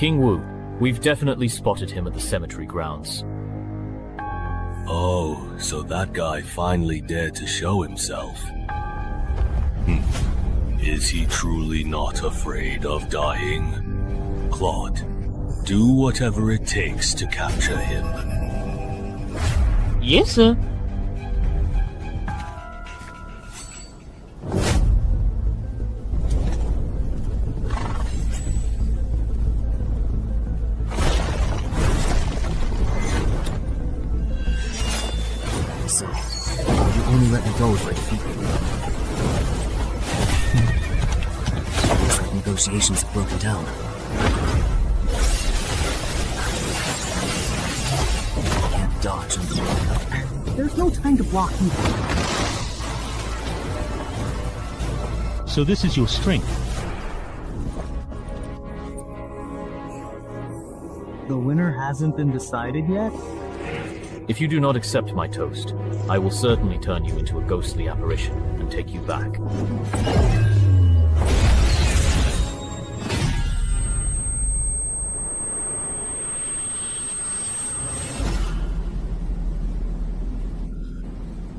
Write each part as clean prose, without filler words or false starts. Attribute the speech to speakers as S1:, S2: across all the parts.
S1: King Wu. We've definitely spotted him at the cemetery grounds.
S2: Oh, so that guy finally dared to show himself. Is he truly not afraid of dying? Claude, do whatever it takes to capture him.
S3: Yes, sir.
S4: So, you only let me go if I defeat you. Looks like negotiations have broken down. I can't dodge under the water.
S5: There's no time to block you.
S3: So this is your strength.
S5: The winner hasn't been decided yet?
S1: If you do not accept my toast, I will certainly turn you into a ghostly apparition and take you back.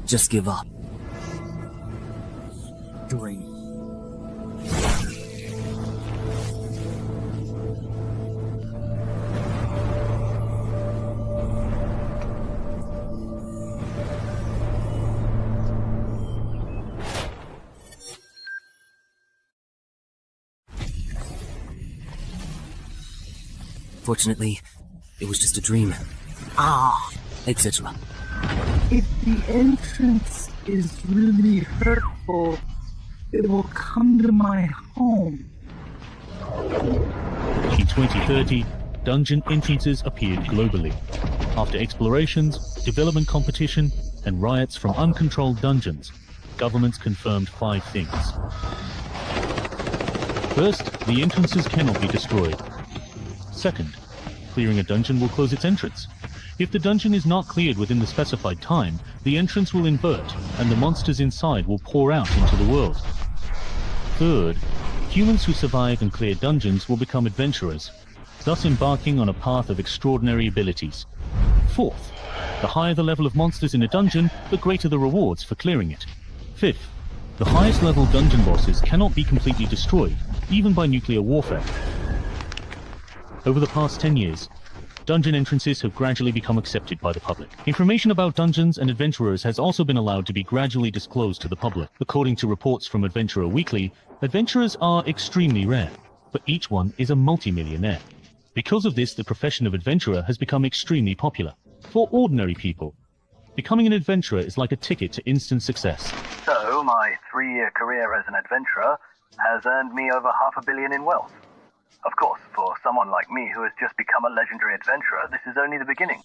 S4: Just give up.
S5: Great.
S4: Fortunately, it was just a dream, etc.
S5: If the entrance is really hurtful, it will come to my home.
S3: In 2030, dungeon entrances appeared globally. After explorations, development competition, and riots from uncontrolled dungeons, governments confirmed 5 things. First, the entrances cannot be destroyed. Second, clearing a dungeon will close its entrance. If the dungeon is not cleared within the specified time, the entrance will invert, and the monsters inside will pour out into the world. Third, humans who survive and clear dungeons will become adventurers, thus embarking on a path of extraordinary abilities. Fourth, the higher the level of monsters in a dungeon, the greater the rewards for clearing it. Fifth, the highest level dungeon bosses cannot be completely destroyed, even by nuclear warfare. Over the past 10 years, dungeon entrances have gradually become accepted by the public. Information about dungeons and adventurers has also been allowed to be gradually disclosed to the public. According to reports from Adventurer Weekly, adventurers are extremely rare, but each one is a multi-millionaire. Because of this, the profession of adventurer has become extremely popular. For ordinary people, becoming an adventurer is like a ticket to instant success.
S6: So, my 3-year career as an adventurer has earned me over $500 million in wealth. Of course, for someone like me who has just become a legendary adventurer, this is only the beginning.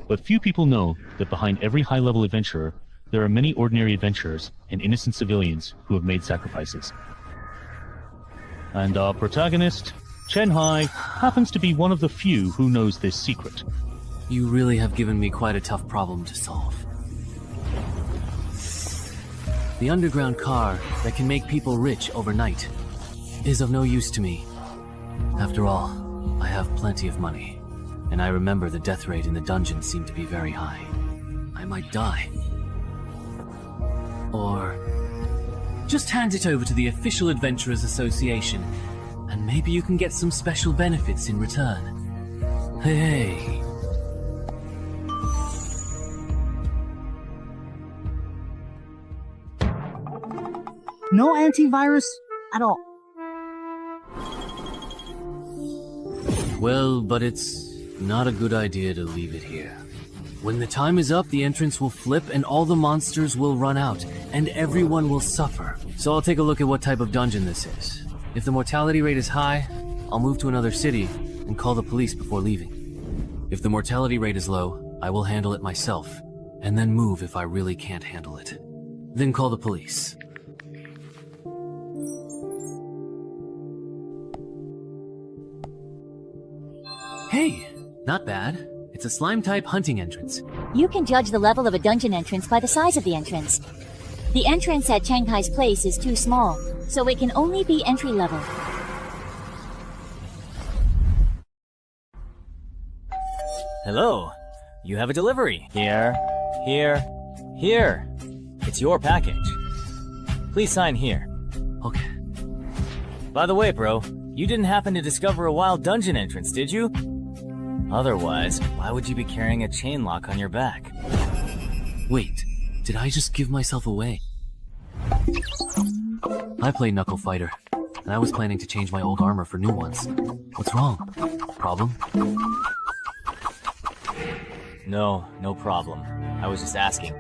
S3: But few people know that behind every high-level adventurer, there are many ordinary adventurers and innocent civilians who have made sacrifices. And our protagonist, Chen Hai, happens to be one of the few who knows this secret.
S4: You really have given me quite a tough problem to solve. The underground car that can make people rich overnight is of no use to me. After all, I have plenty of money, and I remember the death rate in the dungeon seemed to be very high. I might die. Or just hand it over to the official Adventurers Association, and maybe you can get some special benefits in return. Hey.
S5: No antivirus at all.
S4: Well, but it's not a good idea to leave it here. When the time is up, the entrance will flip and all the monsters will run out, and everyone will suffer. So I'll take a look at what type of dungeon this is. If the mortality rate is high, I'll move to another city and call the police before leaving. If the mortality rate is low, I will handle it myself, and then move if I really can't handle it. Then call the police. Hey, not bad. It's a slime-type hunting entrance.
S7: You can judge the level of a dungeon entrance by the size of the entrance. The entrance at Shanghai's place is too small, so it can only be entry level.
S8: Hello. You have a delivery. Here. It's your package. Please sign here.
S4: Okay.
S8: By the way, bro, you didn't happen to discover a wild dungeon entrance, did you? Otherwise, why would you be carrying a chain lock on your back?
S4: Wait, did I just give myself away? I play Knuckle Fighter, and I was planning to change my old armor for new ones. What's wrong? Problem?
S8: No problem. I was just asking.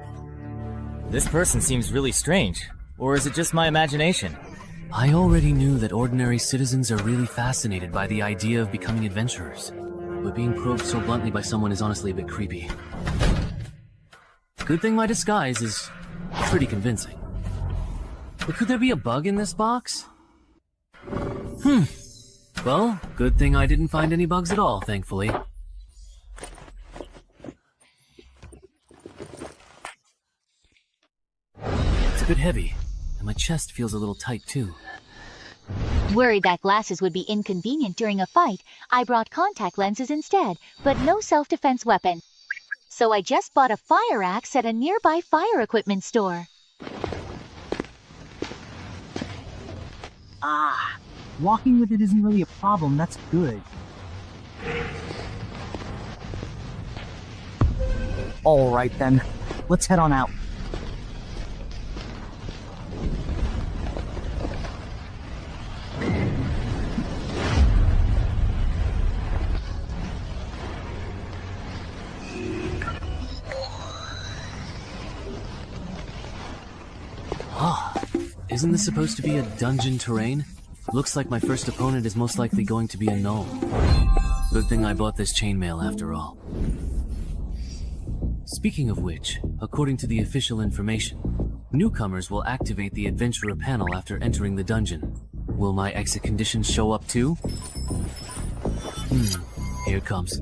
S8: This person seems really strange, or is it just my imagination?
S4: I already knew that ordinary citizens are really fascinated by the idea of becoming adventurers, but being probed so bluntly by someone is honestly a bit creepy. Good thing my disguise is pretty convincing. But could there be a bug in this box? Well, good thing I didn't find any bugs at all, thankfully. It's a bit heavy, and my chest feels a little tight too.
S7: Worried that glasses would be inconvenient during a fight, I brought contact lenses instead, but no self-defense weapon. So I just bought a fire axe at a nearby fire equipment store.
S5: Ah, walking with it isn't really a problem, that's good. Alright then, let's head on out.
S4: Isn't this supposed to be a dungeon terrain? Looks like my first opponent is most likely going to be a gnome. Good thing I bought this chainmail after all. Speaking of which, according to the official information, newcomers will activate the adventurer panel after entering the dungeon. Will my exit conditions show up too? Here it comes.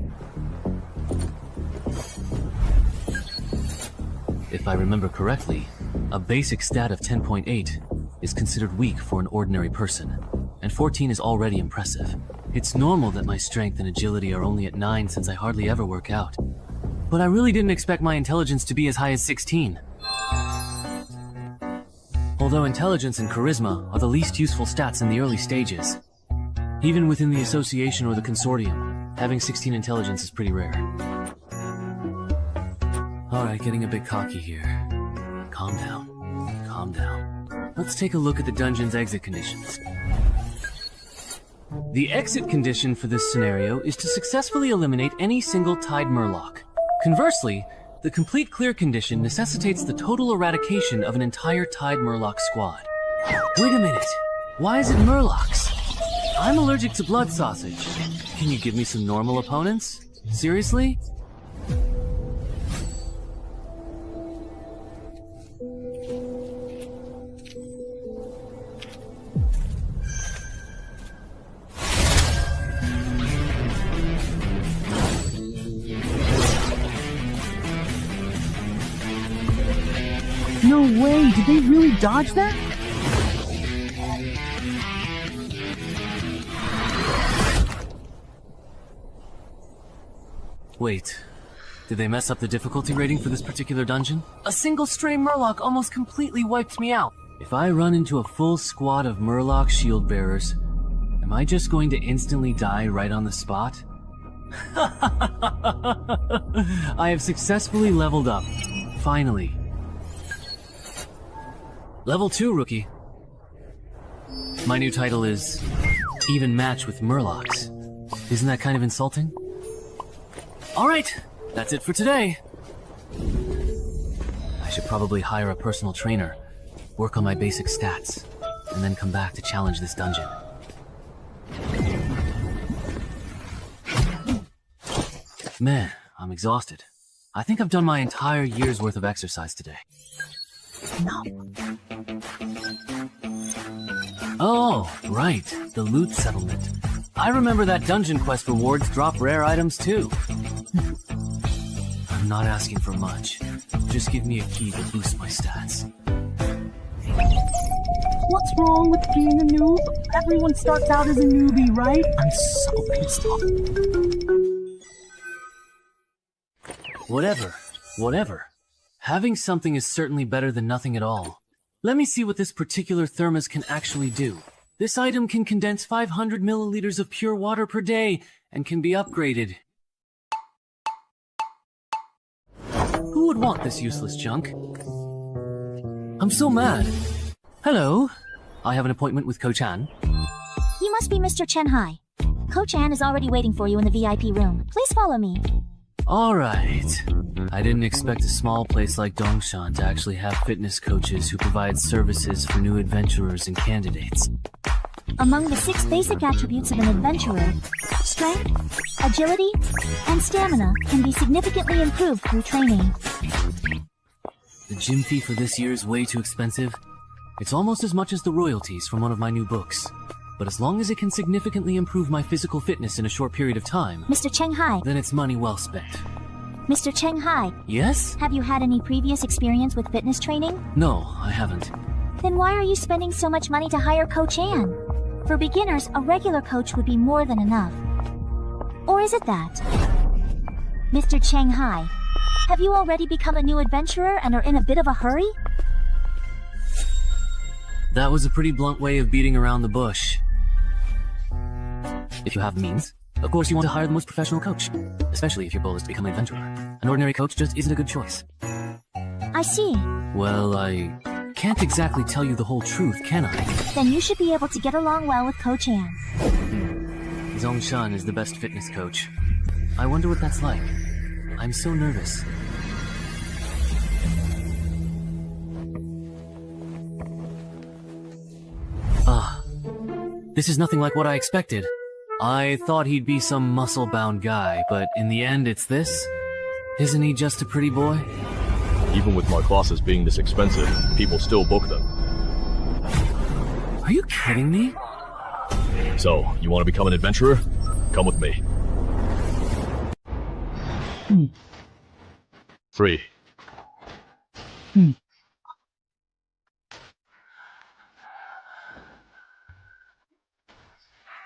S4: If I remember correctly, a basic stat of 10.8 is considered weak for an ordinary person, and 14 is already impressive. It's normal that my strength and agility are only at 9 since I hardly ever work out. But I really didn't expect my intelligence to be as high as 16. Although intelligence and charisma are the least useful stats in the early stages. Even within the association or the consortium, having 16 intelligence is pretty rare. Alright, getting a bit cocky here. Calm down. Let's take a look at the dungeon's exit conditions. The exit condition for this scenario is to successfully eliminate any single tied murloc. Conversely, the complete clear condition necessitates the total eradication of an entire tied murloc squad. Wait a minute, why is it murlocs? I'm allergic to blood sausage. Can you give me some normal opponents? Seriously?
S5: No way, did they really dodge that?
S4: Wait, did they mess up the difficulty rating for this particular dungeon? A single stray murloc almost completely wiped me out. If I run into a full squad of murloc shield bearers, am I just going to instantly die right on the spot? I have successfully leveled up. Finally. Level 2, rookie. My new title is Even Match with Murlocs. Isn't that kind of insulting? Alright, that's it for today. I should probably hire a personal trainer, work on my basic stats, and then come back to challenge this dungeon. Man, I'm exhausted. I think I've done my entire year's worth of exercise today. Oh, right, the loot settlement. I remember that dungeon quest rewards drop rare items too. I'm not asking for much. Just give me a key to boost my stats.
S5: What's wrong with being a noob? Everyone starts out as a newbie, right? I'm so pissed off.
S4: Whatever. Having something is certainly better than nothing at all. Let me see what this particular thermos can actually do. This item can condense 500 milliliters of pure water per day and can be upgraded. Who would want this useless junk? I'm so mad. Hello. I have an appointment with Coach Ann.
S9: You must be Mr. Chen Hai. Coach Ann is already waiting for you in the VIP room. Please follow me.
S4: Alright. I didn't expect a small place like Dongshan to actually have fitness coaches who provide services for new adventurers and candidates.
S9: Among the 6 basic attributes of an adventurer, strength, agility, and stamina can be significantly improved through training.
S4: The gym fee for this year is way too expensive. It's almost as much as the royalties from one of my new books. But as long as it can significantly improve my physical fitness in a short period of time,
S9: Mr. Cheng Hai.
S4: then it's money well spent.
S9: Mr. Cheng Hai,
S4: Yes?
S9: have you had any previous experience with fitness training?
S4: No, I haven't.
S9: Then why are you spending so much money to hire Coach Ann? For beginners, a regular coach would be more than enough. Or is it that? Mr. Cheng Hai, have you already become a new adventurer and are in a bit of a hurry?
S4: That was a pretty blunt way of beating around the bush. If you have the means, of course you want to hire the most professional coach, especially if your goal is to become an adventurer. An ordinary coach just isn't a good choice.
S9: I see.
S4: Well, I can't exactly tell you the whole truth, can I?
S9: Then you should be able to get along well with Coach Ann.
S4: Zongshan is the best fitness coach. I wonder what that's like. I'm so nervous. This is nothing like what I expected. I thought he'd be some muscle-bound guy, but in the end it's this? Isn't he just a pretty boy?
S1: Even with my classes being this expensive, people still book them.
S4: Are you kidding me?
S1: So, you want to become an adventurer? Come with me. Free.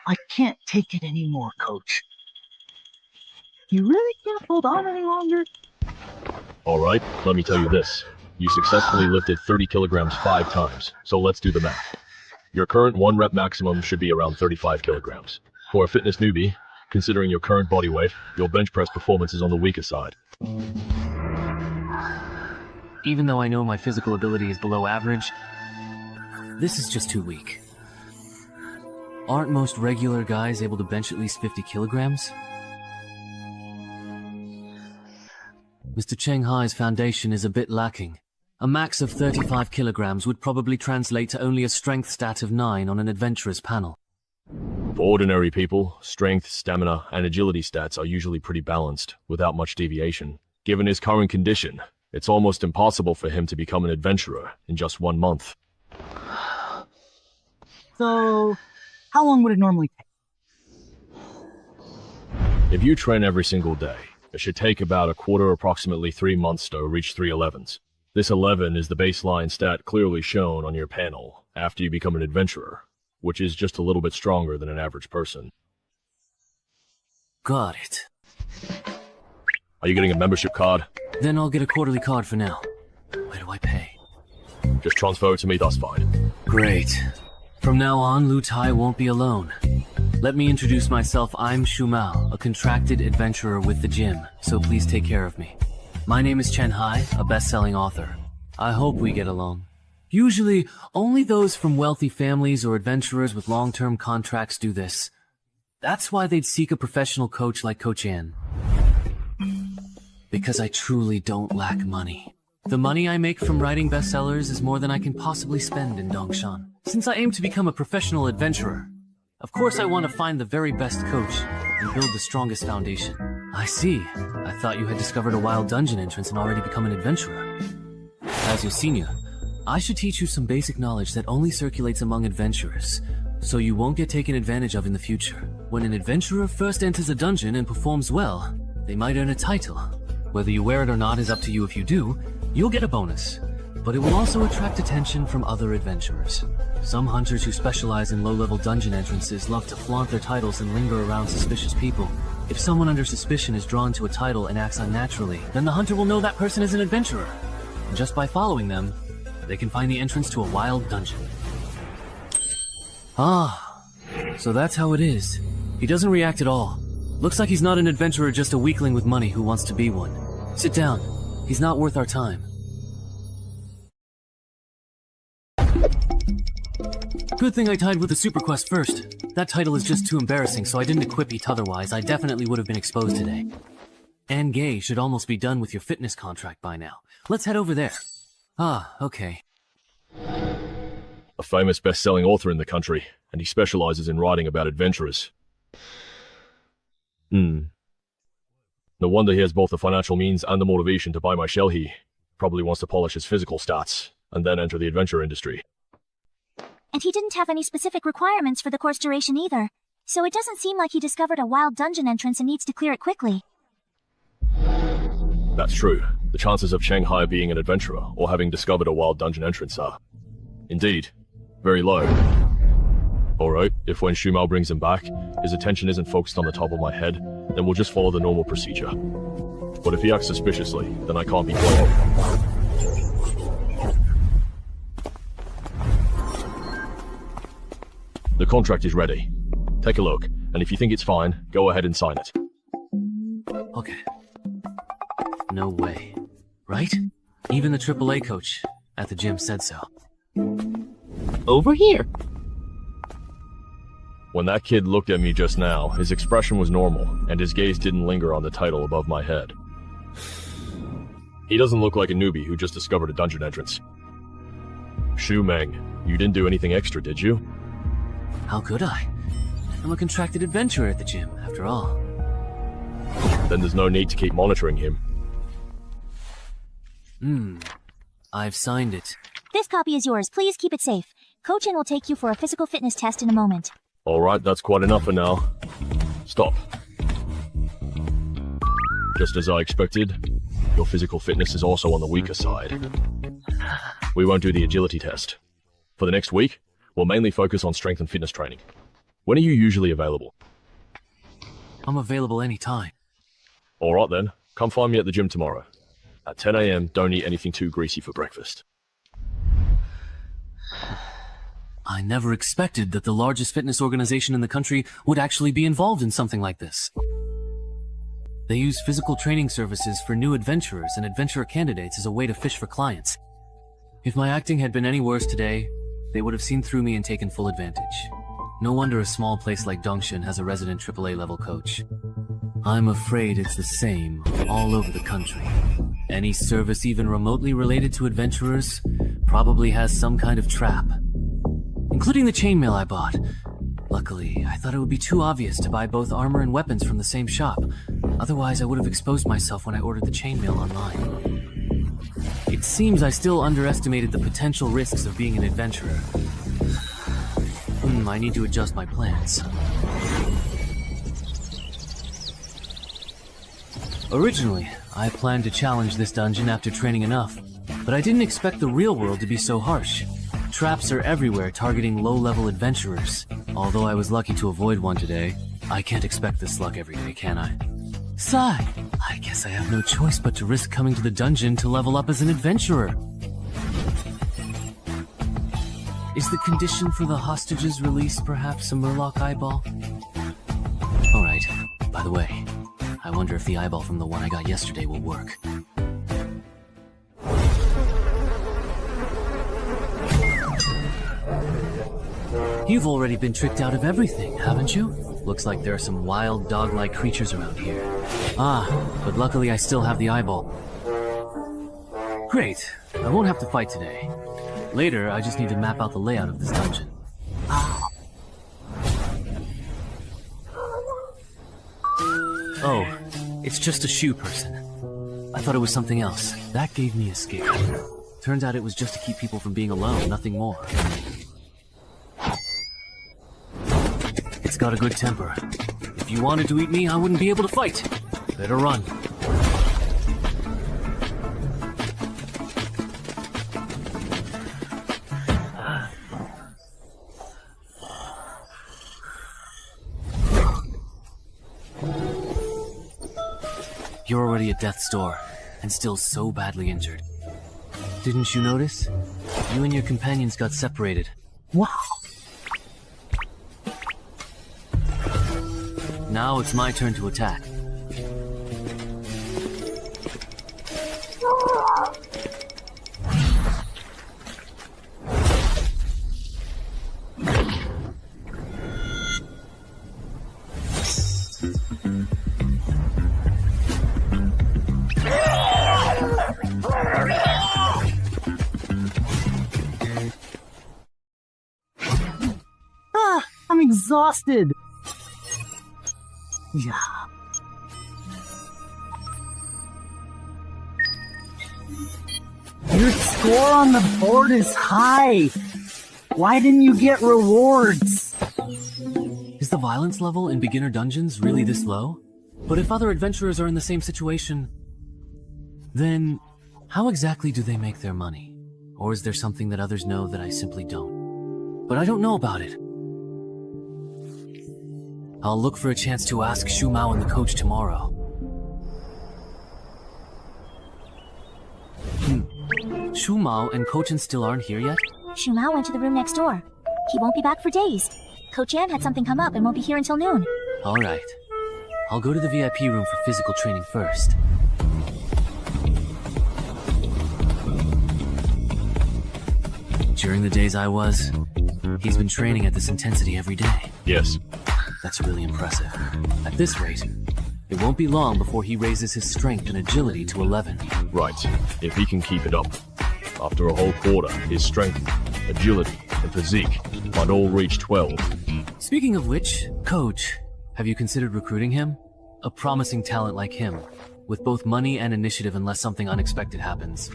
S5: I can't take it anymore, Coach. You really can't hold on any longer?
S1: Alright, let me tell you this. You successfully lifted 30 kilograms 5 times, so let's do the math. Your current 1 rep maximum should be around 35 kilograms. For a fitness newbie, considering your current body weight, your bench press performance is on the weaker side.
S4: Even though I know my physical ability is below average, this is just too weak. Aren't most regular guys able to bench at least 50 kilograms? Mr. Cheng Hai's foundation is a bit lacking. A max of 35 kilograms would probably translate to only a strength stat of 9 on an adventurer's panel.
S1: For ordinary people, strength, stamina, and agility stats are usually pretty balanced, without much deviation. Given his current condition, it's almost impossible for him to become an adventurer in just 1 month.
S5: So, how long would it normally take?
S1: If you train every single day, it should take about a quarter, approximately 3 months to reach 311s. This 11 is the baseline stat clearly shown on your panel after you become an adventurer, which is just a little bit stronger than an average person.
S4: Got it.
S1: Are you getting a membership card?
S4: Then I'll get a quarterly card for now. Where do I pay?
S1: Just transfer it to me, that's fine.
S4: Great. From now on, Lu Tai won't be alone. Let me introduce myself. I'm Shu Mao, a contracted adventurer with the gym, so please take care of me. My name is Chen Hai, a best-selling author. I hope we get along. Usually, only those from wealthy families or adventurers with long-term contracts do this. That's why they'd seek a professional coach like Coach Ann. Because I truly don't lack money. The money I make from writing bestsellers is more than I can possibly spend in Dongshan. Since I aim to become a professional adventurer, of course I want to find the very best coach and build the strongest foundation. I see. I thought you had discovered a wild dungeon entrance and already become an adventurer. As your senior, I should teach you some basic knowledge that only circulates among adventurers, so you won't get taken advantage of in the future. When an adventurer first enters a dungeon and performs well, they might earn a title. Whether you wear it or not is up to you. If you do, you'll get a bonus. But it will also attract attention from other adventurers. Some hunters who specialize in low-level dungeon entrances love to flaunt their titles and linger around suspicious people. If someone under suspicion is drawn to a title and acts unnaturally, then the hunter will know that person is an adventurer. And just by following them, they can find the entrance to a wild dungeon. Ah, so that's how it is. He doesn't react at all. Looks like he's not an adventurer, just a weakling with money who wants to be one. Sit down. He's not worth our time. Good thing I tied with the super quest first. That title is just too embarrassing, so I didn't equip it, otherwise I definitely would have been exposed today. And Gay should almost be done with your fitness contract by now. Let's head over there. Ah, okay.
S1: A famous best-selling author in the country, and he specializes in writing about adventurers. No wonder he has both the financial means and the motivation to buy my shell. He probably wants to polish his physical stats, and then enter the adventure industry.
S9: And he didn't have any specific requirements for the course duration either, so it doesn't seem like he discovered a wild dungeon entrance and needs to clear it quickly.
S1: That's true. The chances of Shanghai being an adventurer or having discovered a wild dungeon entrance are, indeed, very low. Alright, if when Shumao brings him back, his attention isn't focused on the top of my head, then we'll just follow the normal procedure. But if he acts suspiciously, then I can't be blamed. The contract is ready. Take a look, and if you think it's fine, go ahead and sign it.
S4: Okay. No way. Right? Even the AAA coach at the gym said so. Over here!
S1: When that kid looked at me just now, his expression was normal, and his gaze didn't linger on the title above my head. He doesn't look like a newbie who just discovered a dungeon entrance. Shu Meng, you didn't do anything extra, did you?
S4: How could I? I'm a contracted adventurer at the gym, after all.
S1: Then there's no need to keep monitoring him.
S4: I've signed it.
S9: This copy is yours. Please keep it safe. Coach-in will take you for a physical fitness test in a moment.
S1: Alright, that's quite enough for now. Stop. Just as I expected, your physical fitness is also on the weaker side. We won't do the agility test. For the next week, we'll mainly focus on strength and fitness training. When are you usually available?
S4: I'm available anytime.
S1: Alright then, come find me at the gym tomorrow. At 10 AM, don't eat anything too greasy for breakfast.
S4: I never expected that the largest fitness organization in the country would actually be involved in something like this. They use physical training services for new adventurers and adventurer candidates as a way to fish for clients. If my acting had been any worse today, they would have seen through me and taken full advantage. No wonder a small place like Dongshan has a resident AAA level coach. I'm afraid it's the same all over the country. Any service even remotely related to adventurers probably has some kind of trap. Including the chainmail I bought. Luckily, I thought it would be too obvious to buy both armor and weapons from the same shop. Otherwise, I would have exposed myself when I ordered the chainmail online. It seems I still underestimated the potential risks of being an adventurer. I need to adjust my plans. Originally, I planned to challenge this dungeon after training enough, but I didn't expect the real world to be so harsh. Traps are everywhere targeting low-level adventurers. Although I was lucky to avoid one today, I can't expect this luck every day, can I? Sigh, I guess I have no choice but to risk coming to the dungeon to level up as an adventurer. Is the condition for the hostage's release perhaps a Murloc eyeball? Alright, by the way, I wonder if the eyeball from the one I got yesterday will work. You've already been tricked out of everything, haven't you? Looks like there are some wild dog-like creatures around here. Ah, but luckily I still have the eyeball. Great, I won't have to fight today. Later, I just need to map out the layout of this dungeon. Oh, it's just a shoe person. I thought it was something else. That gave me a scare. Turns out it was just to keep people from being alone, nothing more. It's got a good temper. If you wanted to eat me, I wouldn't be able to fight. Better run. You're already at death's door, and still so badly injured. Didn't you notice? You and your companions got separated.
S5: Wow.
S4: Now it's my turn to attack.
S5: I'm exhausted. Yeah. Your score on the board is high. Why didn't you get rewards?
S4: Is the violence level in beginner dungeons really this low? But if other adventurers are in the same situation, then how exactly do they make their money? Or is there something that others know that I simply don't? But I don't know about it. I'll look for a chance to ask Shu Mao and the coach tomorrow. Shu Mao and Coach An still aren't here yet?
S9: Shu Mao went to the room next door. He won't be back for days. Coach An had something come up and won't be here until noon.
S4: Alright. I'll go to the VIP room for physical training first. During the days I was, he's been training at this intensity every day.
S1: Yes.
S4: That's really impressive. At this rate, it won't be long before he raises his strength and agility to 11.
S1: Right. If he can keep it up. After a whole quarter, his strength, agility, and physique might all reach 12.
S4: Speaking of which, Coach, have you considered recruiting him? A promising talent like him, with both money and initiative unless something unexpected happens.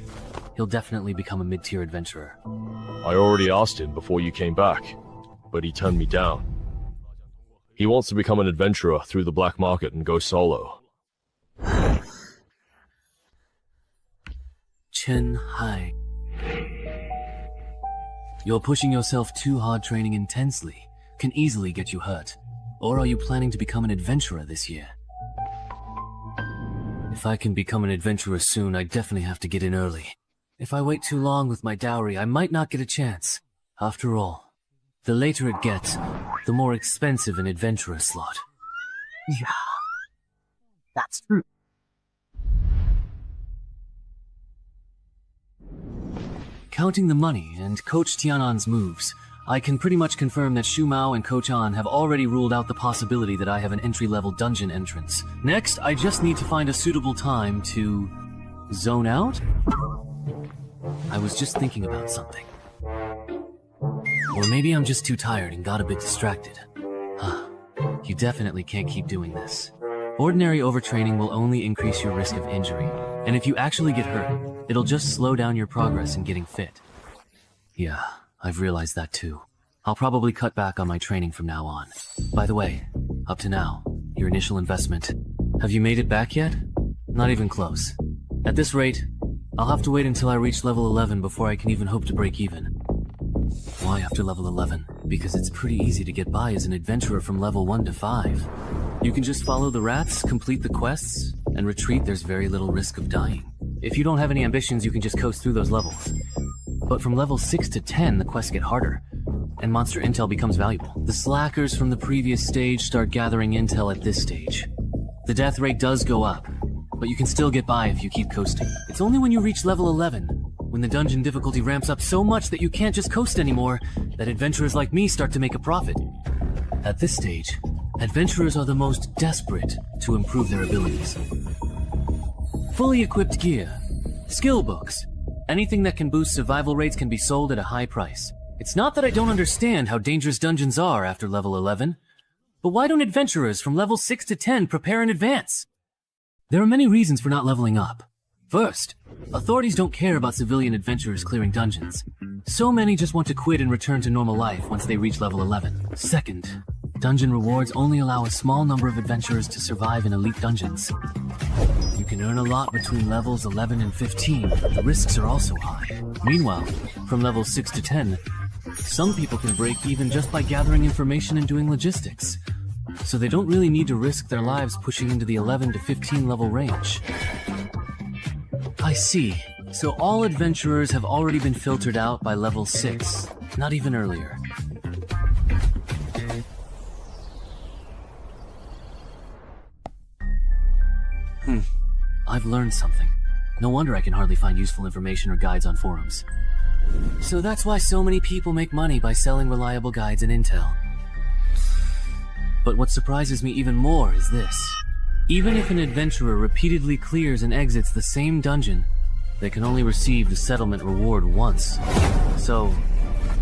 S4: He'll definitely become a mid-tier adventurer.
S1: I already asked him before you came back, but he turned me down. He wants to become an adventurer through the black market and go solo.
S4: Chen Hai. You're pushing yourself too hard. Training intensely can easily get you hurt. Or are you planning to become an adventurer this year? If I can become an adventurer soon, I definitely have to get in early. If I wait too long with my dowry, I might not get a chance. After all, the later it gets, the more expensive an adventurer slot.
S5: Yeah. That's true.
S4: Counting the money and Coach Tianan's moves, I can pretty much confirm that Shu Mao and Coach An have already ruled out the possibility that I have an entry-level dungeon entrance. Next, I just need to find a suitable time to zone out? I was just thinking about something. Or maybe I'm just too tired and got a bit distracted. You definitely can't keep doing this. Ordinary overtraining will only increase your risk of injury, and if you actually get hurt, it'll just slow down your progress in getting fit. Yeah, I've realized that too. I'll probably cut back on my training from now on. By the way, up to now, your initial investment. Have you made it back yet? Not even close. At this rate, I'll have to wait until I reach level 11 before I can even hope to break even. Why after level 11? Because it's pretty easy to get by as an adventurer from level 1 to 5. You can just follow the rats, complete the quests, and retreat. There's very little risk of dying. If you don't have any ambitions, you can just coast through those levels. But from level 6 to 10, the quests get harder, and monster intel becomes valuable. The slackers from the previous stage start gathering intel at this stage. The death rate does go up, but you can still get by if you keep coasting. It's only when you reach level 11, when the dungeon difficulty ramps up so much that you can't just coast anymore, that adventurers like me start to make a profit. At this stage, adventurers are the most desperate to improve their abilities. Fully equipped gear, skill books, anything that can boost survival rates can be sold at a high price. It's not that I don't understand how dangerous dungeons are after level 11, but why don't adventurers from level 6 to 10 prepare in advance? There are many reasons for not leveling up. First, authorities don't care about civilian adventurers clearing dungeons. So many just want to quit and return to normal life once they reach level 11. Second, dungeon rewards only allow a small number of adventurers to survive in elite dungeons. You can earn a lot between levels 11 and 15, but the risks are also high. Meanwhile, from levels 6 to 10, some people can break even just by gathering information and doing logistics. so they don't really need to risk their lives pushing into the 11 to 15 level range. I see. So all adventurers have already been filtered out by level 6, not even earlier. I've learned something. No wonder I can hardly find useful information or guides on forums. So that's why so many people make money by selling reliable guides and intel. But what surprises me even more is this. Even if an adventurer repeatedly clears and exits the same dungeon, they can only receive the settlement reward once. So,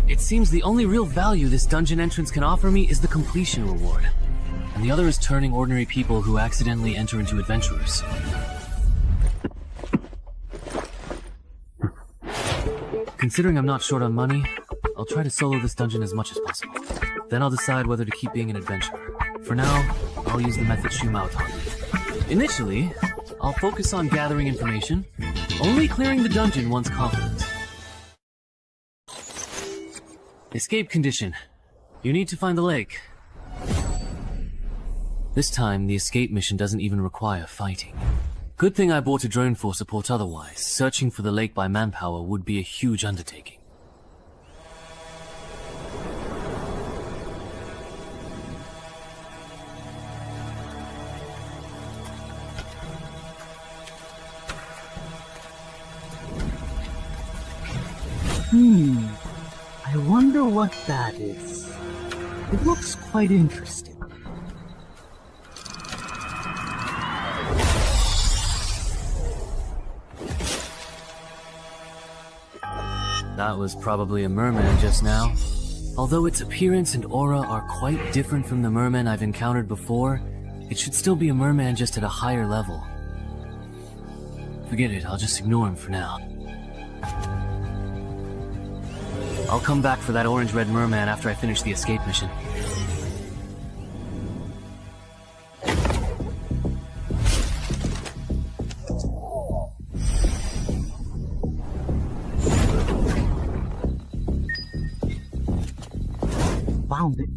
S4: it seems the only real value this dungeon entrance can offer me is the completion reward. And the other is turning ordinary people who accidentally enter into adventurers. Considering I'm not short on money, I'll try to solo this dungeon as much as possible. Then I'll decide whether to keep being an adventurer. For now, I'll use the method Shumao taught me. Initially, I'll focus on gathering information, only clearing the dungeon once confident. Escape condition. You need to find the lake. This time, the escape mission doesn't even require fighting. Good thing I bought a drone for support otherwise. Searching for the lake by manpower would be a huge undertaking.
S5: I wonder what that is. It looks quite interesting.
S4: That was probably a merman just now. Although its appearance and aura are quite different from the mermen I've encountered before, it should still be a merman just at a higher level. Forget it, I'll just ignore him for now. I'll come back for that orange-red merman after I finish the escape mission.
S5: Found it.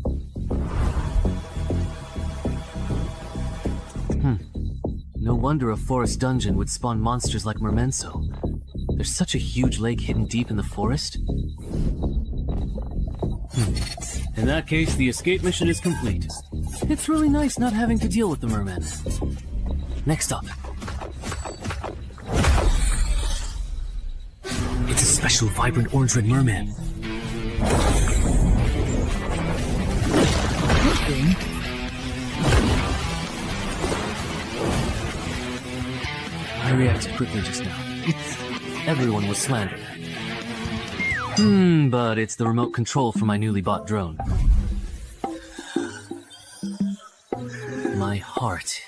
S4: No wonder a forest dungeon would spawn monsters like mermenso. There's such a huge lake hidden deep in the forest. In that case, the escape mission is complete. It's really nice not having to deal with the mermen. Next up. It's a special vibrant orange-red merman. I reacted quickly just now. Everyone was slandered. But it's the remote control for my newly bought drone. My heart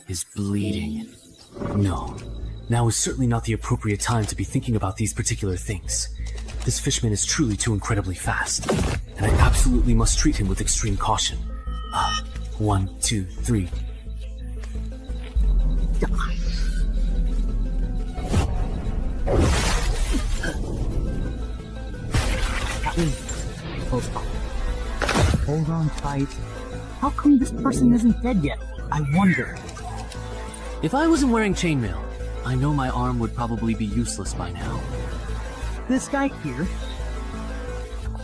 S4: is bleeding. No, now is certainly not the appropriate time to be thinking about these particular things. This fishman is truly too incredibly fast, and I absolutely must treat him with extreme caution. 1, 2, 3.
S5: Hold on tight. How come this person isn't dead yet? I wonder.
S4: If I wasn't wearing chainmail, I know my arm would probably be useless by now.
S5: This guy here.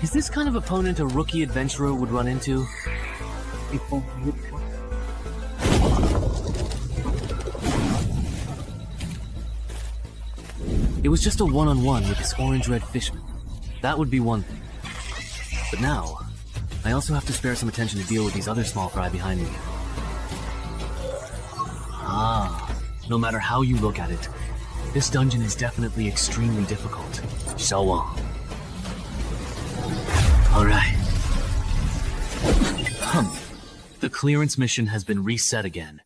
S4: Is this kind of opponent a rookie adventurer would run into?
S5: If only it were.
S4: It was just a one-on-one with this orange-red fishman. That would be one thing. But now, I also have to spare some attention to deal with these other small fry behind me. No matter how you look at it, this dungeon is definitely extremely difficult. Alright. The clearance mission has been reset again.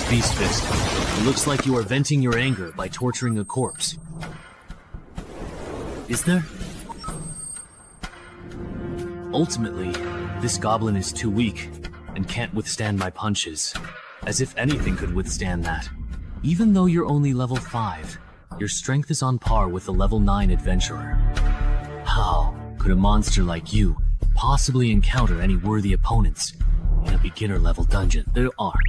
S4: Beast Fist, it looks like you are venting your anger by torturing a corpse. Is there? Ultimately, this goblin is too weak and can't withstand my punches. As if anything could withstand that. Even though you're only level 5, Your strength is on par with the level 9 adventurer. How could a monster like you possibly encounter any worthy opponents in a beginner level dungeon? There are.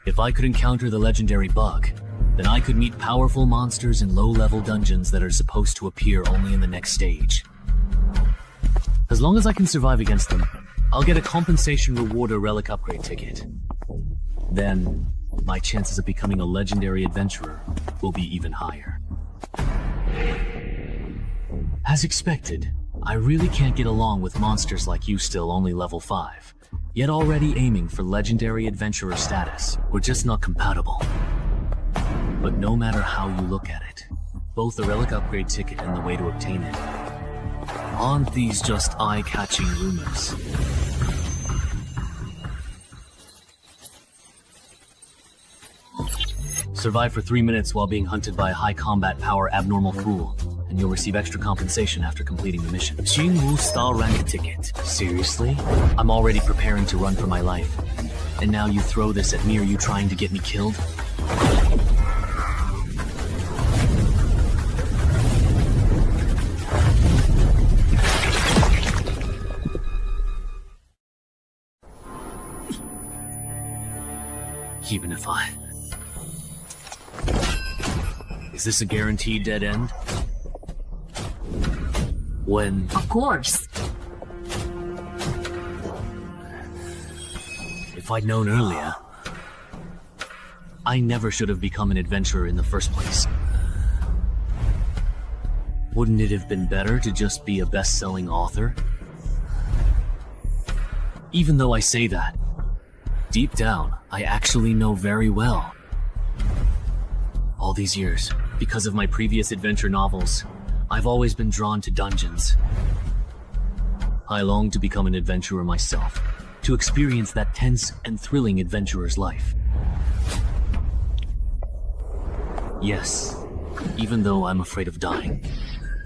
S4: If I could encounter the legendary bug, then I could meet powerful monsters in low-level dungeons that are supposed to appear only in the next stage. As long as I can survive against them, I'll get a compensation reward or relic upgrade ticket. Then, my chances of becoming a legendary adventurer will be even higher. As expected, I really can't get along with monsters like you still only level 5, yet already aiming for legendary adventurer status. We're just not compatible. But no matter how you look at it, both the relic upgrade ticket and the way to obtain it, aren't these just eye-catching rumors? Survive for 3 minutes while being hunted by a high combat power abnormal fool, and you'll receive extra compensation after completing the mission. Jinwu Star Rank ticket. Seriously? I'm already preparing to run for my life. And now you throw this at me? Are you trying to get me killed? Even if I... Is this a guaranteed dead end? When...
S10: Of course.
S4: If I'd known earlier, I never should have become an adventurer in the first place. Wouldn't it have been better to just be a best-selling author? Even though I say that, deep down, I actually know very well. All these years, because of my previous adventure novels, I've always been drawn to dungeons. I long to become an adventurer myself, to experience that tense and thrilling adventurer's life. Yes, even though I'm afraid of dying,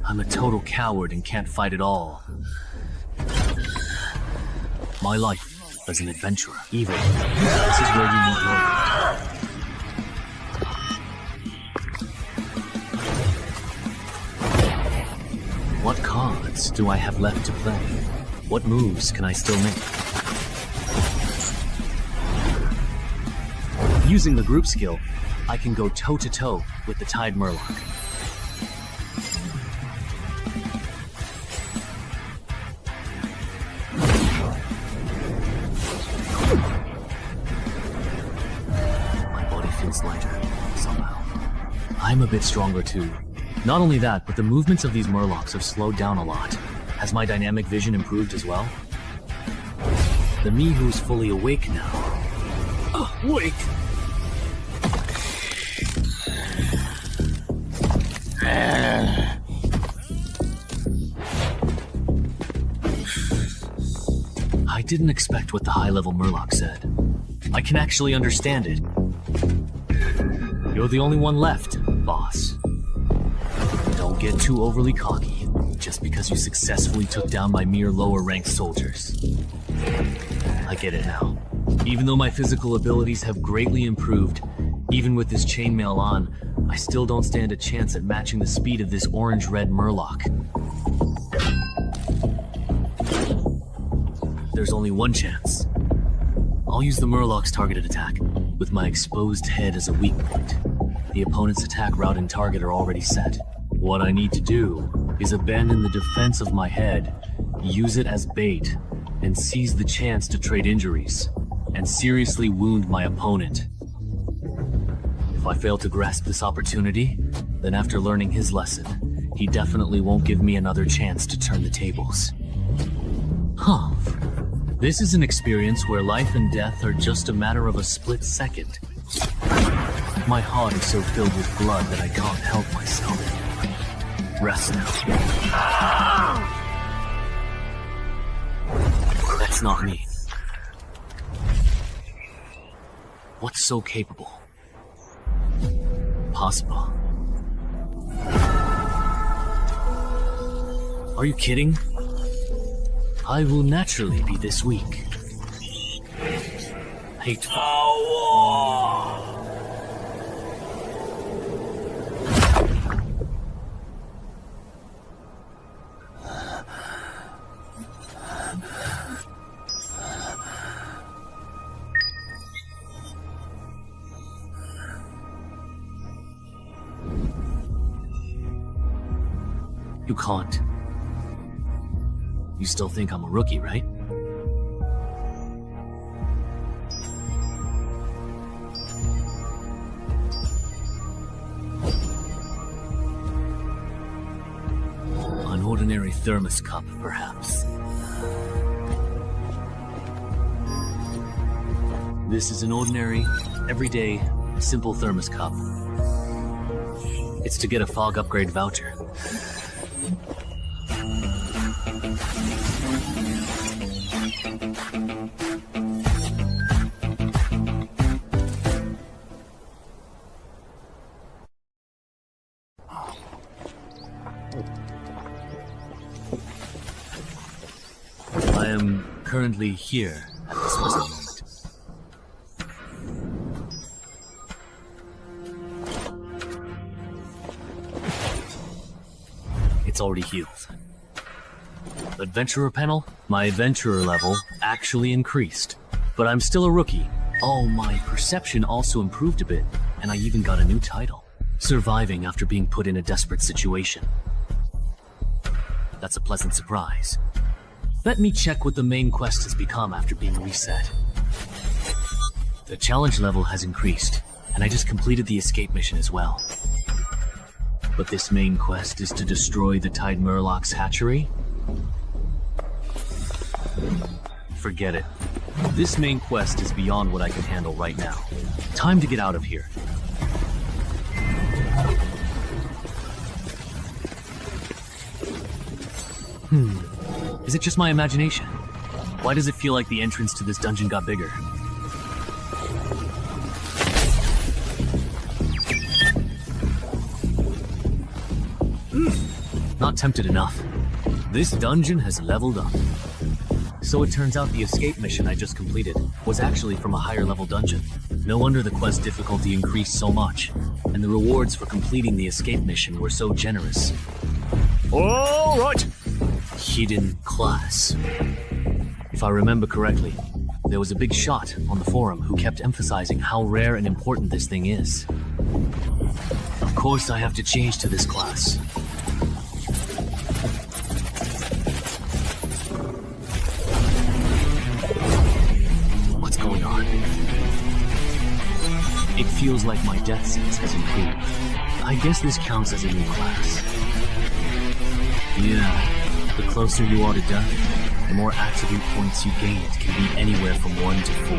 S4: I'm a total coward and can't fight at all. My life as an adventurer, evil. This is where you meet Murloc. What cards do I have left to play? What moves can I still make? Using the group skill, I can go toe-to-toe with the Tide Murloc. Lighter, somehow. I'm a bit stronger too. Not only that, but the movements of these Murlocs have slowed down a lot. Has my dynamic vision improved as well? The me who's fully awake now. Wake! I didn't expect what the high-level Murloc said. I can actually understand it. You're the only one left, boss. Don't get too overly cocky, just because you successfully took down my mere lower-ranked soldiers. I get it now. Even though my physical abilities have greatly improved, even with this chainmail on, I still don't stand a chance at matching the speed of this orange-red Murloc. There's only one chance. I'll use the Murloc's targeted attack, with my exposed head as a weak point. The opponent's attack route and target are already set. What I need to do is abandon the defense of my head, use it as bait, and seize the chance to trade injuries, and seriously wound my opponent. If I fail to grasp this opportunity, then after learning his lesson, he definitely won't give me another chance to turn the tables. Huh. This is an experience where life and death are just a matter of a split second. My heart is so filled with blood that I can't help myself. Rest now. That's not me. What's so capable? Possible. Are you kidding? I will naturally be this weak. Hateful. You can't. You still think I'm a rookie, right? An ordinary thermos cup, perhaps. This is an ordinary, everyday, simple thermos cup. It's to get a fog upgrade voucher. I am currently here at this present moment. It's already healed. Adventurer panel? My adventurer level actually increased. But I'm still a rookie. Oh, my perception also improved a bit, and I even got a new title. Surviving after being put in a desperate situation. That's a pleasant surprise. Let me check what the main quest has become after being reset. The challenge level has increased, and I just completed the escape mission as well. But this main quest is to destroy the Tide Murloc's hatchery? Forget it. This main quest is beyond what I can handle right now. Time to get out of here. Is it just my imagination? Why does it feel like the entrance to this dungeon got bigger? Not tempted enough. This dungeon has leveled up. So it turns out the escape mission I just completed was actually from a higher level dungeon. No wonder the quest difficulty increased so much, and the rewards for completing the escape mission were so generous. All right! Hidden class. If I remember correctly, there was a big shot on the forum who kept emphasizing how rare and important this thing is. Of course I have to change to this class. What's going on? It feels like my death sense has improved. I guess this counts as a new class. Yeah. The closer you are to death, the more attribute points you gain can be anywhere from 1 to 4.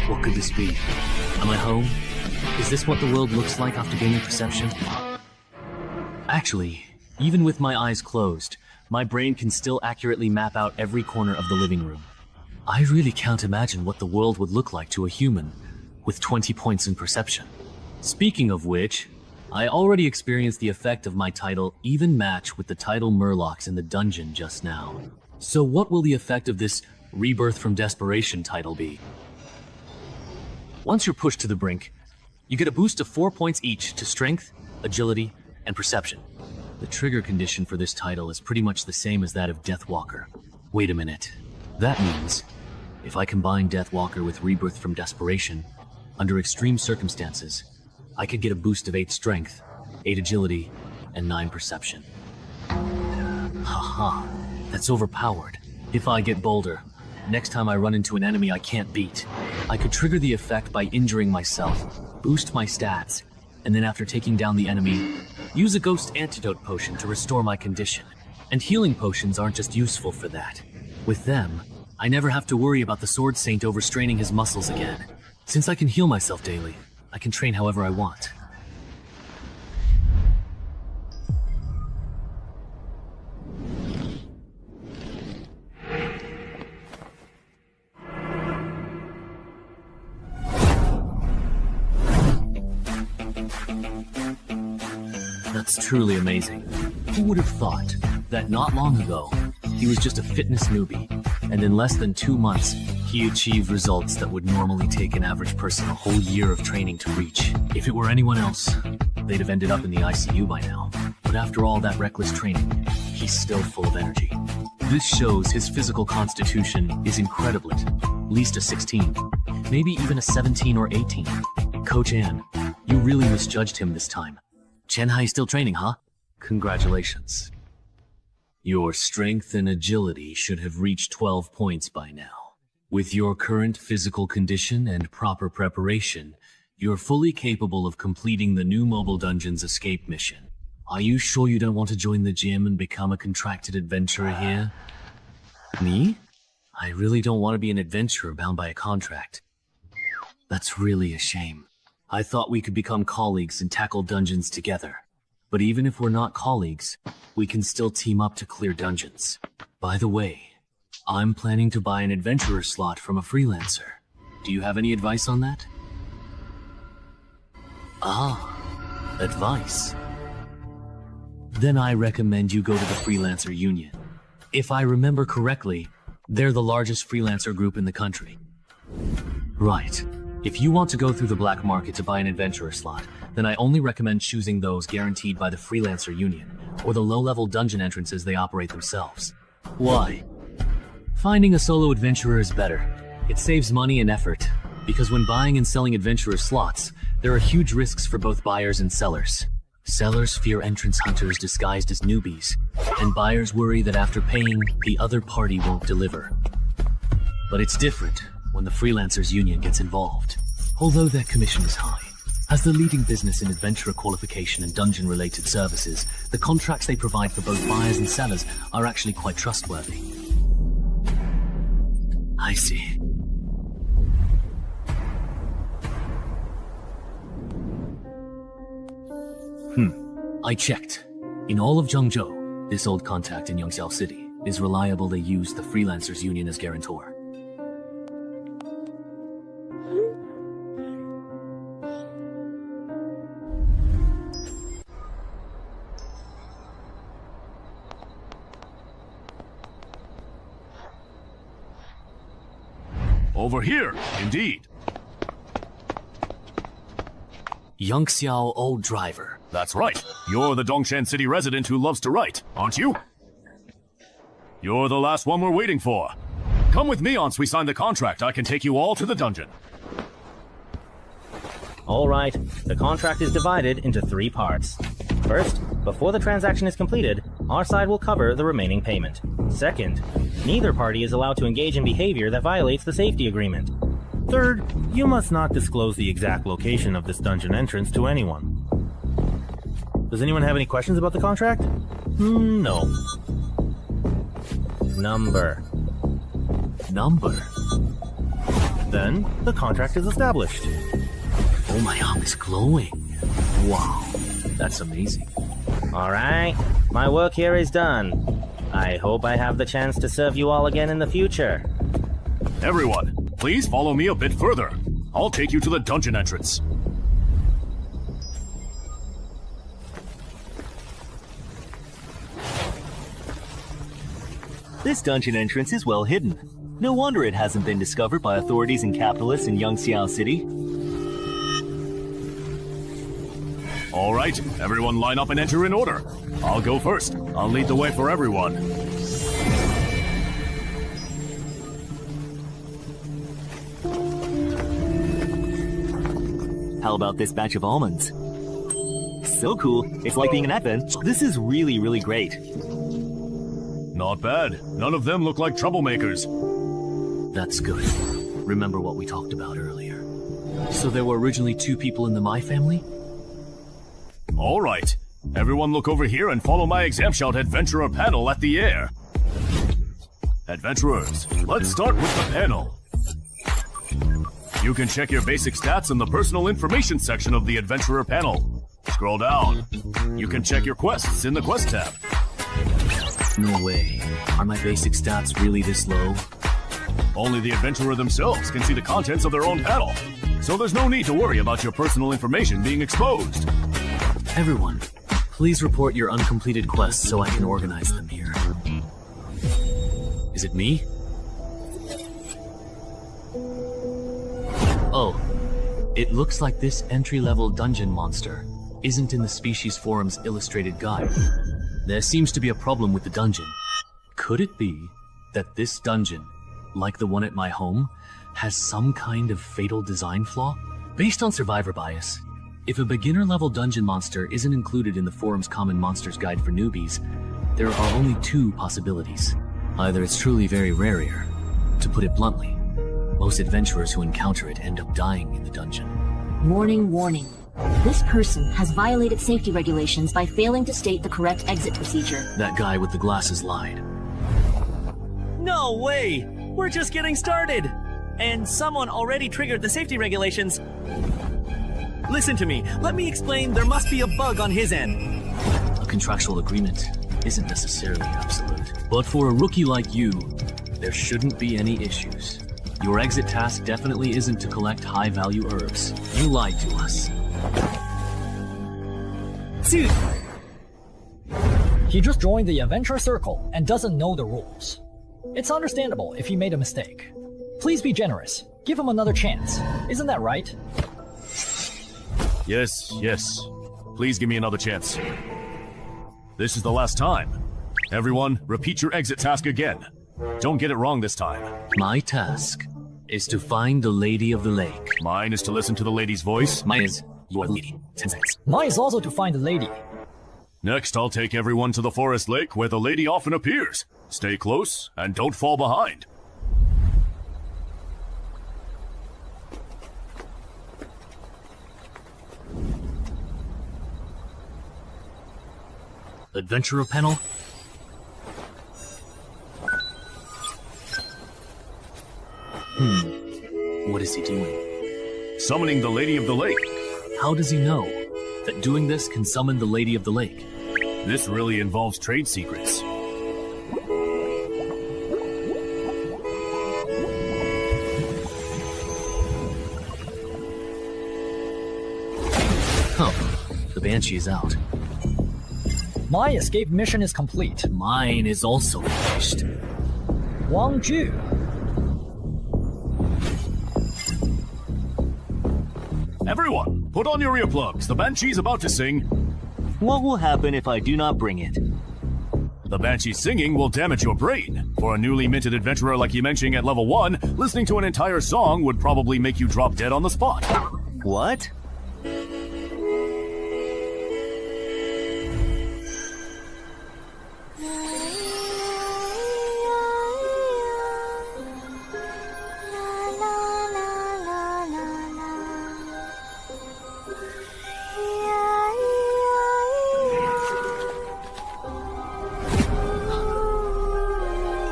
S4: What could this be? Am I home? Is this what the world looks like after gaining perception? Actually, even with my eyes closed, my brain can still accurately map out every corner of the living room. I really can't imagine what the world would look like to a human with 20 points in perception. Speaking of which, I already experienced the effect of my title even match with the title Murlocs in the dungeon just now. So what will the effect of this Rebirth from Desperation title be? Once you're pushed to the brink, you get a boost of 4 points each to Strength, Agility, and Perception. The trigger condition for this title is pretty much the same as that of Deathwalker. Wait a minute. That means, if I combine Deathwalker with Rebirth from Desperation, under extreme circumstances, I could get a boost of 8 Strength, 8 Agility, and 9 Perception. Haha, that's overpowered. If I get bolder, next time I run into an enemy I can't beat, I could trigger the effect by injuring myself, boost my stats, and then after taking down the enemy, use a ghost antidote potion to restore my condition. And healing potions aren't just useful for that. With them, I never have to worry about the Sword Saint overstraining his muscles again. Since I can heal myself daily, I can train however I want. That's truly amazing. Who would have thought that not long ago, he was just a fitness newbie, and in less than 2 months, he achieved results that would normally take an average person a whole year of training to reach. If it were anyone else, they'd have ended up in the ICU by now. But after all that reckless training, he's still full of energy. This shows his physical constitution is incredible. At least a 16, maybe even a 17 or 18. Coach Ann, you really misjudged him this time. Chen still training, huh? Congratulations. Your strength and agility should have reached 12 points by now. With your current physical condition and proper preparation, you're fully capable of completing the new Mobile Dungeons escape mission. Are you sure you don't want to join the gym and become a contracted adventurer here? Me? I really don't want to be an adventurer bound by a contract. That's really a shame. I thought we could become colleagues and tackle dungeons together. But even if we're not colleagues, we can still team up to clear dungeons. By the way, I'm planning to buy an adventurer slot from a freelancer. Do you have any advice on that? Ah, advice. Then I recommend you go to the Freelancer Union. If I remember correctly, they're the largest freelancer group in the country. Right. If you want to go through the black market to buy an adventurer slot, then I only recommend choosing those guaranteed by the Freelancer Union, or the low-level dungeon entrances they operate themselves. Why? Finding a solo adventurer is better. It saves money and effort, because when buying and selling adventurer slots, there are huge risks for both buyers and sellers. Sellers fear entrance hunters disguised as newbies, and buyers worry that after paying, the other party won't deliver. But it's different when the Freelancers Union gets involved, although their commission is high. As the leading business in adventurer qualification and dungeon-related services, the contracts they provide for both buyers and sellers are actually quite trustworthy. I see. I checked. In all of Zhengzhou, this old contact in Yangxiao City is reliable. They use the Freelancers Union as guarantor.
S2: Over here, indeed.
S4: Yangxiao Old Driver.
S2: That's right. You're the Dongshan City resident who loves to write, aren't you? You're the last one we're waiting for. Come with me once we sign the contract. I can take you all to the dungeon.
S10: All right. The contract is divided into 3 parts. First, before the transaction is completed, our side will cover the remaining payment. Second, neither party is allowed to engage in behavior that violates the safety agreement. Third, you must not disclose the exact location of this dungeon entrance to anyone. Does anyone have any questions about the contract? No. Number. Then, the contract is established.
S4: Oh, my arm is glowing. Wow, that's amazing.
S10: Alright, my work here is done. I hope I have the chance to serve you all again in the future.
S2: Everyone, please follow me a bit further. I'll take you to the dungeon entrance.
S11: This dungeon entrance is well hidden. No wonder it hasn't been discovered by authorities and capitalists in Yangxiao City.
S2: All right, everyone line up and enter in order. I'll go first. I'll lead the way for everyone.
S11: How about this batch of almonds? So cool. It's like being an advent. This is really, really great.
S2: Not bad. None of them look like troublemakers.
S4: That's good. Remember what we talked about earlier. So there were originally 2 people in the Mai family?
S2: All right. Everyone look over here and follow my exam shout adventurer panel at the air. Adventurers, let's start with the panel. You can check your basic stats in the personal information section of the adventurer panel. Scroll down. You can check your quests in the quest tab.
S4: No way. Are my basic stats really this low?
S2: Only the adventurer themselves can see the contents of their own panel. So there's no need to worry about your personal information being exposed.
S4: Everyone, please report your uncompleted quests so I can organize them here. Is it me? Oh, it looks like this entry-level dungeon monster isn't in the Species Forum's illustrated guide. There seems to be a problem with the dungeon. Could it be that this dungeon, like the one at my home, has some kind of fatal design flaw? Based on survivor bias, If a beginner-level dungeon monster isn't included in the forum's Common Monsters Guide for newbies, there are only two possibilities. Either it's truly very rare. To put it bluntly, most adventurers who encounter it end up dying in the dungeon.
S12: Warning, warning. This person has violated safety regulations by failing to state the correct exit procedure.
S4: That guy with the glasses lied.
S11: No way! We're just getting started! And someone already triggered the safety regulations. Listen to me. Let me explain. There must be a bug on his end.
S4: A contractual agreement isn't necessarily absolute. But for a rookie like you, there shouldn't be any issues. Your exit task definitely isn't to collect high-value herbs. You lied to us.
S13: Dude! He just joined the adventure circle and doesn't know the rules. It's understandable if he made a mistake. Please be generous. Give him another chance. Isn't that right?
S2: Yes, yes. Please give me another chance. This is the last time. Everyone, repeat your exit task again. Don't get it wrong this time.
S4: My task is to find the Lady of the Lake.
S2: Mine is to listen to the lady's voice.
S4: Mine is your lady. 10 seconds.
S13: Mine is also to find the lady.
S2: Next, I'll take everyone to the forest lake where the lady often appears. Stay close and don't fall behind.
S4: Adventurer panel? What is he doing?
S2: Summoning the Lady of the Lake.
S4: How does he know that doing this can summon the Lady of the Lake?
S2: This really involves trade secrets.
S4: The Banshee is out.
S13: My escape mission is complete.
S4: Mine is also finished.
S13: Wang Ju.
S2: Everyone, put on your earplugs. The Banshee's about to sing.
S11: What will happen if I do not bring it?
S2: The Banshee singing will damage your brain. For a newly minted adventurer like Yimengxing at level 1, listening to an entire song would probably make you drop dead on the spot.
S11: What?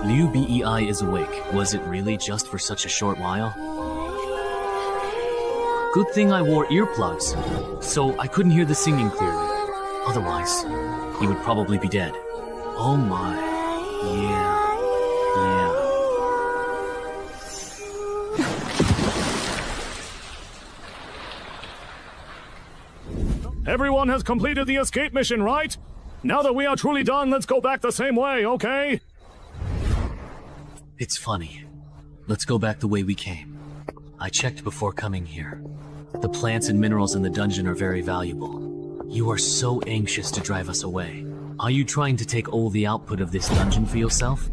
S4: Liu Bei is awake. Was it really just for such a short while? Good thing I wore earplugs, so I couldn't hear the singing clearly. Otherwise, he would probably be dead. Oh my. Yeah.
S2: Everyone has completed the escape mission, right? Now that we are truly done, let's go back the same way, okay?
S4: It's funny. Let's go back the way we came. I checked before coming here. The plants and minerals in the dungeon are very valuable. You are so anxious to drive us away. Are you trying to take all the output of this dungeon for yourself?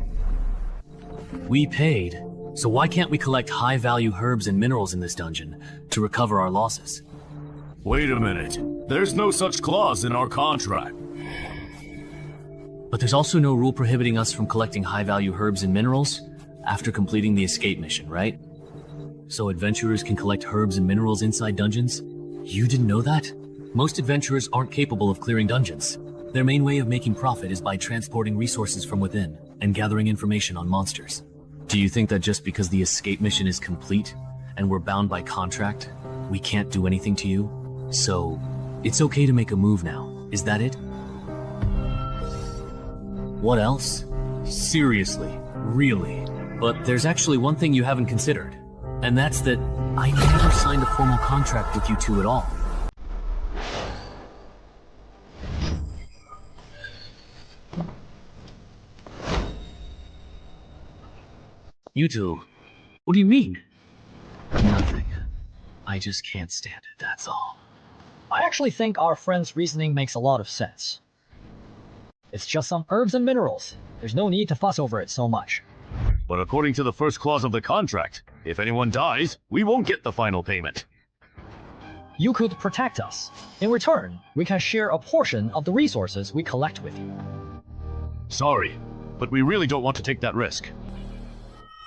S4: We paid, so why can't we collect high-value herbs and minerals in this dungeon to recover our losses?
S2: Wait a minute. There's no such clause in our contract.
S4: But there's also no rule prohibiting us from collecting high-value herbs and minerals after completing the escape mission, right? So adventurers can collect herbs and minerals inside dungeons? You didn't know that? Most adventurers aren't capable of clearing dungeons. Their main way of making profit is by transporting resources from within and gathering information on monsters. Do you think that just because the escape mission is complete and we're bound by contract, we can't do anything to you? So, it's okay to make a move now, is that it? What else? Seriously, really. But there's actually one thing you haven't considered, and that's that I never signed a formal contract with you two at all. You two, what do you mean? Nothing. I just can't stand it, that's all.
S13: I actually think our friend's reasoning makes a lot of sense. It's just some herbs and minerals. There's no need to fuss over it so much.
S2: But according to the first clause of the contract, if anyone dies, we won't get the final payment.
S13: you could protect us. In return, we can share a portion of the resources we collect with you.
S2: Sorry, but we really don't want to take that risk.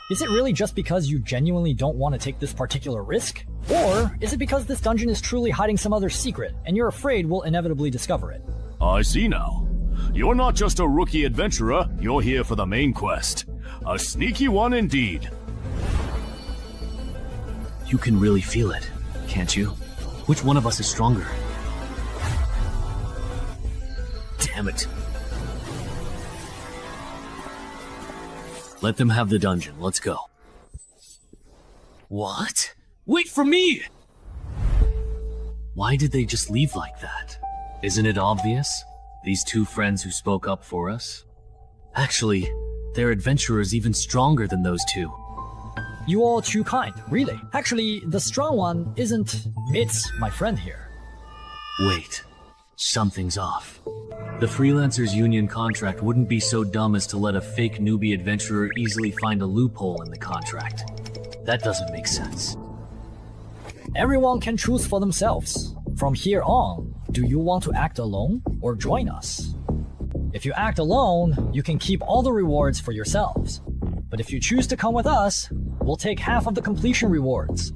S13: Is it really just because you genuinely don't want to take this particular risk? Or is it because this dungeon is truly hiding some other secret, and you're afraid we'll inevitably discover it?
S2: I see now. You're not just a rookie adventurer, you're here for the main quest. A sneaky one indeed.
S4: You can really feel it, can't you? Which one of us is stronger? Damn it. Let them have the dungeon, let's go. What? Wait for me! Why did they just leave like that? Isn't it obvious? These two friends who spoke up for us? Actually, they're adventurers even stronger than those two.
S13: You all too kind, really. Actually, the strong one isn't... It's my friend here.
S4: Wait, something's off. The Freelancers Union contract wouldn't be so dumb as to let a fake newbie adventurer easily find a loophole in the contract. That doesn't make sense.
S13: Everyone can choose for themselves. From here on, do you want to act alone or join us? If you act alone, you can keep all the rewards for yourselves. But if you choose to come with us, we'll take half of the completion rewards.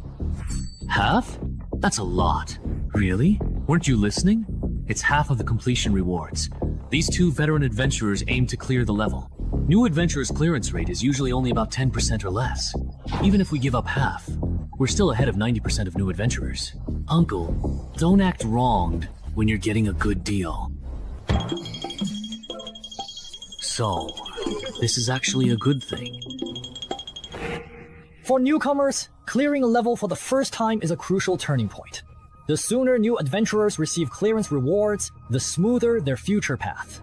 S4: Half? That's a lot. Really? Weren't you listening? It's half of the completion rewards. These two veteran adventurers aim to clear the level. New adventurers' clearance rate is usually only about 10% or less. Even if we give up half, we're still ahead of 90% of new adventurers. Uncle, don't act wronged when you're getting a good deal. So, this is actually a good thing.
S13: For newcomers, clearing a level for the first time is a crucial turning point. The sooner new adventurers receive clearance rewards, the smoother their future path.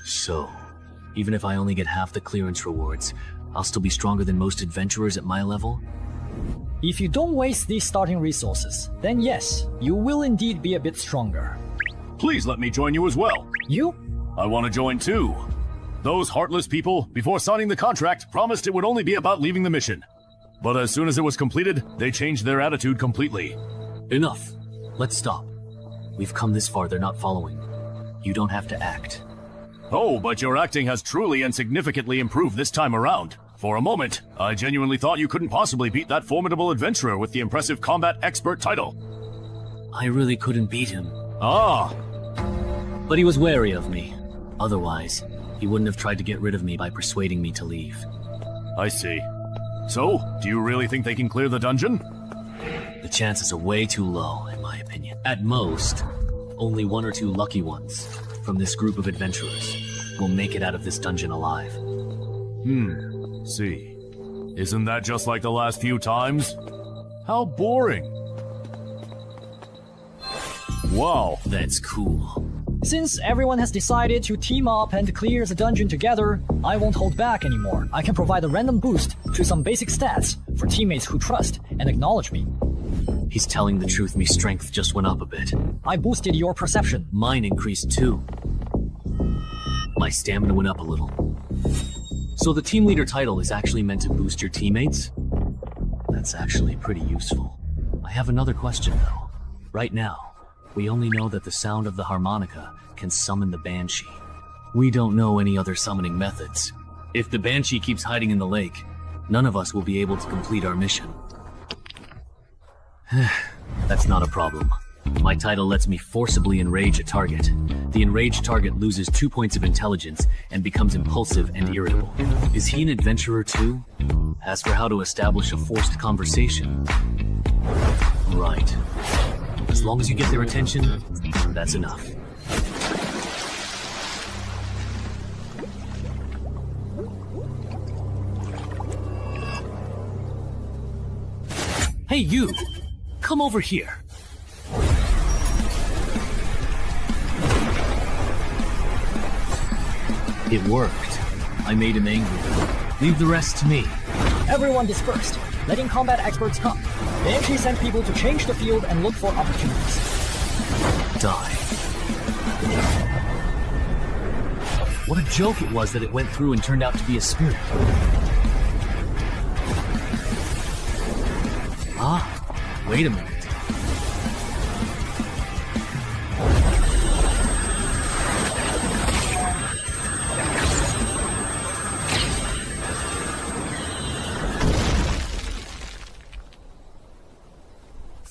S4: So, even if I only get half the clearance rewards, I'll still be stronger than most adventurers at my level?
S13: If you don't waste these starting resources, then yes, you will indeed be a bit stronger.
S2: Please let me join you as well.
S13: You?
S2: I want to join too. Those heartless people, before signing the contract, promised it would only be about leaving the mission. But as soon as it was completed, they changed their attitude completely.
S4: Enough. Let's stop. We've come this far, they're not following. You don't have to act.
S2: Oh, but your acting has truly and significantly improved this time around. For a moment, I genuinely thought you couldn't possibly beat that formidable adventurer with the impressive combat expert title.
S4: I really couldn't beat him.
S2: Ah!
S4: But he was wary of me. Otherwise, he wouldn't have tried to get rid of me by persuading me to leave.
S2: I see. So, do you really think they can clear the dungeon?
S4: The chances are way too low, in my opinion. At most, only one or two lucky ones from this group of adventurers will make it out of this dungeon alive.
S2: See. Isn't that just like the last few times? How boring. Wow.
S4: That's cool.
S13: Since everyone has decided to team up and clear the dungeon together, I won't hold back anymore. I can provide a random boost to some basic stats for teammates who trust and acknowledge me.
S4: He's telling the truth, my strength just went up a bit.
S13: I boosted your perception.
S4: Mine increased too. My stamina went up a little. So the team leader title is actually meant to boost your teammates? That's actually pretty useful. I have another question though. Right now, we only know that the sound of the harmonica can summon the Banshee. We don't know any other summoning methods. If the Banshee keeps hiding in the lake, none of us will be able to complete our mission. That's not a problem. My title lets me forcibly enrage a target. The enraged target loses 2 points of intelligence and becomes impulsive and irritable. Is he an adventurer too? As for how to establish a forced conversation... Right. As long as you get their attention, that's enough. Hey you! Come over here! It worked. I made him angry. Leave the rest to me.
S13: Everyone dispersed, letting combat experts come. Banshee sent people to change the field and look for opportunities.
S4: Die. What a joke it was that it went through and turned out to be a spirit. Ah, wait a minute.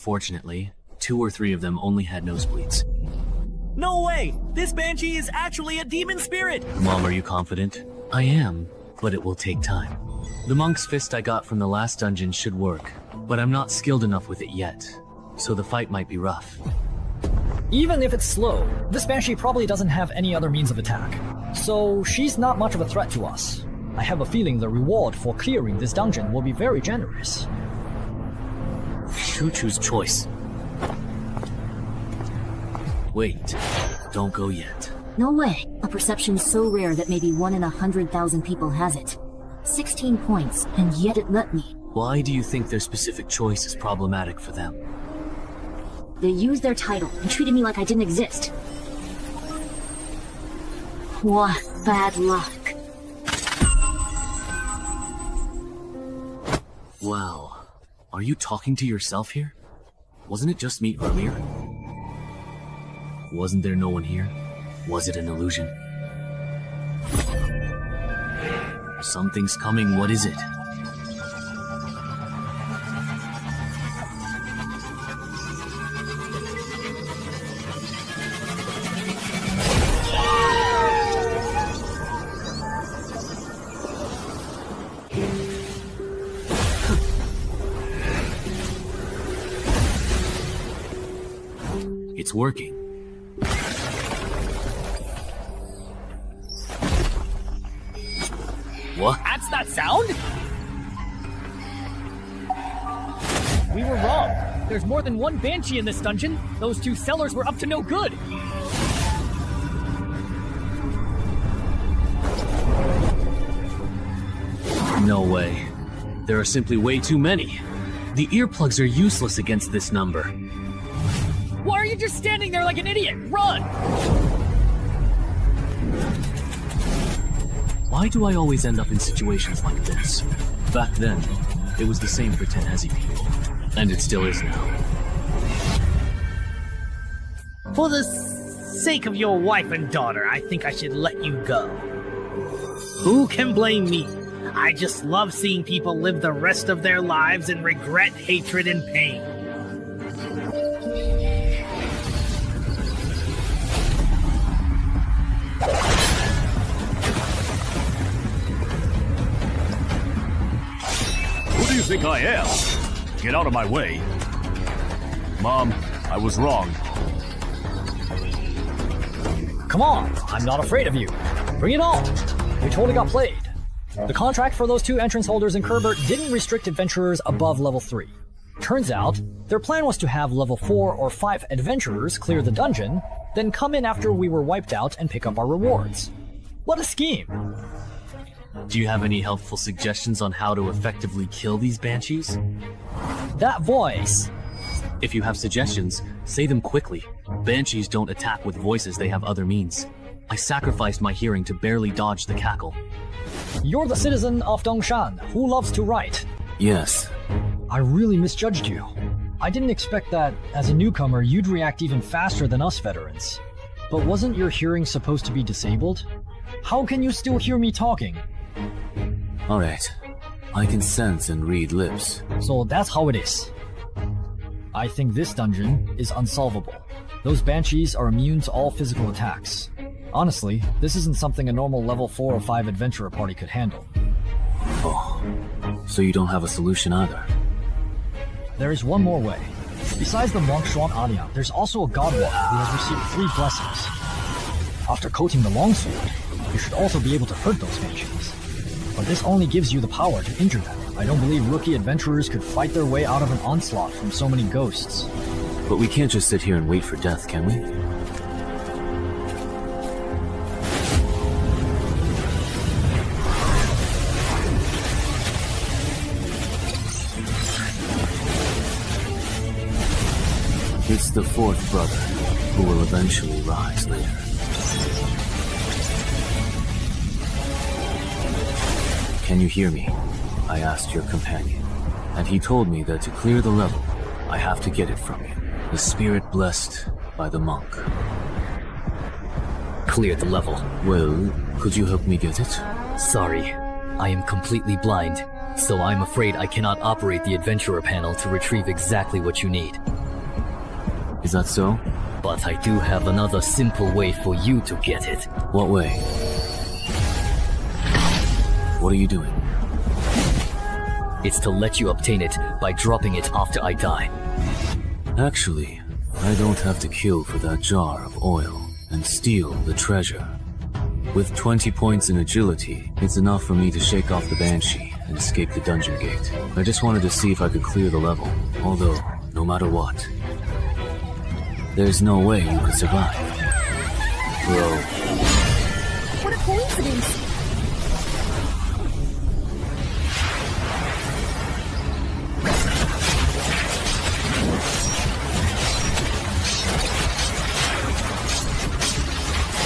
S4: Fortunately, 2 or 3 of them only had nosebleeds.
S11: No way! This Banshee is actually a demon spirit!
S4: Mom, are you confident? I am, but it will take time. The monk's fist I got from the last dungeon should work, but I'm not skilled enough with it yet, so the fight might be rough.
S13: Even if it's slow, this Banshee probably doesn't have any other means of attack. So she's not much of a threat to us. I have a feeling the reward for clearing this dungeon will be very generous.
S4: Choo-choo's choice. Wait, don't go yet.
S12: No way. A perception so rare that maybe 1 in 100,000 people has it. 16 points, and yet it let me.
S4: Why do you think their specific choice is problematic for them?
S12: They used their title and treated me like I didn't exist. What bad luck.
S4: Wow. Are you talking to yourself here? Wasn't it just me earlier? Wasn't there no one here? Was it an illusion? Something's coming, what is it? It's working. What?
S11: That's that sound? We were wrong. There's more than one Banshee in this dungeon. Those 2 sellers were up to no good.
S4: No way. There are simply way too many. The earplugs are useless against this number.
S11: Why are you just standing there like an idiot? Run!
S4: Why do I always end up in situations like this? Back then, it was the same for Tenhezi people. And it still is now.
S14: For the sake of your wife and daughter, I think I should let you go. Who can blame me? I just love seeing people live the rest of their lives in regret, hatred, and pain.
S2: Who do you think I am? Get out of my way. Mom, I was wrong.
S13: Come on, I'm not afraid of you. Bring it on. We totally got played. The contract for those 2 entrance holders in Kerbert didn't restrict adventurers above level 3. Turns out, their plan was to have level 4 or 5 adventurers clear the dungeon, then come in after we were wiped out and pick up our rewards. What a scheme!
S4: Do you have any helpful suggestions on how to effectively kill these Banshees?
S13: That voice!
S4: If you have suggestions, say them quickly. Banshees don't attack with voices, they have other means. I sacrificed my hearing to barely dodge the cackle.
S13: You're the citizen of Dongshan who loves to write.
S4: Yes.
S13: I really misjudged you. I didn't expect that, as a newcomer, you'd react even faster than us veterans. But wasn't your hearing supposed to be disabled? How can you still hear me talking?
S4: Alright. I can sense and read lips.
S13: So that's how it is. I think this dungeon is unsolvable. Those Banshees are immune to all physical attacks. Honestly, this isn't something a normal level 4 or 5 adventurer party could handle.
S4: Oh, so you don't have a solution either?
S13: There is one more way. Besides the monk Xuan Anya, there's also a godwalker who has received 3 blessings. After coating the longsword, you should also be able to hurt those Banshees. But this only gives you the power to injure them. I don't believe rookie adventurers could fight their way out of an onslaught from so many ghosts.
S4: But we can't just sit here and wait for death, can we? It's the 4th brother, who will eventually rise later. Can you hear me? I asked your companion, and he told me that to clear the level, I have to get it from you. The spirit blessed by the monk.
S11: Clear the level.
S4: Well, could you help me get it?
S11: Sorry, I am completely blind.
S15: So I'm afraid I cannot operate the adventurer panel to retrieve exactly what you need.
S4: Is that so?
S15: But I do have another simple way for you to get it.
S4: What way? What are you doing?
S15: It's to let you obtain it by dropping it after I die.
S4: Actually, I don't have to kill for that jar of oil and steal the treasure. With 20 points in agility, it's enough for me to shake off the Banshee and escape the dungeon gate. I just wanted to see if I could clear the level, although, no matter what, there's no way you could survive. Bro.
S9: What a coincidence!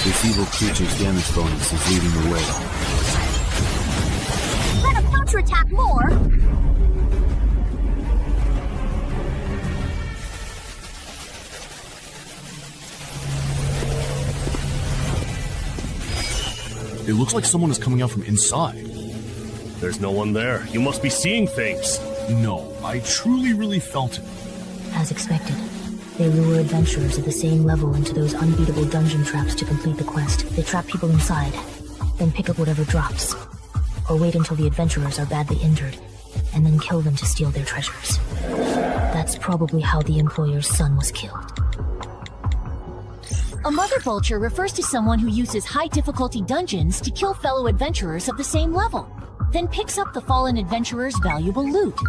S4: This evil creature's damage bonus is leading the way.
S9: Let a counterattack more!
S2: It looks like someone is coming out from inside. There's no one there. You must be seeing things. No, I truly really felt it.
S12: As expected, they lure adventurers at the same level into those unbeatable dungeon traps to complete the quest. They trap people inside, then pick up whatever drops. Or wait until the adventurers are badly injured, and then kill them to steal their treasures. That's probably how the employer's son was killed.
S7: A mother vulture refers to someone who uses high-difficulty dungeons to kill fellow adventurers of the same level, then picks up the fallen adventurer's valuable loot.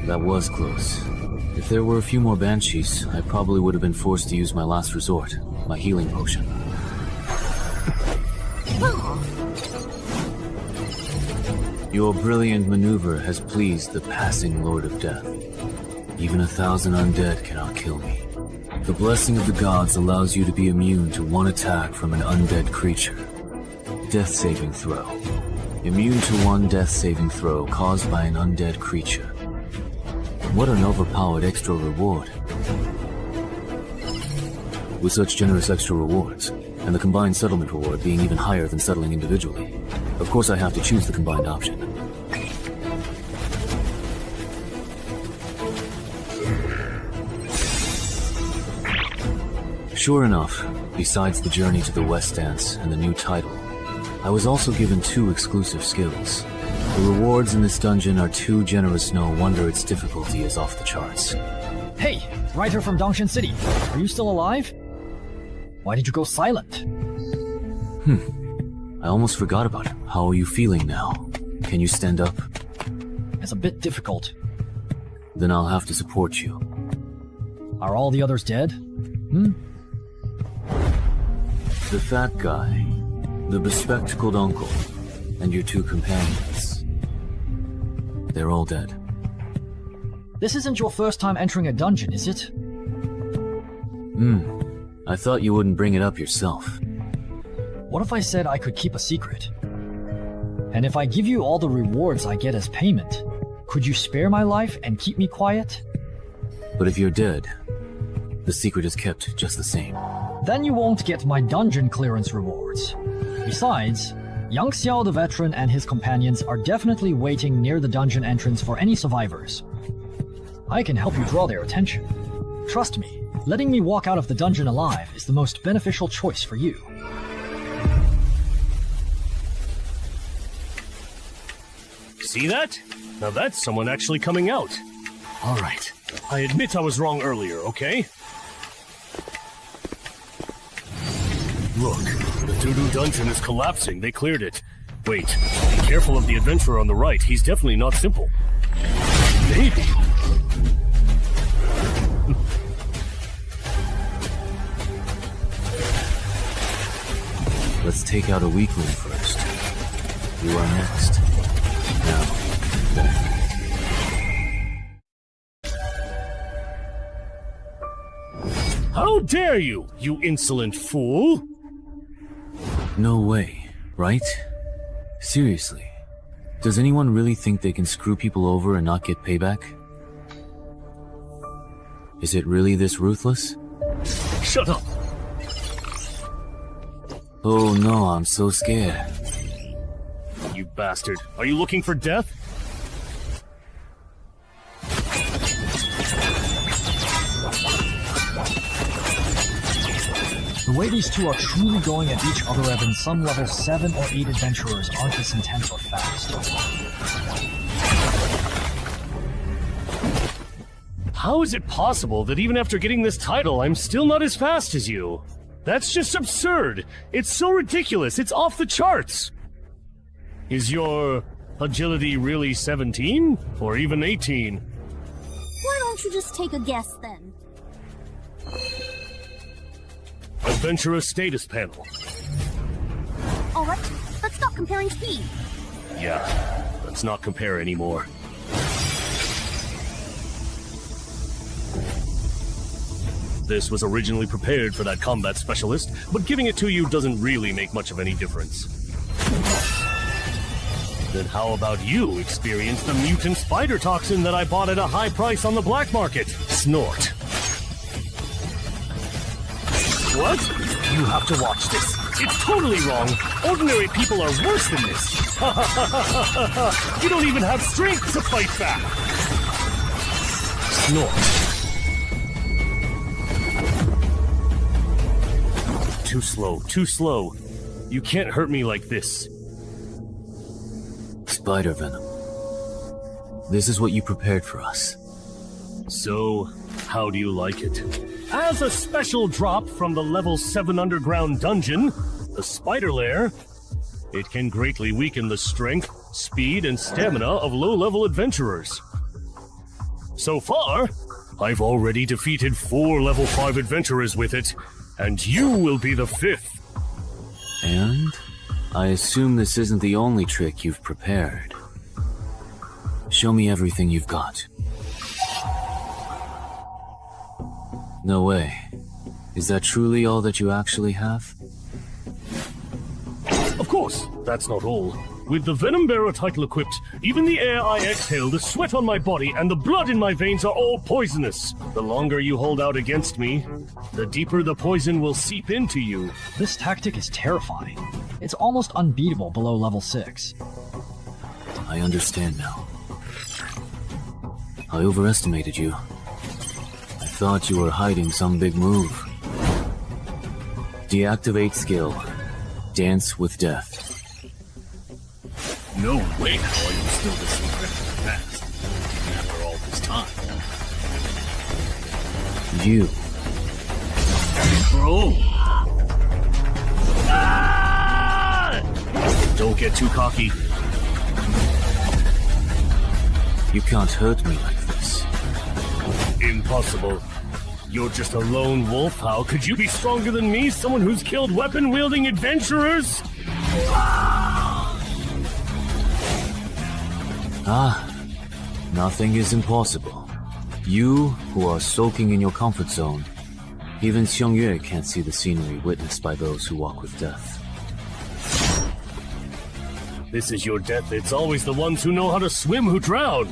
S4: That was close. If there were a few more Banshees, I probably would have been forced to use my last resort, my healing potion. Your brilliant maneuver has pleased the passing Lord of Death. Even 1,000 undead cannot kill me. The blessing of the gods allows you to be immune to one attack from an undead creature. Death saving throw. Immune to one death saving throw caused by an undead creature. What an overpowered extra reward. With such generous extra rewards, and the combined settlement reward being even higher than settling individually, of course I have to choose the combined option. Sure enough, besides the journey to the West Dance and the new title, I was also given 2 exclusive skills. The rewards in this dungeon are too generous, no wonder its difficulty is off the charts.
S13: Hey, writer from Dongshan City, are you still alive? Why did you go silent?
S4: I almost forgot about it. How are you feeling now? Can you stand up?
S13: It's a bit difficult.
S4: Then I'll have to support you.
S13: Are all the others dead?
S4: The fat guy, the bespectacled uncle, and your 2 companions. They're all dead.
S13: This isn't your first time entering a dungeon, is it?
S4: I thought you wouldn't bring it up yourself.
S13: What if I said I could keep a secret? And if I give you all the rewards I get as payment, could you spare my life and keep me quiet?
S4: But if you're dead, the secret is kept just the same.
S13: Then you won't get my dungeon clearance rewards. Besides, Yang Xiao the veteran and his companions are definitely waiting near the dungeon entrance for any survivors. I can help you draw their attention. Trust me, letting me walk out of the dungeon alive is the most beneficial choice for you.
S2: See that? Now that's someone actually coming out. Alright, I admit I was wrong earlier, okay? Look, the doo-doo dungeon is collapsing. They cleared it. Wait, be careful of the adventurer on the right. He's definitely not simple. Maybe.
S4: Let's take out a weakling first. You are next. Now, then.
S2: How dare you, you insolent fool!
S4: No way, right? Seriously. Does anyone really think they can screw people over and not get payback? Is it really this ruthless?
S2: Shut up!
S4: Oh no, I'm so scared.
S2: You bastard. Are you looking for death?
S13: The way these two are truly going at each other have been some level 7 or 8 adventurers aren't this intense or fast.
S2: How is it possible that even after getting this title, I'm still not as fast as you? That's just absurd. It's so ridiculous. It's off the charts. Is your agility really 17? Or even 18?
S9: Why don't you just take a guess then?
S2: Adventurer status panel.
S9: Alright, let's stop comparing speed.
S2: Yeah, let's not compare anymore. This was originally prepared for that combat specialist, but giving it to you doesn't really make much of any difference. Then how about you experience the mutant spider toxin that I bought at a high price on the black market? Snort. What? You have to watch this. It's totally wrong. Ordinary people are worse than this. You don't even have strength to fight back. Snort. Too slow, too slow. You can't hurt me like this.
S4: Spider venom. This is what you prepared for us.
S2: So, how do you like it? As a special drop from the level 7 underground dungeon, the spider lair, it can greatly weaken the strength, speed, and stamina of low-level adventurers. So far, I've already defeated 4 level 5 adventurers with it, and you will be the 5th.
S4: And I assume this isn't the only trick you've prepared. Show me everything you've got. No way. Is that truly all that you actually have?
S2: Of course, that's not all. With the Venom Bearer title equipped, even the air I exhale, the sweat on my body, and the blood in my veins are all poisonous. The longer you hold out against me, the deeper the poison will seep into you.
S13: This tactic is terrifying. It's almost unbeatable below level 6.
S4: I understand now. I overestimated you. I thought you were hiding some big move. Deactivate skill. Dance with death.
S2: No way how are you still this incredibly fast, even after all this time.
S4: You.
S2: Bro! Ah! Don't get too cocky.
S4: You can't hurt me like this.
S2: Impossible. You're just a lone wolf. How could you be stronger than me, someone who's killed weapon-wielding adventurers?
S4: Nothing is impossible. You, who are sulking in your comfort zone, even Xiangyue can't see the scenery witnessed by those who walk with death.
S2: This is your death. It's always the ones who know how to swim who drown.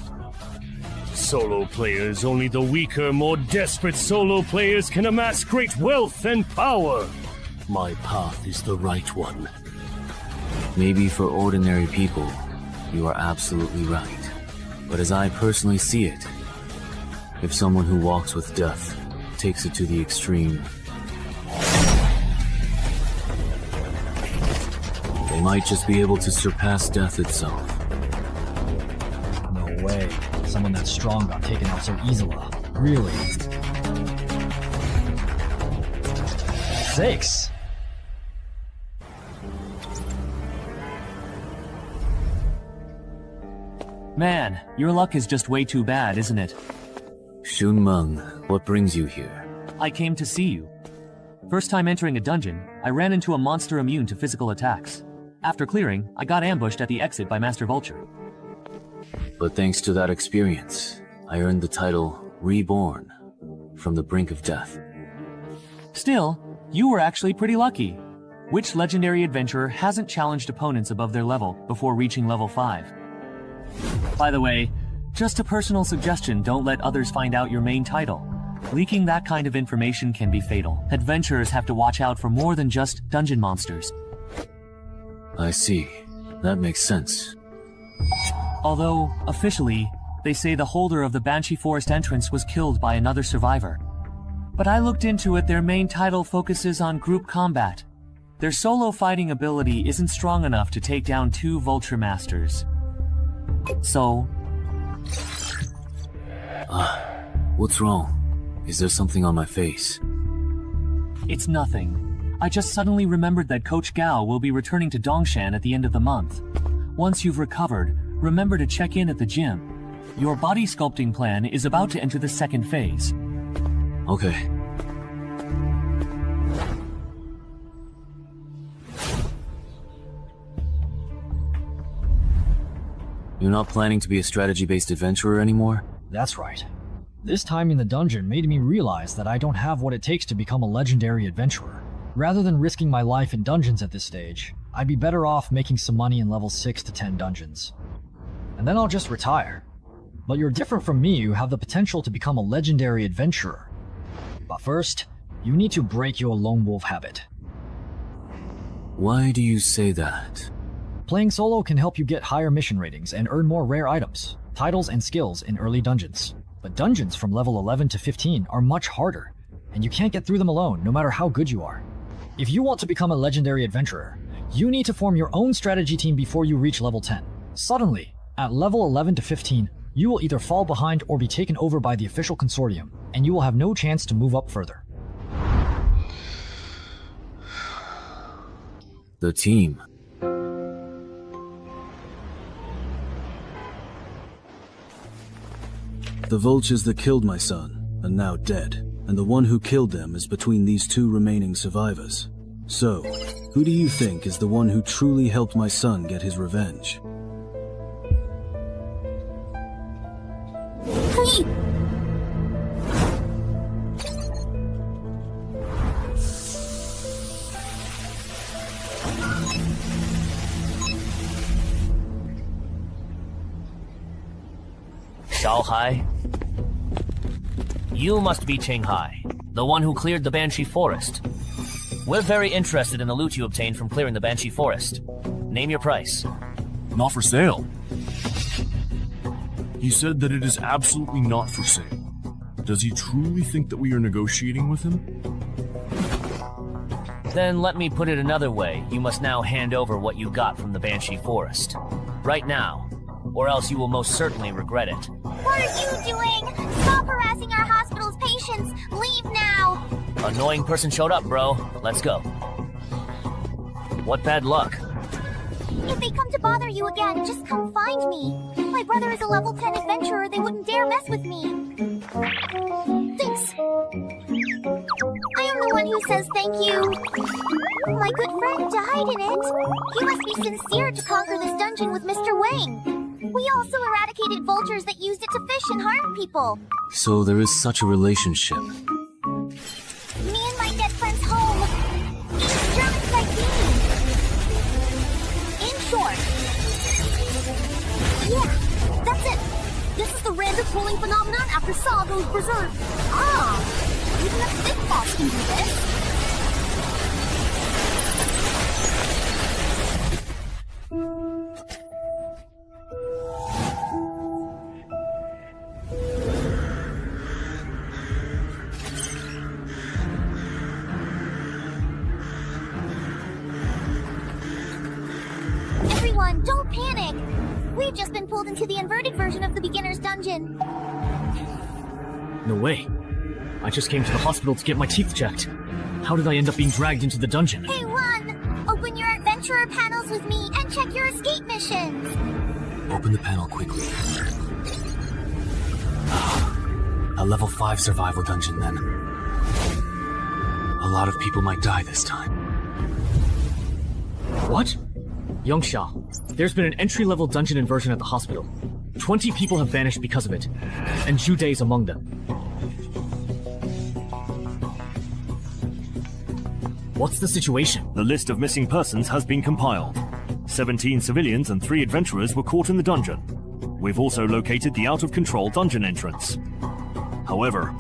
S2: Solo players, only the weaker, more desperate solo players can amass great wealth and power. My path is the right one.
S4: Maybe for ordinary people, you are absolutely right. But as I personally see it, if someone who walks with death takes it to the extreme, they might just be able to surpass death itself.
S13: No way. Someone that strong got taken out so easily. Really? 6.
S11: Man, your luck is just way too bad, isn't it?
S4: Shunmeng, what brings you here?
S11: I came to see you. First time entering a dungeon, I ran into a monster immune to physical attacks. After clearing, I got ambushed at the exit by Master Vulture.
S4: But thanks to that experience, I earned the title Reborn, from the brink of death.
S11: Still, you were actually pretty lucky. Which legendary adventurer hasn't challenged opponents above their level before reaching level 5? By the way, just a personal suggestion, don't let others find out your main title. Leaking that kind of information can be fatal. Adventurers have to watch out for more than just dungeon monsters.
S4: I see. That makes sense.
S11: Although, officially, they say the holder of the Banshee Forest entrance was killed by another survivor. But I looked into it, their main title focuses on group combat. Their solo fighting ability isn't strong enough to take down 2 vulture masters. So...
S4: What's wrong? Is there something on my face?
S11: It's nothing. I just suddenly remembered that Coach Gao will be returning to Dongshan at the end of the month. Once you've recovered, remember to check in at the gym. Your body sculpting plan is about to enter the second phase.
S4: Okay. You're not planning to be a strategy-based adventurer anymore?
S13: That's right. This time in the dungeon made me realize that I don't have what it takes to become a legendary adventurer. Rather than risking my life in dungeons at this stage, I'd be better off making some money in level 6 to 10 dungeons. And then I'll just retire. But you're different from me, you have the potential to become a legendary adventurer. But first, you need to break your lone wolf habit.
S4: Why do you say that?
S13: Playing solo can help you get higher mission ratings and earn more rare items, titles, and skills in early dungeons. But dungeons from level 11 to 15 are much harder, and you can't get through them alone, no matter how good you are. If you want to become a legendary adventurer, you need to form your own strategy team before you reach level 10. Suddenly, at level 11 to 15, you will either fall behind or be taken over by the official consortium, and you will have no chance to move up further.
S4: The team. The vultures that killed my son are now dead, and the one who killed them is between these 2 remaining survivors. So, who do you think is the one who truly helped my son get his revenge?
S8: Hai? You must be Cheng Hai, the one who cleared the Banshee Forest. We're very interested in the loot you obtained from clearing the Banshee Forest. Name your price.
S2: Not for sale. He said that it is absolutely not for sale. Does he truly think that we are negotiating with him?
S8: Then let me put it another way. You must now hand over what you got from the Banshee Forest. Right now, or else you will most certainly regret it.
S9: What are you doing? Stop harassing our hospital's patients! Leave now!
S8: Annoying person showed up, bro. Let's go. What bad luck.
S9: If they come to bother you again, just come find me. My brother is a level 10 adventurer, they wouldn't dare mess with me. Thanks. I am the one who says thank you. My good friend died in it. He must be sincere to conquer this dungeon with Mr. Wang. We also eradicated vultures that used it to fish and harm people.
S4: So there is such a relationship.
S9: Me and my dead friend's home. It's just like me. In short. Yeah, that's it. This is the random pooling phenomenon after Saw goes berserk. Ah, even a big boss can do this. Everyone, don't panic! We've just been pulled into the inverted version of the beginner's dungeon.
S3: No way. I just came to the hospital to get my teeth checked. How did I end up being dragged into the dungeon?
S9: Hey, run! Open your adventurer panels with me and check your escape missions!
S4: Open the panel quickly. A level 5 survival dungeon, then. A lot of people might die this time.
S3: What? Youngsha, there's been an entry-level dungeon inversion at the hospital. 20 people have vanished because of it, and Jude is among them. What's the situation?
S2: The list of missing persons has been compiled. 17 civilians and 3 adventurers were caught in the dungeon. We've also located the out-of-control dungeon entrance. However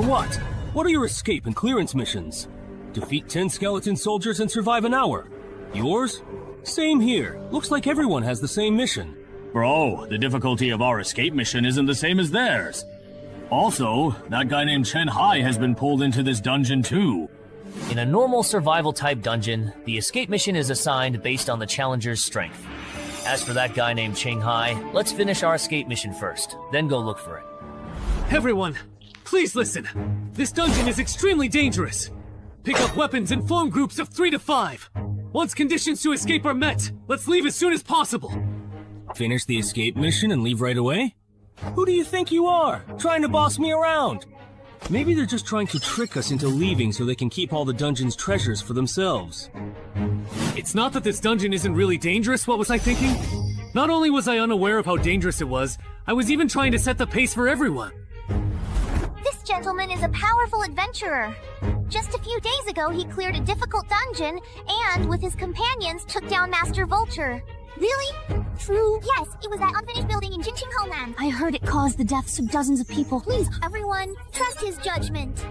S2: what?
S16: What are your escape and clearance missions? Defeat 10 skeleton soldiers and survive an hour. Yours? Same here. Looks like everyone has the same mission.
S2: Bro, the difficulty of our escape mission isn't the same as theirs. Also, that guy named Chen Hai has been pulled into this dungeon too.
S8: In a normal survival-type dungeon, the escape mission is assigned based on the challenger's strength. As for that guy named Cheng Hai, let's finish our escape mission first, then go look for it.
S11: Everyone, please listen. This dungeon is extremely dangerous. Pick up weapons and form groups of 3 to 5. Once conditions to escape are met, let's leave as soon as possible.
S16: Finish the escape mission and leave right away? Who do you think you are, trying to boss me around? Maybe they're just trying to trick us into leaving so they can keep all the dungeon's treasures for themselves.
S11: It's not that this dungeon isn't really dangerous, what was I thinking? Not only was I unaware of how dangerous it was, I was even trying to set the pace for everyone.
S9: This gentleman is a powerful adventurer. Just a few days ago, he cleared a difficult dungeon and, with his companions, took down Master Vulture. Really? True? Yes, it was that unfinished building in Jinqing Homeland. I heard it caused the deaths of dozens of people. Please, everyone, trust his judgment.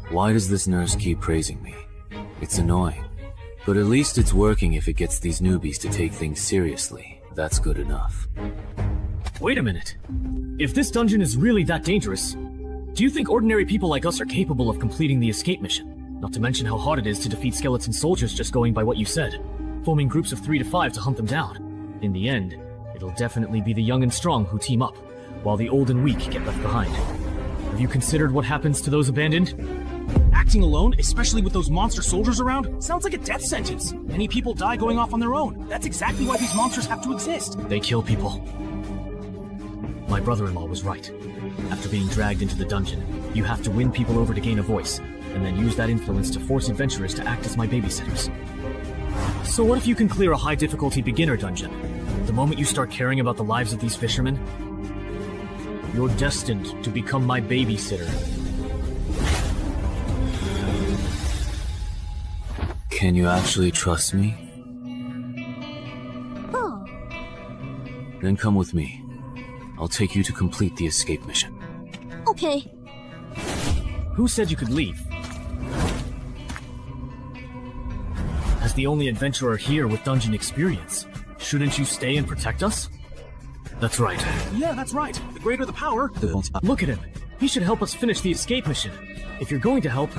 S4: Why does this nurse keep praising me? It's annoying. But at least it's working if it gets these newbies to take things seriously. That's good enough.
S11: Wait a minute. If this dungeon is really that dangerous, do you think ordinary people like us are capable of completing the escape mission? Not to mention how hard it is to defeat skeleton soldiers just going by what you said. Forming groups of 3 to 5 to hunt them down. In the end, it'll definitely be the young and strong who team up, while the old and weak get left behind. Have you considered what happens to those abandoned?
S17: Acting alone, especially with those monster soldiers around, sounds like a death sentence. Many people die going off on their own. That's exactly why these monsters have to exist.
S11: They kill people. My brother-in-law was right. After being dragged into the dungeon, you have to win people over to gain a voice, and then use that influence to force adventurers to act as my babysitters. So what if you can clear a high-difficulty beginner dungeon? The moment you start caring about the lives of these fishermen, you're destined to become my babysitter.
S4: Can you actually trust me?
S9: Oh.
S4: Then come with me. I'll take you to complete the escape mission.
S9: Okay.
S11: Who said you could leave? As the only adventurer here with dungeon experience, shouldn't you stay and protect us? That's right.
S17: Yeah, that's right. The greater the power,
S11: Look at him. He should help us finish the escape mission. If you're going to help,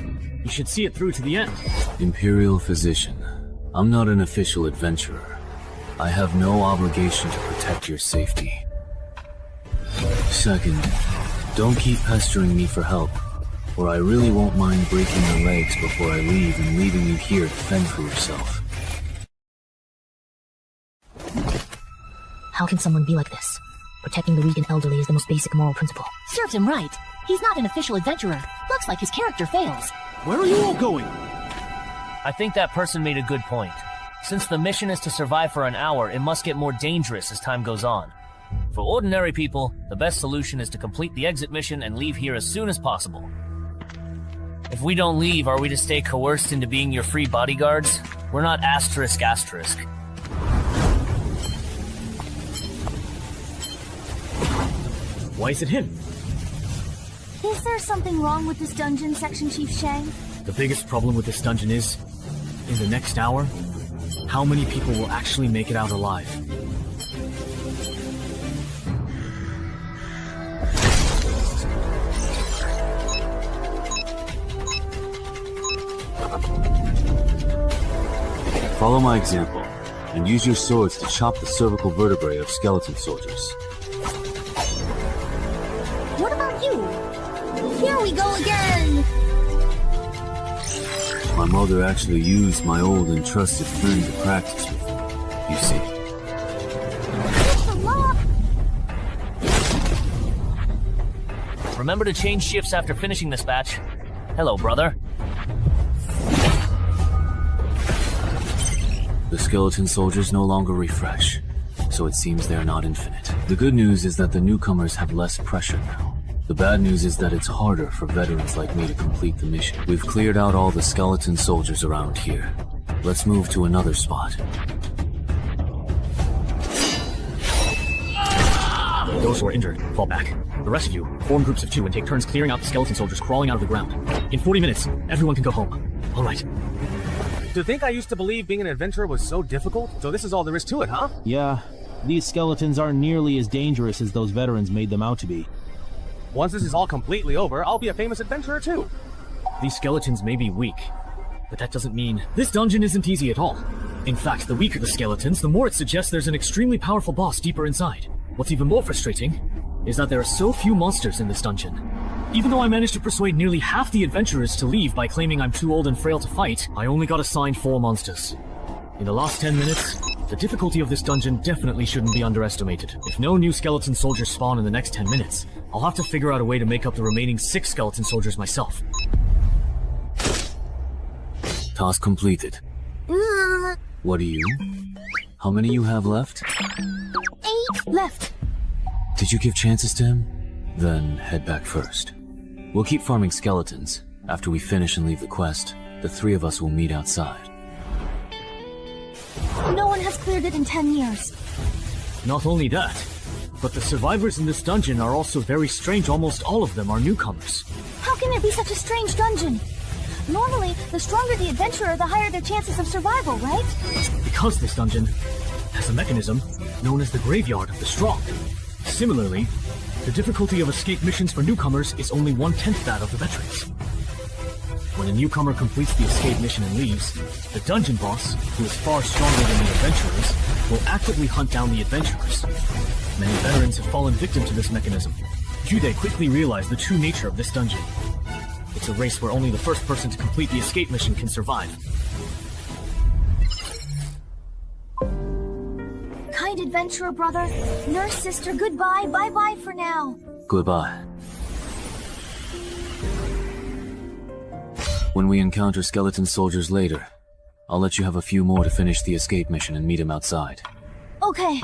S11: you should see it through to the end.
S4: Imperial Physician, I'm not an official adventurer. I have no obligation to protect your safety. Second, don't keep pestering me for help, or I really won't mind breaking your legs before I leave and leaving you here to fend for yourself.
S12: How can someone be like this? Protecting the weak and elderly is the most basic moral principle.
S18: Serves him right. He's not an official adventurer. Looks like his character fails.
S17: Where are you all going?
S8: I think that person made a good point. Since the mission is to survive for an hour, it must get more dangerous as time goes on. For ordinary people, the best solution is to complete the exit mission and leave here as soon as possible. If we don't leave, are we to stay coerced into being your free bodyguards? We're not asterisk.
S11: Why is it him?
S9: Is there something wrong with this dungeon, Section Chief Shang?
S11: The biggest problem with this dungeon is, in the next hour, how many people will actually make it out alive?
S4: Follow my example, and use your swords to chop the cervical vertebrae of skeleton soldiers.
S9: What about you? Here we go again!
S4: My mother actually used my old and trusted friend to practice with me, you see.
S8: Remember to change shifts after finishing this batch. Hello, brother.
S4: The skeleton soldiers no longer refresh, so it seems they're not infinite. The good news is that the newcomers have less pressure now. The bad news is that it's harder for veterans like me to complete the mission. We've cleared out all the skeleton soldiers around here. Let's move to another spot.
S19: Those who are injured, fall back. The rest of you, form groups of 2 and take turns clearing out the skeleton soldiers crawling out of the ground. In 40 minutes, everyone can go home. Alright.
S17: To think I used to believe being an adventurer was so difficult? So this is all there is to it, huh?
S20: Yeah. These skeletons aren't nearly as dangerous as those veterans made them out to be.
S17: Once this is all completely over, I'll be a famous adventurer too.
S19: These skeletons may be weak, but that doesn't mean this dungeon isn't easy at all. In fact, the weaker the skeletons, the more it suggests there's an extremely powerful boss deeper inside. What's even more frustrating is that there are so few monsters in this dungeon. Even though I managed to persuade nearly half the adventurers to leave by claiming I'm too old and frail to fight, I only got assigned 4 monsters. In the last 10 minutes, the difficulty of this dungeon definitely shouldn't be underestimated. If no new skeleton soldiers spawn in the next 10 minutes, I'll have to figure out a way to make up the remaining 6 skeleton soldiers myself.
S4: Task completed. What are you? How many you have left?
S9: 8 left.
S4: Did you give chances to him? Then head back first. We'll keep farming skeletons. After we finish and leave the quest, the 3 of us will meet outside.
S9: No one has cleared it in 10 years.
S19: Not only that, but the survivors in this dungeon are also very strange. Almost all of them are newcomers.
S9: How can there be such a strange dungeon? Normally, the stronger the adventurer, the higher their chances of survival, right?
S19: Because this dungeon has a mechanism known as the Graveyard of the Strong. Similarly, the difficulty of escape missions for newcomers is only 1/10 that of the veterans. When a newcomer completes the escape mission and leaves, the dungeon boss, who is far stronger than the adventurers, will actively hunt down the adventurers. Many veterans have fallen victim to this mechanism. Jude quickly realized the true nature of this dungeon. It's a race where only the first person to complete the escape mission can survive.
S9: Kind adventurer brother, nurse sister, goodbye, bye-bye for now.
S4: Goodbye. When we encounter skeleton soldiers later, I'll let you have a few more to finish the escape mission and meet him outside.
S9: Okay.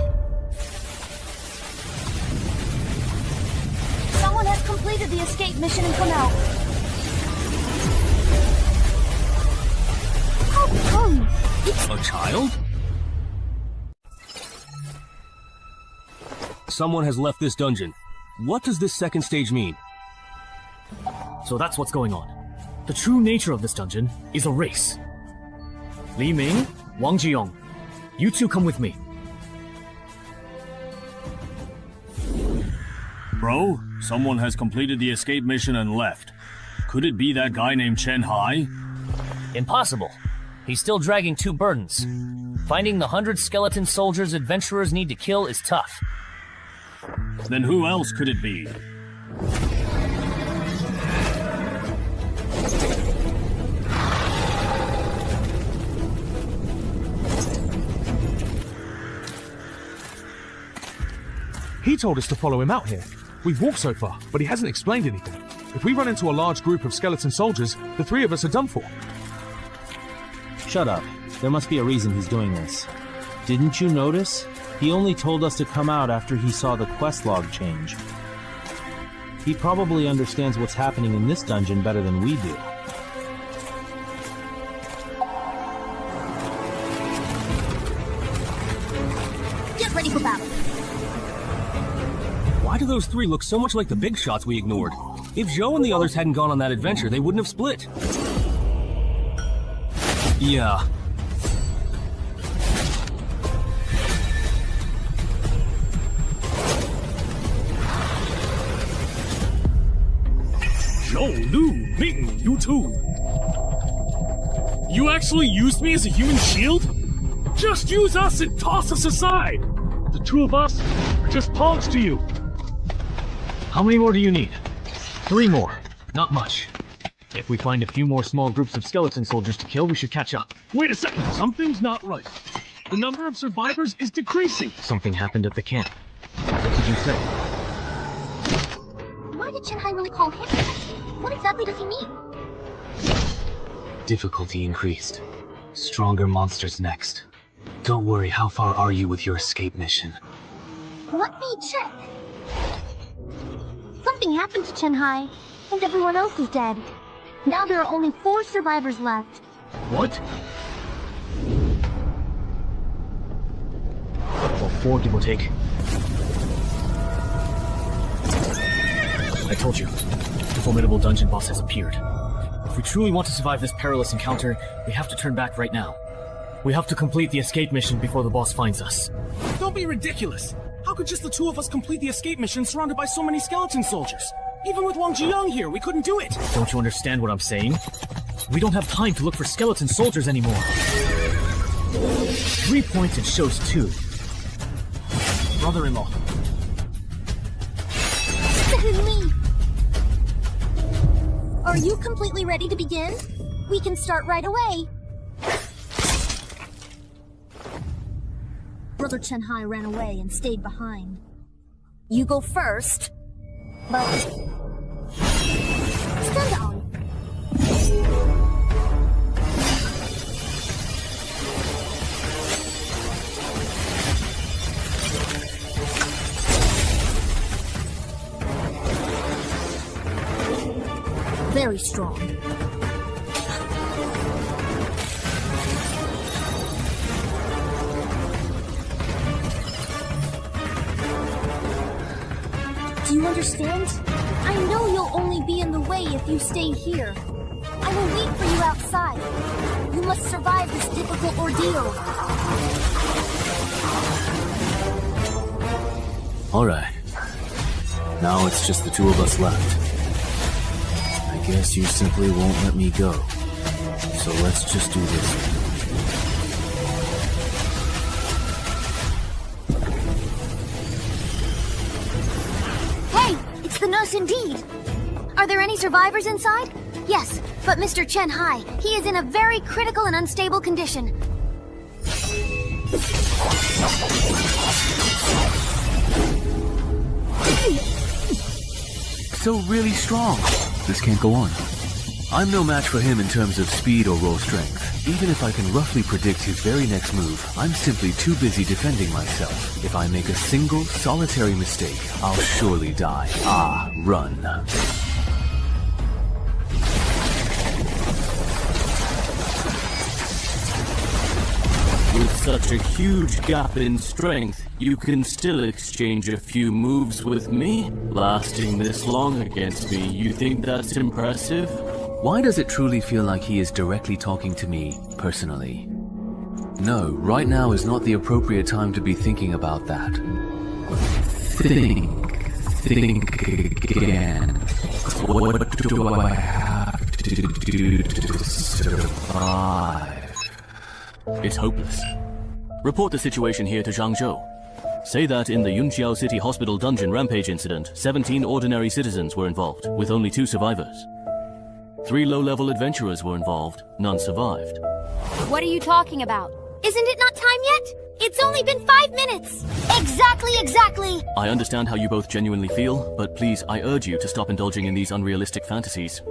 S9: Someone has completed the escape mission and come out. How come?
S16: A child? Someone has left this dungeon. What does this second stage mean?
S19: So that's what's going on. The true nature of this dungeon is a race. Li Ming, Wang Jiyong, you 2 come with me.
S2: Bro, someone has completed the escape mission and left. Could it be that guy named Chen Hai?
S8: Impossible. He's still dragging 2 burdens. Finding the 100 skeleton soldiers adventurers need to kill is tough.
S2: Then who else could it be?
S17: He told us to follow him out here. We've walked so far, but he hasn't explained anything. If we run into a large group of skeleton soldiers, the 3 of us are done for.
S20: Shut up. There must be a reason he's doing this. Didn't you notice? He only told us to come out after he saw the quest log change. He probably understands what's happening in this dungeon better than we do.
S18: Get ready for battle.
S16: Why do those 3 look so much like the big shots we ignored? If Zhou and the others hadn't gone on that adventure, they wouldn't have split. Yeah.
S17: Zhou, Lu, Ming, you 2. You actually used me as a human shield? Just use us and toss us aside! The 2 of us are just pawns to you.
S19: How many more do you need? 3 more. Not much. If we find a few more small groups of skeleton soldiers to kill, we should catch up.
S17: Wait a second, something's not right. The number of survivors is decreasing.
S19: Something happened at the camp. What did you say?
S9: Why did Chen Hai really call him that? What exactly does he mean?
S4: Difficulty increased. Stronger monsters next. Don't worry, how far are you with your escape mission?
S9: Let me check. Something happened to Chen Hai, and everyone else is dead. Now there are only 4 survivors left.
S19: What? Well, 4 give or take. I told you, the formidable dungeon boss has appeared. If we truly want to survive this perilous encounter, we have to turn back right now. We have to complete the escape mission before the boss finds us.
S17: Don't be ridiculous! How could just the two of us complete the escape mission surrounded by so many skeleton soldiers? Even with Wang Jiyoung here, we couldn't do it!
S19: Don't you understand what I'm saying? We don't have time to look for skeleton soldiers anymore. 3 points and shows 2.
S17: Brother-in-law.
S9: Suddenly! Are you completely ready to begin? We can start right away. Brother Chen-hai ran away and stayed behind. You go first, but... stand on. Very strong. Do you understand? I know you'll only be in the way if you stay here. I will wait for you outside. You must survive this difficult ordeal.
S4: Alright. Now it's just the two of us left. I guess you simply won't let me go. So let's just do this.
S9: Hey! It's the nurse indeed! Are there any survivors inside? Yes, but Mr. Chen-hai, he is in a very critical and unstable condition.
S4: So really strong. This can't go on. I'm no match for him in terms of speed or raw strength. Even if I can roughly predict his very next move, I'm simply too busy defending myself. If I make a single, solitary mistake, I'll surely die. Ah, run.
S16: With such a huge gap in strength, you can still exchange a few moves with me? Lasting this long against me, you think that's impressive?
S4: Why does it truly feel like he is directly talking to me, personally? No, right now is not the appropriate time to be thinking about that. Think again. What do I have to do to survive?
S16: It's hopeless. Report the situation here to Zhangzhou. Say that in the Yunqiao City Hospital dungeon rampage incident, 17 ordinary citizens were involved, with only 2 survivors. 3 low-level adventurers were involved, none survived.
S9: What are you talking about? Isn't it not time yet? It's only been 5 minutes! Exactly!
S16: I understand how you both genuinely feel, but please, I urge you to stop indulging in these unrealistic fantasies.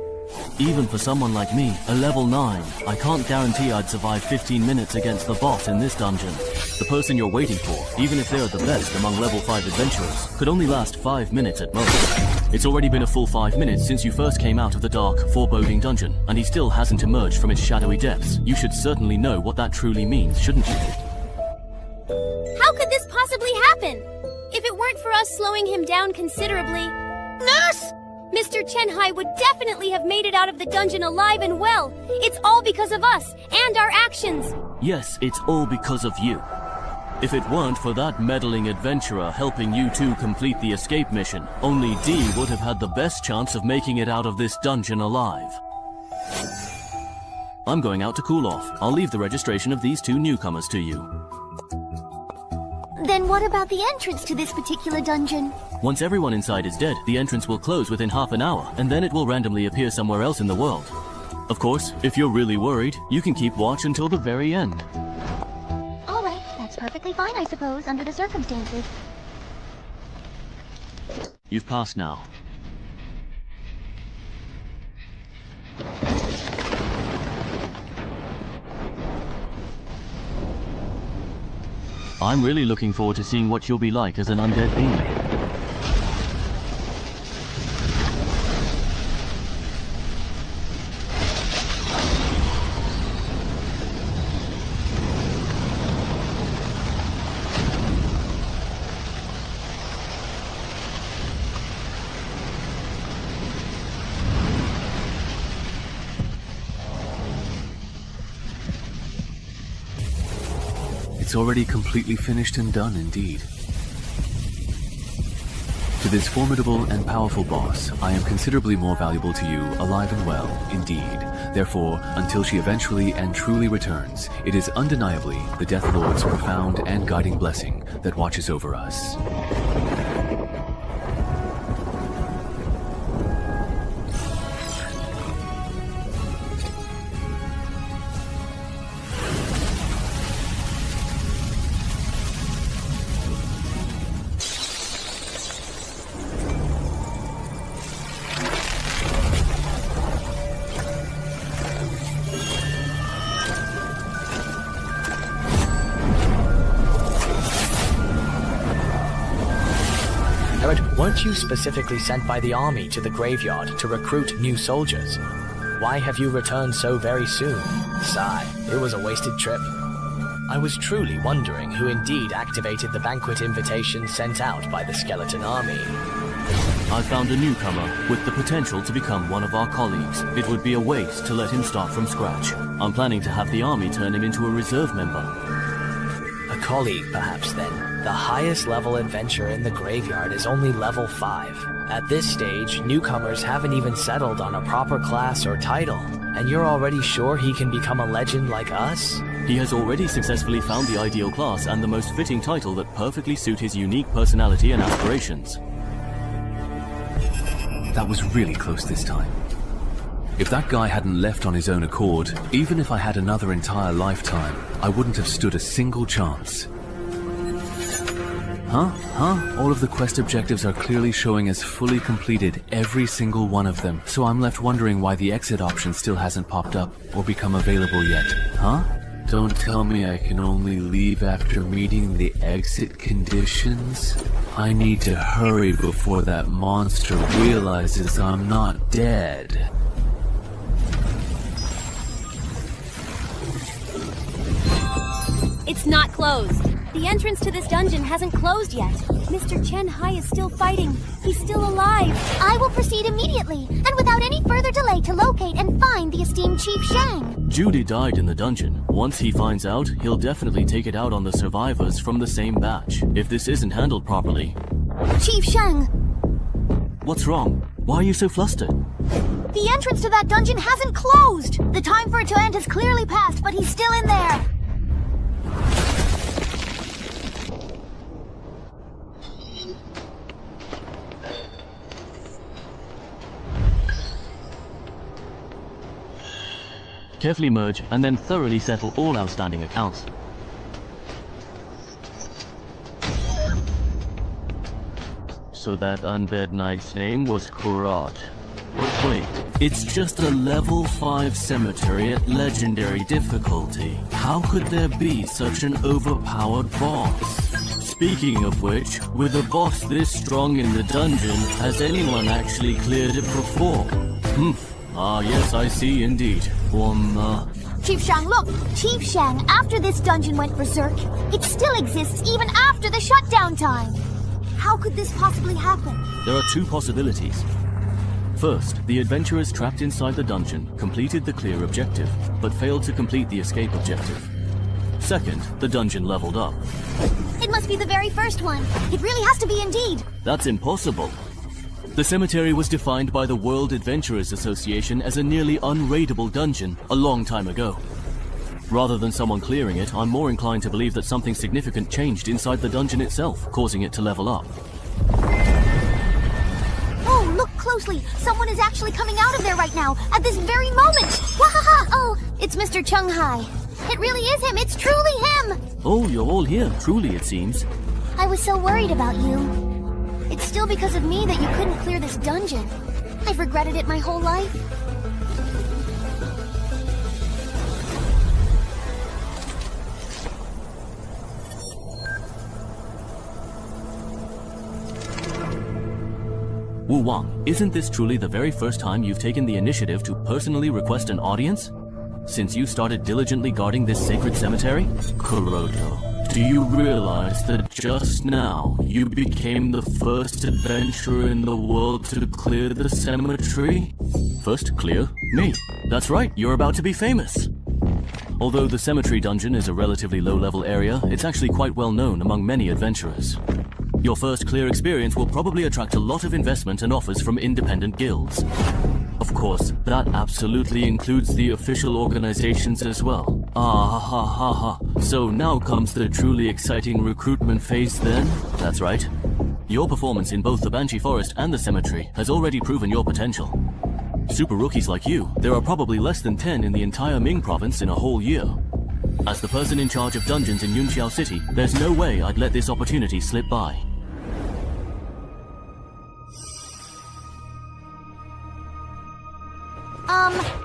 S16: Even for someone like me, a level 9, I can't guarantee I'd survive 15 minutes against the boss in this dungeon. The person you're waiting for, even if they're the best among level 5 adventurers, could only last 5 minutes at most. It's already been a full 5 minutes since you first came out of the dark, foreboding dungeon, and he still hasn't emerged from its shadowy depths. You should certainly know what that truly means, shouldn't you?
S9: How could this possibly happen? If it weren't for us slowing him down considerably... Nurse! Mr. Chen-hai would definitely have made it out of the dungeon alive and well. It's all because of us, and our actions.
S16: Yes, it's all because of you. If it weren't for that meddling adventurer helping you two complete the escape mission, only D would have had the best chance of making it out of this dungeon alive. I'm going out to cool off. I'll leave the registration of these 2 newcomers to you.
S9: Then what about the entrance to this particular dungeon?
S16: Once everyone inside is dead, the entrance will close within half an hour, and then it will randomly appear somewhere else in the world. Of course, if you're really worried, you can keep watch until the very end.
S9: Alright, that's perfectly fine, I suppose, under the circumstances.
S16: You've passed now. I'm really looking forward to seeing what you'll be like as an undead being.
S21: It's already completely finished and done indeed. To this formidable and powerful boss, I am considerably more valuable to you, alive and well, indeed. Therefore, until she eventually and truly returns, it is undeniably the Death Lord's profound and guiding blessing that watches over us.
S22: Weren't you specifically sent by the army to the graveyard to recruit new soldiers? Why have you returned so very soon? Sigh, it was a wasted trip. I was truly wondering who indeed activated the banquet invitation sent out by the skeleton army.
S15: I found a newcomer with the potential to become one of our colleagues. It would be a waste to let him start from scratch. I'm planning to have the army turn him into a reserve member.
S22: A colleague, perhaps, then. The highest level adventurer in the graveyard is only level 5. At this stage, newcomers haven't even settled on a proper class or title, and you're already sure he can become a legend like us?
S15: He has already successfully found the ideal class and the most fitting title that perfectly suit his unique personality and aspirations.
S21: That was really close this time. If that guy hadn't left on his own accord, even if I had another entire lifetime, I wouldn't have stood a single chance. Huh? All of the quest objectives are clearly showing as fully completed, every single one of them. So I'm left wondering why the exit option still hasn't popped up or become available yet. Huh? Don't tell me I can only leave after meeting the exit conditions? I need to hurry before that monster realizes I'm not dead.
S23: It's not closed. The entrance to this dungeon hasn't closed yet. Mr. Chen Hai is still fighting. He's still alive.
S9: I will proceed immediately, and without any further delay, to locate and find the esteemed Chief Shang.
S15: Judy died in the dungeon. Once he finds out, he'll definitely take it out on the survivors from the same batch. If this isn't handled properly...
S9: Chief Shang!
S15: What's wrong? Why are you so flustered?
S9: The entrance to that dungeon hasn't closed! The time for it to end has clearly passed, but he's still in there!
S15: Carefully merge and then thoroughly settle all outstanding accounts. So that undead knight's name was Kurat. But wait, it's just a level 5 cemetery at legendary difficulty. How could there be such an overpowered boss? Speaking of which, with a boss this strong in the dungeon, has anyone actually cleared it before? Ah, yes, I see indeed.
S9: Chief Shang, look! Chief Shang, after this dungeon went berserk, it still exists even after the shutdown time! How could this possibly happen?
S15: There are two possibilities. First, the adventurers trapped inside the dungeon completed the clear objective, but failed to complete the escape objective. Second, the dungeon leveled up.
S9: It must be the very first one. It really has to be indeed.
S15: That's impossible. The cemetery was defined by the World Adventurers Association as a nearly unraidable dungeon a long time ago. Rather than someone clearing it, I'm more inclined to believe that something significant changed inside the dungeon itself, causing it to level up.
S9: Oh, look closely! Someone is actually coming out of there right now, at this very moment! Wahaha! Oh, it's Mr. Chung Hai. It really is him! It's truly him!
S15: Oh, you're all here, truly it seems.
S9: I was so worried about you. It's still because of me that you couldn't clear this dungeon. I've regretted it my whole life.
S15: Wu Wang, isn't this truly the very first time you've taken the initiative to personally request an audience? Since you started diligently guarding this sacred cemetery? Kuroto, do you realize that just now you became the first adventurer in the world to clear the cemetery? First clear me. That's right, you're about to be famous.
S21: Although the cemetery dungeon is a relatively low-level area, it's actually quite well known among many adventurers. Your first clear experience will probably attract a lot of investment and offers from independent guilds. Of course, that absolutely includes the official organizations as well. Ah ha ha ha. So now comes the truly exciting recruitment phase then? That's right. Your performance in both the Banshee Forest and the cemetery has already proven your potential. Super rookies like you, there are probably less than 10 in the entire Ming province in a whole year. As the person in charge of dungeons in Yunqiao City, there's no way I'd let this opportunity slip by.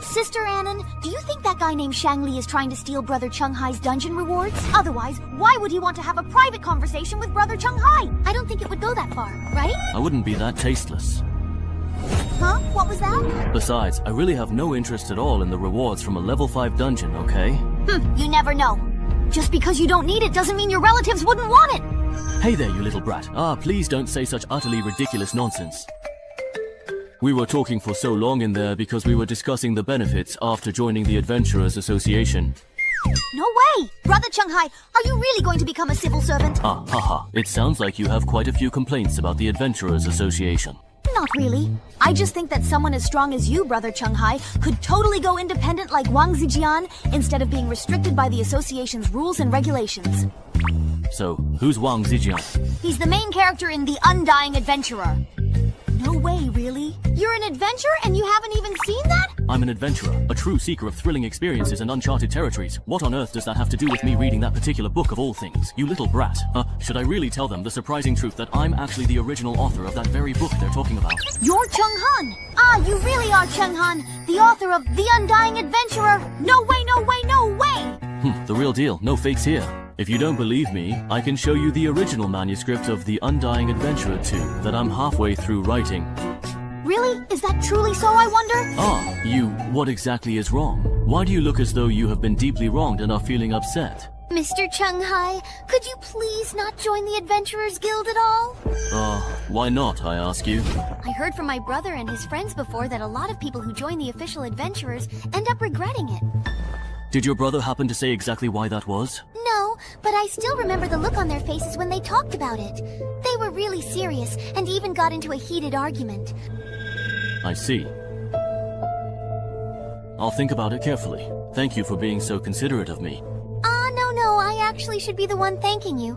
S23: Sister Annan, do you think that guy named Shangli is trying to steal Brother Chunghai's dungeon rewards? Otherwise, why would he want to have a private conversation with Brother Chunghai? I don't think it would go that far, right?
S21: I wouldn't be that tasteless.
S23: Huh? What was that?
S21: Besides, I really have no interest at all in the rewards from a level 5 dungeon, okay?
S23: You never know. Just because you don't need it doesn't mean your relatives wouldn't want it.
S21: Hey there, you little brat. Please don't say such utterly ridiculous nonsense. We were talking for so long in there because we were discussing the benefits after joining the Adventurers Association.
S23: No way! Brother Chunghai, are you really going to become a civil servant?
S21: Haha. It sounds like you have quite a few complaints about the Adventurers Association.
S23: Not really. I just think that someone as strong as you, Brother Chunghai, could totally go independent like Wang Zijian instead of being restricted by the association's rules and regulations.
S21: So, who's Wang Zijian?
S23: He's the main character in The Undying Adventurer. No way, really? You're an adventurer and you haven't even seen that?
S21: I'm an adventurer, a true seeker of thrilling experiences and uncharted territories. What on earth does that have to do with me reading that particular book of all things? You little brat. Should I really tell them the surprising truth that I'm actually the original author of that very book they're talking about?
S23: You're Chung Han! You really are Chung Han, the author of The Undying Adventurer! No way, no way, no way!
S21: The real deal, no fakes here. If you don't believe me, I can show you the original manuscript of The Undying Adventurer 2 that I'm halfway through writing.
S23: Really? Is that truly so, I wonder?
S21: What exactly is wrong? Why do you look as though you have been deeply wronged and are feeling upset?
S23: Mr. Chunghai, could you please not join the Adventurers Guild at all?
S21: Why not, I ask you?
S23: I heard from my brother and his friends before that a lot of people who join the official adventurers end up regretting it.
S21: Did your brother happen to say exactly why that was?
S23: No, but I still remember the look on their faces when they talked about it. They were really serious and even got into a heated argument.
S21: I see. I'll think about it carefully. Thank you for being so considerate of me.
S23: No, I actually should be the one thanking you.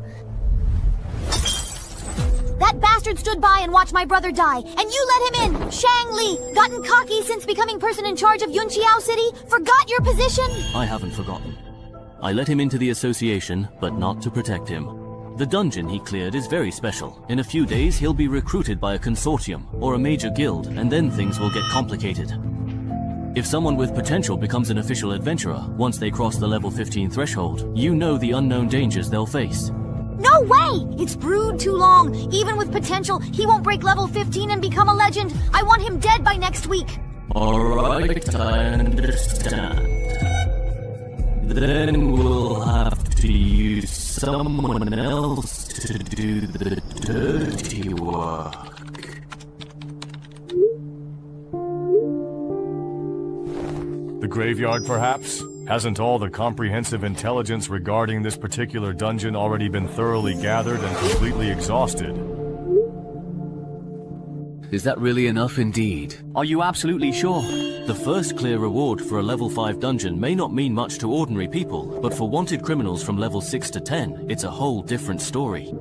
S23: That bastard stood by and watched my brother die, and you let him in! Shang Li! Gotten cocky since becoming person in charge of Yunqiao City? Forgot your position?
S21: I haven't forgotten. I let him into the association, but not to protect him. The dungeon he cleared is very special. In a few days, he'll be recruited by a consortium, or a major guild, and then things will get complicated. If someone with potential becomes an official adventurer, once they cross the level 15 threshold, you know the unknown dangers they'll face.
S23: No way! It's brewed too long. Even with potential, he won't break level 15 and become a legend. I want him dead by next week.
S21: Alright, I understand. Then we'll have to use someone else to do the dirty work.
S2: The graveyard, perhaps? Hasn't all the comprehensive intelligence regarding this particular dungeon already been thoroughly gathered and completely exhausted?
S21: Is that really enough indeed? Are you absolutely sure? The first clear reward for a level 5 dungeon may not mean much to ordinary people, but for wanted criminals from level 6 to 10, it's a whole different story.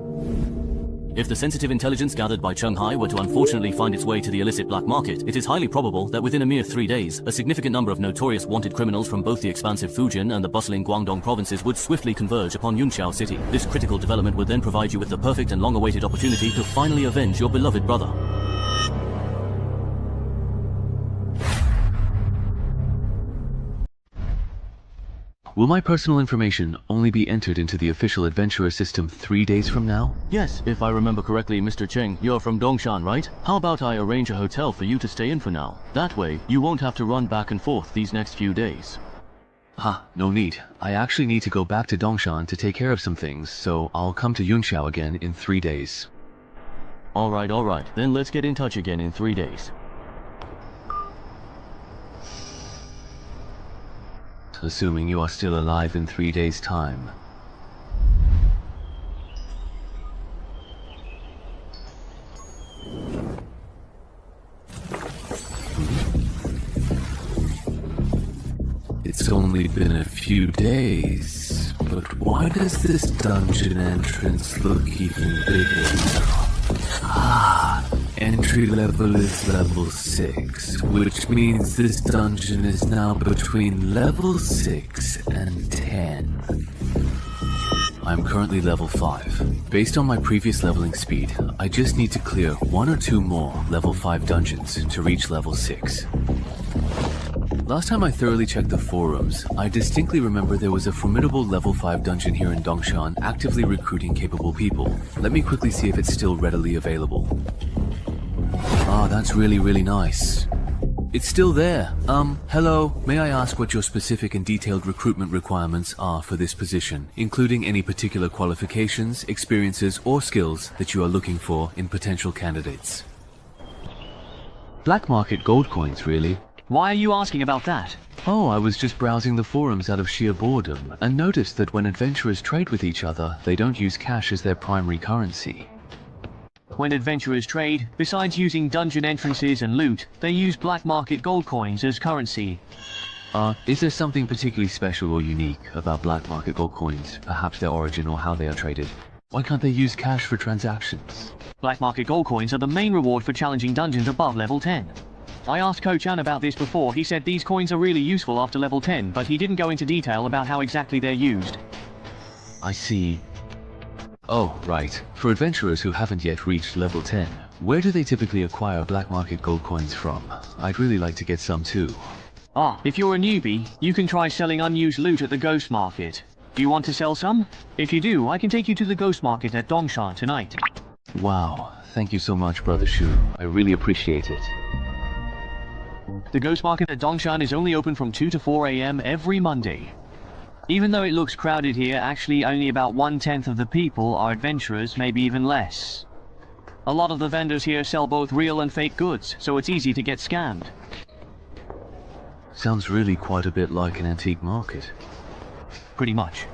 S21: If the sensitive intelligence gathered by Chunghai were to unfortunately find its way to the illicit black market, it is highly probable that within a mere 3 days, a significant number of notorious wanted criminals from both the expansive Fujian and the bustling Guangdong provinces would swiftly converge upon Yunqiao City. This critical development would then provide you with the perfect and long-awaited opportunity to finally avenge your beloved brother. Will my personal information only be entered into the official adventurer system 3 days from now? Yes, if I remember correctly, Mr. Cheng, you're from Dongshan, right? How about I arrange a hotel for you to stay in for now? That way, you won't have to run back and forth these next few days. No need. I actually need to go back to Dongshan to take care of some things, so I'll come to Yunqiao again in 3 days. Alright. Then let's get in touch again in 3 days. assuming you are still alive in 3 days' time. It's only been a few days, but why does this dungeon entrance look even bigger now? Entry level is level 6, which means this dungeon is now between level 6 and 10. I'm currently level 5. Based on my previous leveling speed, I just need to clear 1 or 2 more level 5 dungeons to reach level 6. Last time I thoroughly checked the forums, I distinctly remember there was a formidable level 5 dungeon here in Dongshan actively recruiting capable people. Let me quickly see if it's still readily available. Ah, that's really nice. It's still there. Hello, may I ask what your specific and detailed recruitment requirements are for this position, including any particular qualifications, experiences, or skills that you are looking for in potential candidates? Black market gold coins, really.
S1: Why are you asking about that?
S21: Oh, I was just browsing the forums out of sheer boredom, and noticed that when adventurers trade with each other, they don't use cash as their primary currency.
S1: When adventurers trade, besides using dungeon entrances and loot, they use black market gold coins as currency.
S21: Is there something particularly special or unique about black market gold coins, perhaps their origin or how they are traded? Why can't they use cash for transactions?
S1: Black market gold coins are the main reward for challenging dungeons above level 10. I asked Coach An about this before. He said these coins are really useful after level 10, but he didn't go into detail about how exactly they're used.
S21: I see. Oh, right. For adventurers who haven't yet reached level 10, where do they typically acquire black market gold coins from? I'd really like to get some too.
S1: If you're a newbie, you can try selling unused loot at the Ghost Market. Do you want to sell some? If you do, I can take you to the Ghost Market at Dongshan tonight.
S21: Wow, thank you so much, Brother Shu. I really appreciate it.
S1: The Ghost Market at Dongshan is only open from 2 to 4 AM every Monday. Even though it looks crowded here, actually only about 1/10 of the people are adventurers, maybe even less. A lot of the vendors here sell both real and fake goods, so it's easy to get scammed.
S21: Sounds really quite a bit like an antique market.
S1: Pretty much.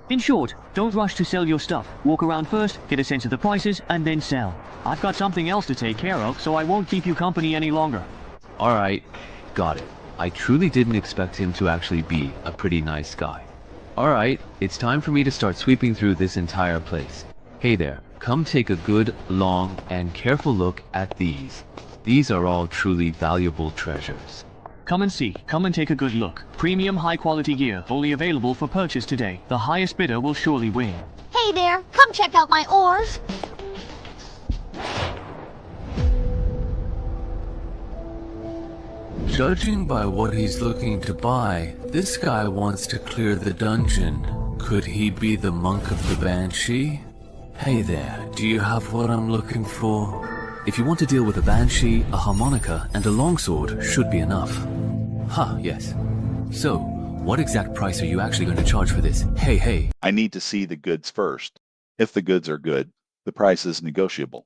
S1: In short, don't rush to sell your stuff. Walk around first, get a sense of the prices, and then sell. I've got something else to take care of, so I won't keep you company any longer.
S21: Alright, got it. I truly didn't expect him to actually be a pretty nice guy. Alright, it's time for me to start sweeping through this entire place. Hey there, come take a good, long, and careful look at these. These are all truly valuable treasures.
S1: Come and see, come and take a good look. Premium high quality gear, only available for purchase today. The highest bidder will surely win.
S23: Hey there, come check out my ores.
S21: Judging by what he's looking to buy, this guy wants to clear the dungeon. Could he be the monk of the Banshee? Hey there, do you have what I'm looking for? If you want to deal with a Banshee, a harmonica, and a longsword should be enough. Yes. So, what exact price are you actually going to charge for this? Hey.
S5: I need to see the goods first. If the goods are good, the price is negotiable.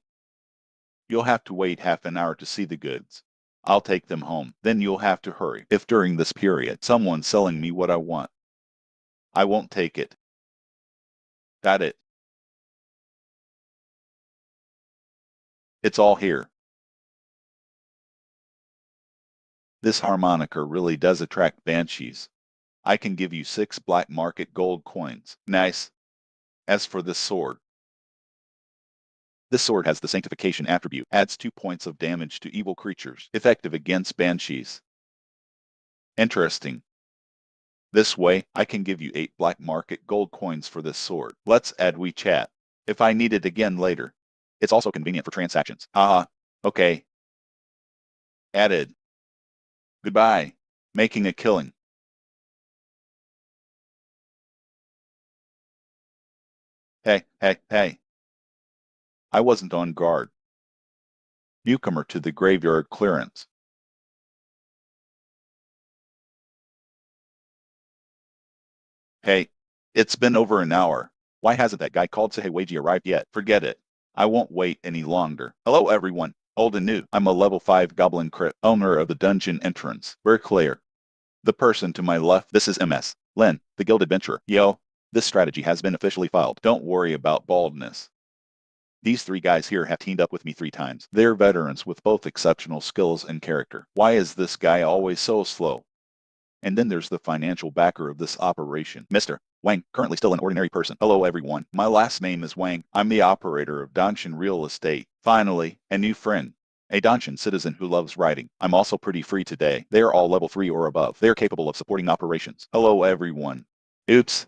S5: You'll have to wait half an hour to see the goods. I'll take them home. Then you'll have to hurry. If during this period someone's selling me what I want, I won't take it. Got it? It's all here. This harmonica really does attract banshees. I can give you 6 black market gold coins. Nice. As for this sword has the sanctification attribute, adds 2 points of damage to evil creatures, effective against banshees. Interesting. This way, I can give you 8 black market gold coins for this sword. Let's add WeChat. If I need it again later. It's also convenient for transactions. Okay. Added. Goodbye. Making a killing. Hey. I wasn't on guard. Newcomer to the graveyard clearance. Hey, it's been over an hour. Why hasn't that guy called Sahewaji arrived yet? Forget it. I won't wait any longer. Hello everyone, old and new. I'm a level 5 goblin crypt, owner of the dungeon entrance. We're clear. The person to my left, this is MS. Len, the guild adventurer. Yo, this strategy has been officially filed. Don't worry about baldness. These three guys here have teamed up with me 3 times. They're veterans with both exceptional skills and character. Why is this guy always so slow? And then there's the financial backer of this operation, Mr. Wang, currently still an ordinary person. Hello everyone, my last name is Wang. I'm the operator of Dungeon Real Estate. Finally, a new friend. A Dungeon citizen who loves writing. I'm also pretty free today. They are all level 3 or above. They are capable of supporting operations. Hello everyone. Oops.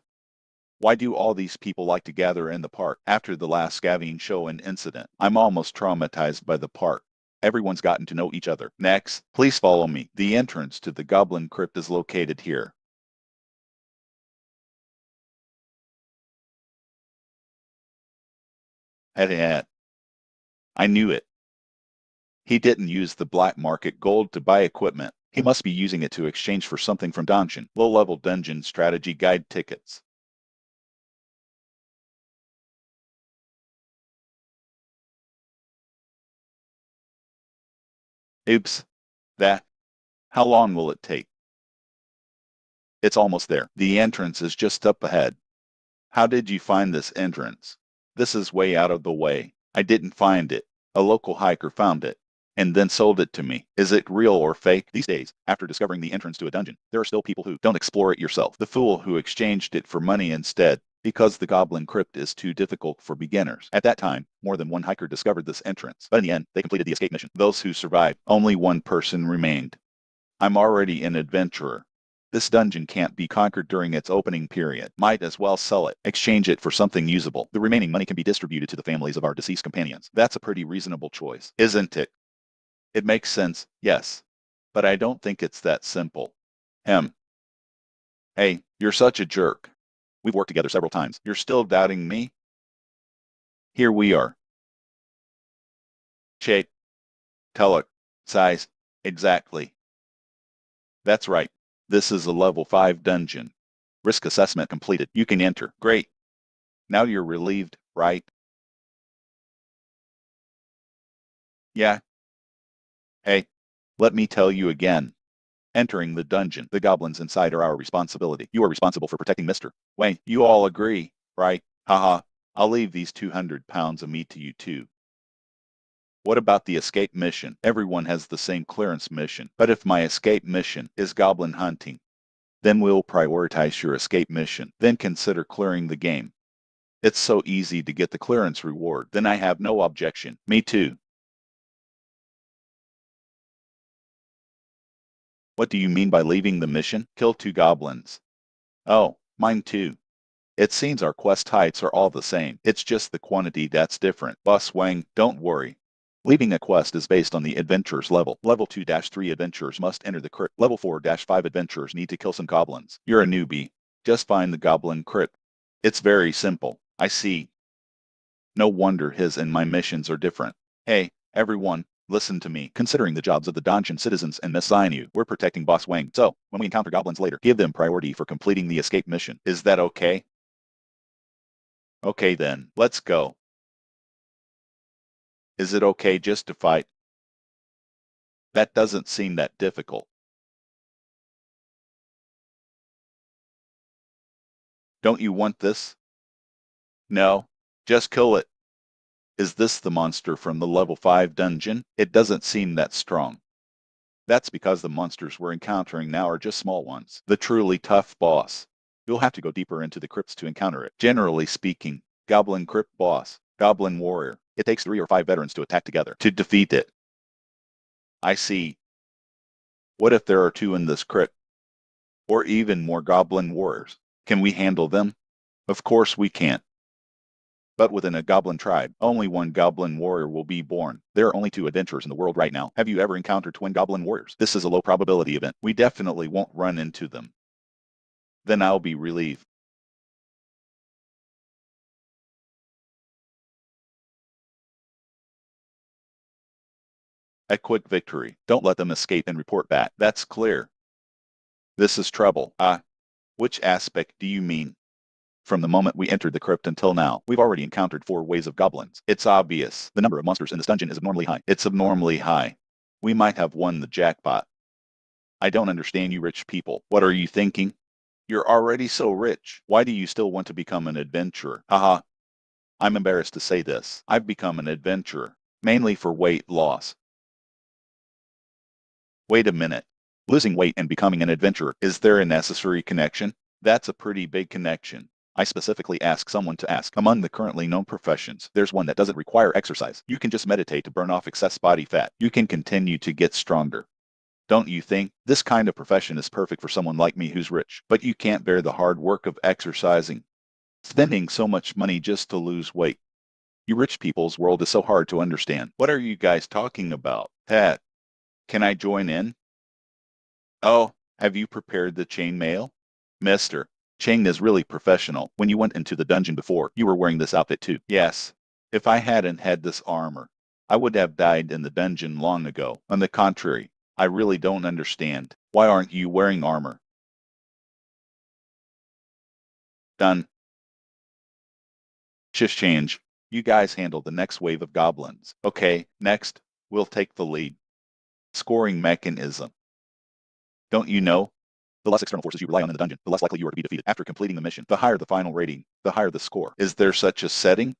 S5: Why do all these people like to gather in the park after the last scavenging show and incident? I'm almost traumatized by the park. Everyone's gotten to know each other. Next, please follow me. The entrance to the goblin crypt is located here. I knew it. He didn't use the black market gold to buy equipment. He must be using it to exchange for something from Dungeon. Low-level dungeon strategy guide tickets. Oops. How long will it take? It's almost there. The entrance is just up ahead. How did you find this entrance? This is way out of the way. I didn't find it. A local hiker found it and then sold it to me. Is it real or fake? These days, after discovering the entrance to a dungeon, there are still people who don't explore it yourself. The fool who exchanged it for money instead, because the goblin crypt is too difficult for beginners. At that time, more than one hiker discovered this entrance, but in the end, they completed the escape mission. Those who survived, only one person remained. I'm already an adventurer. This dungeon can't be conquered during its opening period. Might as well sell it. Exchange it for something usable. The remaining money can be distributed to the families of our deceased companions. That's a pretty reasonable choice, isn't it? It makes sense, yes. But I don't think it's that simple. Hey, you're such a jerk. We've worked together several times. You're still doubting me? Here we are. Shape. Color. Size. Exactly. That's right. This is a level 5 dungeon. Risk assessment completed. You can enter. Great. Now you're relieved, right? Yeah. Hey, let me tell you again. Entering the dungeon, the goblins inside are our responsibility. You are responsible for protecting Mr. Wayne. You all agree, right? Haha. I'll leave these 200 pounds of meat to you too. What about the escape mission? Everyone has the same clearance mission. But if my escape mission is goblin hunting, then we'll prioritize your escape mission. Then consider clearing the game. It's so easy to get the clearance reward. Then I have no objection. Me too. What do you mean by leaving the mission? Kill 2 goblins. Oh, mine too. It seems our quest heights are all the same. It's just the quantity that's different. Boss Wang, don't worry. Leaving a quest is based on the adventurer's level. Level 2-3 adventurers must enter the crypt. Level 4-5 adventurers need to kill some goblins. You're a newbie. Just find the goblin crypt. It's very simple. I see. No wonder his and my missions are different. Hey, everyone, listen to me. Considering the jobs of the dungeon citizens and assign you, we're protecting Boss Wang. So, when we encounter goblins later, give them priority for completing the escape mission. Is that okay? Okay then, let's go. Is it okay just to fight? That doesn't seem that difficult. Don't you want this? No, just kill it. Is this the monster from the level 5 dungeon? It doesn't seem that strong. That's because the monsters we're encountering now are just small ones. The truly tough boss. You'll have to go deeper into the crypts to encounter it. Generally speaking, goblin crypt boss, goblin warrior. It takes 3 or 5 veterans to attack together to defeat it. I see. What if there are 2 in this crypt? Or even more goblin warriors? Can we handle them? Of course we can't. But within a goblin tribe, only 1 goblin warrior will be born. There are only 2 adventurers in the world right now. Have you ever encountered twin goblin warriors? This is a low probability event. We definitely won't run into them. Then I'll be relieved. A quick victory. Don't let them escape and report back. That's clear. This is trouble. Which aspect do you mean? From the moment we entered the crypt until now, we've already encountered 4 waves of goblins. It's obvious. The number of monsters in this dungeon is abnormally high. It's abnormally high. We might have won the jackpot. I don't understand you rich people. What are you thinking? You're already so rich. Why do you still want to become an adventurer? Haha. I'm embarrassed to say this. I've become an adventurer, mainly for weight loss. Wait a minute. Losing weight and becoming an adventurer, is there a necessary connection? That's a pretty big connection. I specifically asked someone to ask. Among the currently known professions, there's one that doesn't require exercise. You can just meditate to burn off excess body fat. You can continue to get stronger. Don't you think? This kind of profession is perfect for someone like me who's rich, but you can't bear the hard work of exercising. Spending so much money just to lose weight. You rich people's world is so hard to understand. What are you guys talking about? Pat, can I join in? Oh, have you prepared the chainmail? Mister, Chang is really professional. When you went into the dungeon before, you were wearing this outfit too. Yes. If I hadn't had this armor, I would have died in the dungeon long ago. On the contrary, I really don't understand. Why aren't you wearing armor? Done. Shift change. You guys handle the next wave of goblins. Okay, next, we'll take the lead. Scoring mechanism. Don't you know? The less external forces you rely on in the dungeon, the less likely you are to be defeated. After completing the mission, the higher the final rating, the higher the score. Is there such a setting?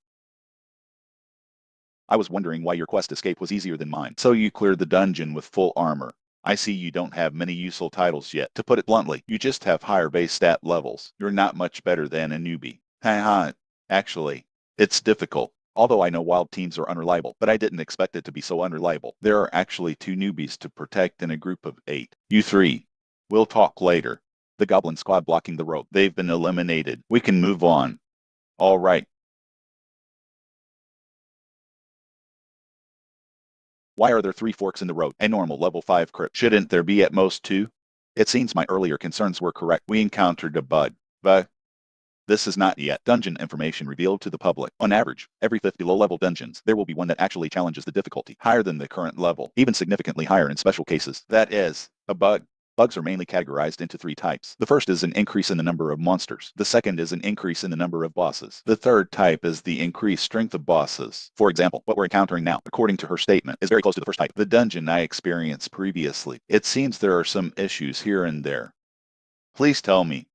S5: I was wondering why your quest escape was easier than mine. So you cleared the dungeon with full armor. I see you don't have many useful titles yet. To put it bluntly, you just have higher base stat levels. You're not much better than a newbie. Haha. Actually, it's difficult. Although I know wild teams are unreliable, but I didn't expect it to be so unreliable. There are actually 2 newbies to protect in a group of 8. You 3. We'll talk later. The goblin squad blocking the road. They've been eliminated. We can move on. All right. Why are there 3 forks in the road? A normal level 5 crypt. Shouldn't there be at most 2? It seems my earlier concerns were correct. We encountered a bug. But this is not yet dungeon information revealed to the public. On average, every 50 low-level dungeons, there will be one that actually challenges the difficulty higher than the current level, even significantly higher in special cases. That is, a bug. Bugs are mainly categorized into 3 types. The first is an increase in the number of monsters. The second is an increase in the number of bosses. The third type is the increased strength of bosses. For example, what we're encountering now, according to her statement, is very close to the first type. The dungeon I experienced previously. It seems there are some issues here and there. Please tell me.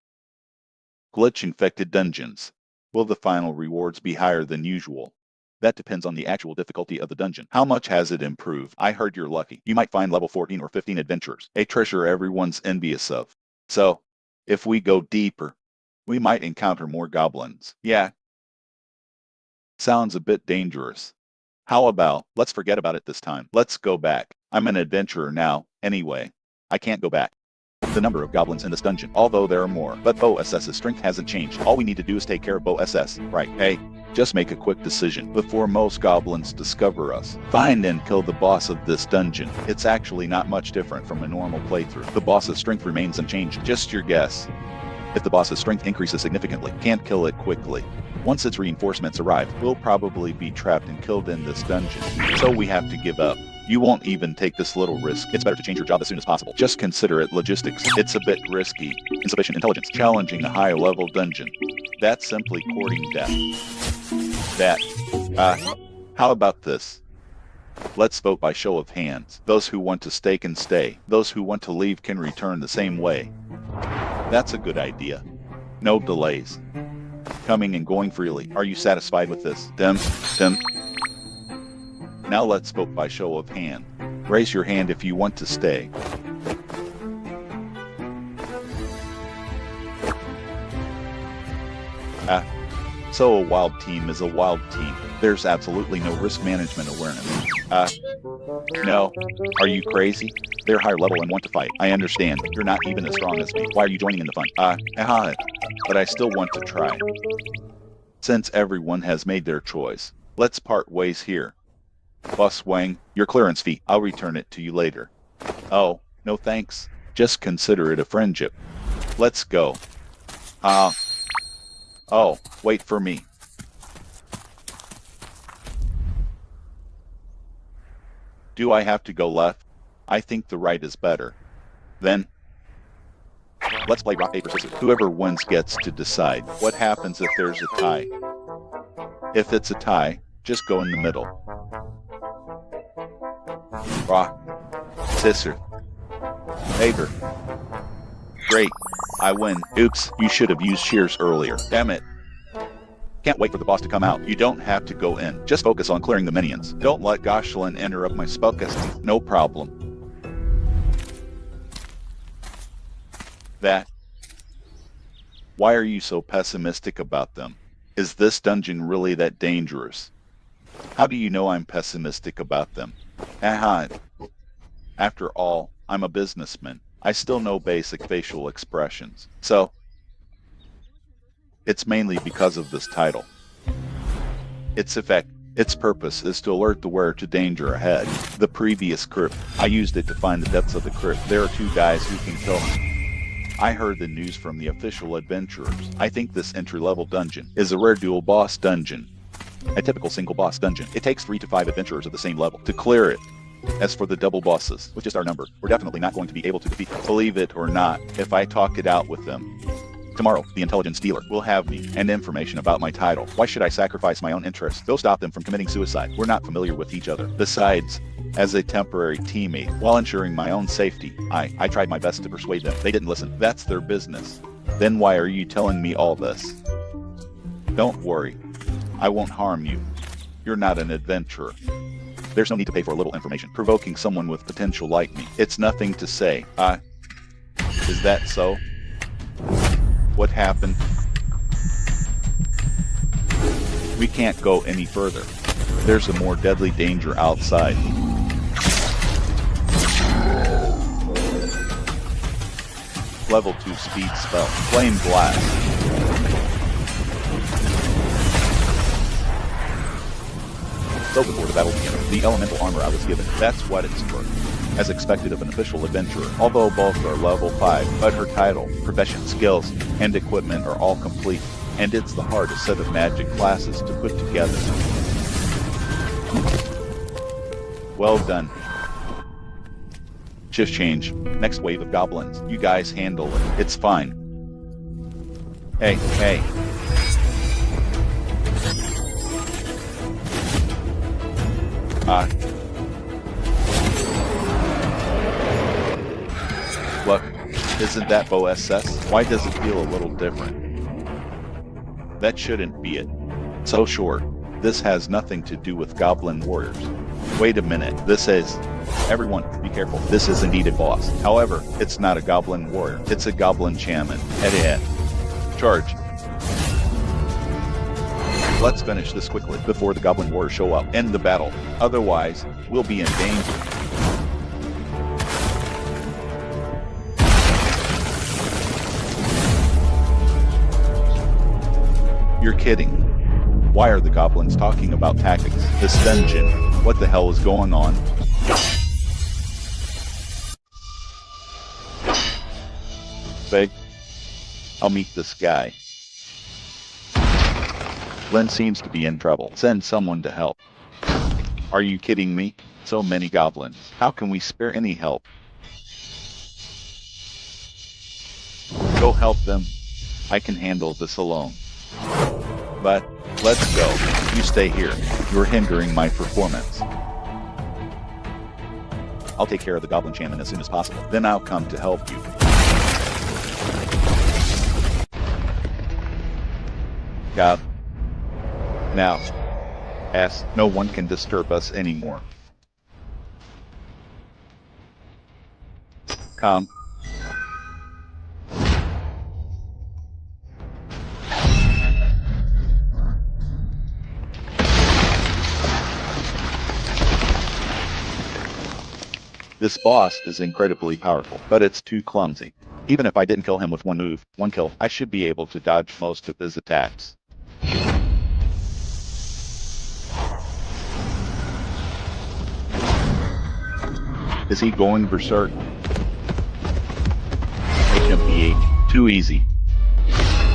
S5: Glitch-infected dungeons. Will the final rewards be higher than usual? That depends on the actual difficulty of the dungeon. How much has it improved? I heard you're lucky. You might find level 14 or 15 adventurers, a treasure everyone's envious of. So, if we go deeper, we might encounter more goblins. Yeah. Sounds a bit dangerous. How about, let's forget about it this time. Let's go back. I'm an adventurer now, anyway. I can't go back. The number of goblins in this dungeon, although there are more, but Bo SS's strength hasn't changed. All we need to do is take care of Bo SS, right? Hey, just make a quick decision before most goblins discover us. Find and kill the boss of this dungeon. It's actually not much different from a normal playthrough. The boss's strength remains unchanged. Just your guess. If the boss's strength increases significantly, can't kill it quickly. Once its reinforcements arrive, we'll probably be trapped and killed in this dungeon. So we have to give up. You won't even take this little risk. It's better to change your job as soon as possible. Just consider it logistics. It's a bit risky. Insufficient intelligence. Challenging a high-level dungeon. That's simply courting death. How about this? Let's vote by show of hands. Those who want to stay can stay. Those who want to leave can return the same way. That's a good idea. No delays. Coming and going freely. Are you satisfied with this? Tim? Now let's vote by show of hand. Raise your hand if you want to stay. So a wild team is a wild team. There's absolutely no risk management awareness. No. Are you crazy? They're higher level and want to fight. I understand. You're not even as strong as me. Why are you joining in the fun? But I still want to try. Since everyone has made their choice, let's part ways here. Boss Wang, your clearance fee. I'll return it to you later. Oh, no thanks. Just consider it a friendship. Let's go. Oh, wait for me. Do I have to go left? I think the right is better. Then, let's play rock, paper, scissors. Whoever wins gets to decide. What happens if there's a tie? If it's a tie, just go in the middle. Rock, scissors. Hager. Great. I win. Oops, you should have used shears earlier. Damn it. Can't wait for the boss to come out. You don't have to go in. Just focus on clearing the minions. Don't let Goshlin interrupt my spellcasting. No problem. That. Why are you so pessimistic about them? Is this dungeon really that dangerous? How do you know I'm pessimistic about them? Haha. After all, I'm a businessman. I still know basic facial expressions. So, it's mainly because of this title. Its effect, its purpose is to alert the wearer to danger ahead. The previous crypt, I used it to find the depths of the crypt. There are two guys who can kill me. I heard the news from the official adventurers. I think this entry-level dungeon is a rare dual boss dungeon. A typical single boss dungeon. It takes 3 to 5 adventurers of the same level to clear it. As for the double bosses, with just our number, we're definitely not going to be able to defeat them. Believe it or not, if I talk it out with them. Tomorrow, the intelligence dealer will have me and information about my title. Why should I sacrifice my own interests? Go stop them from committing suicide. We're not familiar with each other. Besides, as a temporary teammate, while ensuring my own safety, I tried my best to persuade them. They didn't listen. That's their business. Then why are you telling me all this? Don't worry. I won't harm you. You're not an adventurer. There's no need to pay for a little information. Provoking someone with potential like me. It's nothing to say. Is that so? What happened? We can't go any further. There's a more deadly danger outside. Level 2 speed spell. Flame blast. So before the battle began, the elemental armor I was given, that's what it's for. As expected of an official adventurer, although both are level 5, but her title, profession, skills, and equipment are all complete, and it's the hardest set of magic classes to put together. Well done. Shift change. Next wave of goblins. You guys handle it. It's fine. Hey. Look, isn't that Bo SS? Why does it feel a little different? That shouldn't be it. So sure, this has nothing to do with goblin warriors. Wait a minute, this is... Everyone, be careful. This is indeed a boss. However, it's not a goblin warrior. It's a goblin shaman. Head. Charge. Let's finish this quickly before the goblin warriors show up. End the battle. Otherwise, we'll be in danger. You're kidding. Why are the goblins talking about tactics? This dungeon. What the hell is going on? Beg. I'll meet this guy. Glenn seems to be in trouble. Send someone to help. Are you kidding me? So many goblins. How can we spare any help? Go help them. I can handle this alone. But, let's go. You stay here. You're hindering my performance. I'll take care of the goblin shaman as soon as possible. Then I'll come to help you. God. Now. No one can disturb us anymore. Come. This boss is incredibly powerful, but it's too clumsy. Even if I didn't kill him with one move, one kill, I should be able to dodge most of his attacks. Is he going berserk? HMPH. Too easy.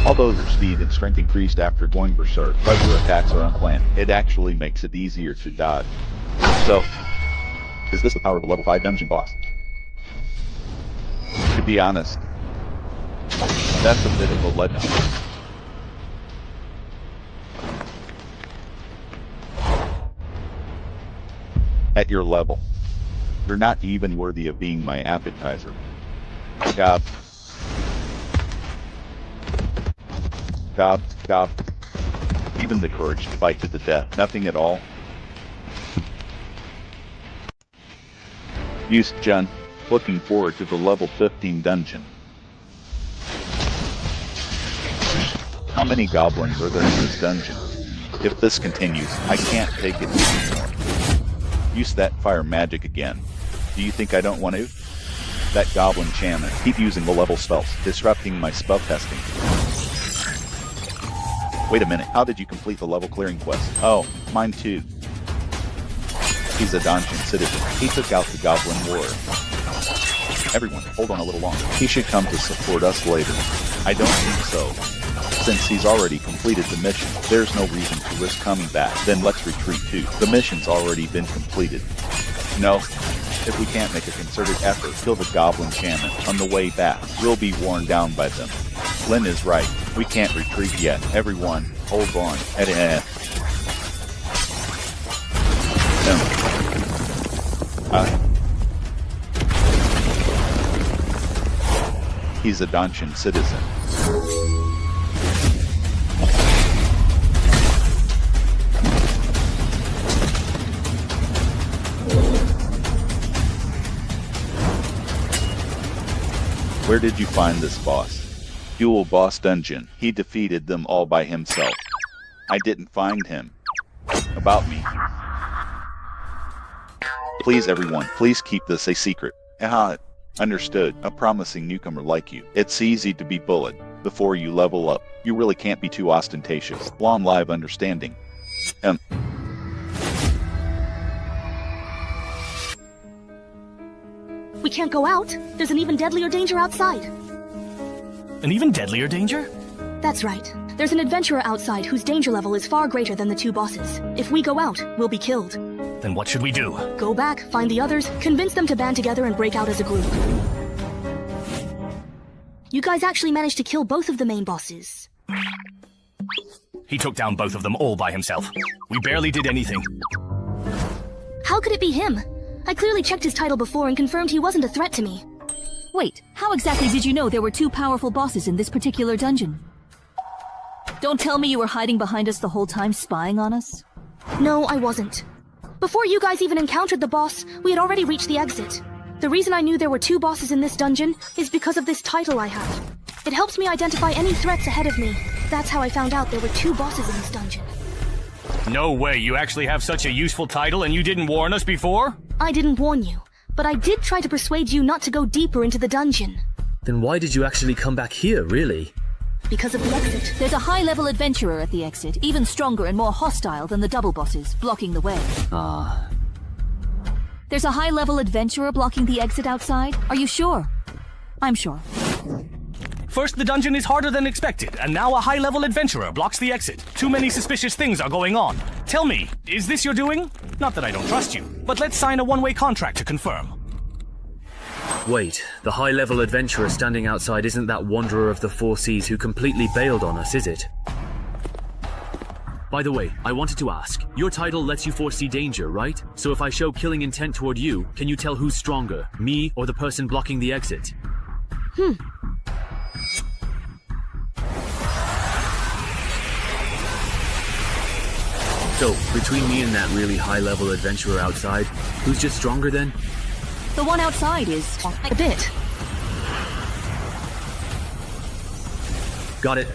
S5: Although their speed and strength increased after going berserk, but your attacks are unplanned. It actually makes it easier to dodge. So, is this the power of a level 5 dungeon boss? To be honest, that's a bit of a letdown. At your level, you're not even worthy of being my appetizer. Gob. Gob, gob. Even the courage to fight to the death. Nothing at all. Use Jun. Looking forward to the level 15 dungeon. How many goblins are there in this dungeon? If this continues, I can't take it anymore. Use that fire magic again. Do you think I don't want to? That goblin shaman. Keep using the level spells, disrupting my spell testing. Wait a minute, how did you complete the level clearing quest? Oh, mine too. He's a dungeon citizen. He took out the goblin warrior. Everyone, hold on a little longer. He should come to support us later. I don't think so. Since he's already completed the mission, there's no reason to risk coming back. Then let's retreat too. The mission's already been completed. No, if we can't make a concerted effort to kill the goblin shaman on the way back, we'll be worn down by them. Lynn is right. We can't retreat yet. Everyone, hold on. He's a dungeon citizen. Where did you find this boss? Dual boss dungeon. He defeated them all by himself. I didn't find him. About me. Please everyone, please keep this a secret. Understood. A promising newcomer like you. It's easy to be bullied. Before you level up, you really can't be too ostentatious. Long live understanding.
S18: We can't go out. There's an even deadlier danger outside.
S17: An even deadlier danger?
S18: That's right. There's an adventurer outside whose danger level is far greater than the two bosses. If we go out, we'll be killed.
S17: Then what should we do?
S18: Go back, find the others, convince them to band together and break out as a group. You guys actually managed to kill both of the main bosses.
S17: He took down both of them all by himself. We barely did anything.
S18: How could it be him? I clearly checked his title before and confirmed he wasn't a threat to me.
S6: Wait, how exactly did you know there were two powerful bosses in this particular dungeon? Don't tell me you were hiding behind us the whole time, spying on us?
S18: No, I wasn't. Before you guys even encountered the boss, we had already reached the exit. The reason I knew there were two bosses in this dungeon is because of this title I have. It helps me identify any threats ahead of me. That's how I found out there were two bosses in this dungeon.
S17: No way, you actually have such a useful title and you didn't warn us before?
S18: I didn't warn you, but I did try to persuade you not to go deeper into the dungeon.
S4: Then why did you actually come back here, really?
S18: Because of the exit.
S6: There's a high-level adventurer at the exit, even stronger and more hostile than the double bosses, blocking the way. There's a high-level adventurer blocking the exit outside? Are you sure? I'm sure.
S17: First, the dungeon is harder than expected, and now a high-level adventurer blocks the exit. Too many suspicious things are going on. Tell me, is this your doing? Not that I don't trust you, but let's sign a one-way contract to confirm.
S4: Wait, the high-level adventurer standing outside isn't that wanderer of the four seas who completely bailed on us, is it? By the way, I wanted to ask, your title lets you foresee danger, right? So if I show killing intent toward you, can you tell who's stronger, me or the person blocking the exit? So, between me and that really high-level adventurer outside, who's just stronger then?
S6: The one outside is
S18: a bit.
S4: Got it.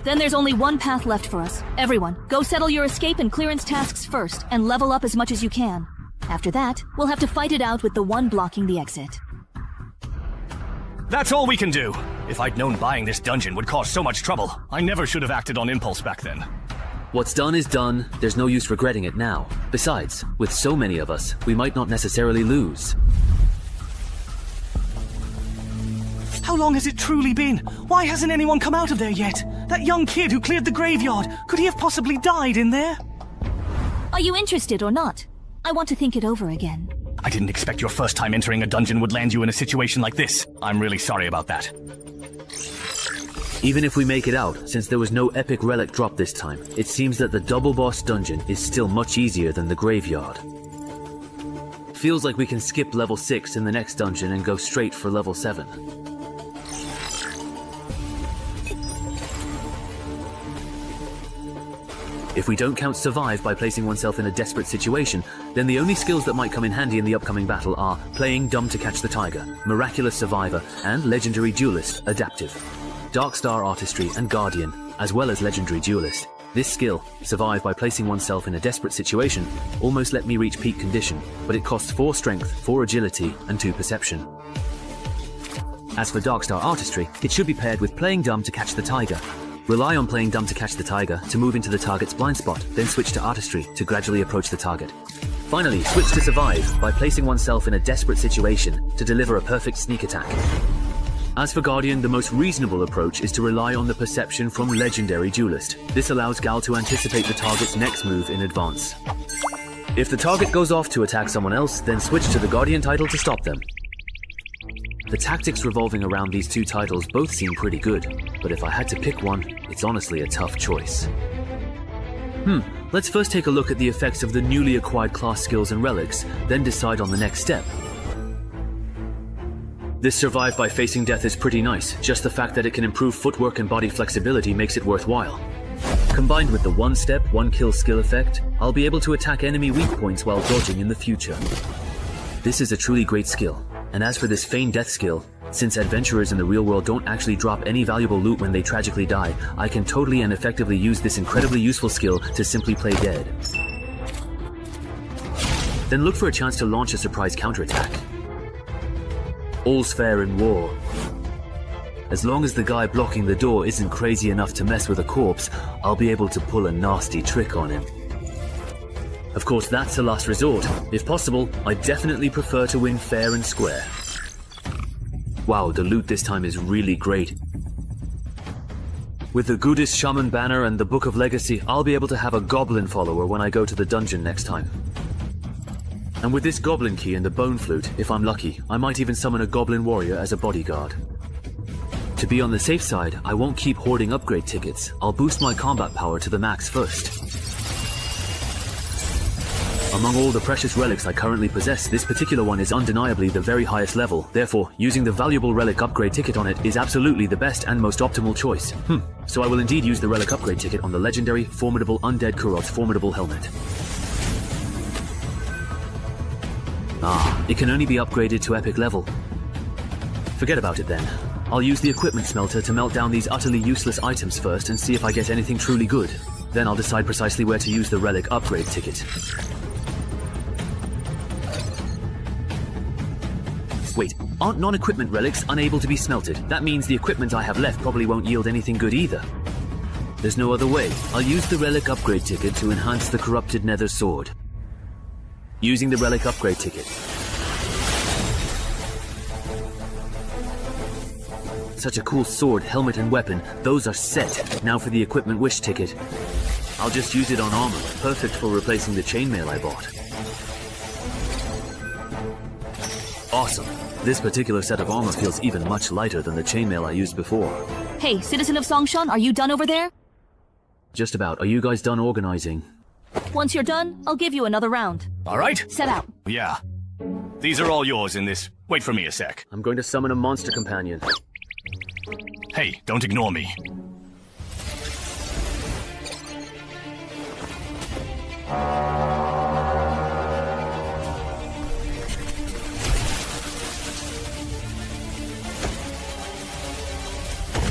S6: Then there's only one path left for us. Everyone, go settle your escape and clearance tasks first, and level up as much as you can. After that, we'll have to fight it out with the one blocking the exit.
S17: That's all we can do. If I'd known buying this dungeon would cause so much trouble, I never should have acted on impulse back then.
S4: What's done is done. There's no use regretting it now. Besides, with so many of us, we might not necessarily lose.
S17: How long has it truly been? Why hasn't anyone come out of there yet? That young kid who cleared the graveyard, could he have possibly died in there?
S6: Are you interested or not? I want to think it over again.
S17: I didn't expect your first time entering a dungeon would land you in a situation like this. I'm really sorry about that.
S4: Even if we make it out, since there was no epic relic drop this time, it seems that the double boss dungeon is still much easier than the graveyard.
S21: Feels like we can skip level 6 in the next dungeon and go straight for level 7. If we don't count survive by placing oneself in a desperate situation, then the only skills that might come in handy in the upcoming battle are playing dumb to catch the tiger, miraculous survivor, and legendary duelist, adaptive. Dark Star Artistry and Guardian, as well as legendary duelist. This skill, survive by placing oneself in a desperate situation, almost let me reach peak condition, but it costs 4 strength, 4 agility, and 2 perception. As for Dark Star Artistry, it should be paired with playing dumb to catch the tiger. Rely on playing dumb to catch the tiger to move into the target's blind spot, then switch to Artistry to gradually approach the target. Finally, switch to survive by placing oneself in a desperate situation to deliver a perfect sneak attack. As for Guardian, the most reasonable approach is to rely on the perception from Legendary Duelist. This allows Gal to anticipate the target's next move in advance. If the target goes off to attack someone else, then switch to the Guardian title to stop them. The tactics revolving around these two titles both seem pretty good, but if I had to pick one, it's honestly a tough choice. Let's first take a look at the effects of the newly acquired class skills and relics, then decide on the next step. This survive by facing death is pretty nice, just the fact that it can improve footwork and body flexibility makes it worthwhile. Combined with the one step, one kill skill effect, I'll be able to attack enemy weak points while dodging in the future. This is a truly great skill, and as for this feigned death skill, since adventurers in the real world don't actually drop any valuable loot when they tragically die, I can totally and effectively use this incredibly useful skill to simply play dead. Then look for a chance to launch a surprise counterattack. All's fair in war. As long as the guy blocking the door isn't crazy enough to mess with a corpse, I'll be able to pull a nasty trick on him. Of course, that's a last resort. If possible, I definitely prefer to win fair and square. Wow, the loot this time is really great. With the Goodest Shaman banner and the Book of Legacy, I'll be able to have a goblin follower when I go to the dungeon next time. And with this goblin key and the bone flute, if I'm lucky, I might even summon a goblin warrior as a bodyguard. To be on the safe side, I won't keep hoarding upgrade tickets. I'll boost my combat power to the max first. Among all the precious relics I currently possess, this particular one is undeniably the very highest level. Therefore, using the valuable relic upgrade ticket on it is absolutely the best and most optimal choice. So I will indeed use the relic upgrade ticket on the legendary, formidable undead Kurot's formidable helmet. It can only be upgraded to epic level. Forget about it then. I'll use the equipment smelter to melt down these utterly useless items first and see if I get anything truly good. Then I'll decide precisely where to use the relic upgrade ticket. Wait, aren't non-equipment relics unable to be smelted? That means the equipment I have left probably won't yield anything good either. There's no other way. I'll use the relic upgrade ticket to enhance the corrupted nether sword. Using the relic upgrade ticket. Such a cool sword, helmet, and weapon. Those are set. Now for the equipment wish ticket. I'll just use it on armor. Perfect for replacing the chainmail I bought. Awesome. This particular set of armor feels even much lighter than the chainmail I used before.
S6: Hey, citizen of Songshan, are you done over there?
S21: Just about. Are you guys done organizing?
S6: Once you're done, I'll give you another round.
S17: All right.
S6: Set out.
S17: Yeah. These are all yours in this. Wait for me a sec.
S21: I'm going to summon a monster companion.
S17: Hey, don't ignore me.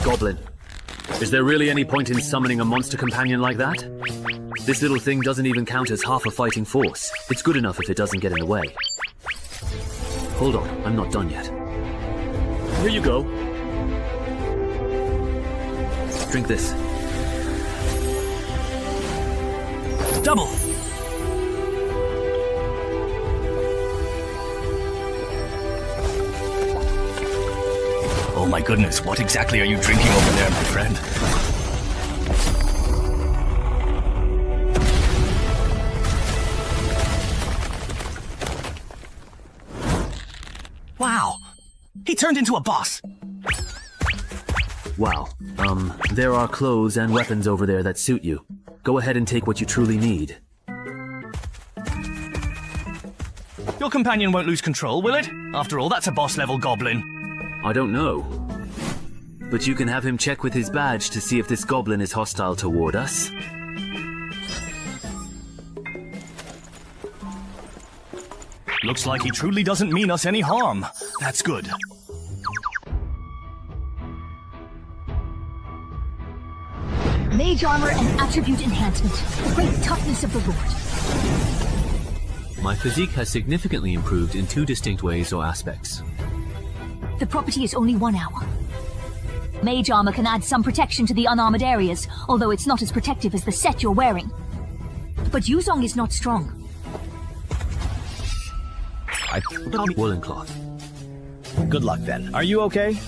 S21: Goblin. Is there really any point in summoning a monster companion like that? This little thing doesn't even count as half a fighting force. It's good enough if it doesn't get in the way. Hold on, I'm not done yet. Here you go. Drink this.
S17: Double! Oh my goodness, what exactly are you drinking over there, my friend? Wow! He turned into a boss!
S21: Wow. There are clothes and weapons over there that suit you. Go ahead and take what you truly need.
S17: Yo, Your companion won't lose control, will it? After all, that's a boss-level goblin.
S21: I don't know. But you can have him check with his badge to see if this goblin is hostile toward us.
S17: Looks like he truly doesn't mean us any harm. That's good.
S6: Mage armor and attribute enhancement. The great toughness of the Lord.
S21: My physique has significantly improved in 2 distinct ways or aspects.
S6: The property is only 1 hour. Mage armor can add some protection to the unarmored areas, although it's not as protective as the set you're wearing. But Yuzong is not strong.
S21: I put on woolen cloth.
S11: Good luck then. Are you okay?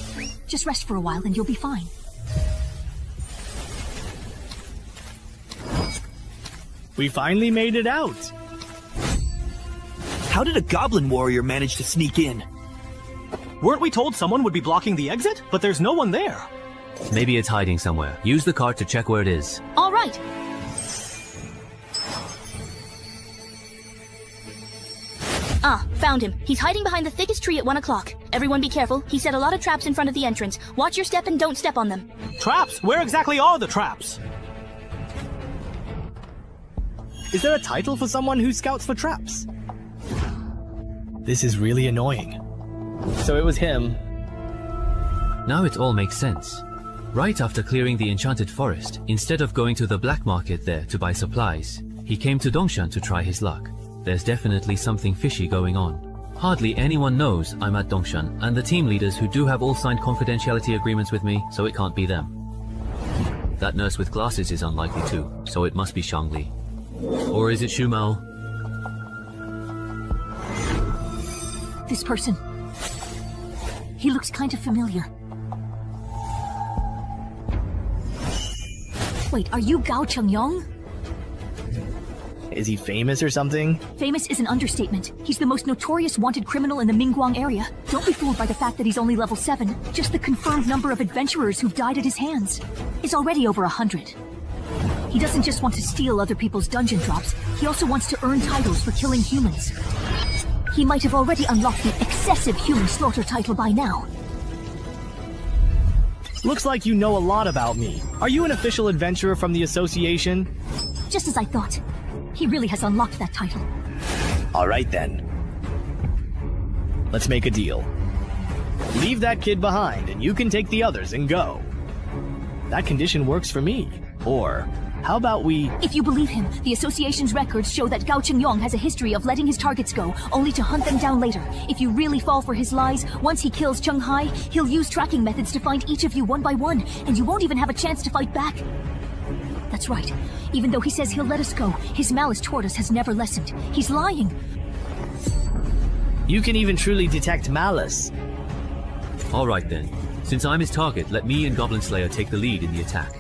S6: Just rest for a while and you'll be fine.
S11: We finally made it out.
S7: How did a goblin warrior manage to sneak in?
S17: Weren't we told someone would be blocking the exit? But there's no one there.
S21: Maybe it's hiding somewhere. Use the cart to check where it is.
S6: All right.
S18: Ah, found him. He's hiding behind the thickest tree at 1 o'clock. Everyone be careful. He set a lot of traps in front of the entrance. Watch your step and don't step on them.
S17: Traps? Where exactly are the traps?
S11: Is there a title for someone who scouts for traps? This is really annoying. So it was him.
S21: Now it all makes sense. Right after clearing the enchanted forest, instead of going to the black market there to buy supplies, he came to Dongshan to try his luck. There's definitely something fishy going on. Hardly anyone knows I'm at Dongshan, and the team leaders who do have all signed confidentiality agreements with me, so it can't be them. That nurse with glasses is unlikely too, so it must be Shangli. Or is it Xu Mao?
S6: This person. He looks kind of familiar. Wait, are you Gao Chengyong?
S11: Is he famous or something?
S6: Famous is an understatement. He's the most notorious wanted criminal in the Mingguang area. Don't be fooled by the fact that he's only level 7. Just the confirmed number of adventurers who've died at his hands is already over 100. He doesn't just want to steal other people's dungeon drops, he also wants to earn titles for killing humans. He might have already unlocked the excessive human slaughter title by now.
S11: Looks like you know a lot about me. Are you an official adventurer from the association?
S6: Just as I thought. He really has unlocked that title.
S11: Alright then. Let's make a deal. Leave that kid behind and you can take the others and go. That condition works for me. Or, how about we...
S6: If you believe him, the association's records show that Gao Chengyong has a history of letting his targets go, only to hunt them down later. If you really fall for his lies, once he kills Cheng Hai, he'll use tracking methods to find each of you one by one, and you won't even have a chance to fight back. That's right. Even though he says he'll let us go, his malice toward us has never lessened. He's lying.
S11: You can even truly detect malice.
S21: Alright then. Since I'm his target, let me and Goblin Slayer take the lead in the attack.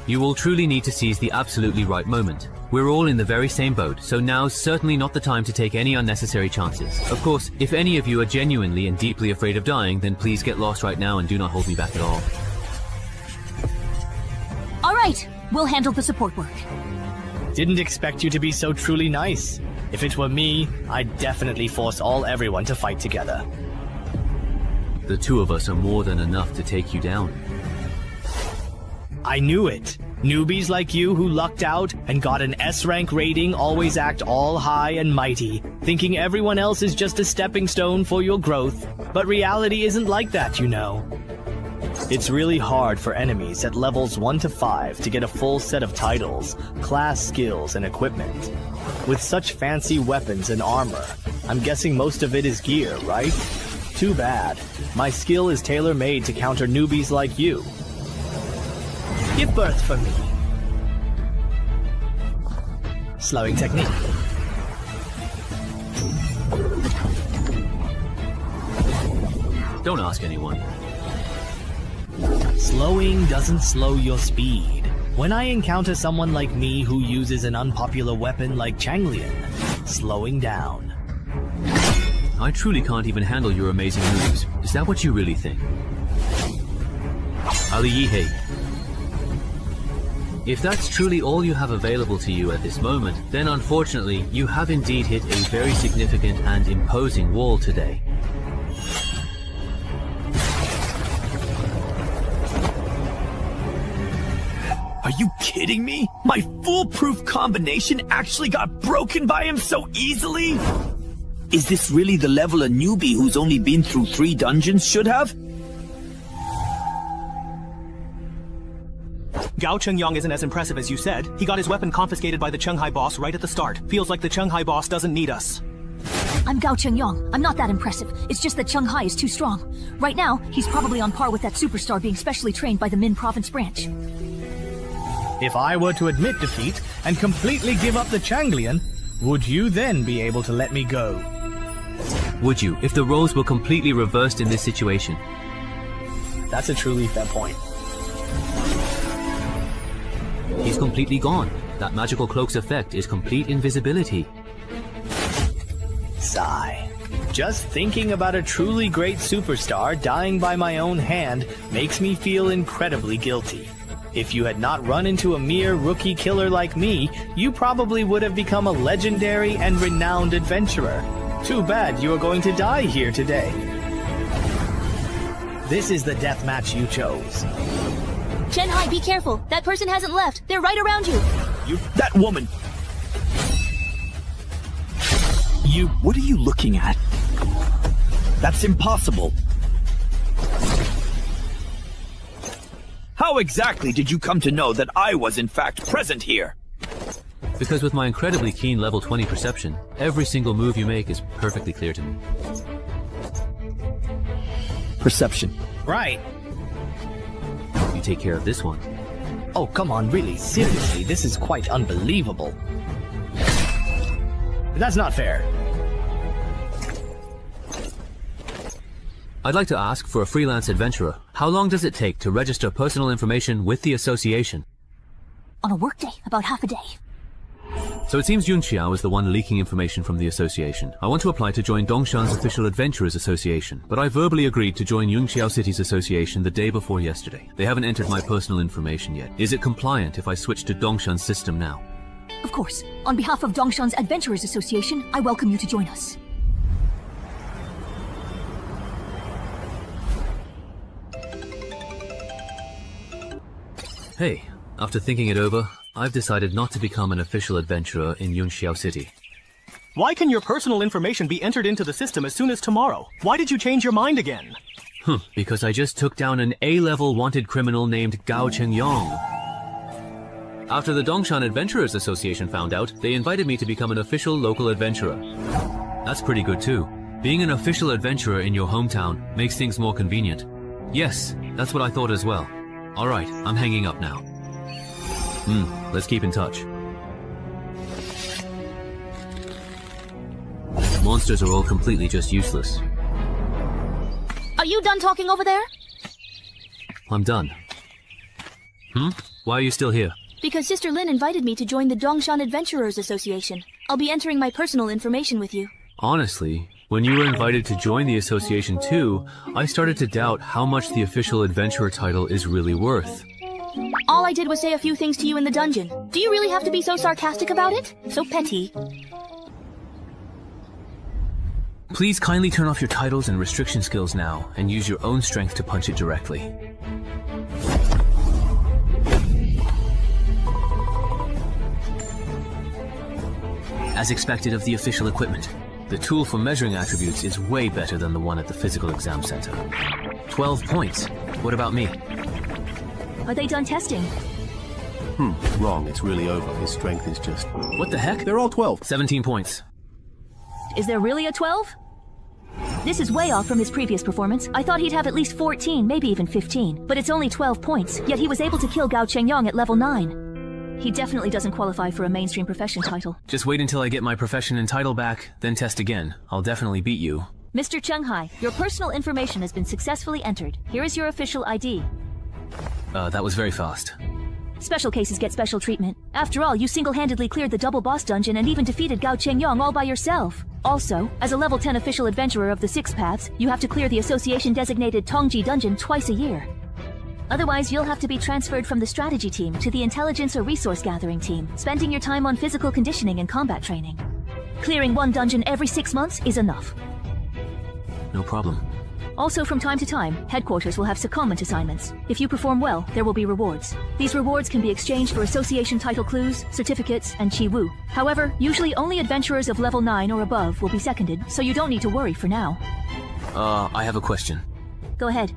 S21: You will truly need to seize the absolutely right moment. We're all in the very same boat, so now's certainly not the time to take any unnecessary chances. Of course, if any of you are genuinely and deeply afraid of dying, then please get lost right now and do not hold me back at all.
S6: Alright, we'll handle the support work.
S11: Didn't expect you to be so truly nice. If it were me, I'd definitely force everyone to fight together.
S21: The two of us are more than enough to take you down.
S11: I knew it. Newbies like you who lucked out and got an S-rank rating always act all high and mighty, thinking everyone else is just a stepping stone for your growth. But reality isn't like that, you know. It's really hard for enemies at levels 1 to 5 to get a full set of titles, class skills, and equipment. With such fancy weapons and armor, I'm guessing most of it is gear, right? Too bad. My skill is tailor-made to counter newbies like you. Give birth for me. Slowing technique.
S21: Don't ask anyone.
S11: Slowing doesn't slow your speed. When I encounter someone like me who uses an unpopular weapon like Changlian, slowing down.
S21: I truly can't even handle your amazing moves. Is that what you really think? Ali Yihei.
S4: If that's truly all you have available to you at this moment, then unfortunately, you have indeed hit a very significant and imposing wall today.
S7: Are you kidding me? My foolproof combination actually got broken by him so easily? Is this really the level a newbie who's only been through 3 dungeons should have?
S11: Gao Chengyang isn't as impressive as you said. He got his weapon confiscated by the Chenghai boss right at the start. Feels like the Chenghai boss doesn't need us.
S6: I'm Gao Chengyang. I'm not that impressive. It's just that Chenghai is too strong. Right now, he's probably on par with that superstar being specially trained by the Min province branch.
S17: If I were to admit defeat and completely give up the Changlian, would you then be able to let me go?
S4: Would you, if the roles were completely reversed in this situation?
S11: That's a truly fair point.
S4: He's completely gone. That magical cloak's effect is complete invisibility.
S11: Sigh. Just thinking about a truly great superstar dying by my own hand makes me feel incredibly guilty. If you had not run into a mere rookie killer like me, you probably would have become a legendary and renowned adventurer. Too bad you are going to die here today. This is the death match you chose.
S18: Chenghai, be careful. That person hasn't left. They're right around you.
S7: That woman! What are you looking at? That's impossible. How exactly did you come to know that I was in fact present here?
S4: Because with my incredibly keen level 20 perception, every single move you make is perfectly clear to me.
S7: Perception.
S11: Right.
S4: You take care of this one.
S11: Oh, come on, really, seriously, this is quite unbelievable. That's not fair.
S4: I'd like to ask for a freelance adventurer. How long does it take to register personal information with the association?
S6: On a workday, about half a day.
S4: So it seems Yun Xiao is the one leaking information from the association. I want to apply to join Dongshan's official Adventurers Association, but I verbally agreed to join Yun Xiao City's association the day before yesterday. They haven't entered my personal information yet. Is it compliant if I switch to Dongshan's system now?
S6: Of course. On behalf of Dongshan's Adventurers Association, I welcome you to join us.
S4: Hey, after thinking it over, I've decided not to become an official adventurer in Yun Xiao City.
S17: Why can your personal information be entered into the system as soon as tomorrow? Why did you change your mind again?
S4: Because I just took down an A-level wanted criminal named Gao Chengyang. After the Dongshan Adventurers Association found out, they invited me to become an official local adventurer. That's pretty good too. Being an official adventurer in your hometown makes things more convenient. Yes, that's what I thought as well. Alright, I'm hanging up now. Let's keep in touch. Monsters are all completely just useless.
S18: Are you done talking over there?
S4: I'm done. Why are you still here?
S18: Because Sister Lin invited me to join the Dongshan Adventurers Association. I'll be entering my personal information with you.
S4: Honestly, when you were invited to join the association too, I started to doubt how much the official adventurer title is really worth.
S18: All I did was say a few things to you in the dungeon. Do you really have to be so sarcastic about it? So petty.
S4: Please kindly turn off your titles and restriction skills now, and use your own strength to punch it directly. As expected of the official equipment, the tool for measuring attributes is way better than the one at the physical exam center. 12 points. What about me?
S6: Are they done testing?
S10: Wrong. It's really over. His strength is just...
S4: What the heck?
S10: They're all 12.
S4: 17 points.
S6: Is there really a 12? This is way off from his previous performance. I thought he'd have at least 14, maybe even 15. But it's only 12 points, yet he was able to kill Gao Chengyang at level 9. He definitely doesn't qualify for a mainstream profession title.
S4: Just wait until I get my profession and title back, then test again. I'll definitely beat you.
S6: Mr. Chenghai, your personal information has been successfully entered. Here is your official ID.
S4: That was very fast.
S6: Special cases get special treatment. After all, you single-handedly cleared the double boss dungeon and even defeated Gao Chengyang all by yourself. Also, as a level 10 official adventurer of the Six Paths, you have to clear the association-designated Tongji dungeon twice a year. Otherwise, you'll have to be transferred from the strategy team to the intelligence or resource gathering team, spending your time on physical conditioning and combat training. Clearing one dungeon every 6 months is enough.
S4: No problem.
S6: Also, from time to time, headquarters will have secondment assignments. If you perform well, there will be rewards. These rewards can be exchanged for association title clues, certificates, and chi wu. However, usually only adventurers of level 9 or above will be seconded, so you don't need to worry for now.
S4: I have a question.
S6: Go ahead.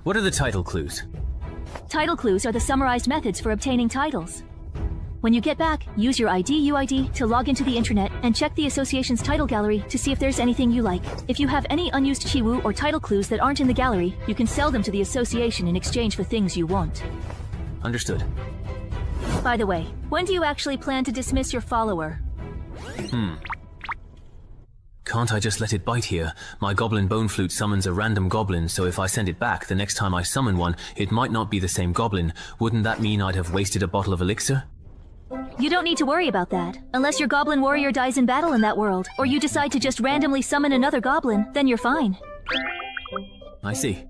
S4: What are the title clues?
S6: Title clues are the summarized methods for obtaining titles. When you get back, use your UID to log into the internet and check the association's title gallery to see if there's anything you like. If you have any unused chiwu or title clues that aren't in the gallery, you can sell them to the association in exchange for things you want.
S4: Understood.
S6: By the way, when do you actually plan to dismiss your follower?
S4: Can't I just let it bite here? My goblin bone flute summons a random goblin, so if I send it back, the next time I summon one, it might not be the same goblin. Wouldn't that mean I'd have wasted a bottle of elixir?
S6: You don't need to worry about that. Unless your goblin warrior dies in battle in that world, or you decide to just randomly summon another goblin, then you're fine.
S4: I see.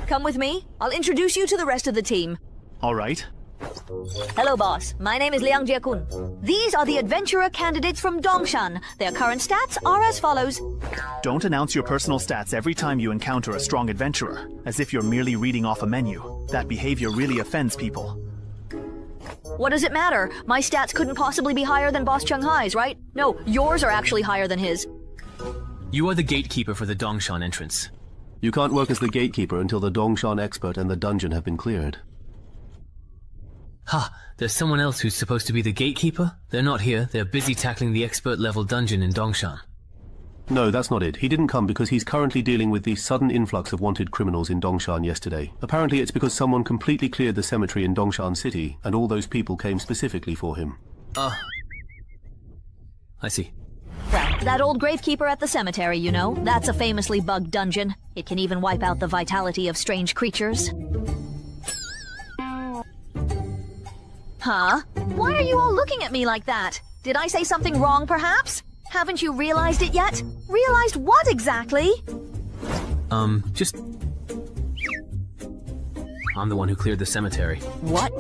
S3: Come with me. I'll introduce you to the rest of the team.
S17: All right.
S3: Hello, boss. My name is Liang Jiakun. These are the adventurer candidates from Dongshan. Their current stats are as follows.
S17: Don't announce your personal stats every time you encounter a strong adventurer, as if you're merely reading off a menu. That behavior really offends people.
S3: What does it matter? My stats couldn't possibly be higher than Boss Chung Hai's, right? No, yours are actually higher than his.
S4: You are the gatekeeper for the Dongshan entrance.
S10: You can't work as the gatekeeper until the Dongshan expert and the dungeon have been cleared.
S4: Ha! There's someone else who's supposed to be the gatekeeper? They're not here. They're busy tackling the expert-level dungeon in Dongshan.
S10: No, that's not it. He didn't come because he's currently dealing with the sudden influx of wanted criminals in Dongshan yesterday. Apparently it's because someone completely cleared the cemetery in Dongshan City, and all those people came specifically for him.
S4: I see.
S3: Well, that old gravekeeper at the cemetery, you know, that's a famously bugged dungeon. It can even wipe out the vitality of strange creatures. Huh? Why are you all looking at me like that? Did I say something wrong, perhaps? Haven't you realized it yet? Realized what exactly?
S4: Just... I'm the one who cleared the cemetery.
S3: What?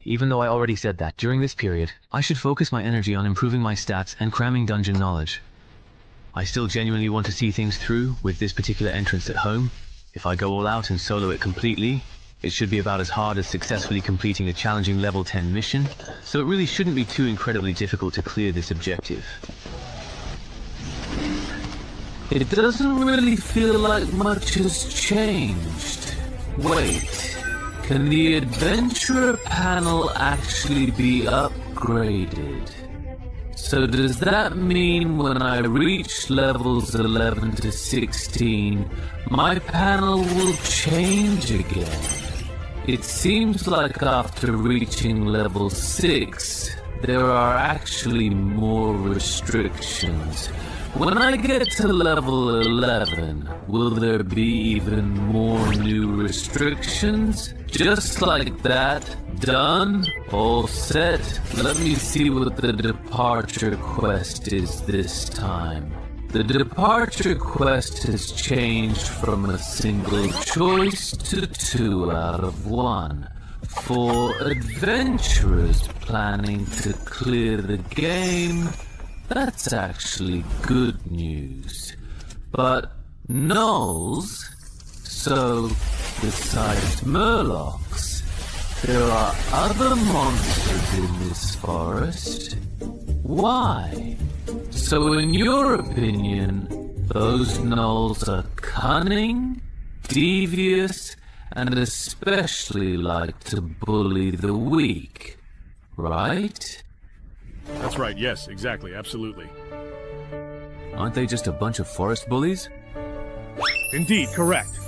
S4: Even though I already said that, during this period, I should focus my energy on improving my stats and cramming dungeon knowledge. I still genuinely want to see things through with this particular entrance at home. If I go all out and solo it completely, it should be about as hard as successfully completing a challenging level 10 mission, so it really shouldn't be too incredibly difficult to clear this objective. It doesn't really feel like much has changed. Wait, can the adventurer panel actually be upgraded? So does that mean when I reach levels 11 to 16, my panel will change again? It seems like after reaching level 6, there are actually more restrictions. When I get to level 11, will there be even more new restrictions? Just like that? Done? All set? Let me see what the departure quest is this time. The departure quest has changed from a single choice to 2 out of 1. For adventurers planning to clear the game, that's actually good news. But gnolls? So, besides murlocs, there are other monsters in this forest? Why? So in your opinion, those gnolls are cunning, devious, and especially like to bully the weak, right?
S2: That's right, yes, exactly, absolutely.
S4: Aren't they just a bunch of forest bullies?
S2: Indeed, correct.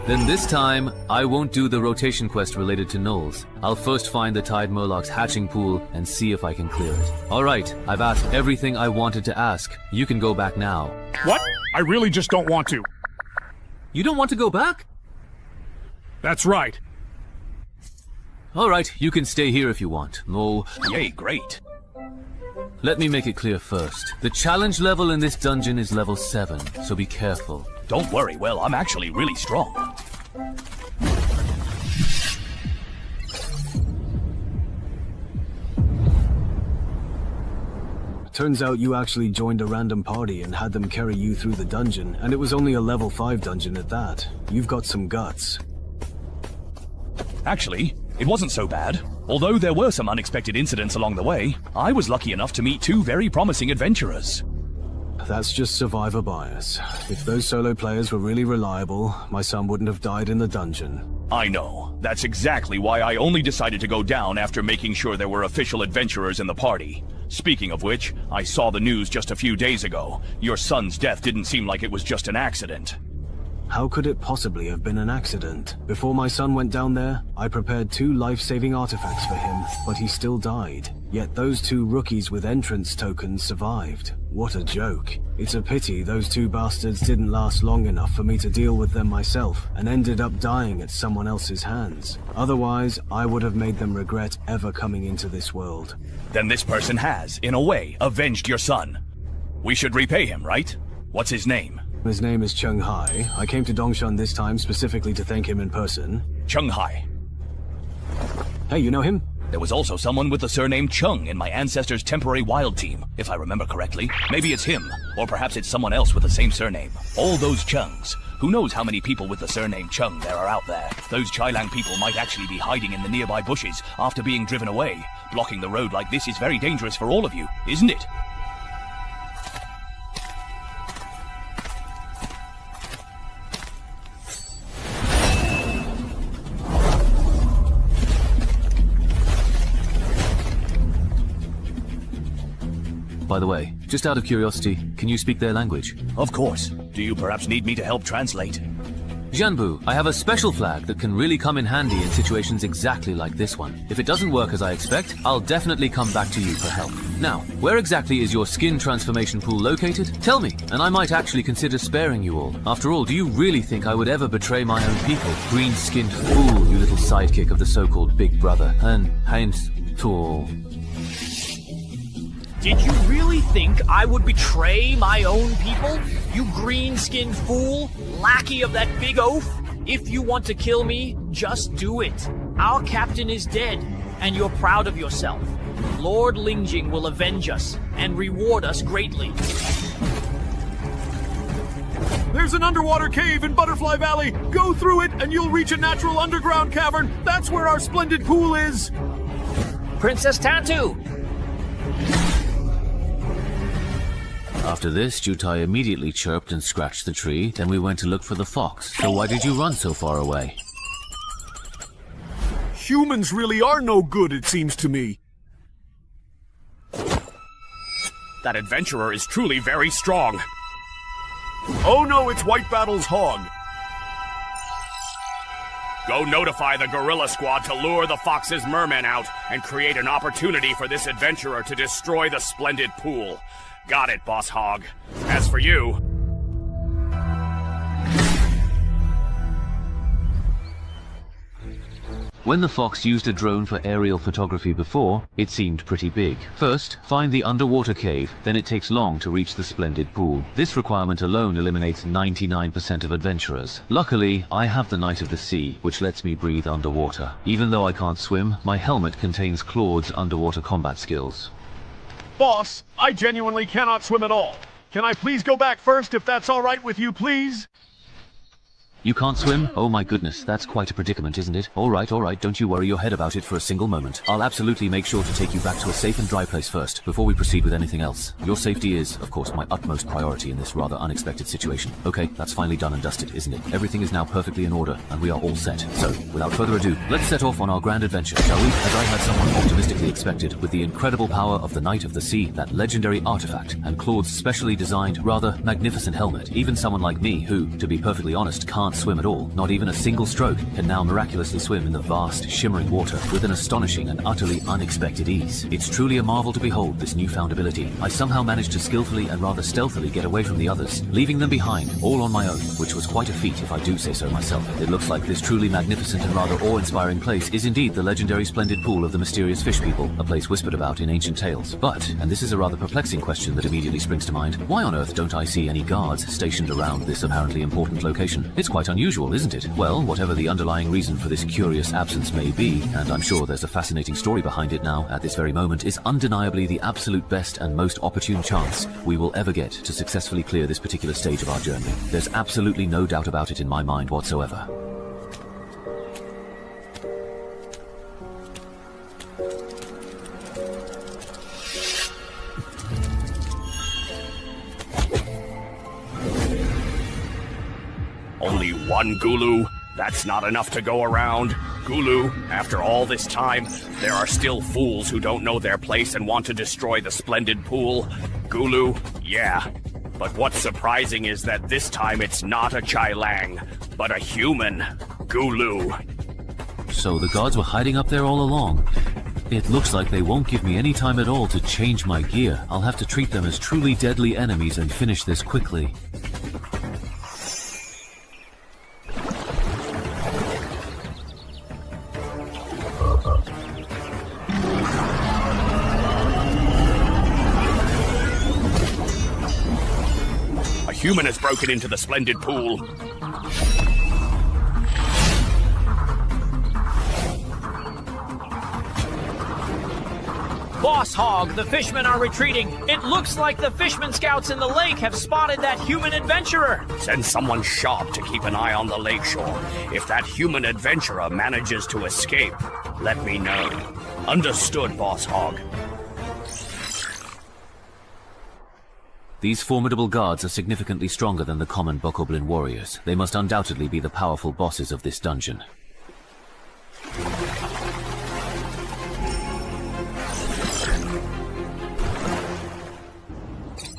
S4: Then this time, I won't do the rotation quest related to gnolls. I'll first find the Tide Murloc's hatching pool and see if I can clear it. Alright, I've asked everything I wanted to ask. You can go back now.
S2: What? I really just don't want to.
S21: You don't want to go back?
S17: That's right.
S21: Alright, you can stay here if you want. Oh,
S17: yay, great.
S21: Let me make it clear first. The challenge level in this dungeon is level 7, so be careful.
S17: Don't worry, well, I'm actually really strong.
S12: Turns out you actually joined a random party and had them carry you through the dungeon, and it was only a level 5 dungeon at that. You've got some guts.
S17: Actually, it wasn't so bad. Although there were some unexpected incidents along the way, I was lucky enough to meet 2 very promising adventurers.
S12: That's just survivor bias. If those solo players were really reliable, my son wouldn't have died in the dungeon.
S17: I know. That's exactly why I only decided to go down after making sure there were official adventurers in the party. Speaking of which, I saw the news just a few days ago. Your son's death didn't seem like it was just an accident.
S12: How could it possibly have been an accident? Before my son went down there, I prepared 2 life-saving artifacts for him, but he still died. Yet those 2 rookies with entrance tokens survived. What a joke. It's a pity those 2 bastards didn't last long enough for me to deal with them myself, and ended up dying at someone else's hands. Otherwise, I would have made them regret ever coming into this world.
S17: Then this person has, in a way, avenged your son. We should repay him, right? What's his name?
S12: His name is Chung Hai. I came to Dongshan this time specifically to thank him in person.
S17: Chung Hai.
S12: Hey, you know him?
S17: There was also someone with the surname Chung in my ancestors' temporary wild team, if I remember correctly. Maybe it's him, or perhaps it's someone else with the same surname. All those Chungs. Who knows how many people with the surname Chung there are out there? Those Chailang people might actually be hiding in the nearby bushes after being driven away. Blocking the road like this is very dangerous for all of you, isn't it?
S21: By the way, just out of curiosity, can you speak their language?
S17: Of course. Do you perhaps need me to help translate?
S21: Jianbu, I have a special flag that can really come in handy in situations exactly like this one. If it doesn't work as I expect, I'll definitely come back to you for help. Now, where exactly is your skin transformation pool located? Tell me, and I might actually consider sparing you all. After all, do you really think I would ever betray my own people? Green-skinned fool, you little sidekick of the so-called Big Brother. And Heinz Tool.
S13: Did you really think I would betray my own people? You green-skinned fool, lackey of that big oaf? If you want to kill me, just do it. Our captain is dead, and you're proud of yourself. Lord Lingjing will avenge us, and reward us greatly.
S14: There's an underwater cave in Butterfly Valley. Go through it, and you'll reach a natural underground cavern. That's where our splendid pool is.
S13: Princess Tattoo!
S21: After this, Jutai immediately chirped and scratched the tree, then we went to look for the fox. So why did you run so far away?
S14: Humans really are no good, it seems to me.
S17: That adventurer is truly very strong.
S14: Oh no, it's White Battle's hog.
S2: Go notify the gorilla squad to lure the fox's mermen out and create an opportunity for this adventurer to destroy the splendid pool. Got it, Boss Hog. As for you...
S21: When the fox used a drone for aerial photography before, it seemed pretty big. First, find the underwater cave, then it takes long to reach the splendid pool. This requirement alone eliminates 99% of adventurers. Luckily, I have the Knight of the Sea, which lets me breathe underwater. Even though I can't swim, my helmet contains Claude's underwater combat skills.
S14: Boss, I genuinely cannot swim at all. Can I please go back first if that's all right with you, please?
S21: You can't swim? Oh my goodness, that's quite a predicament, isn't it? Alright, don't you worry your head about it for a single moment. I'll absolutely make sure to take you back to a safe and dry place first, before we proceed with anything else. Your safety is, of course, my utmost priority in this rather unexpected situation. Okay, that's finally done and dusted, isn't it? Everything is now perfectly in order, and we are all set. So, without further ado, let's set off on our grand adventure, shall we? As I had somewhat optimistically expected, with the incredible power of the Knight of the Sea, that legendary artifact, and Claude's specially designed, rather magnificent helmet, even someone like me, who, to be perfectly honest, can't can't swim at all, not even a single stroke, can now miraculously swim in the vast, shimmering water with an astonishing and utterly unexpected ease. It's truly a marvel to behold this newfound ability. I somehow managed to skillfully and rather stealthily get away from the others, leaving them behind, all on my own, which was quite a feat if I do say so myself. It looks like this truly magnificent and rather awe-inspiring place is indeed the legendary splendid pool of the mysterious fish people, a place whispered about in ancient tales. But, and this is a rather perplexing question that immediately springs to mind, why on earth don't I see any guards stationed around this apparently important location? It's quite unusual, isn't it? Well, whatever the underlying reason for this curious absence may be, and I'm sure there's a fascinating story behind it now at this very moment, is undeniably the absolute best and most opportune chance we will ever get to successfully clear this particular stage of our journey. There's absolutely no doubt about it in my mind whatsoever.
S8: Only one Gulu? That's not enough to go around. Gulu, after all this time, there are still fools who don't know their place and want to destroy the splendid pool. Gulu, yeah. But what's surprising is that this time it's not a Chai-Lang, but a human Gulu.
S21: So the guards were hiding up there all along. It looks like they won't give me any time at all to change my gear. I'll have to treat them as truly deadly enemies and finish this quickly.
S8: Human has broken into the splendid pool.
S13: Boss Hog, the fishmen are retreating. It looks like the fishermen scouts in the lake have spotted that human adventurer.
S8: Send someone sharp to keep an eye on the lakeshore. If that human adventurer manages to escape, let me know. Understood, Boss Hog.
S21: These formidable guards are significantly stronger than the common bokoblin warriors. They must undoubtedly be the powerful bosses of this dungeon.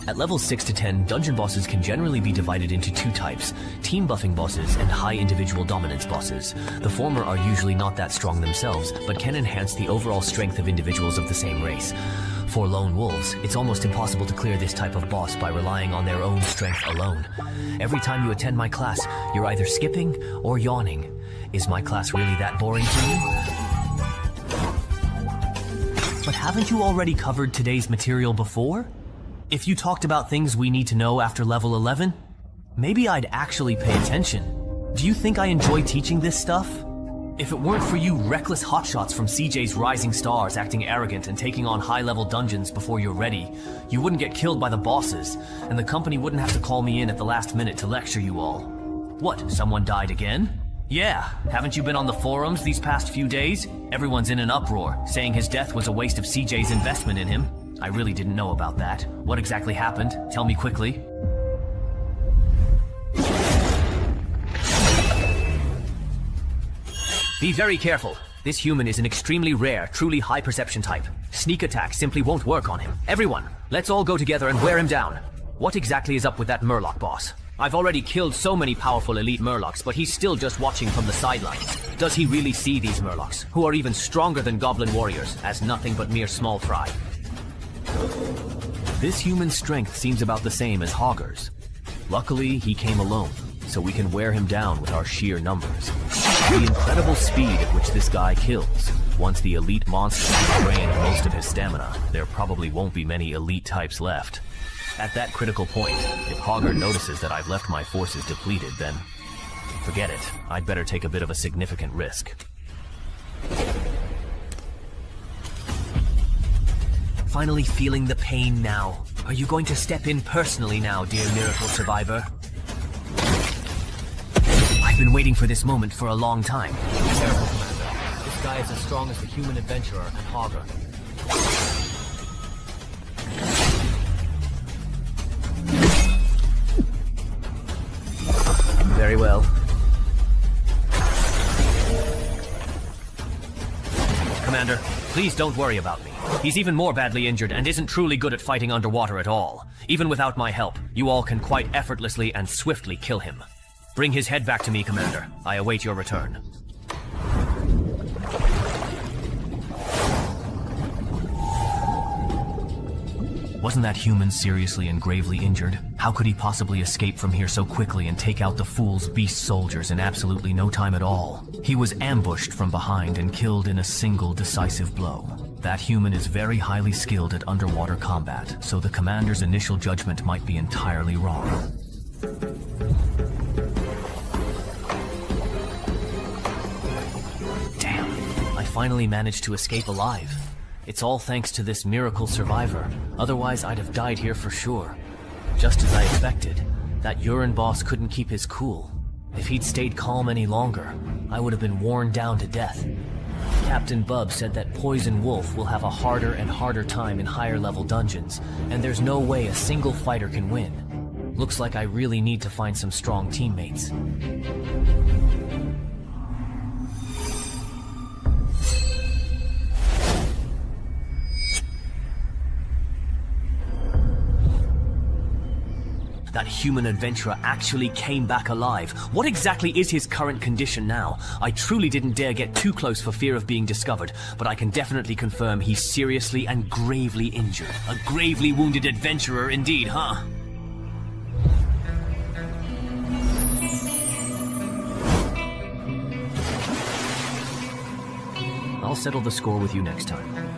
S22: At levels 6 to 10, dungeon bosses can generally be divided into two types, team buffing bosses and high individual dominance bosses. The former are usually not that strong themselves, but can enhance the overall strength of individuals of the same race. For lone wolves, it's almost impossible to clear this type of boss by relying on their own strength alone. Every time you attend my class, you're either skipping or yawning. Is my class really that boring to you? But haven't you already covered today's material before? If you talked about things we need to know after level 11, maybe I'd actually pay attention. Do you think I enjoy teaching this stuff? If it weren't for you reckless hotshots from CJ's Rising Stars acting arrogant and taking on high-level dungeons before you're ready, you wouldn't get killed by the bosses, and the company wouldn't have to call me in at the last minute to lecture you all. What, someone died again? Yeah, haven't you been on the forums these past few days? Everyone's in an uproar, saying his death was a waste of CJ's investment in him. I really didn't know about that. What exactly happened? Tell me quickly. Be very careful. This human is an extremely rare, truly high perception type. Sneak attack simply won't work on him. Everyone, let's all go together and wear him down. What exactly is up with that Murloc boss? I've already killed so many powerful elite Murlocs, but he's still just watching from the sidelines. Does he really see these Murlocs, who are even stronger than goblin warriors, as nothing but mere small fry? This human's strength seems about the same as Hogger's. Luckily, he came alone, so we can wear him down with our sheer numbers. The incredible speed at which this guy kills. Once the elite monster has drained most of his stamina, there probably won't be many elite types left. At that critical point, if Hogger notices that I've left my forces depleted, then forget it. I'd better take a bit of a significant risk. Finally feeling the pain now. Are you going to step in personally now, dear miracle survivor? I've been waiting for this moment for a long time. Careful, Commander. This guy is as strong as the human adventurer and Hogger. Very well. Commander, please don't worry about me. He's even more badly injured and isn't truly good at fighting underwater at all. Even without my help, you all can quite effortlessly and swiftly kill him.
S16: Bring his head back to me, Commander. I await your return. Wasn't that human seriously and gravely injured? How could he possibly escape from here so quickly and take out the fool's beast soldiers in absolutely no time at all? He was ambushed from behind and killed in a single decisive blow. That human is very highly skilled at underwater combat, so the commander's initial judgment might be entirely wrong. Damn, I finally managed to escape alive. It's all thanks to this miracle survivor. Otherwise, I'd have died here for sure. Just as I expected, that urine boss couldn't keep his cool. If he'd stayed calm any longer, I would have been worn down to death. Captain Bub said that Poison Wolf will have a harder and harder time in higher level dungeons, and there's no way a single fighter can win. Looks like I really need to find some strong teammates. That human adventurer actually came back alive. What exactly is his current condition now? I truly didn't dare get too close for fear of being discovered, but I can definitely confirm he's seriously and gravely injured. A gravely wounded adventurer indeed, huh? I'll settle the score with you next time.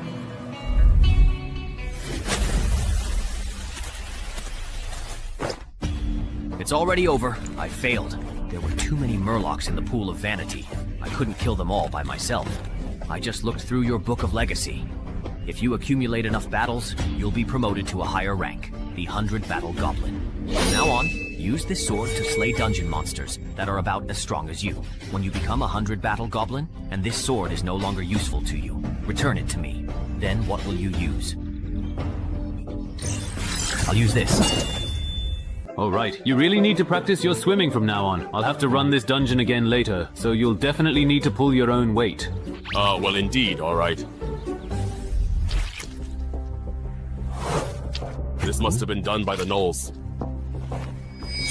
S16: It's already over. I failed. There were too many Murlocs in the pool of vanity. I couldn't kill them all by myself. I just looked through your book of legacy. If you accumulate enough battles, you'll be promoted to a higher rank, the 100 Battle Goblin. From now on, use this sword to slay dungeon monsters that are about as strong as you. When you become a 100 Battle Goblin, and this sword is no longer useful to you, return it to me. Then what will you use? I'll use this.
S21: Alright, you really need to practice your swimming from now on. I'll have to run this dungeon again later, so you'll definitely need to pull your own weight.
S14: Well indeed, alright. This must have been done by the gnolls.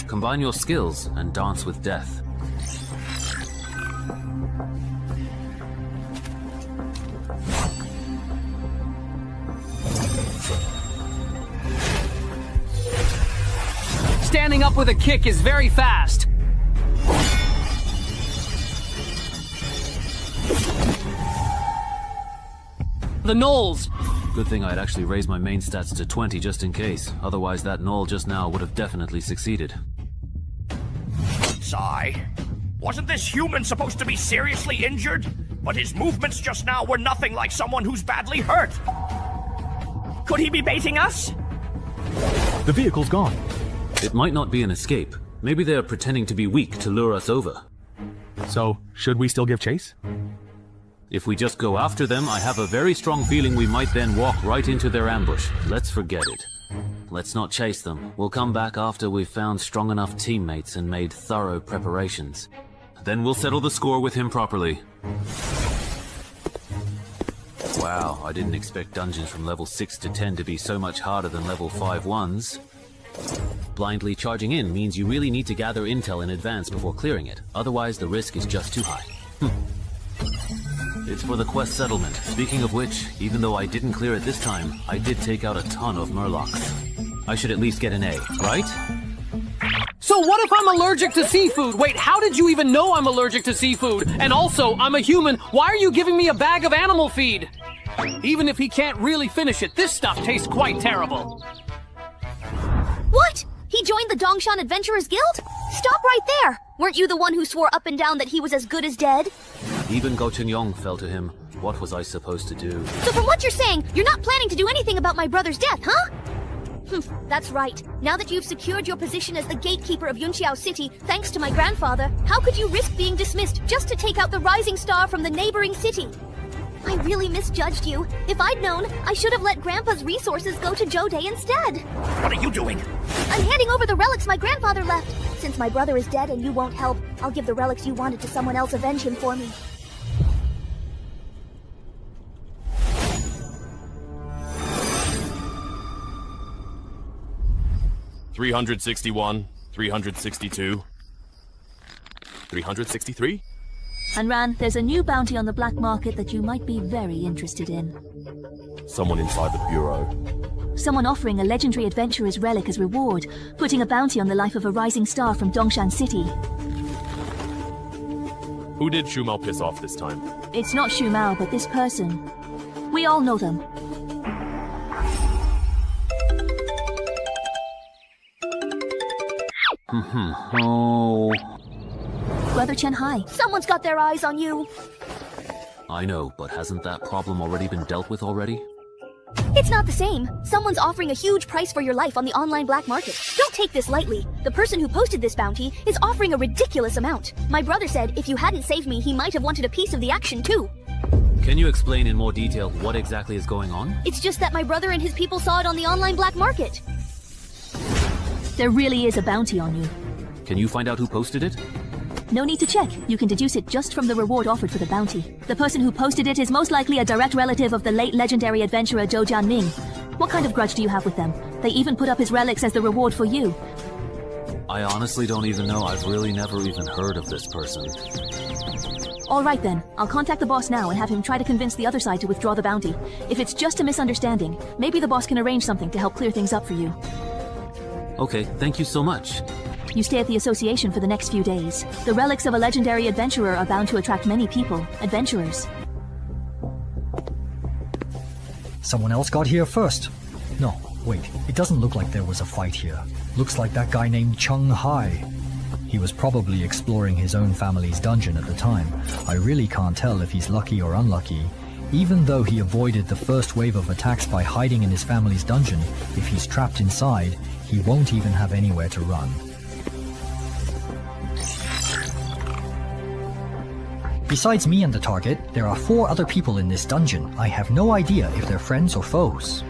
S21: Combine your skills and dance with death.
S11: Standing up with a kick is very fast. The gnolls.
S21: Good thing I'd actually raised my main stats to 20 just in case. Otherwise that gnoll just now would have definitely succeeded.
S8: Sigh. Wasn't this human supposed to be seriously injured? But his movements just now were nothing like someone who's badly hurt. Could he be baiting us?
S21: The vehicle's gone. It might not be an escape. Maybe they're pretending to be weak to lure us over.
S14: So, should we still give chase?
S21: If we just go after them, I have a very strong feeling we might then walk right into their ambush. Let's forget it. Let's not chase them. We'll come back after we've found strong enough teammates and made thorough preparations. Then we'll settle the score with him properly. Wow, I didn't expect dungeons from level 6 to 10 to be so much harder than level 5 ones. Blindly charging in means you really need to gather intel in advance before clearing it. Otherwise, the risk is just too high. It's for the quest settlement. Speaking of which, even though I didn't clear it this time, I did take out a ton of Murlocs. I should at least get an A, right?
S11: So what if I'm allergic to seafood? Wait, how did you even know I'm allergic to seafood? And also, I'm a human. Why are you giving me a bag of animal feed? Even if he can't really finish it, this stuff tastes quite terrible.
S18: What? He joined the Dongshan Adventurers Guild? Stop right there! Weren't you the one who swore up and down that he was as good as dead?
S21: Even Go Yong fell to him. What was I supposed to do?
S18: So from what you're saying, you're not planning to do anything about my brother's death, huh? That's right. Now that you've secured your position as the gatekeeper of Yunqiao City, thanks to my grandfather, how could you risk being dismissed just to take out the rising star from the neighboring city? I really misjudged you. If I'd known, I should have let Grandpa's resources go to Jode instead.
S8: What are you doing?
S18: I'm handing over the relics my grandfather left. Since my brother is dead and you won't help, I'll give the relics you wanted to someone else avenge him for me.
S14: $361, $362.
S9: 363?
S6: Hanran, there's a new bounty on the black market that you might be very interested in.
S9: Someone inside the bureau.
S6: Someone offering a legendary adventurer's relic as reward, putting a bounty on the life of a rising star from Dongshan City.
S9: Who did Shumao piss off this time?
S6: It's not Shu Mao, but this person. We all know them.
S21: Oh.
S6: Brother Chen Hai.
S18: Someone's got their eyes on you.
S21: I know, but hasn't that problem already been dealt with already?
S18: It's not the same. Someone's offering a huge price for your life on the online black market. Don't take this lightly. The person who posted this bounty is offering a ridiculous amount. My brother said if you hadn't saved me, he might have wanted a piece of the action too.
S4: Can you explain in more detail what exactly is going on?
S18: It's just that my brother and his people saw it on the online black market.
S6: There really is a bounty on you.
S21: Can you find out who posted it?
S6: No need to check. You can deduce it just from the reward offered for the bounty. The person who posted it is most likely a direct relative of the late legendary adventurer Zhou Jianming. What kind of grudge do you have with them? They even put up his relics as the reward for you.
S21: I honestly don't even know. I've really never even heard of this person.
S6: Alright then, I'll contact the boss now and have him try to convince the other side to withdraw the bounty. If it's just a misunderstanding, maybe the boss can arrange something to help clear things up for you.
S21: Okay, thank you so much.
S6: You stay at the association for the next few days. The relics of a legendary adventurer are bound to attract many people, adventurers.
S19: Someone else got here first. No, wait, it doesn't look like there was a fight here. Looks like that guy named Cheng Hai. He was probably exploring his own family's dungeon at the time. I really can't tell if he's lucky or unlucky. Even though he avoided the first wave of attacks by hiding in his family's dungeon, if he's trapped inside, he won't even have anywhere to run. Besides me and the target, there are 4 other people in this dungeon. I have no idea if they're friends or foes.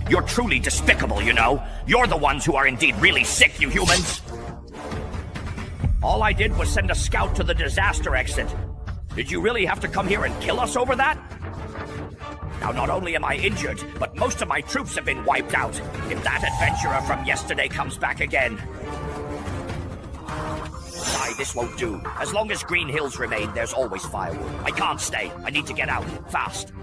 S8: You're truly despicable, you know. You're the ones who are indeed really sick, you humans. All I did was send a scout to the disaster exit. Did you really have to come here and kill us over that? Now, not only am I injured, but most of my troops have been wiped out. If that adventurer from yesterday comes back again... Sigh, this won't do. As long as Green Hills remain, there's always firewood. I can't stay. I need to get out. Fast.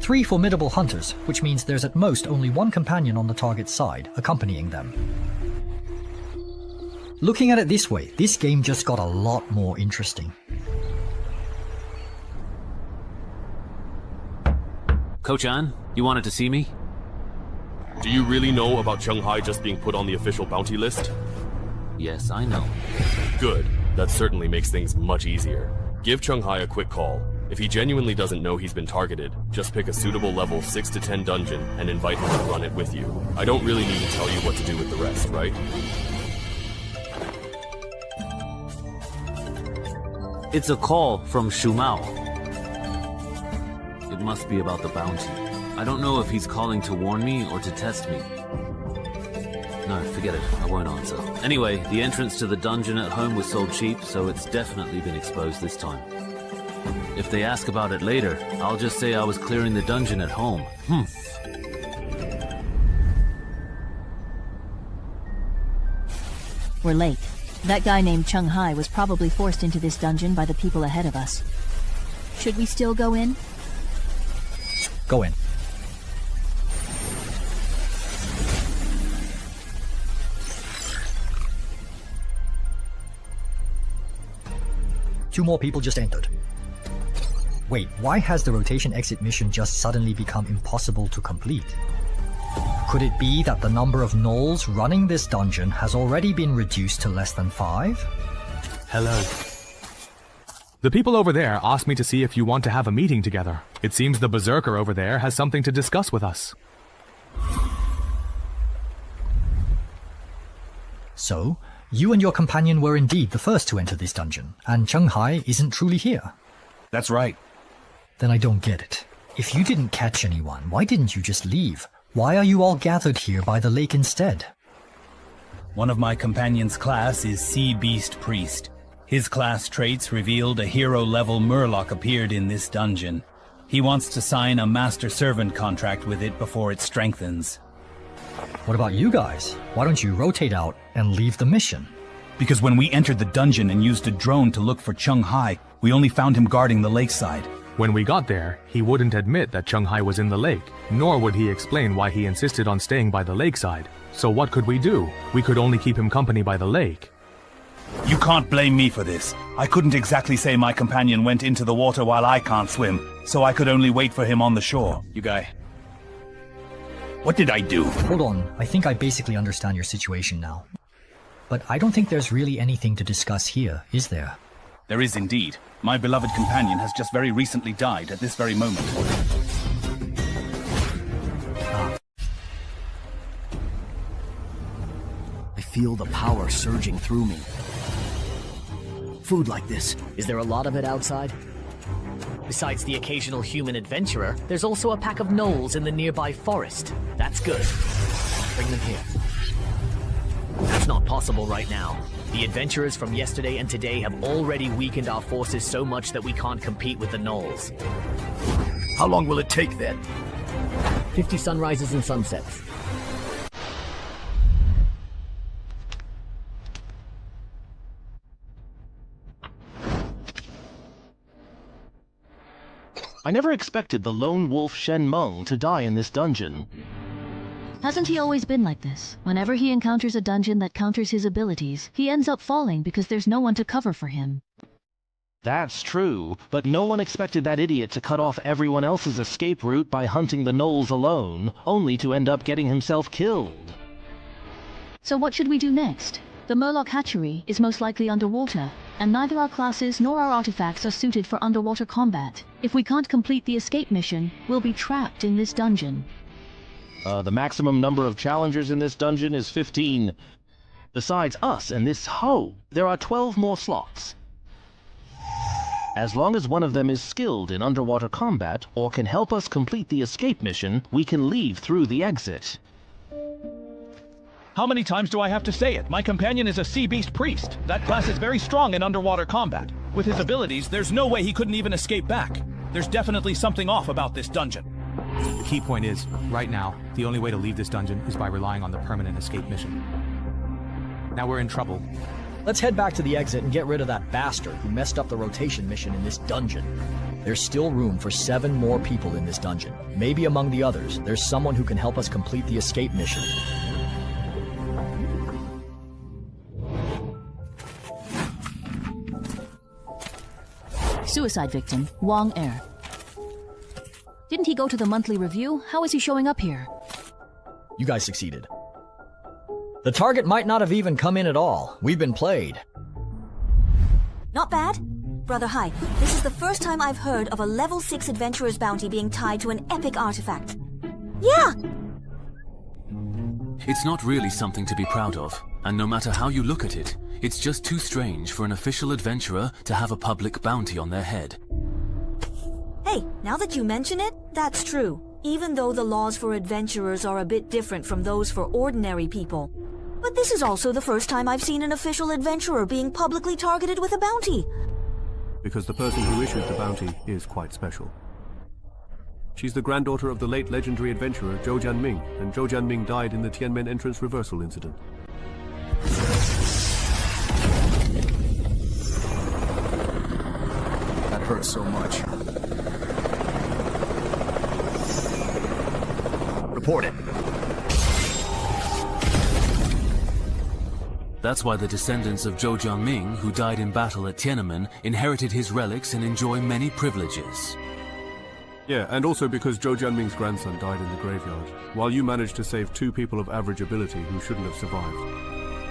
S19: Three formidable hunters, which means there's at most only one companion on the target's side, accompanying them. Looking at it this way, this game just got a lot more interesting.
S21: Ko-chan, you wanted to see me?
S9: Do you really know about Cheng Hai just being put on the official bounty list?
S21: Yes, I know.
S9: Good. That certainly makes things much easier. Give Cheng Hai a quick call. If he genuinely doesn't know he's been targeted, just pick a suitable level 6 to 10 dungeon and invite him to run it with you. I don't really need to tell you what to do with the rest, right?
S21: It's a call from Shu Mao. It must be about the bounty. I don't know if he's calling to warn me or to test me. No, forget it. I won't answer. Anyway, the entrance to the dungeon at home was sold cheap, so it's definitely been exposed this time. If they ask about it later, I'll just say I was clearing the dungeon at home.
S6: We're late. That guy named Cheng Hai was probably forced into this dungeon by the people ahead of us. Should we still go in?
S19: Go in. Two more people just entered. Wait, why has the rotation exit mission just suddenly become impossible to complete? Could it be that the number of gnolls running this dungeon has already been reduced to less than 5?
S20: Hello. The people over there asked me to see if you want to have a meeting together. It seems the berserker over there has something to discuss with us.
S19: So, you and your companion were indeed the first to enter this dungeon, and Cheng Hai isn't truly here.
S24: That's right.
S19: Then I don't get it. If you didn't catch anyone, why didn't you just leave? Why are you all gathered here by the lake instead?
S24: One of my companion's class is Sea Beast Priest.
S1: His class traits revealed a hero-level Murloc appeared in this dungeon. He wants to sign a master-servant contract with it before it strengthens.
S19: What about you guys? Why don't you rotate out and leave the mission?
S1: Because when we entered the dungeon and used a drone to look for Chung Hai, we only found him guarding the lakeside.
S20: When we got there, he wouldn't admit that Chung Hai was in the lake, nor would he explain why he insisted on staying by the lakeside. So what could we do? We could only keep him company by the lake.
S1: You can't blame me for this. I couldn't exactly say my companion went into the water while I can't swim, so I could only wait for him on the shore. You guy. What did I do?
S19: Hold on, I think I basically understand your situation now. But I don't think there's really anything to discuss here, is there?
S1: There is indeed. My beloved companion has just very recently died at this very moment.
S15: I feel the power surging through me. Food like this.
S22: Is there a lot of it outside? Besides the occasional human adventurer, there's also a pack of gnolls in the nearby forest. That's good. Bring them here. That's not possible right now. The adventurers from yesterday and today have already weakened our forces so much that we can't compete with the gnolls.
S8: How long will it take then?
S22: 50 sunrises and sunsets.
S23: I never expected the lone wolf Shen Meng to die in this dungeon.
S6: Hasn't he always been like this? Whenever he encounters a dungeon that counters his abilities, he ends up falling because there's no one to cover for him.
S23: That's true, but no one expected that idiot to cut off everyone else's escape route by hunting the gnolls alone, only to end up getting himself killed.
S6: So what should we do next? The Murloc hatchery is most likely underwater, and neither our classes nor our artifacts are suited for underwater combat. If we can't complete the escape mission, we'll be trapped in this dungeon.
S23: The maximum number of challengers in this dungeon is 15. Besides us and this hoe, there are 12 more slots. As long as one of them is skilled in underwater combat or can help us complete the escape mission, we can leave through the exit.
S13: How many times do I have to say it? My companion is a sea beast priest. That class is very strong in underwater combat. With his abilities, there's no way he couldn't even escape back. There's definitely something off about this dungeon.
S20: The key point is, right now, the only way to leave this dungeon is by relying on the permanent escape mission. Now we're in trouble.
S22: Let's head back to the exit and get rid of that bastard who messed up the rotation mission in this dungeon. There's still room for 7 more people in this dungeon. Maybe among the others, there's someone who can help us complete the escape mission.
S6: Suicide victim, Wang Er. Didn't he go to the monthly review? How is he showing up here?
S22: You guys succeeded. The target might not have even come in at all. We've been played.
S3: Not bad. Brother Hai, this is the first time I've heard of a level 6 adventurer's bounty being tied to an epic artifact. Yeah!
S21: It's not really something to be proud of, and no matter how you look at it, it's just too strange for an official adventurer to have a public bounty on their head.
S3: Hey, now that you mention it, that's true. Even though the laws for adventurers are a bit different from those for ordinary people. But this is also the first time I've seen an official adventurer being publicly targeted with a bounty.
S10: Because the person who issued the bounty is quite special. She's the granddaughter of the late legendary adventurer Zhou Jianming, and Zhou Jianming died in the Tianmen entrance reversal incident.
S24: That hurts so much.
S8: Report it.
S21: That's why the descendants of Zhou Jianming, who died in battle at Tiananmen, inherited his relics and enjoy many privileges.
S10: Yeah, and also because Zhou Jianming's grandson died in the graveyard, while you managed to save 2 people of average ability who shouldn't have survived.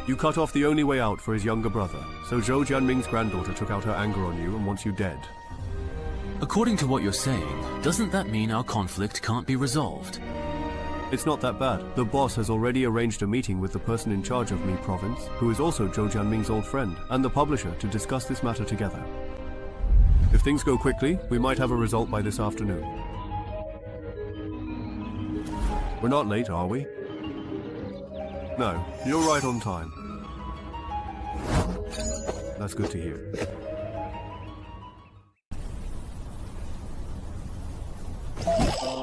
S10: You cut off the only way out for his younger brother, so Zhou Jianming's granddaughter took out her anger on you and wants you dead.
S21: According to what you're saying, doesn't that mean our conflict can't be resolved?
S10: It's not that bad. The boss has already arranged a meeting with the person in charge of Mi Province, who is also Zhou Jianming's old friend, and the publisher to discuss this matter together. If things go quickly, we might have a result by this afternoon. We're not late, are we? No, you're right on time.
S5: That's good to hear.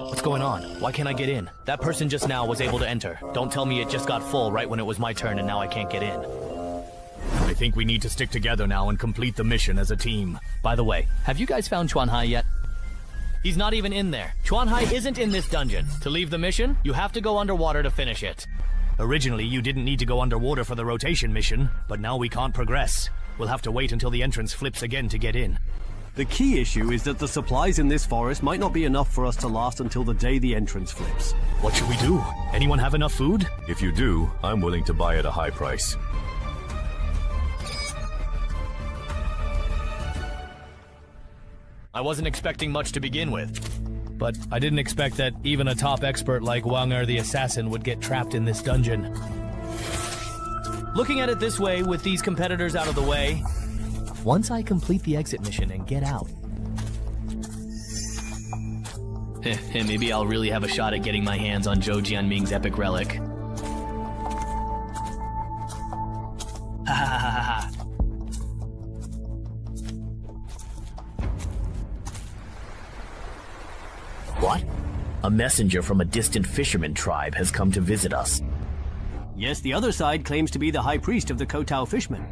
S22: What's going on? Why can't I get in? That person just now was able to enter. Don't tell me it just got full right when it was my turn and now I can't get in.
S13: I think we need to stick together now and complete the mission as a team.
S22: By the way, have you guys found Chuanhai yet? He's not even in there. Chuanhai isn't in this dungeon. To leave the mission, you have to go underwater to finish it.
S13: Originally, you didn't need to go underwater for the rotation mission, but now we can't progress. We'll have to wait until the entrance flips again to get in.
S5: The key issue is that the supplies in this forest might not be enough for us to last until the day the entrance flips.
S13: What should we do? Anyone have enough food?
S2: If you do, I'm willing to buy at a high price.
S22: I wasn't expecting much to begin with. But I didn't expect that even a top expert like Wang Er the Assassin would get trapped in this dungeon. Looking at it this way, with these competitors out of the way, once I complete the exit mission and get out, maybe I'll really have a shot at getting my hands on Zhou Jianming's epic relic. Ha ha ha ha ha. What? A messenger from a distant fisherman tribe has come to visit us.
S5: Yes, the other side claims to be the High Priest of the Kotao Fishmen.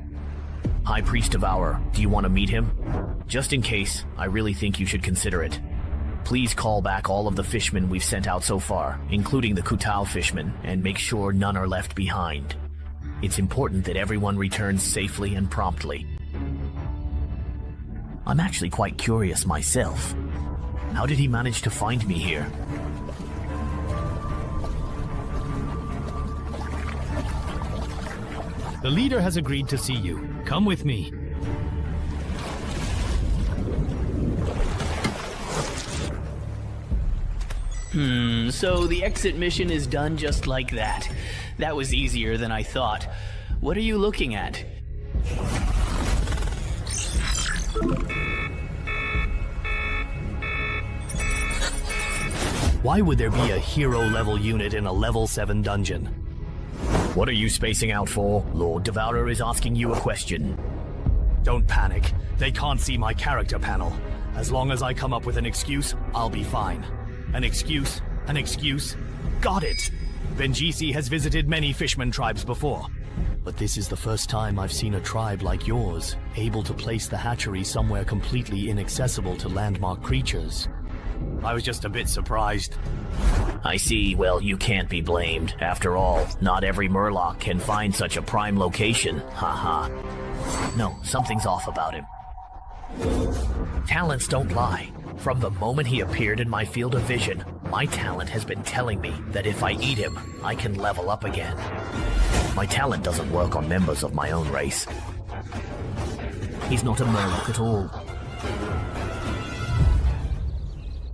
S22: High Priest of Our, do you want to meet him? Just in case, I really think you should consider it. Please call back all of the fishmen we've sent out so far, including the Kutao fishmen, and make sure none are left behind. It's important that everyone returns safely and promptly. I'm actually quite curious myself. How did he manage to find me here?
S13: The leader has agreed to see you. Come with me.
S22: So the exit mission is done just like that. That was easier than I thought. What are you looking at? Why would there be a hero-level unit in a level 7 dungeon? What are you spacing out for? Lord Devourer is asking you a question.
S13: Don't panic. They can't see my character panel. As long as I come up with an excuse, I'll be fine. An excuse? An excuse? Got it! Benjisi has visited many fishman tribes before.
S22: But this is the first time I've seen a tribe like yours, able to place the hatchery somewhere completely inaccessible to landmark creatures.
S13: I was just a bit surprised.
S22: I see. Well, you can't be blamed. After all, not every Murloc can find such a prime location. Haha. No, something's off about him. Talents don't lie. From the moment he appeared in my field of vision, my talent has been telling me that if I eat him, I can level up again. My talent doesn't work on members of my own race. He's not a Murloc at all.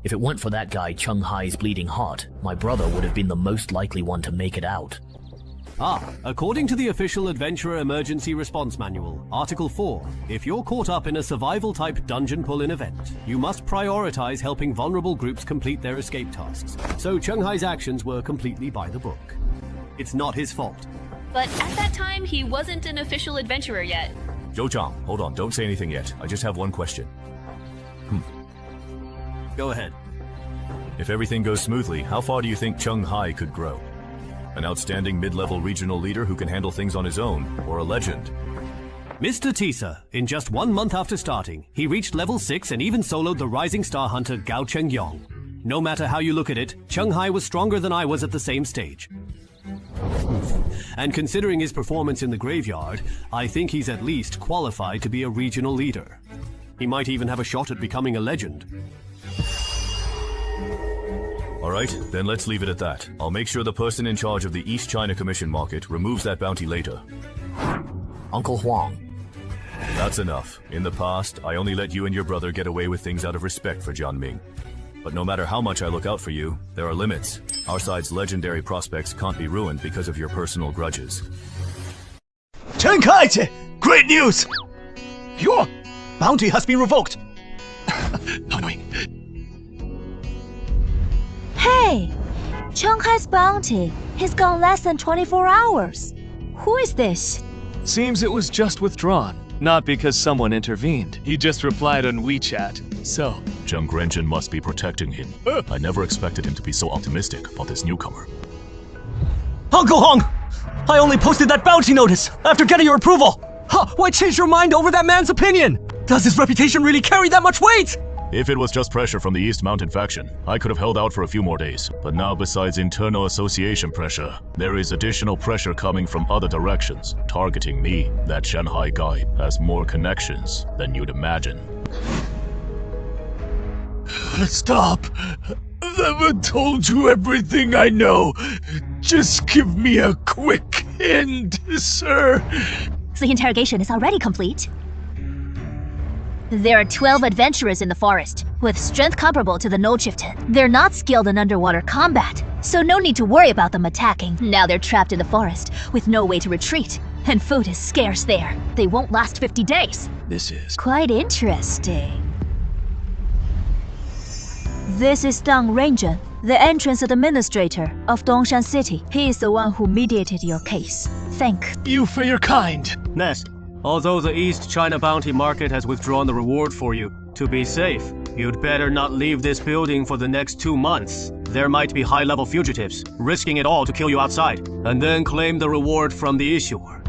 S22: If it weren't for that guy Chung Hai's bleeding heart, my brother would have been the most likely one to make it out.
S5: According to the official Adventurer Emergency Response Manual, Article 4, if you're caught up in a survival-type dungeon pull-in event, you must prioritize helping vulnerable groups complete their escape tasks. So Chung Hai's actions were completely by the book. It's not his fault.
S7: But at that time, he wasn't an official adventurer yet.
S2: Zhou Chang, hold on, don't say anything yet. I just have one question.
S5: Go ahead.
S2: If everything goes smoothly, how far do you think Chung Hai could grow? An outstanding mid-level regional leader who can handle things on his own, or a legend?
S5: Mr. Tisa, in just 1 month after starting, he reached level 6 and even soloed the rising star hunter Gao Chengyong. No matter how you look at it, Chung Hai was stronger than I was at the same stage. And considering his performance in the graveyard, I think he's at least qualified to be a regional leader. He might even have a shot at becoming a legend.
S2: Alright, then let's leave it at that. I'll make sure the person in charge of the East China Commission market removes that bounty later.
S22: Uncle Huang.
S2: That's enough. In the past, I only let you and your brother get away with things out of respect for Jianming. But no matter how much I look out for you, there are limits. Our side's legendary prospects can't be ruined because of your personal grudges.
S1: Tenkaichi! Great news! Your bounty has been revoked! Annoying.
S12: Hey! Chung Hai's bounty. He's gone less than 24 hours. Who is this?
S24: Seems it was just withdrawn.
S11: Not because someone intervened. He just replied on WeChat. So,
S2: Zheng Renjin must be protecting him. I never expected him to be so optimistic about this newcomer.
S15: Uncle Hong! I only posted that bounty notice after getting your approval! Why change your mind over that man's opinion? Does his reputation really carry that much weight?
S2: If it was just pressure from the East Mountain faction, I could have held out for a few more days. But now, besides internal association pressure, there is additional pressure coming from other directions, targeting me. That Shanghai guy has more connections than you'd imagine.
S11: stop. I haven't told you everything I know. Just give me a quick hint, sir.
S6: The interrogation is already complete. There are 12 adventurers in the forest, with strength comparable to the Node Chieftain. They're not skilled in underwater combat, so no need to worry about them attacking. Now they're trapped in the forest, with no way to retreat, and food is scarce there. They won't last 50 days.
S11: This is
S6: quite interesting. This is Dang Renjin, the entrance administrator of Dongshan City. He is the one who mediated your case. Thank
S11: you for your kind.
S5: Nest, although the East China bounty market has withdrawn the reward for you, to be safe, you'd better not leave this building for the next 2 months. There might be high-level fugitives, risking it all to kill you outside, and then claim the reward from the issuer.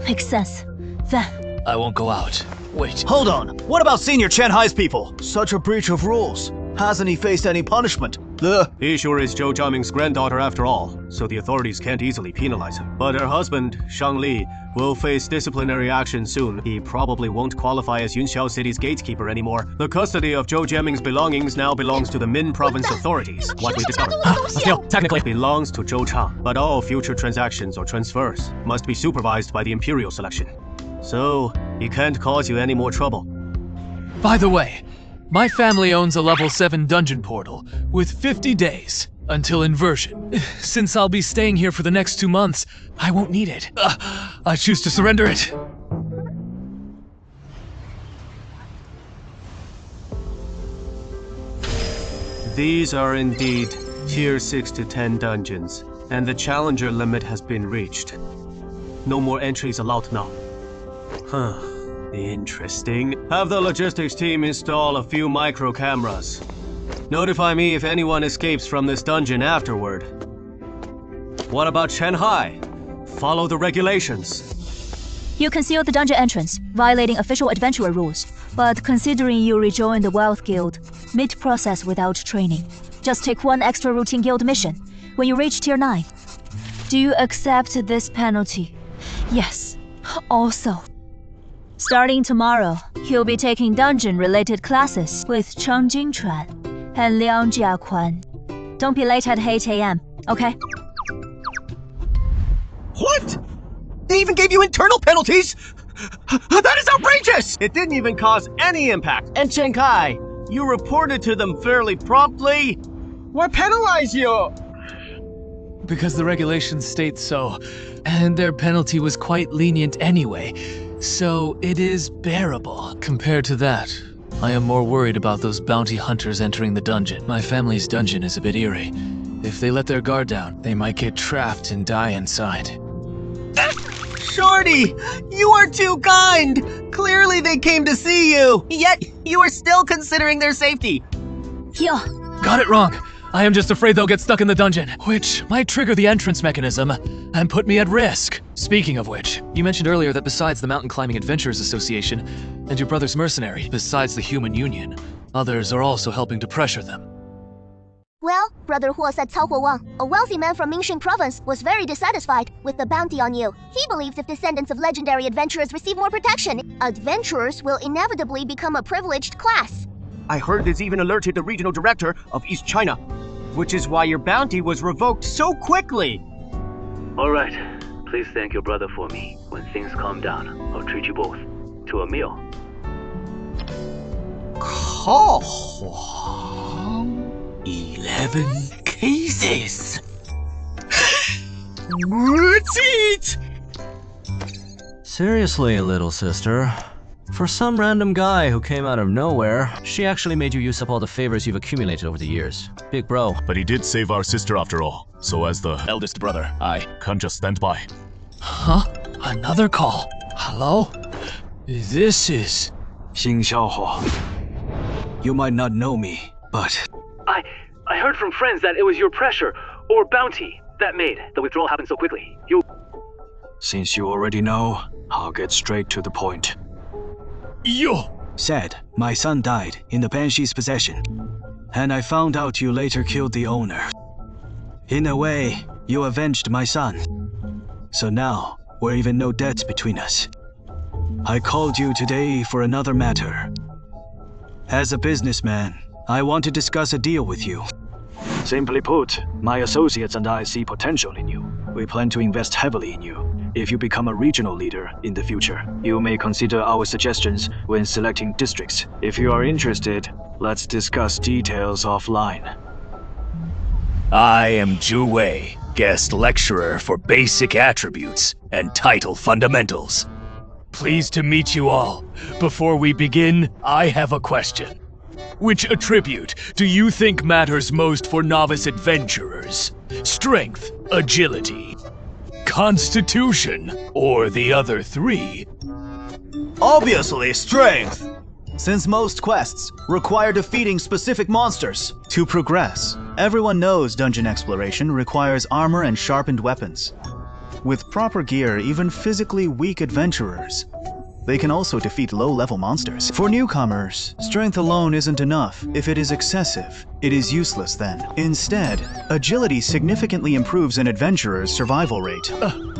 S6: Makes sense. Then
S11: I won't go out. Wait.
S15: Hold on. What about Senior Shanghai's people? Such a breach of rules. Hasn't he faced any punishment? The
S5: issuer is Zhou Jiaming's granddaughter after all, so the authorities can't easily penalize him. But her husband, Shang Li, will face disciplinary action soon. He probably won't qualify as Yunxiao City's gatekeeper anymore. The custody of Zhou Jiaming's belongings now belongs to the Min Province authorities. What we discovered still technically belongs to Zhou Chang, but all future transactions or transfers must be supervised by the Imperial Selection. So, he can't cause you any more trouble.
S11: By the way, my family owns a level 7 dungeon portal with 50 days until inversion. Since I'll be staying here for the next 2 months, I won't need it. I choose to surrender it.
S5: These are indeed tier 6 to 10 dungeons, and the challenger limit has been reached. No more entries allowed now. Huh. Interesting. Have the logistics team install a few micro cameras. Notify me if anyone escapes from this dungeon afterward. What about Shanghai? Follow the regulations.
S6: you concealed the dungeon entrance, violating official adventurer rules. But considering you rejoined the Wealth Guild mid-process without training, just take one extra routine guild mission when you reach tier 9. Do you accept this penalty? Yes. Also, starting tomorrow, you'll be taking dungeon-related classes with Cheng Jingchuan and Liang Jiaquan. Don't be late at 8 AM, okay?
S15: What? They even gave you internal penalties? That is outrageous!
S5: It didn't even cause any impact. And Shanghai, you reported to them fairly promptly.
S15: Why penalize you?
S11: Because the regulations state so, and their penalty was quite lenient anyway, so it is bearable. Compared to that, I am more worried about those bounty hunters entering the dungeon. My family's dungeon is a bit eerie. If they let their guard down, they might get trapped and die inside.
S15: Shorty, you are too kind! Clearly they came to see you, yet you are still considering their safety.
S6: Yeah.
S11: Got it wrong. I am just afraid they'll get stuck in the dungeon, which might trigger the entrance mechanism and put me at risk. Speaking of which, you mentioned earlier that besides the Mountain Climbing Adventurers Association and your brother's mercenary, besides the Human Union, others are also helping to pressure them.
S16: Well, Brother Huo said Cao Huowang, a wealthy man from Mingxing province, was very dissatisfied with the bounty on you. He believes if descendants of legendary adventurers receive more protection, adventurers will inevitably become a privileged class.
S15: I heard this even alerted the regional director of East China, which is why your bounty was revoked so quickly.
S21: All right, please thank your brother for me. When things calm down, I'll treat you both to a meal.
S15: Cao Huang? 11 cases. What's it?
S17: Seriously, little sister. For some random guy who came out of nowhere, she actually made you use up all the favors you've accumulated over the years. Big bro.
S2: But he did save our sister after all. So as the eldest brother, I can't just stand by.
S11: Huh? Another call. Hello?
S15: This is Xing Xiaohua. You might not know me, but
S4: I heard from friends that it was your pressure or bounty that made the withdrawal happen so quickly.
S15: Since you already know, I'll get straight to the point. Said, my son died in the Banshee's possession, and I found out you later killed the owner. In a way, you avenged my son. So now, we're even no debts between us. I called you today for another matter. As a businessman, I want to discuss a deal with you. Simply put, my associates and I see potential in you. We plan to invest heavily in you. If you become a regional leader in the future, you may consider our suggestions when selecting districts. If you are interested, let's discuss details offline.
S14: I am Zhu Wei, guest lecturer for basic attributes and title fundamentals. Pleased to meet you all. Before we begin, I have a question. Which attribute do you think matters most for novice adventurers? Strength, agility, constitution, or the other three?
S18: Obviously, strength! Since most quests require defeating specific monsters. To progress, everyone knows dungeon exploration requires armor and sharpened weapons. With proper gear, even physically weak adventurers, they can also defeat low-level monsters. For newcomers, strength alone isn't enough. If it is excessive, it is useless then. Instead, agility significantly improves an adventurer's survival rate.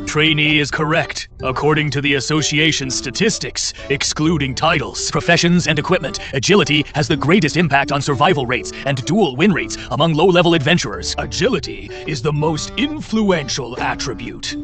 S14: Trainee is correct. According to the association's statistics, excluding titles, professions, and equipment, agility has the greatest impact on survival rates and dual win rates among low-level adventurers. Agility is the most influential attribute.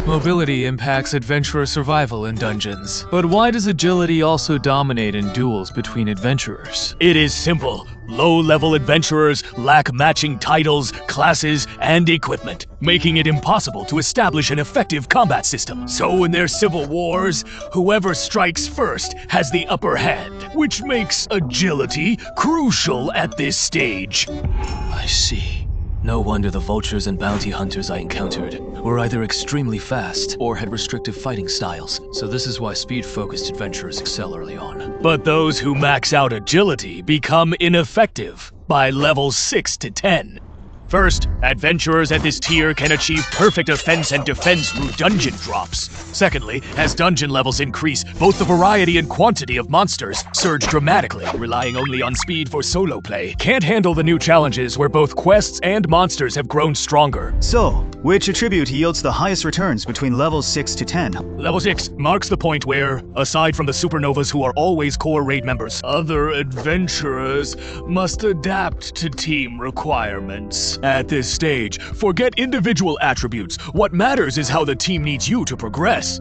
S11: Mobility impacts adventurer survival in dungeons. But why does agility also dominate in duels between adventurers?
S14: It is simple. Low-level adventurers lack matching titles, classes, and equipment, making it impossible to establish an effective combat system. So in their civil wars, whoever strikes first has the upper hand, which makes agility crucial at this stage.
S17: I see. No wonder the vultures and bounty hunters I encountered were either extremely fast or had restrictive fighting styles. So this is why speed-focused adventurers excel early on.
S14: But those who max out agility become ineffective by levels 6 to 10. First, adventurers at this tier can achieve perfect offense and defense through dungeon drops. Secondly, as dungeon levels increase, both the variety and quantity of monsters surge dramatically. Relying only on speed for solo play can't handle the new challenges where both quests and monsters have grown stronger.
S18: So, which attribute yields the highest returns between levels 6 to 10?
S14: Level 6 marks the point where, aside from the supernovas who are always core raid members, other adventurers must adapt to team requirements. At this stage, forget individual attributes. What matters is how the team needs you to progress.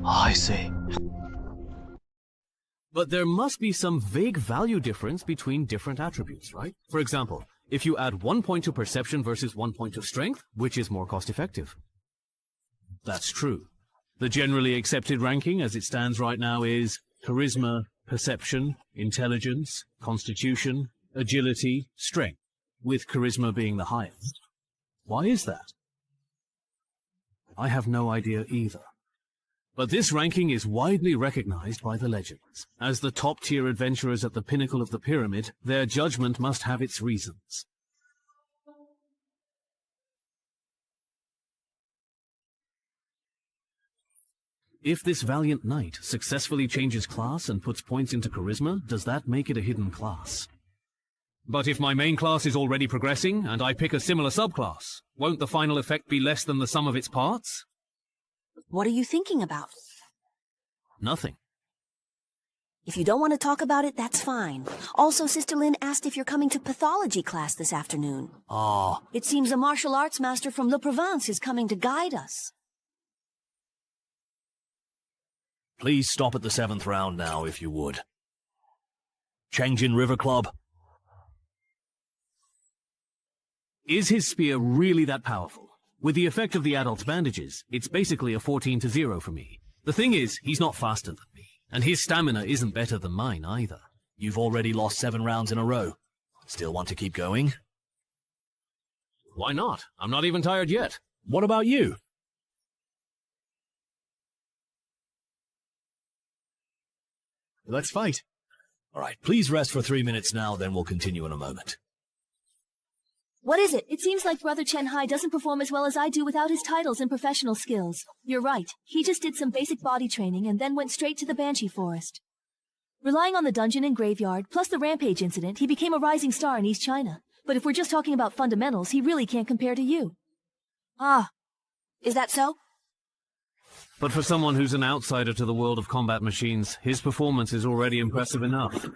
S17: I see.
S5: But there must be some vague value difference between different attributes, right? For example, if you add 1 point to perception versus 1 point to strength, which is more cost-effective? That's true. The generally accepted ranking as it stands right now is charisma, perception, intelligence, constitution, agility, strength, with charisma being the highest. Why is that? I have no idea either. But this ranking is widely recognized by the legends. As the top-tier adventurers at the pinnacle of the pyramid, their judgment must have its reasons. If this valiant knight successfully changes class and puts points into charisma, does that make it a hidden class? But if my main class is already progressing, and I pick a similar subclass, won't the final effect be less than the sum of its parts?
S3: What are you thinking about?
S5: Nothing.
S3: If you don't want to talk about it, that's fine. Also, Sister Lin asked if you're coming to pathology class this afternoon.
S5: Ah.
S3: It seems a martial arts master from Le Provence is coming to guide us.
S14: Please stop at the 7th round now, if you would. Changjin River Club.
S5: Is his spear really that powerful? With the effect of the adult's bandages, it's basically a 14-0 for me. The thing is, he's not faster than me, and his stamina isn't better than mine either.
S14: You've already lost 7 rounds in a row. Still want to keep going?
S5: Why not? I'm not even tired yet. What about you?
S9: let's fight.
S13: Alright, please rest for 3 minutes now, then we'll continue in a moment.
S6: What is it? It seems like Brother Chen Hai doesn't perform as well as I do without his titles and professional skills. You're right. He just did some basic body training and then went straight to the Banshee forest. Relying on the dungeon and graveyard, plus the rampage incident, he became a rising star in East China. But if we're just talking about fundamentals, he really can't compare to you. Ah, is that so?
S5: But for someone who's an outsider to the world of combat machines, his performance is already impressive enough.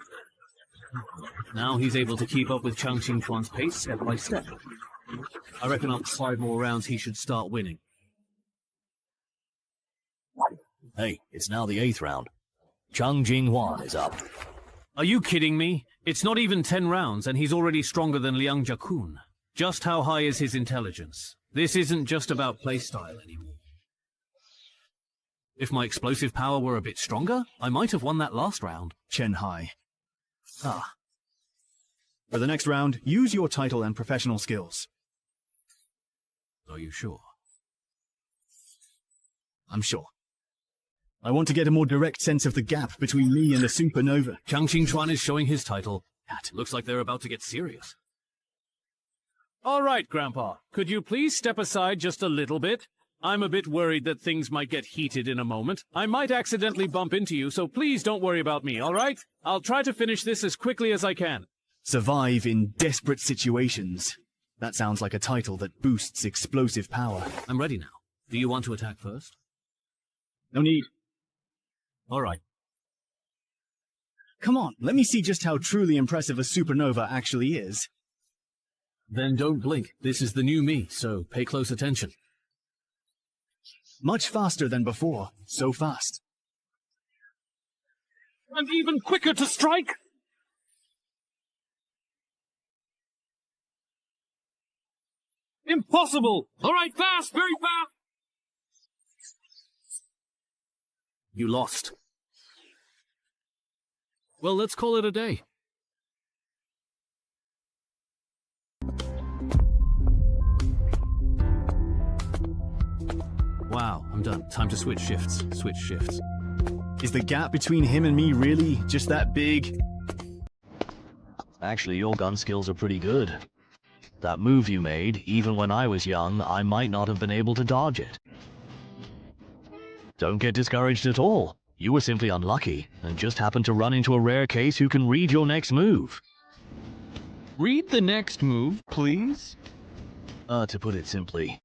S5: Now he's able to keep up with Chang Qingchuan's pace step by step. I reckon after 5 more rounds he should start winning.
S13: Hey, it's now the 8th round. Chang Jinghuan is up.
S5: Are you kidding me? It's not even 10 rounds and he's already stronger than Liang Jiakun. Just how high is his intelligence? This isn't just about playstyle anymore. If my explosive power were a bit stronger, I might have won that last round.
S9: Chen Hai. Ah. For the next round, use your title and professional skills.
S5: Are you sure?
S9: I'm sure. I want to get a more direct sense of the gap between me and the supernova.
S5: Chang Qingchuan is showing his title. That looks like they're about to get serious.
S19: All right, Grandpa. Could you please step aside just a little bit? I'm a bit worried that things might get heated in a moment. I might accidentally bump into you, so please don't worry about me, all right? I'll try to finish this as quickly as I can.
S9: Survive in desperate situations. That sounds like a title that boosts explosive power.
S5: I'm ready now. Do you want to attack first?
S9: No need.
S5: All right.
S9: Come on, let me see just how truly impressive a supernova actually is.
S5: Then don't blink. This is the new me, so pay close attention.
S9: Much faster than before. So fast.
S19: And even quicker to strike! Impossible! All right, fast, very fast!
S5: You lost. Well, let's call it a day. Wow, I'm done. Time to switch shifts. Switch shifts.
S9: Is the gap between him and me really just that big?
S14: Actually, your gun skills are pretty good. That move you made, even when I was young, I might not have been able to dodge it. Don't get discouraged at all. You were simply unlucky, and just happened to run into a rare case who can read your next move.
S23: Read the next move, please?
S14: To put it simply,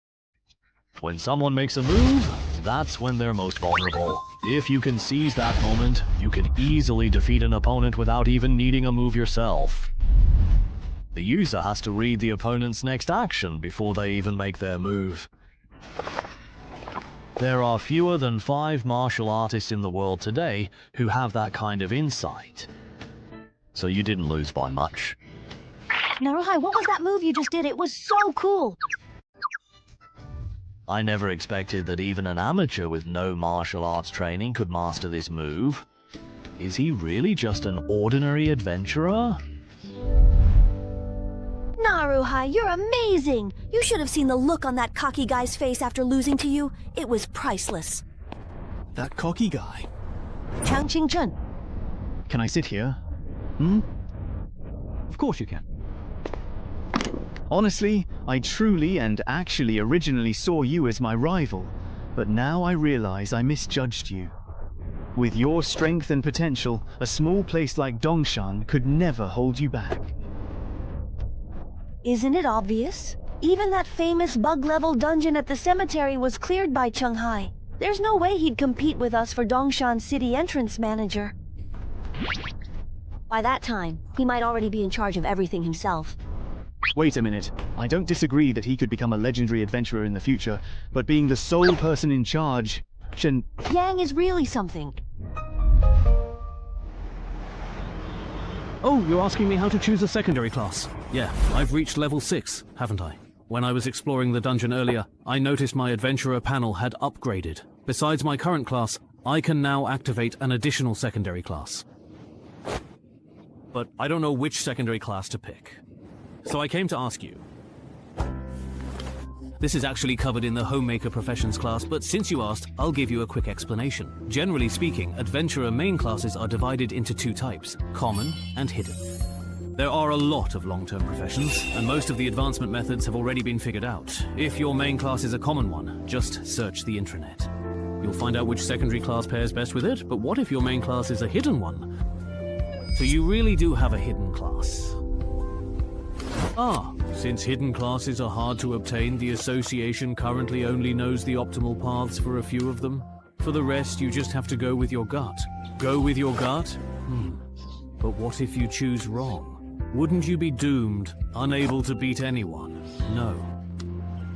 S14: when someone makes a move, that's when they're most vulnerable. If you can seize that moment, you can easily defeat an opponent without even needing a move yourself. The user has to read the opponent's next action before they even make their move. There are fewer than 5 martial artists in the world today who have that kind of insight. So you didn't lose by much.
S12: Naruhai, what was that move you just did? It was so cool!
S14: I never expected that even an amateur with no martial arts training could master this move. Is he really just an ordinary adventurer?
S3: Naruhai, you're amazing! You should have seen the look on that cocky guy's face after losing to you. It was priceless.
S9: That cocky guy.
S12: Chang Qingchun.
S9: Can I sit here?
S23: Of course you can.
S9: Honestly, I truly and actually originally saw you as my rival, but now I realize I misjudged you. With your strength and potential, a small place like Dongshan could never hold you back.
S12: Isn't it obvious? Even that famous bug-level dungeon at the cemetery was cleared by Cheng Hai. There's no way he'd compete with us for Dongshan City entrance manager. By that time, he might already be in charge of everything himself.
S9: Wait a minute. I don't disagree that he could become a legendary adventurer in the future, but being the sole person in charge...
S12: Yang is really something.
S5: Oh, you're asking me how to choose a secondary class? Yeah, I've reached level 6, haven't I? When I was exploring the dungeon earlier, I noticed my adventurer panel had upgraded. Besides my current class, I can now activate an additional secondary class. But I don't know which secondary class to pick. So I came to ask you. This is actually covered in the Homemaker Professions class, but since you asked, I'll give you a quick explanation. Generally speaking, Adventurer main classes are divided into two types, common and hidden. There are a lot of long-term professions, and most of the advancement methods have already been figured out. If your main class is a common one, just search the intranet. You'll find out which secondary class pairs best with it, but what if your main class is a hidden one? So you really do have a hidden class. Since hidden classes are hard to obtain, the association currently only knows the optimal paths for a few of them. For the rest, you just have to go with your gut. Go with your gut? But what if you choose wrong? Wouldn't you be doomed, unable to beat anyone? No.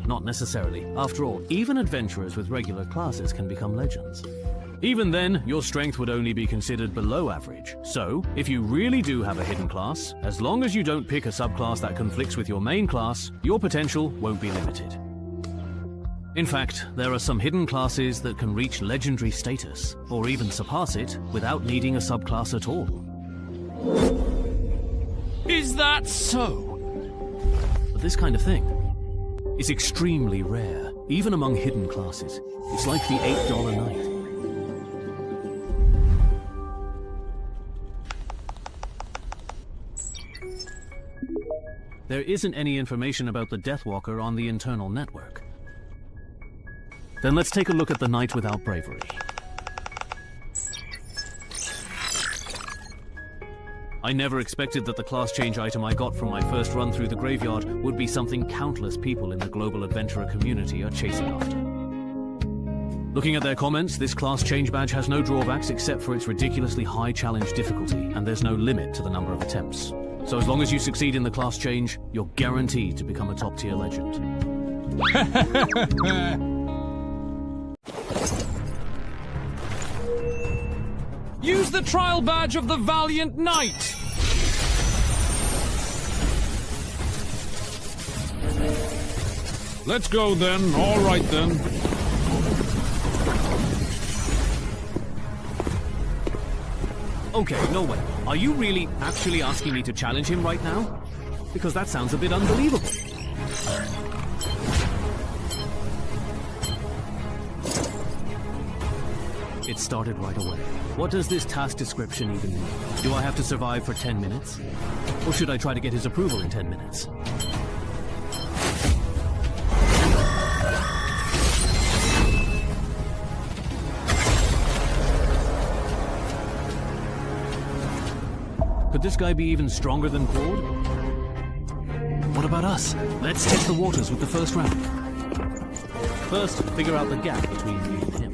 S5: Not necessarily. After all, even adventurers with regular classes can become legends. Even then, your strength would only be considered below average. So, if you really do have a hidden class, as long as you don't pick a subclass that conflicts with your main class, your potential won't be limited. In fact, there are some hidden classes that can reach legendary status, or even surpass it, without needing a subclass at all.
S19: Is that so?
S5: But this kind of thing is extremely rare, even among hidden classes. It's like the $8 night. There isn't any information about the Deathwalker on the internal network. Then let's take a look at the Knight Without Bravery. I never expected that the class change item I got from my first run through the graveyard would be something countless people in the global adventurer community are chasing after. Looking at their comments, this class change badge has no drawbacks except for its ridiculously high challenge difficulty, and there's no limit to the number of attempts. So as long as you succeed in the class change, you're guaranteed to become a top-tier legend.
S19: Use the trial badge of the Valiant Knight! Let's go then. All right then.
S5: Okay, no way. Are you really actually asking me to challenge him right now? Because that sounds a bit unbelievable. It started right away. What does this task description even mean? Do I have to survive for 10 minutes? Or should I try to get his approval in 10 minutes? Could this guy be even stronger than Claude? What about us? Let's test the waters with the first round. First, figure out the gap between me and him.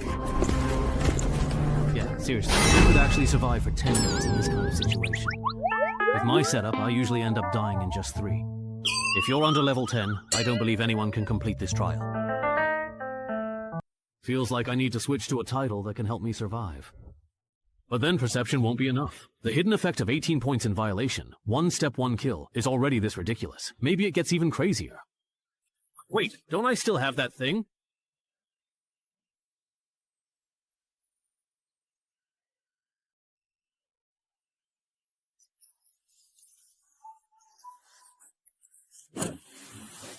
S5: Yeah, seriously, who could actually survive for 10 minutes in this kind of situation? With my setup, I usually end up dying in just 3. If you're under level 10, I don't believe anyone can complete this trial. Feels like I need to switch to a title that can help me survive. But then perception won't be enough. The hidden effect of 18 points in violation, 1 step 1 kill, is already this ridiculous. Maybe it gets even crazier. Wait, don't I still have that thing?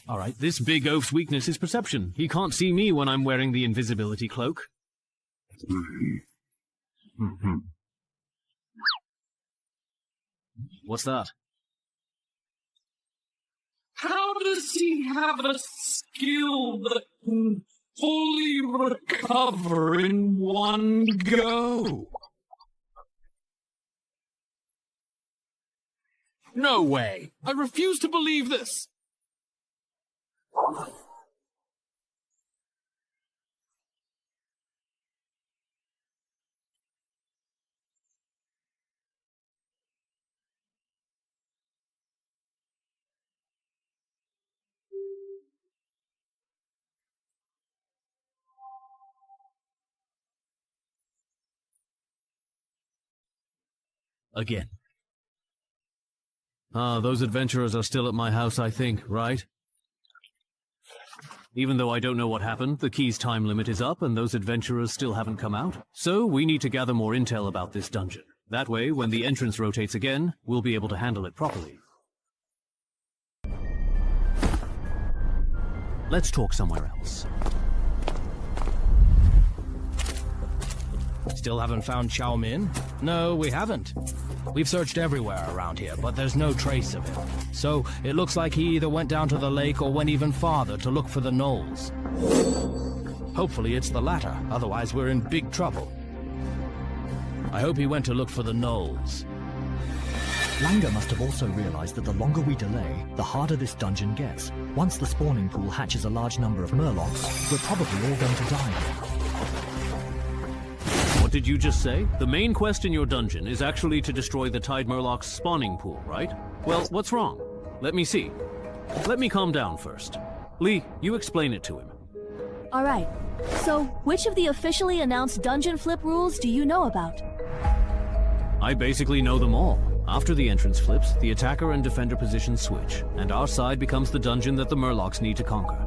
S5: Alright, this big oaf's weakness is perception. He can't see me when I'm wearing the invisibility cloak. What's that?
S19: How does he have a skill that can fully recover in one go? No way! I refuse to believe this!
S5: Again. Those adventurers are still at my house, I think, right? Even though I don't know what happened, the key's time limit is up and those adventurers still haven't come out. So we need to gather more intel about this dungeon. That way, when the entrance rotates again, we'll be able to handle it properly. Let's talk somewhere else.
S8: Still haven't found Xiao Min? No, we haven't. We've searched everywhere around here, but there's no trace of him. So, it looks like he either went down to the lake or went even farther to look for the gnolls. Hopefully it's the latter, otherwise we're in big trouble. I hope he went to look for the gnolls.
S10: Langer must have also realized that the longer we delay, the harder this dungeon gets. Once the spawning pool hatches a large number of murlocs, we're probably all going to die.
S5: What did you just say? The main quest in your dungeon is actually to destroy the Tide Murloc's spawning pool, right? Well, what's wrong? Let me see. Let me calm down first. Lee, you explain it to him.
S6: Alright, so which of the officially announced dungeon flip rules do you know about?
S5: I basically know them all. After the entrance flips, the attacker and defender positions switch, and our side becomes the dungeon that the Murlocs need to conquer.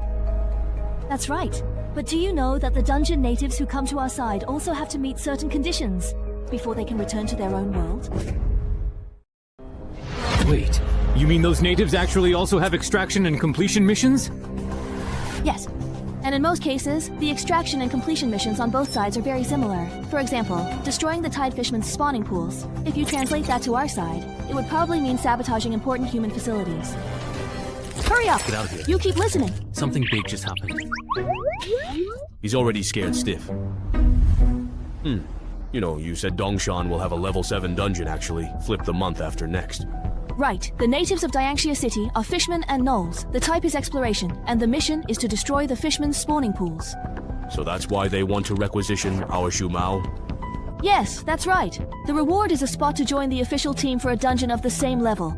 S6: That's right. But do you know that the dungeon natives who come to our side also have to meet certain conditions before they can return to their own world?
S19: Wait, you mean those natives actually also have extraction and completion missions?
S6: Yes. And in most cases, the extraction and completion missions on both sides are very similar. For example, destroying the Tide Fishman's spawning pools. If you translate that to our side, it would probably mean sabotaging important human facilities. Hurry up!
S5: Get out of here.
S6: You keep listening.
S5: Something big just happened.
S2: He's already scared stiff. You know, you said Dongshan will have a level 7 dungeon actually, flip the month after next.
S6: Right. The natives of Dianxia City are fishmen and gnolls. The type is exploration, and the mission is to destroy the fishmen's spawning pools.
S2: So that's why they want to requisition our Shumao?
S6: Yes, that's right. The reward is a spot to join the official team for a dungeon of the same level.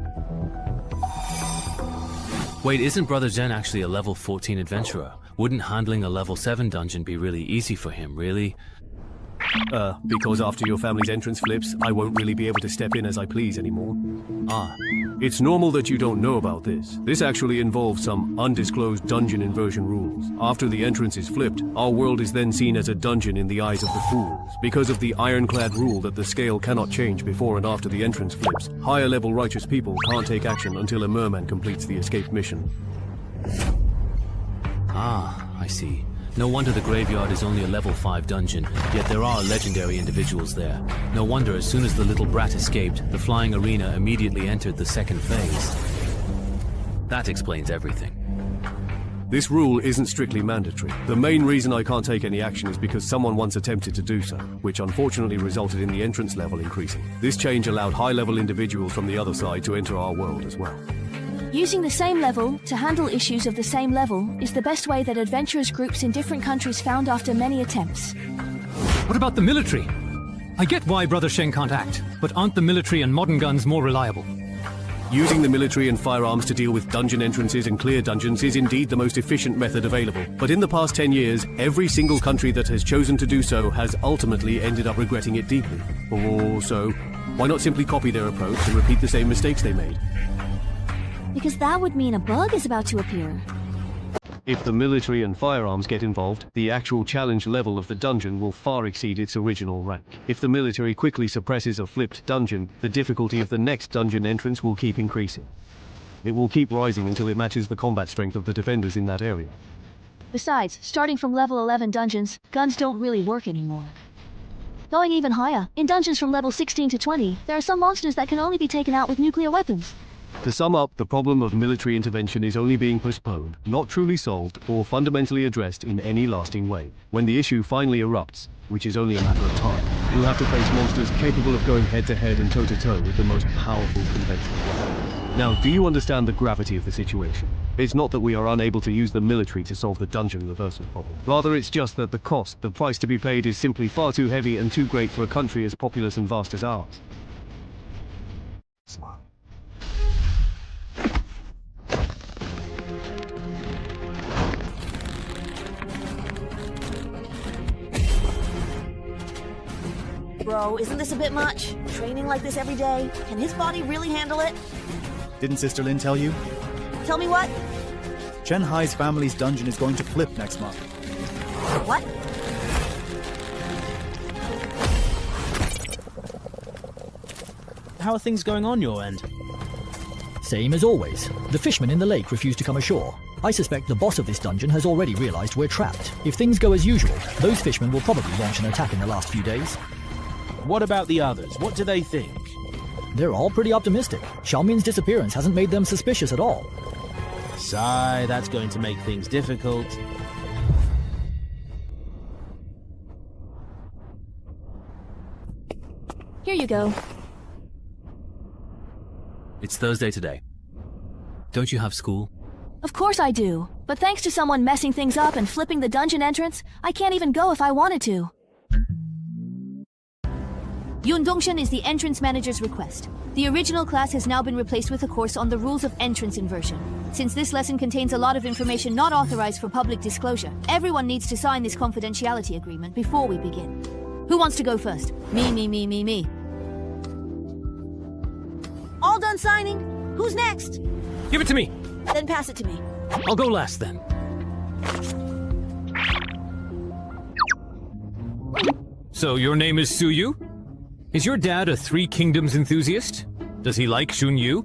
S21: Wait, isn't Brother Zen actually a level 14 adventurer? Wouldn't handling a level 7 dungeon be really easy for him, really?
S5: Because after your family's entrance flips, I won't really be able to step in as I please anymore.
S21: Ah.
S5: It's normal that you don't know about this. This actually involves some undisclosed dungeon inversion rules. After the entrance is flipped, our world is then seen as a dungeon in the eyes of the fools. Because of the ironclad rule that the scale cannot change before and after the entrance flips, higher-level righteous people can't take action until a merman completes the escape mission.
S21: Ah, I see. No wonder the graveyard is only a level 5 dungeon, yet there are legendary individuals there. No wonder as soon as the little brat escaped, the flying arena immediately entered the second phase. That explains everything.
S5: This rule isn't strictly mandatory. The main reason I can't take any action is because someone once attempted to do so, which unfortunately resulted in the entrance level increasing. This change allowed high-level individuals from the other side to enter our world as well.
S6: Using the same level to handle issues of the same level is the best way that adventurers groups in different countries found after many attempts.
S19: What about the military? I get why Brother Sheng can't act, but aren't the military and modern guns more reliable?
S5: Using the military and firearms to deal with dungeon entrances and clear dungeons is indeed the most efficient method available. But in the past 10 years, every single country that has chosen to do so has ultimately ended up regretting it deeply. So, why not simply copy their approach and repeat the same mistakes they made?
S6: Because that would mean a bug is about to appear.
S5: If the military and firearms get involved, the actual challenge level of the dungeon will far exceed its original rank. If the military quickly suppresses a flipped dungeon, the difficulty of the next dungeon entrance will keep increasing. It will keep rising until it matches the combat strength of the defenders in that area.
S6: Besides, starting from level 11 dungeons, guns don't really work anymore. Going even higher, in dungeons from level 16 to 20, there are some monsters that can only be taken out with nuclear weapons.
S5: To sum up, the problem of military intervention is only being postponed, not truly solved, or fundamentally addressed in any lasting way. When the issue finally erupts, which is only a matter of time, we'll have to face monsters capable of going head-to-head and toe-to-toe with the most powerful conventional weapon. Now, do you understand the gravity of the situation? It's not that we are unable to use the military to solve the dungeon reversal problem. Rather, it's just that the cost, the price to be paid, is simply far too heavy and too great for a country as populous and vast as ours.
S3: Bro, isn't this a bit much? Training like this every day? Can his body really handle it?
S18: Didn't Sister Lin tell you?
S3: Tell me what?
S18: Chen Hai's family's dungeon is going to flip next month.
S3: What?
S20: How are things going on your end?
S10: Same as always. The fishermen in the lake refuse to come ashore. I suspect the boss of this dungeon has already realized we're trapped. If things go as usual, those fishermen will probably launch an attack in the last few days.
S7: What about the others? What do they think?
S10: They're all pretty optimistic. Xiaomin's disappearance hasn't made them suspicious at all.
S7: Sigh, that's going to make things difficult.
S6: Here you go.
S21: It's Thursday today. Don't you have school?
S6: Of course I do. But thanks to someone messing things up and flipping the dungeon entrance, I can't even go if I wanted to. Yundongshan is the entrance manager's request. The original class has now been replaced with a course on the rules of entrance inversion. Since this lesson contains a lot of information not authorized for public disclosure, everyone needs to sign this confidentiality agreement before we begin. Who wants to go first? Me.
S12: All done signing? Who's next?
S19: Give it to me.
S12: Then pass it to me.
S19: I'll go last then. So your name is Suyu? Is your dad a Three Kingdoms enthusiast? Does he like Shunyu?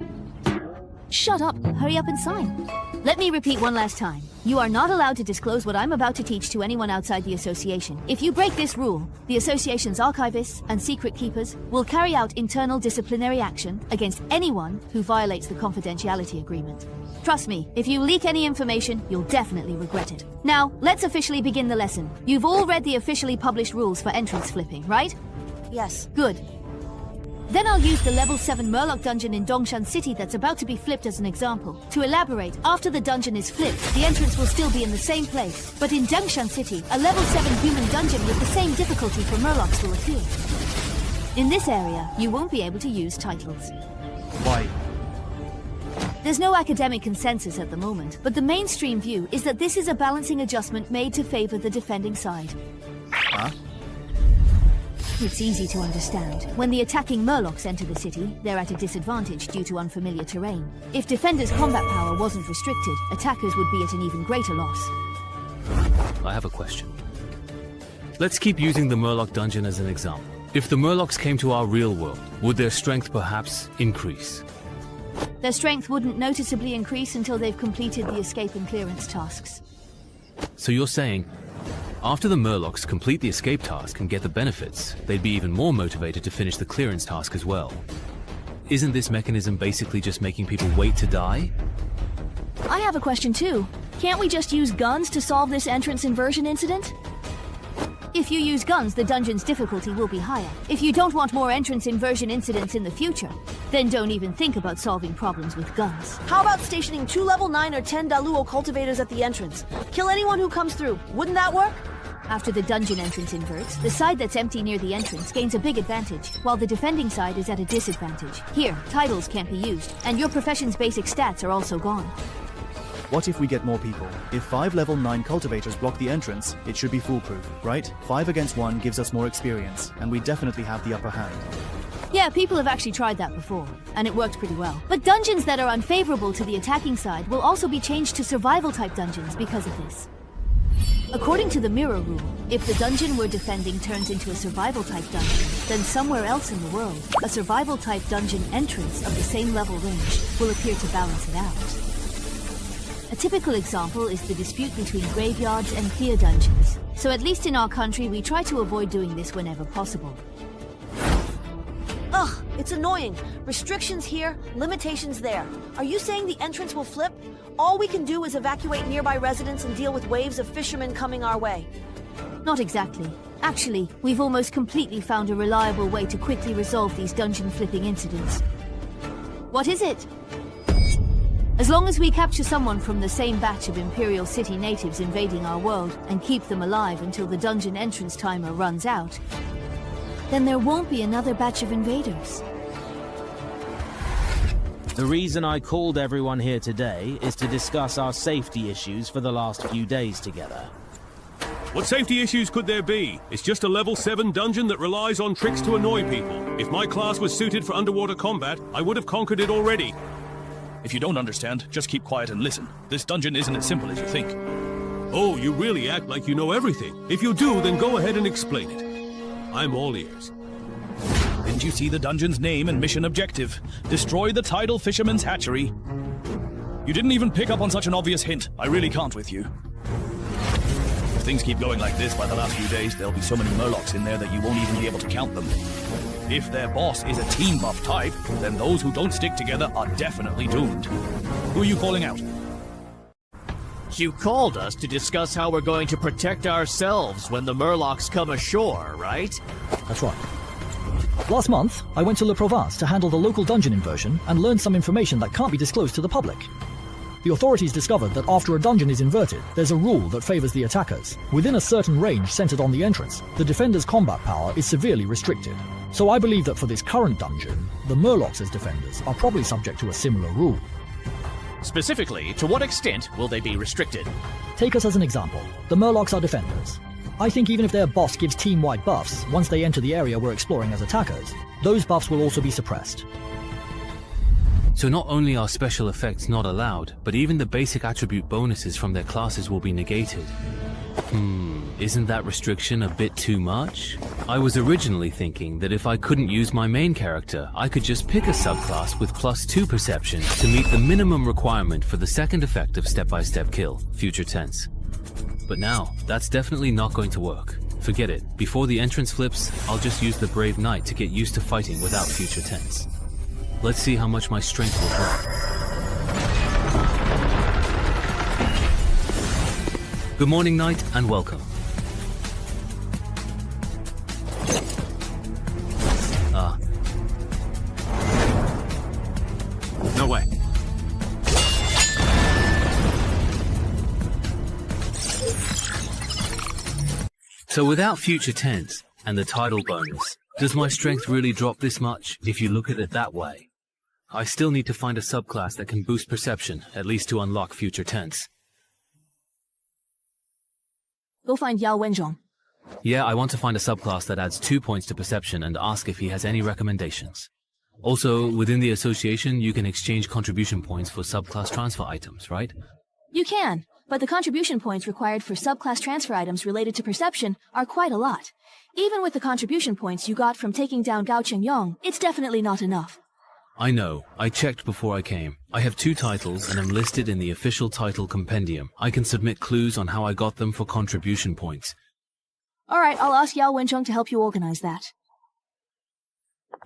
S6: Shut up. Hurry up and sign. Let me repeat one last time. You are not allowed to disclose what I'm about to teach to anyone outside the association. If you break this rule, the association's archivists and secret keepers will carry out internal disciplinary action against anyone who violates the confidentiality agreement. Trust me, if you leak any information, you'll definitely regret it. Now, let's officially begin the lesson. You've all read the officially published rules for entrance flipping, right?
S12: Yes.
S6: Good. Then I'll use the level 7 Murloc dungeon in Dongshan City that's about to be flipped as an example. To elaborate, after the dungeon is flipped, the entrance will still be in the same place. But in Dongshan City, a level 7 human dungeon with the same difficulty for Murlocs will appear. In this area, you won't be able to use titles.
S1: Why?
S6: There's no academic consensus at the moment, but the mainstream view is that this is a balancing adjustment made to favor the defending side.
S1: Huh?
S6: It's easy to understand. When the attacking Murlocs enter the city, they're at a disadvantage due to unfamiliar terrain. If defenders' combat power wasn't restricted, attackers would be at an even greater loss.
S21: I have a question. Let's keep using the Murloc dungeon as an example. If the Murlocs came to our real world, would their strength perhaps increase?
S6: Their strength wouldn't noticeably increase until they've completed the escape and clearance tasks.
S21: So you're saying, after the Murlocs complete the escape task and get the benefits, they'd be even more motivated to finish the clearance task as well. Isn't this mechanism basically just making people wait to die?
S6: I have a question too. Can't we just use guns to solve this entrance inversion incident? If you use guns, the dungeon's difficulty will be higher. If you don't want more entrance inversion incidents in the future, then don't even think about solving problems with guns.
S12: How about stationing 2 level 9 or 10 Daluo cultivators at the entrance? Kill anyone who comes through. Wouldn't that work?
S6: After the dungeon entrance inverts, the side that's empty near the entrance gains a big advantage, while the defending side is at a disadvantage. Here, titles can't be used, and your profession's basic stats are also gone.
S20: What if we get more people? If 5 level 9 cultivators block the entrance, it should be foolproof, right? 5 against 1 gives us more experience, and we definitely have the upper hand.
S6: Yeah, people have actually tried that before, and it worked pretty well. But dungeons that are unfavorable to the attacking side will also be changed to survival-type dungeons because of this. According to the mirror rule, if the dungeon we're defending turns into a survival-type dungeon, then somewhere else in the world, a survival-type dungeon entrance of the same level range will appear to balance it out. A typical example is the dispute between graveyards and clear dungeons. So at least in our country, we try to avoid doing this whenever possible.
S12: Ugh, it's annoying. Restrictions here, limitations there. Are you saying the entrance will flip? All we can do is evacuate nearby residents and deal with waves of fishermen coming our way.
S6: Not exactly. Actually, we've almost completely found a reliable way to quickly resolve these dungeon flipping incidents. What is it? As long as we capture someone from the same batch of Imperial City natives invading our world and keep them alive until the dungeon entrance timer runs out, then there won't be another batch of invaders.
S7: The reason I called everyone here today is to discuss our safety issues for the last few days together.
S2: What safety issues could there be? It's just a level 7 dungeon that relies on tricks to annoy people. If my class was suited for underwater combat, I would have conquered it already.
S1: If you don't understand, just keep quiet and listen. This dungeon isn't as simple as you think.
S2: Oh, you really act like you know everything. If you do, then go ahead and explain it. I'm all ears.
S1: The Didn't you see the dungeon's name and mission objective? Destroy the tidal fisherman's hatchery. You didn't even pick up on such an obvious hint. I really can't with you. If things keep going like this, by the last few days, there'll be so many murlocs in there that you won't even be able to count them. If their boss is a team buff type, then those who don't stick together are definitely doomed. Who are you calling out?
S13: You called us to discuss how we're going to protect ourselves when the Murlocs come ashore, right?
S10: That's right. Last month, I went to Le Provence to handle the local dungeon inversion and learned some information that can't be disclosed to the public. The authorities discovered that after a dungeon is inverted, there's a rule that favors the attackers. Within a certain range centered on the entrance, the defender's combat power is severely restricted. So I believe that for this current dungeon, the Murlocs as defenders are probably subject to a similar rule.
S13: Specifically, to what extent will they be restricted?
S10: Take us as an example. The Murlocs are defenders. I think even if their boss gives team-wide buffs, once they enter the area we're exploring as attackers, those buffs will also be suppressed.
S21: So not only are special effects not allowed, but even the basic attribute bonuses from their classes will be negated. Isn't that restriction a bit too much? I was originally thinking that if I couldn't use my main character, I could just pick a subclass with +2 perception to meet the minimum requirement for the second effect of step-by-step kill, future tense. But now, that's definitely not going to work. Forget it. Before the entrance flips, I'll just use the Brave Knight to get used to fighting without future tense. Let's see how much my strength will drop. Good morning, Knight, and welcome.
S2: No way.
S21: So without future tense and the tidal bonus, does my strength really drop this much if you look at it that way? I still need to find a subclass that can boost perception, at least to unlock future tense.
S6: Go find Yao Wenzhong.
S21: Yeah, I want to find a subclass that adds 2 points to perception and ask if he has any recommendations. Also, within the association, you can exchange contribution points for subclass transfer items, right?
S6: You can, but the contribution points required for subclass transfer items related to perception are quite a lot. Even with the contribution points you got from taking down Gao Chengyong, it's definitely not enough.
S21: I know. I checked before I came. I have 2 titles and I'm listed in the official title compendium. I can submit clues on how I got them for contribution points.
S6: Alright, I'll ask Yao Wenzhong to help you organize that.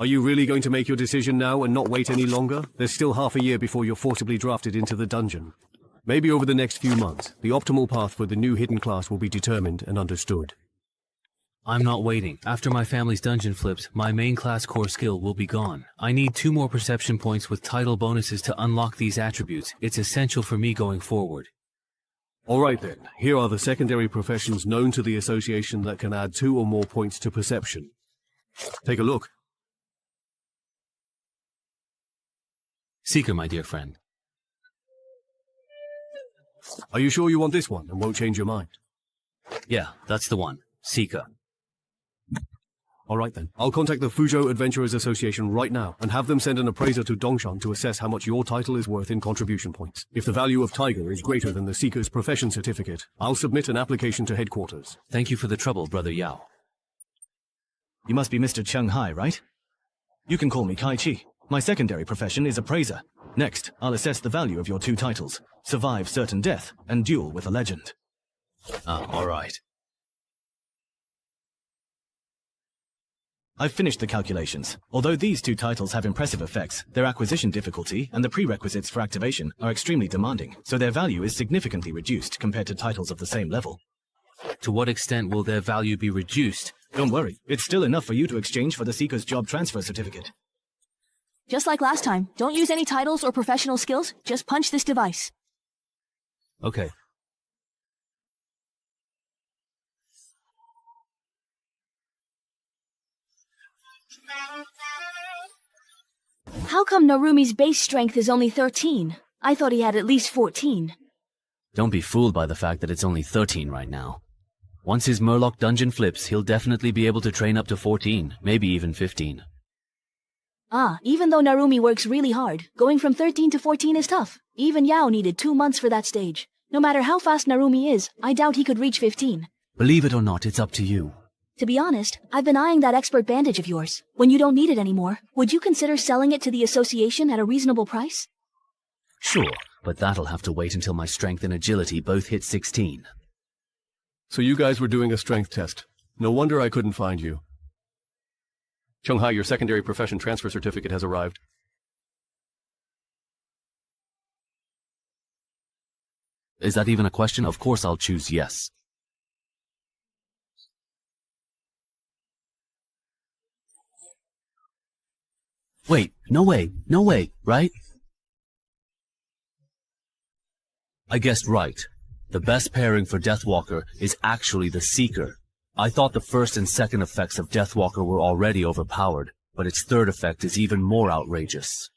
S2: Are you really going to make your decision now and not wait any longer? There's still half a year before you're forcibly drafted into the dungeon. Maybe over the next few months, the optimal path for the new hidden class will be determined and understood.
S21: I'm not waiting. After my family's dungeon flips, my main class core skill will be gone. I need 2 more perception points with title bonuses to unlock these attributes. It's essential for me going forward.
S2: Alright then, here are the secondary professions known to the association that can add 2 or more points to perception. Take a look.
S21: Seeker, my dear friend.
S2: Are you sure you want this one and won't change your mind?
S21: Yeah, that's the one. Seeker.
S2: Alright then. I'll contact the Fuzhou Adventurers Association right now and have them send an appraiser to Dongshan to assess how much your title is worth in contribution points. If the value of Tiger is greater than the Seeker's profession certificate, I'll submit an application to headquarters.
S21: Thank you for the trouble, Brother Yao.
S9: You must be Mr. Cheng Hai, right? You can call me Kai Chi. My secondary profession is appraiser. Next, I'll assess the value of your 2 titles. Survive certain death and duel with a legend.
S21: Alright.
S9: I've finished the calculations. Although these 2 titles have impressive effects, their acquisition difficulty and the prerequisites for activation are extremely demanding, so their value is significantly reduced compared to titles of the same level.
S21: To what extent will their value be reduced?
S9: Don't worry, it's still enough for you to exchange for the Seeker's job transfer certificate.
S6: Just like last time, don't use any titles or professional skills, just punch this device.
S21: Okay.
S6: How come Narumi's base strength is only 13? I thought he had at least 14.
S21: Don't be fooled by the fact that it's only 13 right now. Once his Murloc dungeon flips, he'll definitely be able to train up to 14, maybe even 15.
S6: Even though Narumi works really hard, going from 13 to 14 is tough. Even Yao needed 2 months for that stage. No matter how fast Narumi is, I doubt he could reach 15.
S21: Believe it or not, it's up to you.
S6: To be honest, I've been eyeing that expert bandage of yours. When you don't need it anymore, would you consider selling it to the association at a reasonable price?
S5: Sure, but that'll have to wait until my strength and agility both hit 16.
S4: So you guys were doing a strength test. No wonder I couldn't find you. Chunghai, your secondary profession transfer certificate has arrived.
S5: Is that even a question? Of course I'll choose yes. Wait, no way, right? I guessed right. The best pairing for Deathwalker is actually the Seeker. I thought the first and second effects of Deathwalker were already overpowered, but its third effect is even more outrageous.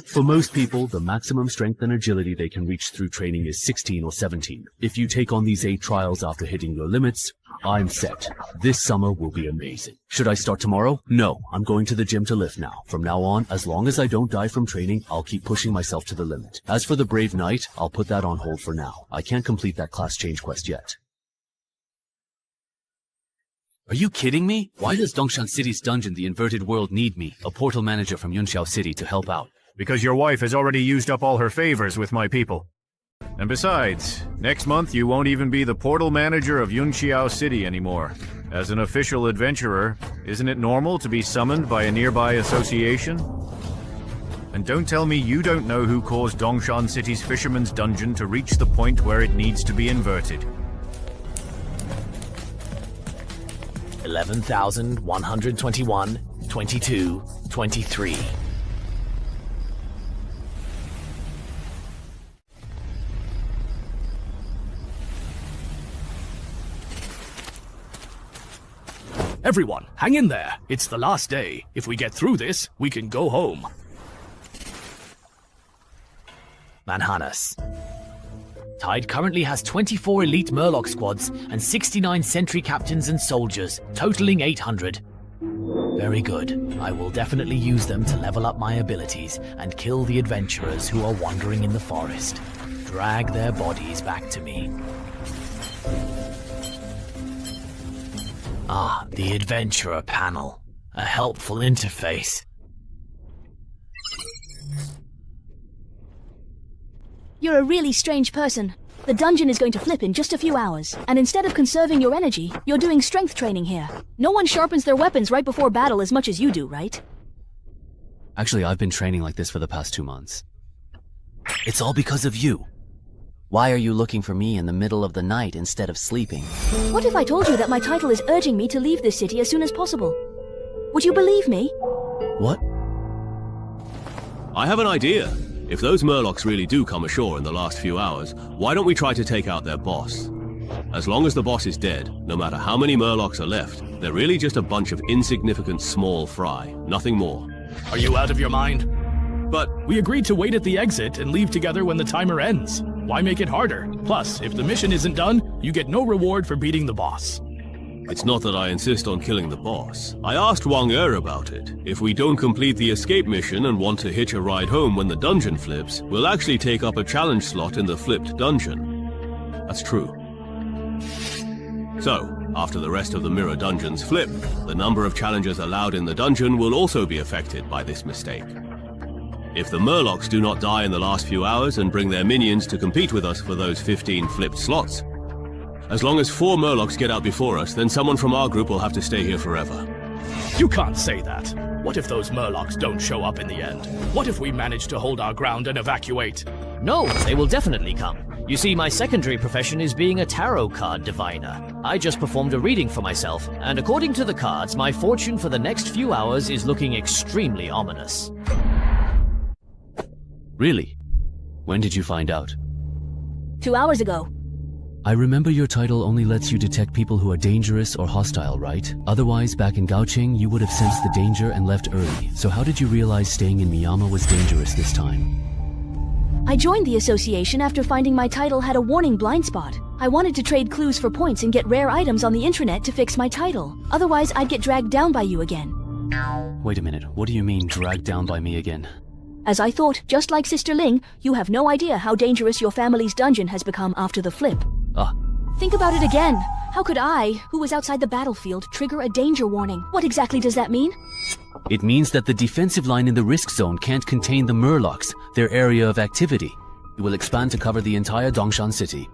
S5: For most people, the maximum strength and agility they can reach through training is 16 or 17. If you take on these 8 trials after hitting your limits, I'm set. This summer will be amazing. Should I start tomorrow? No, I'm going to the gym to lift now. From now on, as long as I don't die from training, I'll keep pushing myself to the limit. As for the Brave Knight, I'll put that on hold for now. I can't complete that class change quest yet. Are you kidding me? Why does Dongshan City's dungeon, the Inverted World, need me, a portal manager from Yunxiao City, to help out?
S2: Because your wife has already used up all her favors with my people. And besides, next month you won't even be the portal manager of Yunxiao City anymore. As an official adventurer, isn't it normal to be summoned by a nearby association? And don't tell me you don't know who caused Dongshan City's Fisherman's Dungeon to reach the point where it needs to be inverted.
S13: 11,121, 22, 23.
S1: Everyone, hang in there. It's the last day. If we get through this, we can go home.
S13: Manhanas. Tide currently has 24 elite Murloc squads and 69 sentry captains and soldiers, totaling 800. Very good. I will definitely use them to level up my abilities and kill the adventurers who are wandering in the forest. Drag their bodies back to me. Ah, the Adventurer panel. A helpful interface.
S6: You're a really strange person. The dungeon is going to flip in just a few hours, and instead of conserving your energy, you're doing strength training here. No one sharpens their weapons right before battle as much as you do, right?
S5: Actually, I've been training like this for the past 2 months. It's all because of you. Why are you looking for me in the middle of the night instead of sleeping?
S6: What if I told you that my title is urging me to leave this city as soon as possible? Would you believe me?
S5: What?
S16: I have an idea. If those Murlocs really do come ashore in the last few hours, why don't we try to take out their boss? As long as the boss is dead, no matter how many Murlocs are left, they're really just a bunch of insignificant small fry, nothing more.
S1: Are you out of your mind? But we agreed to wait at the exit and leave together when the timer ends. Why make it harder? Plus, if the mission isn't done, you get no reward for beating the boss.
S16: It's not that I insist on killing the boss. I asked Wang Er about it. If we don't complete the escape mission and want to hitch a ride home when the dungeon flips, we'll actually take up a challenge slot in the flipped dungeon. That's true. So, after the rest of the mirror dungeons flip, the number of challenges allowed in the dungeon will also be affected by this mistake. If the Murlocs do not die in the last few hours and bring their minions to compete with us for those 15 flipped slots, as long as 4 Murlocs get out before us, then someone from our group will have to stay here forever.
S1: You can't say that. What if those Murlocs don't show up in the end? What if we manage to hold our ground and evacuate?
S13: No, they will definitely come. You see, my secondary profession is being a tarot card diviner. I just performed a reading for myself, and according to the cards, my fortune for the next few hours is looking extremely ominous.
S5: Really? When did you find out?
S6: 2 hours ago.
S5: I remember your title only lets you detect people who are dangerous or hostile, right? Otherwise, back in Gaoqing, you would have sensed the danger and left early. So how did you realize staying in Miyama was dangerous this time?
S6: I joined the association after finding my title had a warning blind spot. I wanted to trade clues for points and get rare items on the intranet to fix my title. Otherwise, I'd get dragged down by you again.
S5: Wait a minute, what do you mean, dragged down by me again?
S6: As I thought, just like Sister Ling, you have no idea how dangerous your family's dungeon has become after the flip.
S5: Ah,
S6: Think about it again. How could I, who was outside the battlefield, trigger a danger warning? What exactly does that mean?
S21: It means that the defensive line in the risk zone can't contain the Murlocs, their area of activity. It will expand to cover the entire Dongshan city.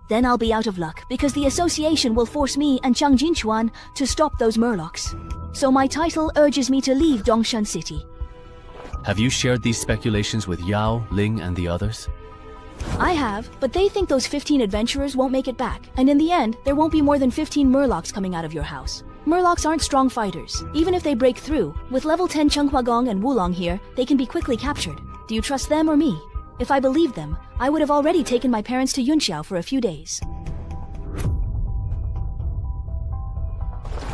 S6: Then I'll be out of luck, because the association will force me and Chang Jinchuan to stop those Murlocs. So my title urges me to leave Dongshan City.
S21: Have you shared these speculations with Yao, Ling, and the others?
S6: I have, but they think those 15 adventurers won't make it back, and in the end, there won't be more than 15 Murlocs coming out of your house. Murlocs aren't strong fighters. Even if they break through, with level 10 Chenghua Gong and Wulong here, they can be quickly captured. Do you trust them or me? If I believed them, I would have already taken my parents to Yunxiao for a few days.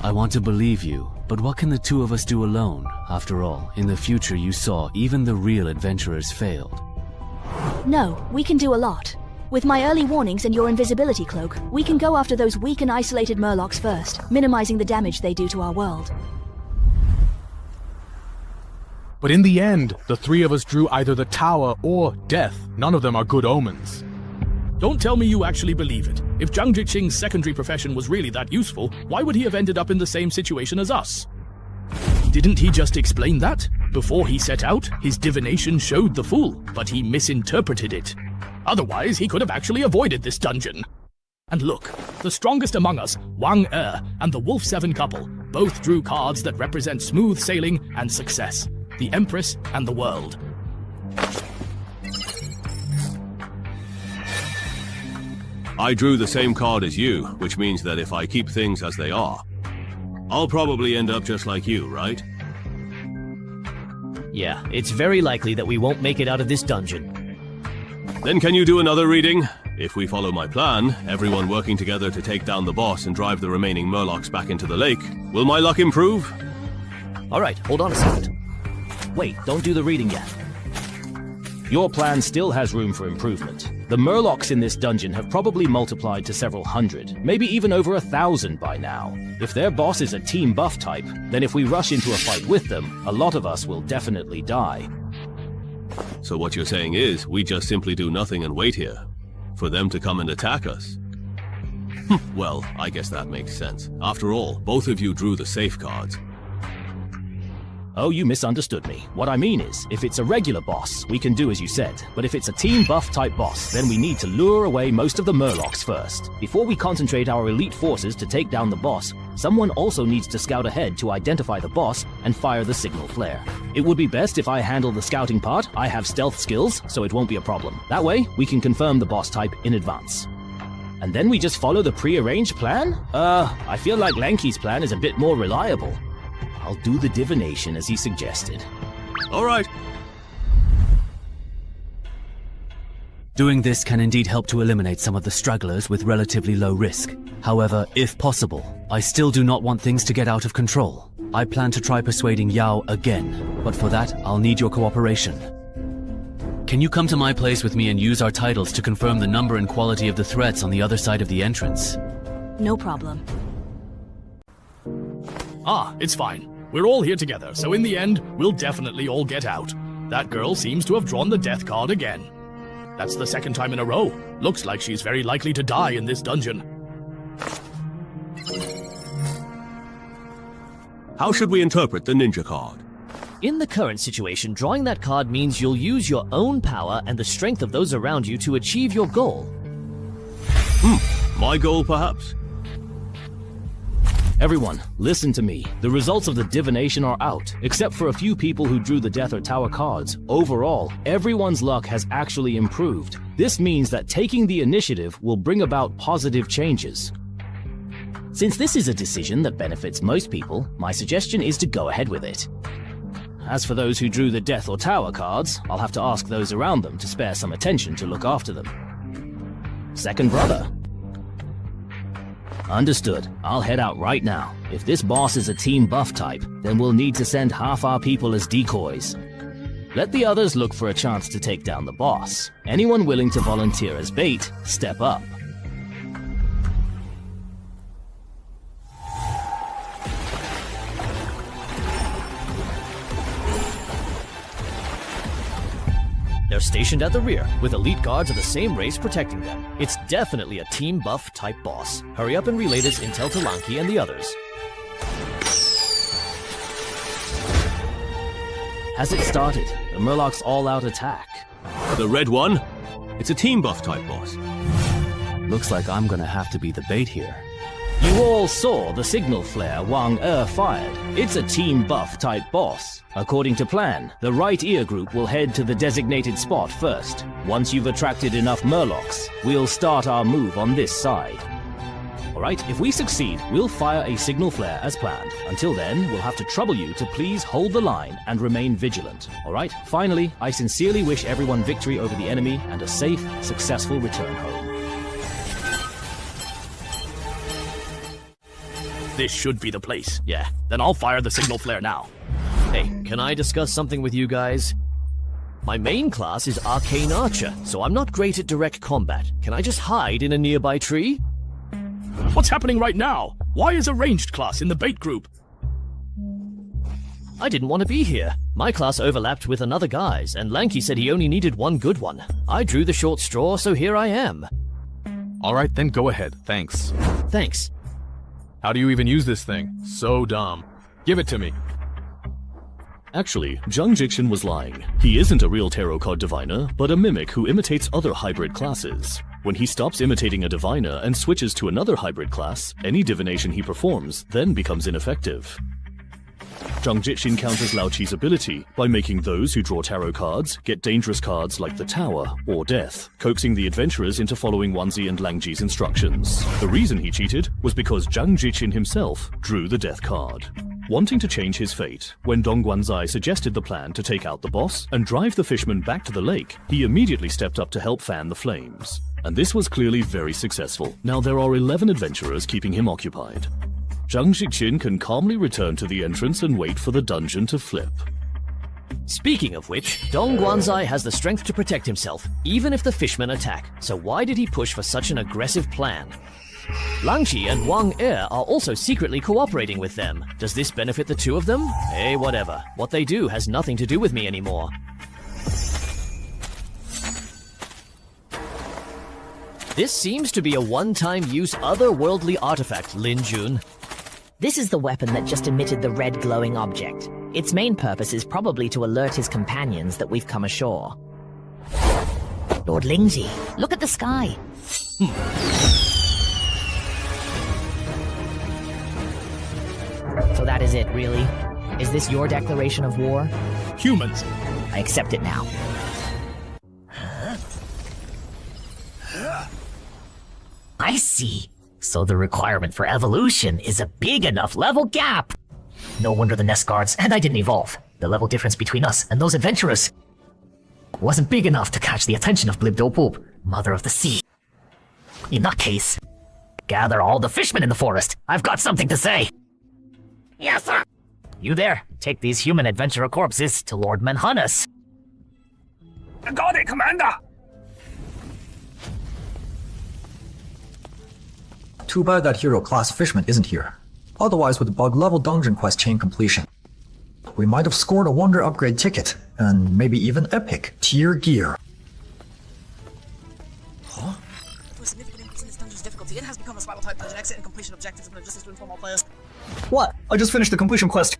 S21: I want to believe you, but what can the two of us do alone? After all, in the future you saw even the real adventurers failed.
S6: No, we can do a lot. With my early warnings and your invisibility cloak, we can go after those weak and isolated Murlocs first, minimizing the damage they do to our world.
S11: But in the end, the three of us drew either the tower or death. None of them are good omens.
S1: Don't tell me you actually believe it. If Zhang Jiqing's secondary profession was really that useful, why would he have ended up in the same situation as us? Didn't he just explain that? Before he set out, his divination showed the fool, but he misinterpreted it. Otherwise, he could have actually avoided this dungeon. And look, the strongest among us, Wang Er and the Wolf 7 couple, both drew cards that represent smooth sailing and success. The Empress and the world.
S16: I drew the same card as you, which means that if I keep things as they are, I'll probably end up just like you, right?
S13: Yeah, it's very likely that we won't make it out of this dungeon.
S16: Then can you do another reading? If we follow my plan, everyone working together to take down the boss and drive the remaining Murlocs back into the lake, will my luck improve?
S7: Alright, hold on a second. Wait, don't do the reading yet. Your plan still has room for improvement. The Murlocs in this dungeon have probably multiplied to several hundred, maybe even over 1,000 by now. If their boss is a team buff type, then if we rush into a fight with them, a lot of us will definitely die.
S16: So what you're saying is, we just simply do nothing and wait here, for them to come and attack us? Well, I guess that makes sense. After all, both of you drew the safe cards.
S7: Oh, you misunderstood me. What I mean is, if it's a regular boss, we can do as you said. But if it's a team buff type boss, then we need to lure away most of the Murlocs first. Before we concentrate our elite forces to take down the boss, someone also needs to scout ahead to identify the boss and fire the signal flare. It would be best if I handle the scouting part. I have stealth skills, so it won't be a problem. That way, we can confirm the boss type in advance. And then we just follow the pre-arranged plan? I feel like Lanky's plan is a bit more reliable. I'll do the divination as he suggested.
S16: All right.
S21: Doing this can indeed help to eliminate some of the stragglers with relatively low risk. However, if possible, I still do not want things to get out of control. I plan to try persuading Yao again, but for that, I'll need your cooperation. Can you come to my place with me and use our titles to confirm the number and quality of the threats on the other side of the entrance?
S6: No problem.
S1: It's fine. We're all here together, so in the end, we'll definitely all get out. That girl seems to have drawn the death card again. That's the second time in a row. Looks like she's very likely to die in this dungeon.
S16: How should we interpret the ninja card?
S13: In the current situation, drawing that card means you'll use your own power and the strength of those around you to achieve your goal.
S16: My goal, perhaps?
S7: Everyone, listen to me. The results of the divination are out, except for a few people who drew the death or tower cards. Overall, everyone's luck has actually improved. This means that taking the initiative will bring about positive changes. Since this is a decision that benefits most people, my suggestion is to go ahead with it. As for those who drew the death or tower cards, I'll have to ask those around them to spare some attention to look after them. Second brother. Understood. I'll head out right now. If this boss is a team buff type, then we'll need to send half our people as decoys. Let the others look for a chance to take down the boss. Anyone willing to volunteer as bait, step up.
S15: They're stationed at the rear, with elite guards of the same race protecting them. It's definitely a team buff type boss. Hurry up and relay this intel to Lanky and the others. Has it started? The Murloc's all-out attack.
S16: The red one? It's a team buff type boss.
S15: Looks like I'm gonna have to be the bait here. You all saw the signal flare Wang fired. It's a team buff type boss. According to plan, the right ear group will head to the designated spot first. Once you've attracted enough Murlocs, we'll start our move on this side. Alright, if we succeed, we'll fire a signal flare as planned. Until then, we'll have to trouble you to please hold the line and remain vigilant. Alright, finally, I sincerely wish everyone victory over the enemy and a safe, successful return home.
S1: This should be the place. Yeah, then I'll fire the signal flare now.
S15: Hey, can I discuss something with you guys? My main class is Arcane Archer, so I'm not great at direct combat. Can I just hide in a nearby tree?
S1: What's happening right now? Why is a ranged class in the bait group?
S15: I didn't want to be here. My class overlapped with another guy's, and Lanky said he only needed one good one. I drew the short straw, so here I am.
S11: Alright, then go ahead. Thanks.
S15: Thanks.
S11: How do you even use this thing? So dumb. Give it to me.
S7: Actually, Zhang Jixin was lying. He isn't a real tarot card diviner, but a mimic who imitates other hybrid classes. When he stops imitating a diviner and switches to another hybrid class, any divination he performs then becomes ineffective. Zhang Jixin counters Lao Chi's ability by making those who draw tarot cards get dangerous cards like the Tower or Death, coaxing the adventurers into following Wanzi and Langji's instructions. The reason he cheated was because Zhang Jixin himself drew the Death card. Wanting to change his fate, when Dong Guanzai suggested the plan to take out the boss and drive the fisherman back to the lake, he immediately stepped up to help fan the flames. And this was clearly very successful. Now there are 11 adventurers keeping him occupied. Zhang Jixin can calmly return to the entrance and wait for the dungeon to flip.
S15: Speaking of which, Dong Guanzai has the strength to protect himself, even if the fishmen attack, so why did he push for such an aggressive plan? Langqi and Wang are also secretly cooperating with them. Does this benefit the two of them? Hey, whatever. What they do has nothing to do with me anymore. This seems to be a one-time use otherworldly artifact, Lin Jun.
S17: This is the weapon that just emitted the red glowing object. Its main purpose is probably to alert his companions that we've come ashore. Lord Lingji, look at the sky. So that is it, really? Is this your declaration of war?
S1: Humans.
S17: I accept it now. I see. So the requirement for evolution is a big enough level gap. No wonder the nest guards and I didn't evolve. The level difference between us and those adventurers wasn't big enough to catch the attention of Blibdopoop, Mother of the Sea. In that case, gather all the fishmen in the forest. I've got something to say. Yes, sir. You there, take these human adventurer corpses to Lord Manhanas.
S22: Got it, Commander!
S24: Too bad that hero class fishman isn't here. Otherwise, with the bug level dungeon quest chain completion, we might have scored a wonder upgrade ticket, and maybe even epic tier gear.
S25: Huh? To a significant increase in this dungeon's difficulty, it has become a survival type dungeon. Exit and completion objectives and logistics to inform all players.
S24: What? I just finished the completion quest.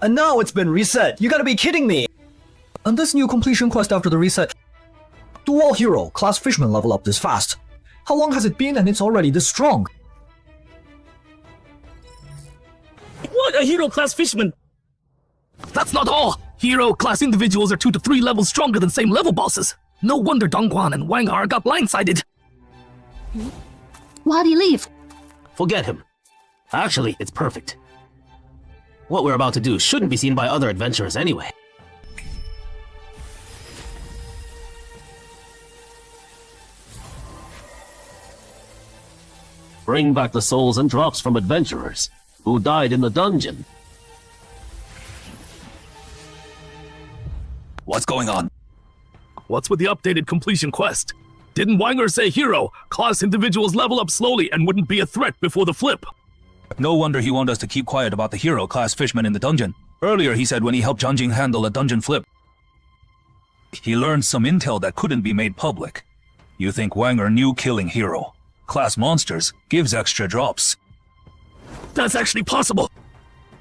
S24: And now it's been reset. You gotta be kidding me! And this new completion quest after the reset. Do all hero class fishermen level up this fast? How long has it been and it's already this strong?
S22: What? A hero class fisherman? That's not all! Hero class individuals are 2 to 3 levels stronger than same level bosses. No wonder Dongguan and Wang Er got blindsided.
S6: Why'd he leave?
S22: Forget him. Actually, it's perfect. What we're about to do shouldn't be seen by other adventurers anyway. Bring back the souls and drops from adventurers who died in the dungeon.
S1: What's going on?
S22: What's with the updated completion quest? Didn't Wanger say hero, class individuals level up slowly and wouldn't be a threat before the flip?
S1: No wonder he wanted us to keep quiet about the hero class fishman in the dungeon. Earlier he said when he helped Zhang Jing handle a dungeon flip,
S3: He learned some intel that couldn't be made public. You think Wanger knew killing Hero? Class monsters gives extra drops.
S22: That's actually possible!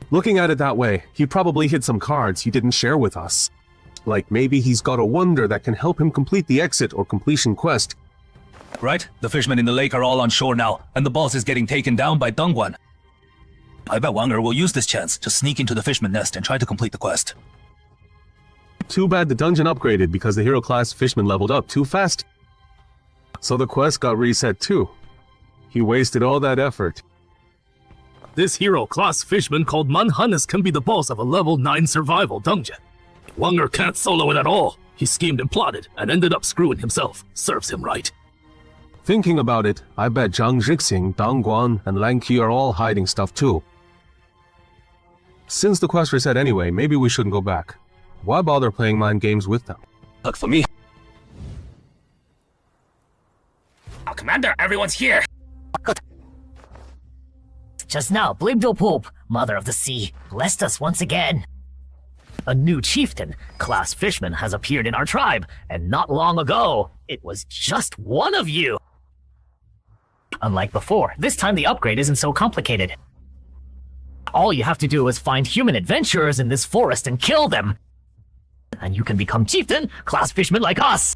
S8: Looking at it that way, he probably hid some cards he didn't share with us. Like maybe he's got a wonder that can help him complete the exit or completion quest.
S3: Right? The fishermen in the lake are all on shore now, and the boss is getting taken down by Dongguan. I bet Wanger will use this chance to sneak into the fishman nest and try to complete the quest.
S8: Too bad the dungeon upgraded because the hero class fishman leveled up too fast. So the quest got reset too. He wasted all that effort.
S22: This hero class fishman called Manhanas can be the boss of a level 9 survival dungeon. Wanger can't solo it at all. He schemed and plotted and ended up screwing himself. Serves him right.
S8: Thinking about it, I bet Zhang Zhixing, Dang Guan, and Lan Qi are all hiding stuff too. Since the quest reset anyway, maybe we shouldn't go back. Why bother playing mind games with them?
S22: Look for me.
S17: Oh, Commander, everyone's here! Just now, Blibdopulp, Mother of the Sea, blessed us once again. A new chieftain, class fishman, has appeared in our tribe, and not long ago, it was just one of you. Unlike before, this time the upgrade isn't so complicated. All you have to do is find human adventurers in this forest and kill them. And you can become chieftain, class fishman like us.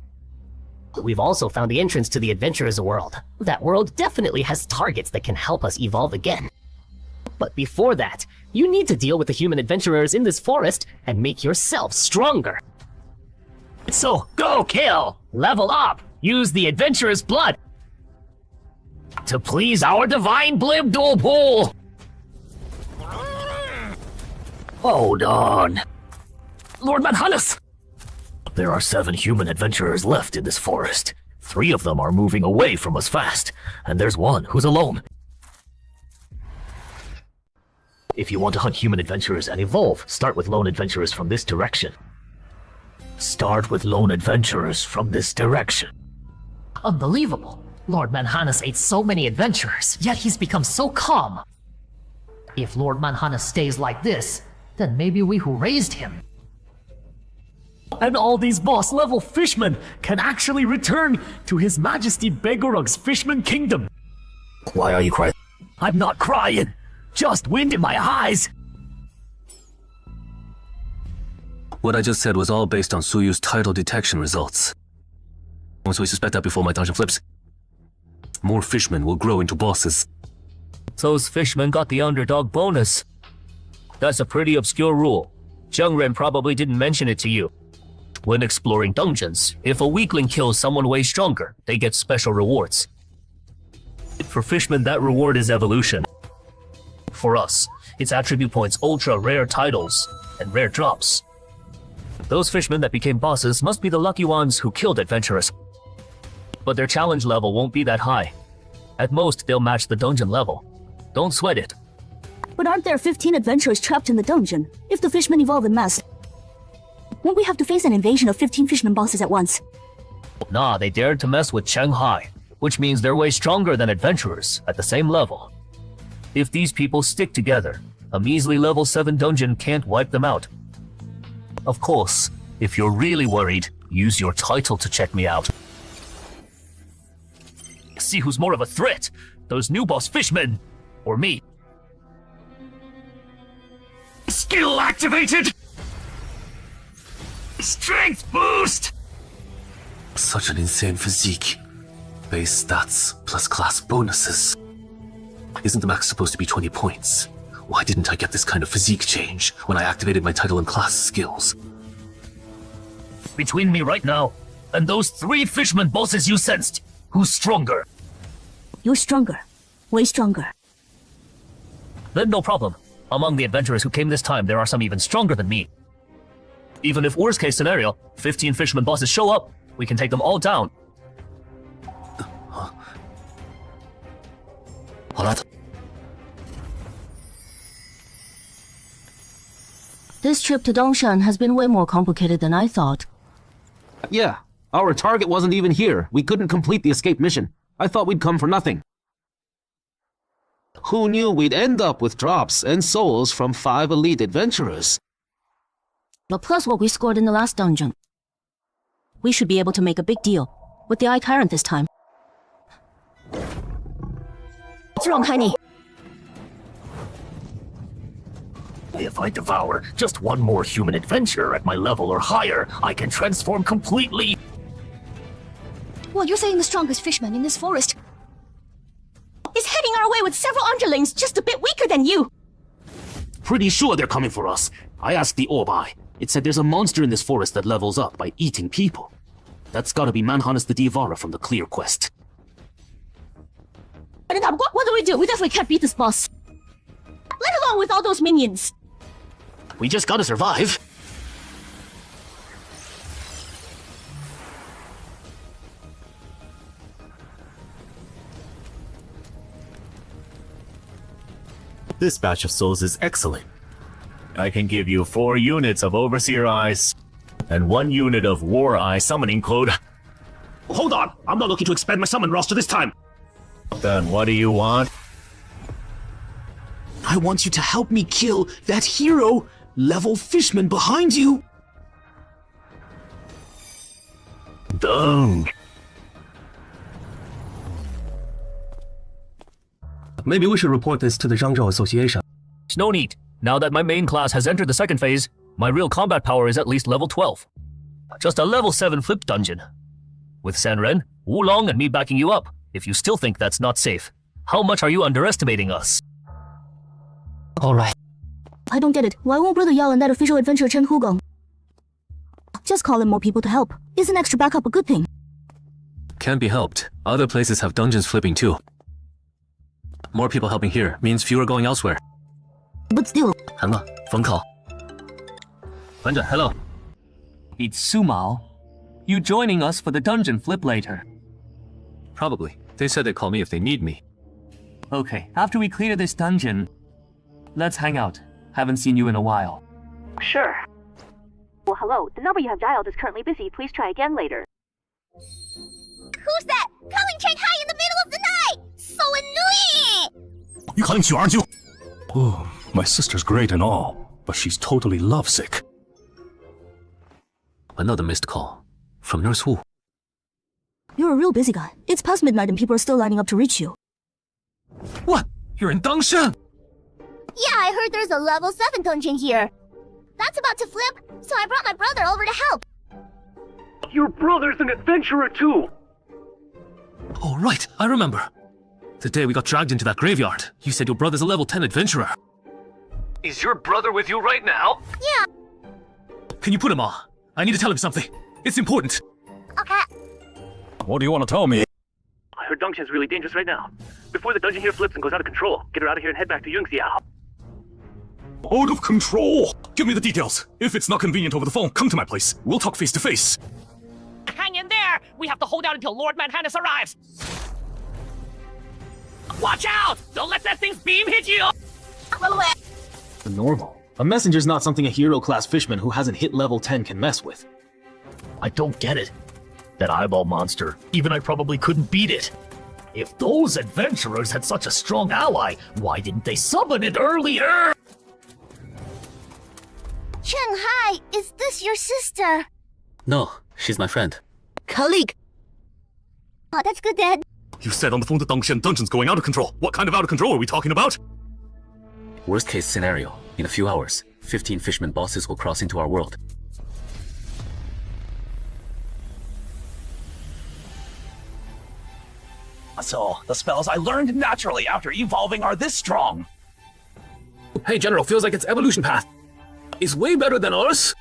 S17: We've also found the entrance to the adventurers world. That world definitely has targets that can help us evolve again. But before that, you need to deal with the human adventurers in this forest and make yourself stronger. So, go kill! Level up! Use the adventurer's blood! To please our divine Blibdopul! Hold on. Lord Manhanas! There are 7 human adventurers left in this forest. 3 of them are moving away from us fast, and there's 1 who's alone. If you want to hunt human adventurers and evolve, start with lone adventurers from this direction. Start with lone adventurers from this direction. Unbelievable! Lord Manhanas ate so many adventurers, yet he's become so calm. If Lord Manhanas stays like this, then maybe we who raised him. And all these boss-level fishmen can actually return to His Majesty Begorug's Fishman Kingdom. Why are you crying? I'm not crying! Just wind in my eyes!
S21: What I just said was all based on Suyu's title detection results. Once we suspect that before my dungeon flips, more fishmen will grow into bosses.
S15: Those fishmen got the underdog bonus. That's a pretty obscure rule. Zhengren probably didn't mention it to you. When exploring dungeons, if a weakling kills someone way stronger, they get special rewards. For fishmen, that reward is evolution. For us, it's attribute points, ultra rare titles, and rare drops. Those fishmen that became bosses must be the lucky ones who killed adventurers. But their challenge level won't be that high. At most, they'll match the dungeon level. Don't sweat it.
S14: But aren't there 15 adventurers trapped in the dungeon? If the fishmen evolve en masse, won't we have to face an invasion of 15 fishmen bosses at once?
S15: Nah, they dared to mess with Shanghai, which means they're way stronger than adventurers at the same level. If these people stick together, a measly level 7 dungeon can't wipe them out. Of course, if you're really worried, use your title to check me out. See who's more of a threat, those new boss fishmen, or me.
S22: Skill activated! Strength boost!
S21: Such an insane physique. Base stats plus class bonuses. Isn't the max supposed to be 20 points? Why didn't I get this kind of physique change when I activated my title and class skills?
S15: Between me right now and those 3 fisherman bosses you sensed, who's stronger?
S14: You're stronger. Way stronger.
S15: Then no problem. Among the adventurers who came this time, there are some even stronger than me. Even if worst case scenario, 15 fisherman bosses show up, we can take them all down.
S14: This trip to Dongshan has been way more complicated than I thought.
S18: Yeah, our target wasn't even here. We couldn't complete the escape mission. I thought we'd come for nothing. Who knew we'd end up with drops and souls from 5 elite adventurers?
S14: Plus what we scored in the last dungeon. We should be able to make a big deal with the Eye Tyrant this time. What's wrong, Heine?
S10: If I devour just one more human adventurer at my level or higher, I can transform completely.
S14: Well, you're saying the strongest fishman in this forest is heading our way with several underlings just a bit weaker than you.
S10: Pretty sure they're coming for us. I asked the Orb Eye. It said there's a monster in this forest that levels up by eating people. That's gotta be Manhanas the Devourer from the Clear quest.
S14: What do we do? We definitely can't beat this boss. Let alone with all those minions.
S10: We just gotta survive.
S12: This batch of souls is excellent. I can give you 4 units of Overseer Eyes and 1 unit of War Eye summoning code.
S10: Hold on! I'm not looking to expand my summon roster this time!
S12: Then what do you want?
S10: I want you to help me kill that hero level fishman behind you!
S12: Done.
S19: Maybe we should report this to the Zhangzhou Association.
S7: No need. Now that my main class has entered the second phase, my real combat power is at least level 12. Just a level 7 flip dungeon. With Sanren, Wulong, and me backing you up, if you still think that's not safe, how much are you underestimating us?
S14: Alright. I don't get it. Why won't Brother Yao and that official adventurer Chen Hu go? Just call in more people to help. Isn't extra backup a good thing?
S21: Can't be helped. Other places have dungeons flipping too. More people helping here means fewer going elsewhere.
S14: But still...
S21: 韩乐，冯考。班长 hello.
S20: It's Sumao. You joining us for the dungeon flip later?
S21: Probably. They said they'd call me if they need me.
S20: Okay, after we clear this dungeon, let's hang out. Haven't seen you in a while.
S14: Sure. Well, hello. The number you have dialed is currently busy. Please try again later.
S23: Who's that? Calling Shanghai in the middle of the night! So annoying!
S2: You calling Xu, aren't you? Oh, my sister's great and all, but she's totally lovesick.
S21: Another missed call. From Nurse Wu.
S14: You're a real busy guy. It's past midnight and people are still lining up to reach you.
S21: What? You're in Dangshan?
S23: Yeah, I heard there's a level 7 dungeon here. That's about to flip, so I brought my brother over to help.
S21: Your brother's an adventurer too! Oh, right, I remember. The day we got dragged into that graveyard, you said your brother's a level 10 adventurer. Is your brother with you right now?
S23: Yeah.
S21: Can you put him on? I need to tell him something. It's important.
S23: Okay.
S2: What do you want to tell me?
S21: I heard Dongshan's really dangerous right now. Before the dungeon here flips and goes out of control, get her out of here and head back to Yungxiao.
S2: Out of control! Give me the details. If it's not convenient over the phone, come to my place. We'll talk face to face.
S13: Hang in there! We have to hold out until Lord Manhanas arrives! Watch out! Don't let that thing's beam hit you!
S7: Normal. A messenger's not something a hero-class fishman who hasn't hit level 10 can mess with.
S10: I don't get it. That eyeball monster, even I probably couldn't beat it. If those adventurers had such a strong ally, why didn't they summon it earlier?
S23: Shanghai, is this your sister?
S21: No, she's my friend.
S23: Colleague. Oh, that's good, Dad.
S2: You said on the phone that Dongshan Dungeon's going out of control. What kind of out of control are we talking about?
S21: Worst case scenario, in a few hours, 15 fisherman bosses will cross into our world.
S3: So, the spells I learned naturally after evolving are this strong.
S21: Hey, General, feels like its evolution path is way better than ours.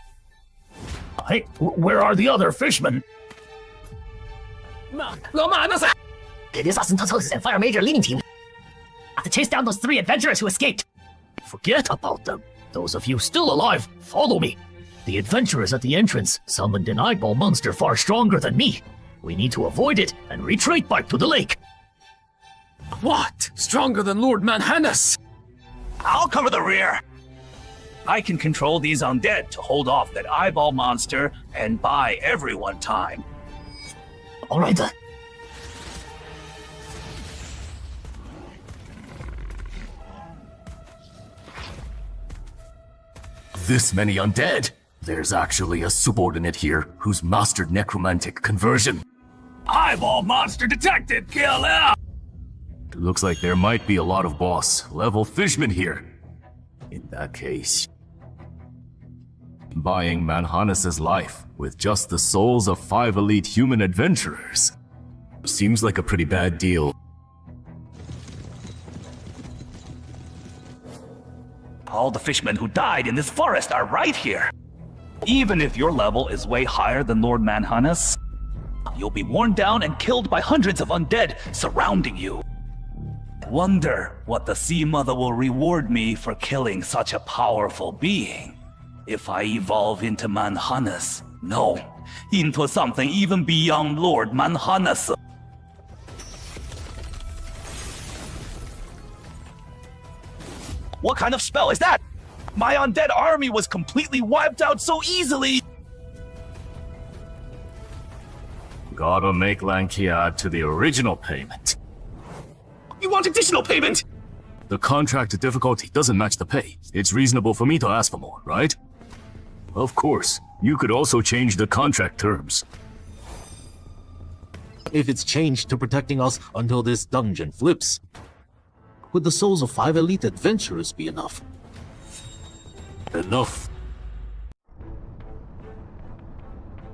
S10: Hey, where are the other fishmen?
S17: It is us and Fire Major leading team. Have to chase down those 3 adventurers who escaped.
S10: Forget about them. Those of you still alive, follow me. The adventurers at the entrance summoned an eyeball monster far stronger than me. We need to avoid it and retreat back to the lake.
S21: What? Stronger than Lord Manhanas?
S3: I'll cover the rear. I can control these undead to hold off that eyeball monster and buy everyone time.
S10: All right then.
S2: This many undead? There's actually a subordinate here who's mastered necromantic conversion.
S3: Eyeball monster detected! Kill him!
S2: Looks like there might be a lot of boss-level fishmen here. In that case, buying Manhanas' life with just the souls of 5 elite human adventurers seems like a pretty bad deal.
S3: All the fishmen who died in this forest are right here. Even if your level is way higher than Lord Manhanas, you'll be worn down and killed by hundreds of undead surrounding you. Wonder what the Sea Mother will reward me for killing such a powerful being. If I evolve into Manhanas, no, into something even beyond Lord Manhanas. What kind of spell is that? My undead army was completely wiped out so easily!
S2: Gotta make Lanky add to the original payment.
S22: You want additional payment?
S2: The contract difficulty doesn't match the pay. It's reasonable for me to ask for more, right? Of course, you could also change the contract terms.
S12: If it's changed to protecting us until this dungeon flips, would the souls of 5 elite adventurers be enough?
S2: Enough.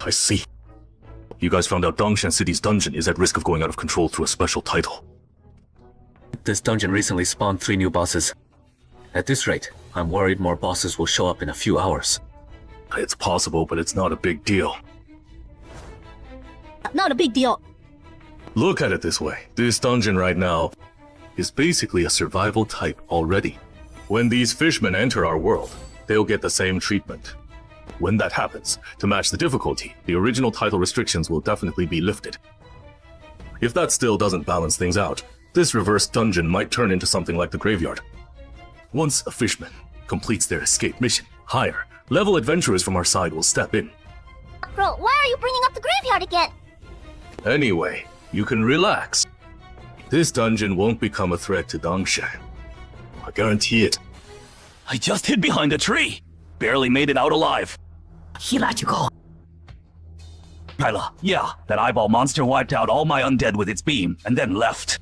S4: I see. You guys found out Dongshan City's dungeon is at risk of going out of control through a special title.
S21: This dungeon recently spawned 3 new bosses. At this rate, I'm worried more bosses will show up in a few hours.
S4: It's possible, but it's not a big deal.
S14: Not a big deal.
S4: Look at it this way. This dungeon right now is basically a survival type already. When these fishmen enter our world, they'll get the same treatment. When that happens, to match the difficulty, the original title restrictions will definitely be lifted. If that still doesn't balance things out, this reverse dungeon might turn into something like the graveyard. Once a fishman completes their escape mission, higher level adventurers from our side will step in.
S23: Bro, why are you bringing up the graveyard again?
S4: Anyway, you can relax. This dungeon won't become a threat to Dongshan. I guarantee it.
S3: I just hid behind a tree. Barely made it out alive.
S17: He let you go.
S3: Kyla, yeah, that eyeball monster wiped out all my undead with its beam, and then left.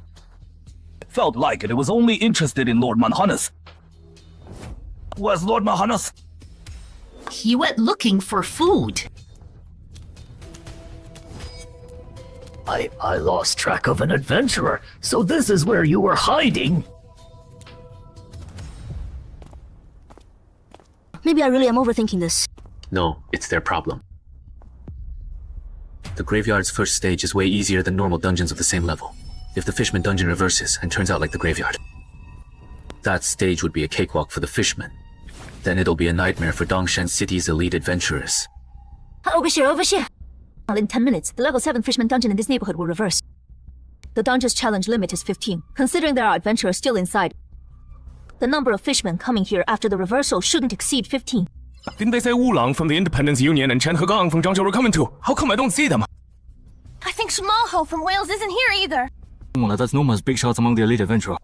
S3: Felt like it was only interested in Lord Manhanas. Where's Lord Manhanas?
S17: He went looking for food. I lost track of an adventurer, so this is where you were hiding.
S14: Maybe I really am overthinking this.
S21: No, it's their problem. The graveyard's first stage is way easier than normal dungeons of the same level. If the Fishman dungeon reverses and turns out like the graveyard, that stage would be a cakewalk for the Fishmen. Then it'll be a nightmare for Dongshan City's elite adventurers.
S14: Overshare, overshare! Well, in 10 minutes, the level 7 Fishman dungeon in this neighborhood will reverse. The dungeon's challenge limit is 15, considering there are adventurers still inside. The number of fishmen coming here after the reversal shouldn't exceed 15.
S5: Didn't they say Wulang from the Independence Union and Chen Hegang from Zhangzhou were coming too? How come I don't see them?
S23: I think Shmalho from Wales isn't here either.
S15: Well, that's known as big shots among the elite adventurers.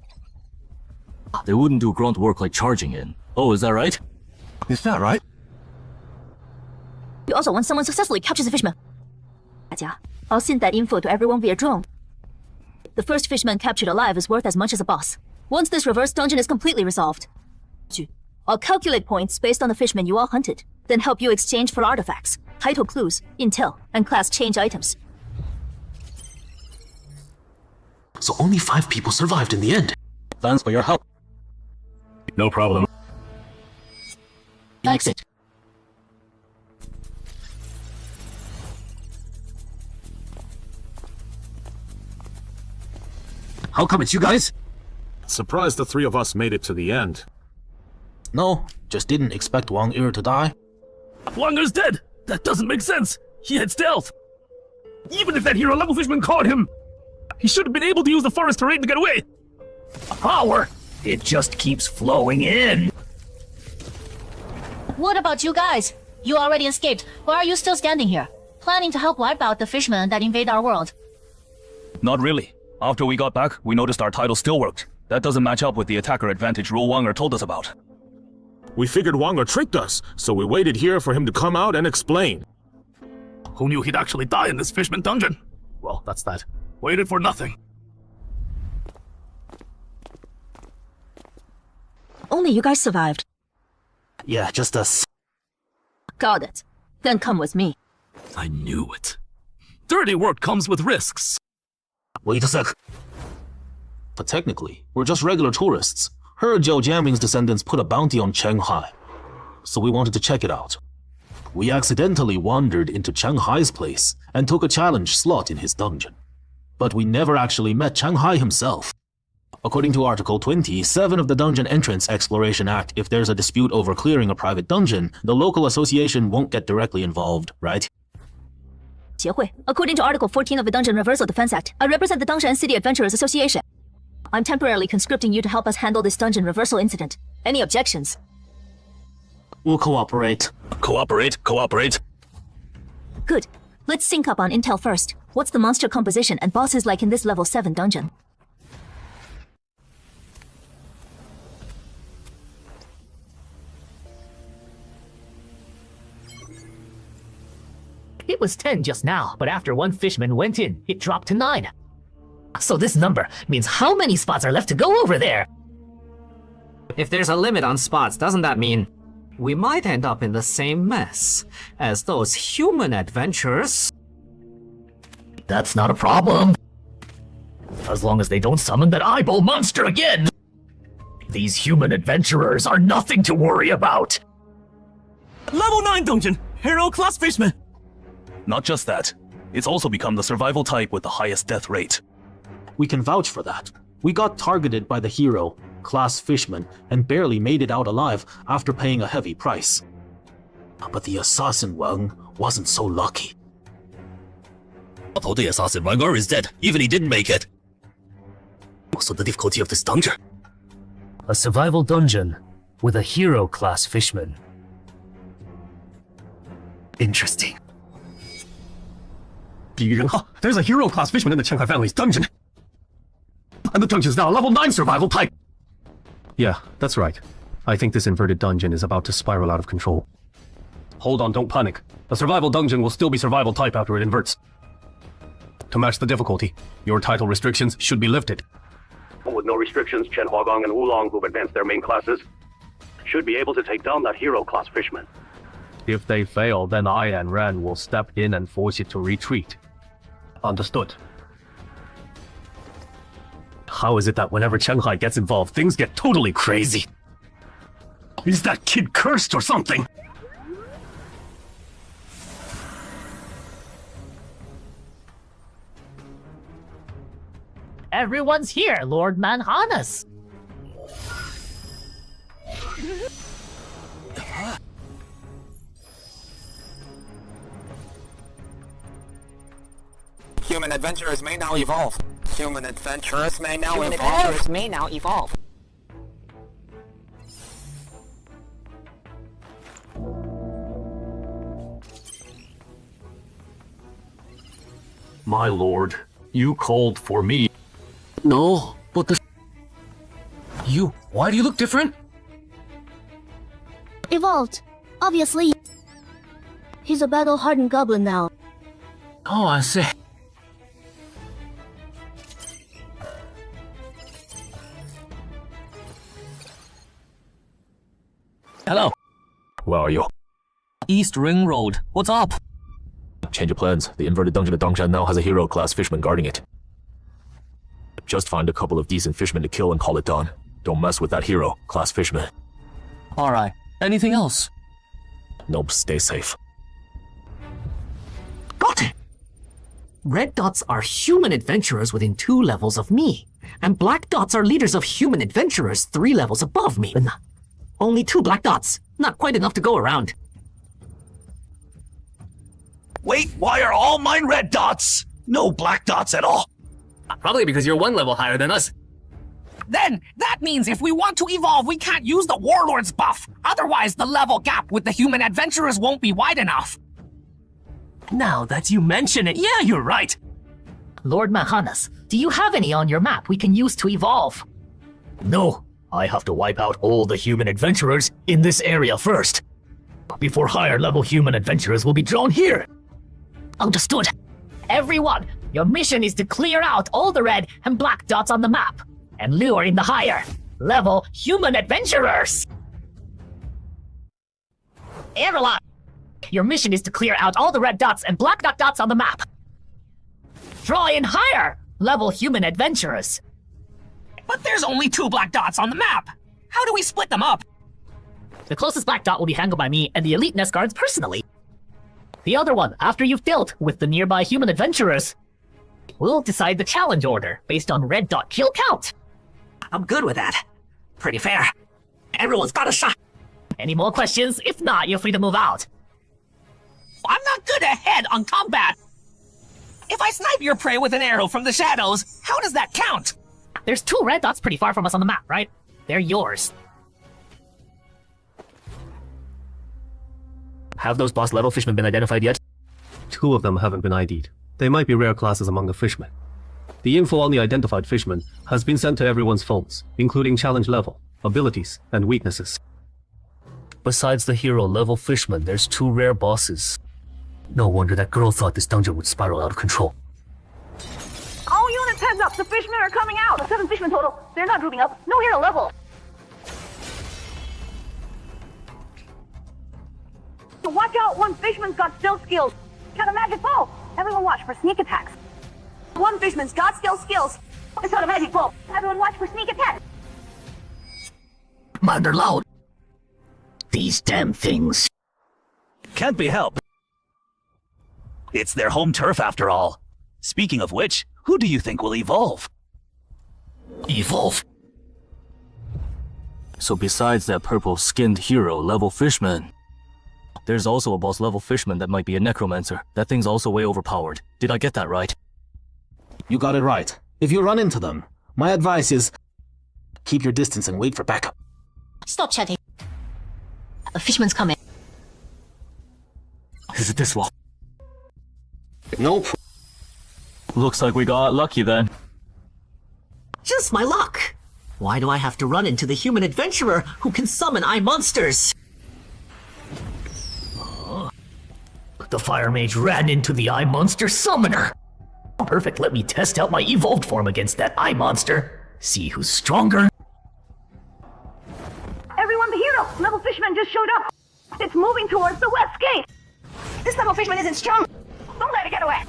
S15: They wouldn't do grunt work like charging in. Oh, is that right?
S5: Is that right?
S14: You also want someone successfully captures a fishman. I'll send that info to everyone via drone. The first fishman captured alive is worth as much as a boss. Once this reverse dungeon is completely resolved, I'll calculate points based on the fishmen you all hunted, then help you exchange for artifacts, title clues, intel, and class change items.
S19: So only 5 people survived in the end.
S15: Thanks for your help.
S4: No problem.
S17: Exit.
S18: How come it's you guys?
S8: Surprised the 3 of us made it to the end.
S12: No, just didn't expect Wang Er to die.
S22: Wang Er's dead! That doesn't make sense! He had stealth! Even if that hero-level fishman caught him, he should have been able to use the forest terrain to get away!
S10: Power! It just keeps flowing in!
S9: What about you guys? You already escaped. Why are you still standing here? Planning to help wipe out the fishmen that invade our world?
S3: Not really. After we got back, we noticed our title still worked. That doesn't match up with the attacker advantage rule Wanger told us about.
S6: We figured Wanger tricked us, so we waited here for him to come out and explain.
S22: Who knew he'd actually die in this fishman dungeon? Well, that's that. Waited for nothing.
S14: Only you guys survived.
S18: Yeah, just us.
S14: Got it. Then come with me.
S22: I knew it. Dirty work comes with risks.
S18: Wait a sec. But technically, we're just regular tourists. Heard Zhao Jianming's descendants put a bounty on Shanghai, so we wanted to check it out. We accidentally wandered into Shanghai's place and took a challenge slot in his dungeon. But we never actually met Shanghai himself. According to Article 27 of the Dungeon Entrance Exploration Act, if there's a dispute over clearing a private dungeon, the local association won't get directly involved, right?
S14: 协会. According to Article 14 of the Dungeon Reversal Defense Act, I represent the Dongshan City Adventurers Association. I'm temporarily conscripting you to help us handle this dungeon reversal incident. Any objections?
S18: We'll cooperate.
S3: Cooperate.
S14: Good. Let's sync up on intel first. What's the monster composition and bosses like in this level 7 dungeon?
S17: It was 10 just now, but after one fishman went in, it dropped to 9. So this number means how many spots are left to go over there?
S11: If there's a limit on spots, doesn't that mean we might end up in the same mess as those human adventurers?
S17: That's not a problem. As long as they don't summon that eyeball monster again. These human adventurers are nothing to worry about.
S3: Level 9 dungeon, hero class fishman. Not just that, it's also become the survival type with the highest death rate.
S18: We can vouch for that. We got targeted by the hero, class fishman, and barely made it out alive after paying a heavy price. But the assassin Wang wasn't so lucky.
S12: Although the assassin Wanger is dead, even he didn't make it. Also the difficulty of this dungeon.
S10: A survival dungeon with a hero class fishman.
S12: Interesting.
S5: There's a hero class fishman in the Shanghai family's dungeon. And the dungeon's now a level 9 survival type.
S8: Yeah, that's right. I think this inverted dungeon is about to spiral out of control.
S5: Hold on, don't panic. A survival dungeon will still be survival type after it inverts. To match the difficulty, your title restrictions should be lifted.
S2: With no restrictions, Chen Huagong and Wulong, who've advanced their main classes, should be able to take down that hero class fishman.
S5: If they fail, then I and Ran will step in and force it to retreat. Understood. How is it that whenever Shanghai gets involved, things get totally crazy? Is that kid cursed or something?
S17: Everyone's here, Lord Manhanas.
S16: Human adventurers may now evolve. Human adventurers may now evolve.
S5: My lord, you called for me.
S11: No, but the...
S5: You, why do you look different?
S23: Evolved. Obviously. He's a battle-hardened goblin now.
S11: Oh, I see.
S12: Hello. Where are you?
S11: East Ring Road. What's up?
S12: Change of plans. The inverted dungeon at Dongshan now has a hero class fishman guarding it. Just find a couple of decent fishmen to kill and call it done. Don't mess with that hero class fishman.
S11: Alright. Anything else?
S12: Nope, stay safe.
S17: Got it! Red dots are human adventurers within 2 levels of me, and black dots are leaders of human adventurers 3 levels above me. Only 2 black dots, not quite enough to go around.
S3: Wait, why are all mine red dots? No black dots at all.
S11: Probably because you're 1 level higher than us.
S13: Then, that means if we want to evolve, we can't use the Warlord's buff. Otherwise, the level gap with the human adventurers won't be wide enough.
S11: Now that you mention it, yeah, you're right.
S17: Lord Manhanas, do you have any on your map we can use to evolve?
S10: No, I have to wipe out all the human adventurers in this area first, before higher level human adventurers will be drawn here.
S17: Understood. Everyone, your mission is to clear out all the red and black dots on the map and lure in the higher level human adventurers. Everyone, your mission is to clear out all the red dots and black dots on the map. Draw in higher level human adventurers.
S1: But there's only 2 black dots on the map. How do we split them up?
S17: The closest black dot will be handled by me and the elite nest guards personally. The other one, after you've dealt with the nearby human adventurers, we'll decide the challenge order based on red dot kill count.
S1: I'm good with that. Pretty fair. Everyone's got a shot.
S17: Any more questions? If not, you're free to move out.
S1: I'm not good ahead on combat. If I snipe your prey with an arrow from the shadows, how does that count?
S17: There's 2 red dots pretty far from us on the map, right? They're yours.
S12: Have those boss level fishmen been identified yet?
S5: 2 of them haven't been ID'd. They might be rare classes among the fishmen. The info on the identified fishmen has been sent to everyone's phones, including challenge level, abilities, and weaknesses.
S10: Besides the hero level fishmen, there's 2 rare bosses. No wonder that girl thought this dungeon would spiral out of control.
S7: All units, heads up! The fishmen are coming out! 7 fishmen total. They're not grouping up. No hero level. So watch out! One fishman's got stealth skills. Got a magic bow. Everyone watch for sneak attacks. One fishman's got stealth skills. It's got a magic bow. Everyone watch for sneak attacks.
S10: Man, they're loud. These damn things.
S3: Can't be helped. It's their home turf after all. Speaking of which, who do you think will evolve?
S10: Evolve?
S12: So besides that purple-skinned hero level fishman, there's also a boss level fishman that might be a necromancer. That thing's also way overpowered. Did I get that right?
S18: You got it right. If you run into them, my advice is keep your distance and wait for backup.
S9: Stop chatting. A fishman's coming.
S12: Is it this one?
S18: Nope.
S12: Looks like we got lucky then.
S11: Just my luck. Why do I have to run into the human adventurer who can summon eye monsters?
S10: The fire mage ran into the eye monster summoner. Perfect, let me test out my evolved form against that eye monster. See who's stronger.
S7: Everyone, the hero level fishman just showed up. It's moving towards the west gate. This level fishman isn't strong. Don't let it get away.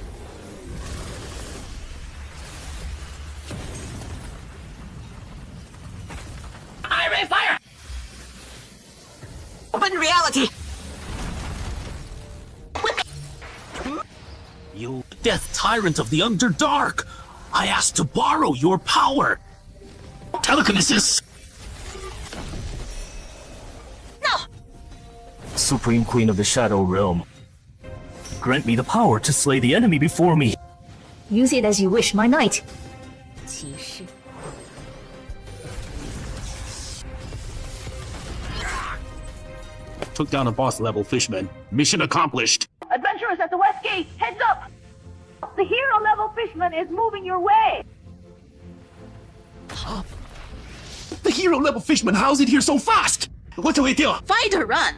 S1: Iron fire! Open reality!
S18: You death tyrant of the Underdark! I asked to borrow your power! Telekinesis!
S9: No!
S12: Supreme Queen of the Shadow Realm, grant me the power to slay the enemy before me.
S14: Use it as you wish, my knight.
S18: Took down a boss level fishman. Mission accomplished.
S7: Adventurers at the west gate, heads up! The hero level fishman is moving your way.
S18: The hero level fishman, how's it here so fast? What do we do?
S9: Fight or run?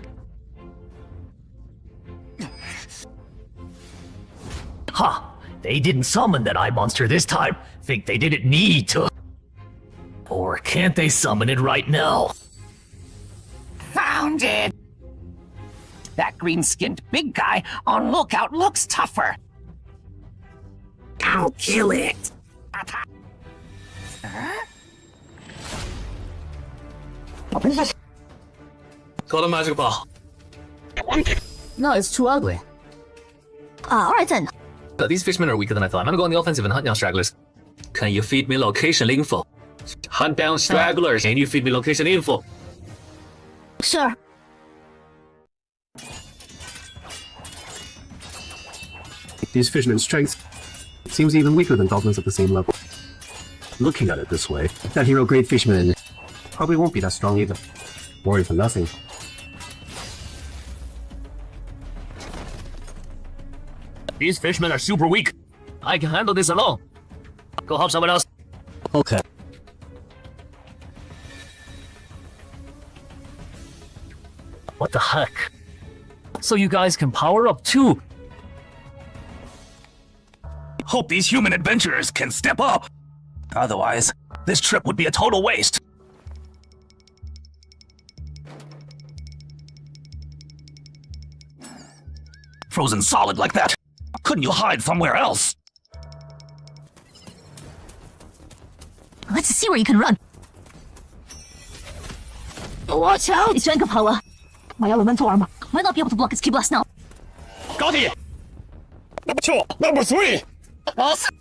S10: Huh, they didn't summon that eye monster this time. Think they didn't need to. Or can't they summon it right now?
S1: Found it! That green-skinned big guy on lookout looks tougher. I'll kill it.
S12: Got a magic ball.
S11: No, it's too ugly.
S14: Alright then.
S12: These fishmen are weaker than I thought. I'm gonna go on the offensive and hunt down stragglers. Can you feed me location info? Hunt down stragglers. Can you feed me location info?
S14: Sure.
S5: These fishermen's strength seems even weaker than goblins at the same level. Looking at it this way, that hero grade fisherman probably won't be that strong either. Worry for nothing.
S22: These fishmen are super weak. I can handle this alone. Go help someone else.
S12: Okay.
S10: the heck? So you guys can power up too.
S3: Hope these human adventurers can step up. Otherwise, this trip would be a total waste. Frozen solid like that. Couldn't you hide somewhere else?
S14: Let's see where you can run. Watch out! It's Jenga power. My elemental armor might not be able to block its ki blast now.
S3: Got it!
S6: Number 2! Number 3!
S14: Awesome.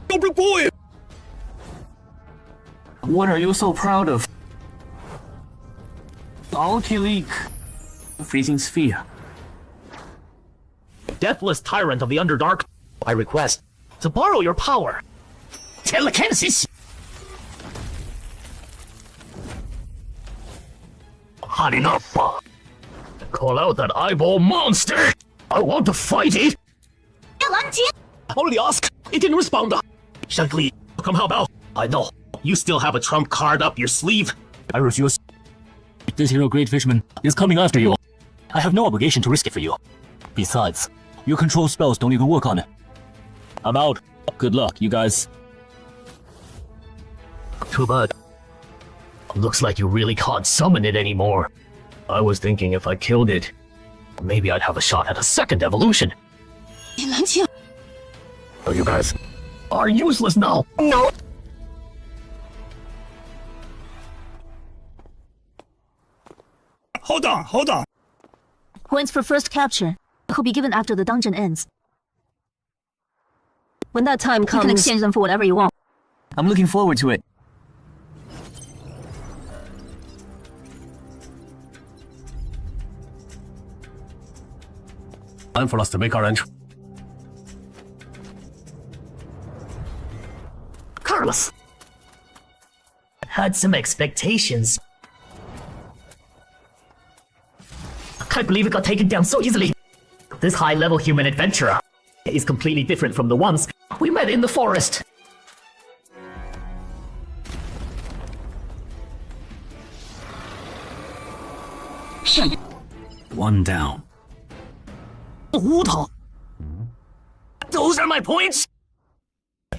S6: Good boy!
S10: What are you so proud of? Alkileak. Freezing sphere. Deathless tyrant of the Underdark, I request to borrow your power. Telekinesis! Hot enough. Call out that eyeball monster! I want to fight it!
S18: Only ask. It didn't respond. Shankly, come how about? I know. You still have a trump card up your sleeve.
S10: I refuse. This hero great fisherman is coming after you. I have no obligation to risk it for you. Besides, your control spells don't even work on it. I'm out. Good luck, you guys. Too bad. Looks like you really can't summon it anymore. I was thinking if I killed it, maybe I'd have a shot at a second evolution. Oh, you guys are useless now.
S23: No.
S3: Hold on.
S14: Points for first capture will be given after the dungeon ends. When that time comes, you can exchange them for whatever you want.
S10: I'm looking forward to it.
S5: Time for us to make our entry.
S10: Carlos! Had some expectations. I can't believe it got taken down so easily. This high-level human adventurer is completely different from the ones we met in the forest. One down. Those are my points?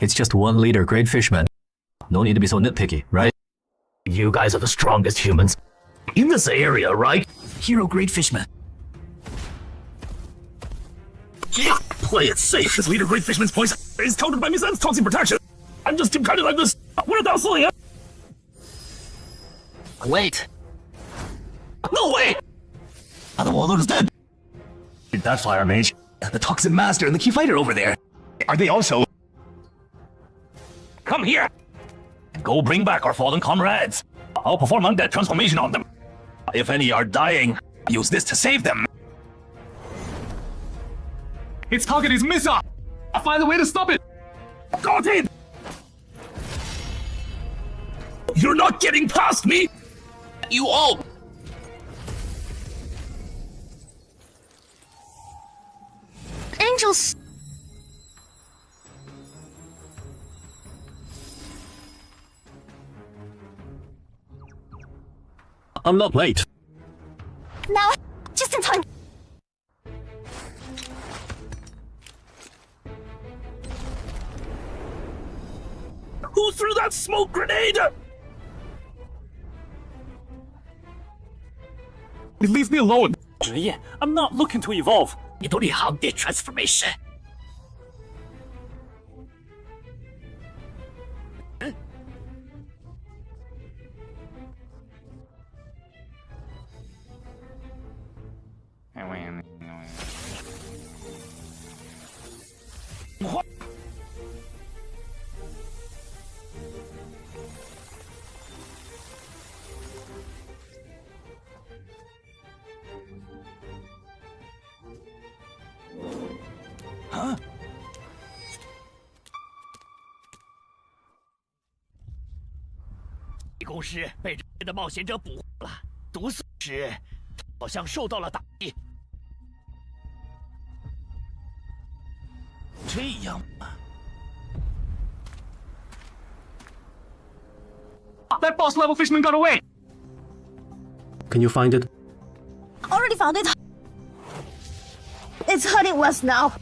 S10: It's just 1 liter great fishman. No need to be so nitpicky, right? You guys are the strongest humans in this area, right? Hero great fishman.
S18: Yeah, play it safe. This leader great fisherman's points is countered by Misan's toxic protection. I'm just too kind of like this. What about Celia?
S10: Wait.
S18: No way!
S3: The warlord is dead.
S10: That fire mage, the toxin master, and the key fighter over there. Are they also?
S3: Come here. Go bring back our fallen comrades. I'll perform undead transformation on them. If any are dying, use this to save them.
S18: Its target is Misa! I'll find a way to stop it!
S3: Got it! You're not getting past me! You all!
S23: Angels.
S5: I'm not late.
S23: Now, just in time.
S3: Who threw that smoke grenade?
S18: Leave me alone!
S10: I'm not looking to evolve. You don't have the transformation.
S3: What? Huh?
S10: 公师被这边的冒险者捕获了，毒死时好像受到了打击。
S3: 这样吧。That boss level fishman got away.
S5: Can you find it?
S7: Already found it. It's heading west now.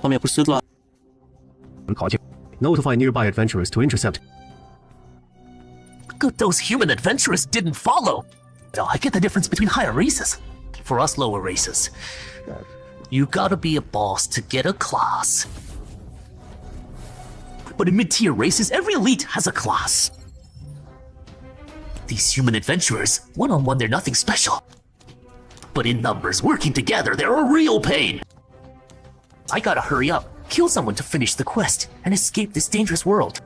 S5: 后面不是了。好就 Notify nearby adventurers to intercept.
S17: Good, those human adventurers didn't follow. Now, I get the difference between higher races. For us lower races, you gotta be a boss to get a class. But in mid-tier races, every elite has a class. These human adventurers, one-on-one, they're nothing special. But in numbers, working together, they're a real pain. I gotta hurry up, kill someone to finish the quest, and escape this dangerous world.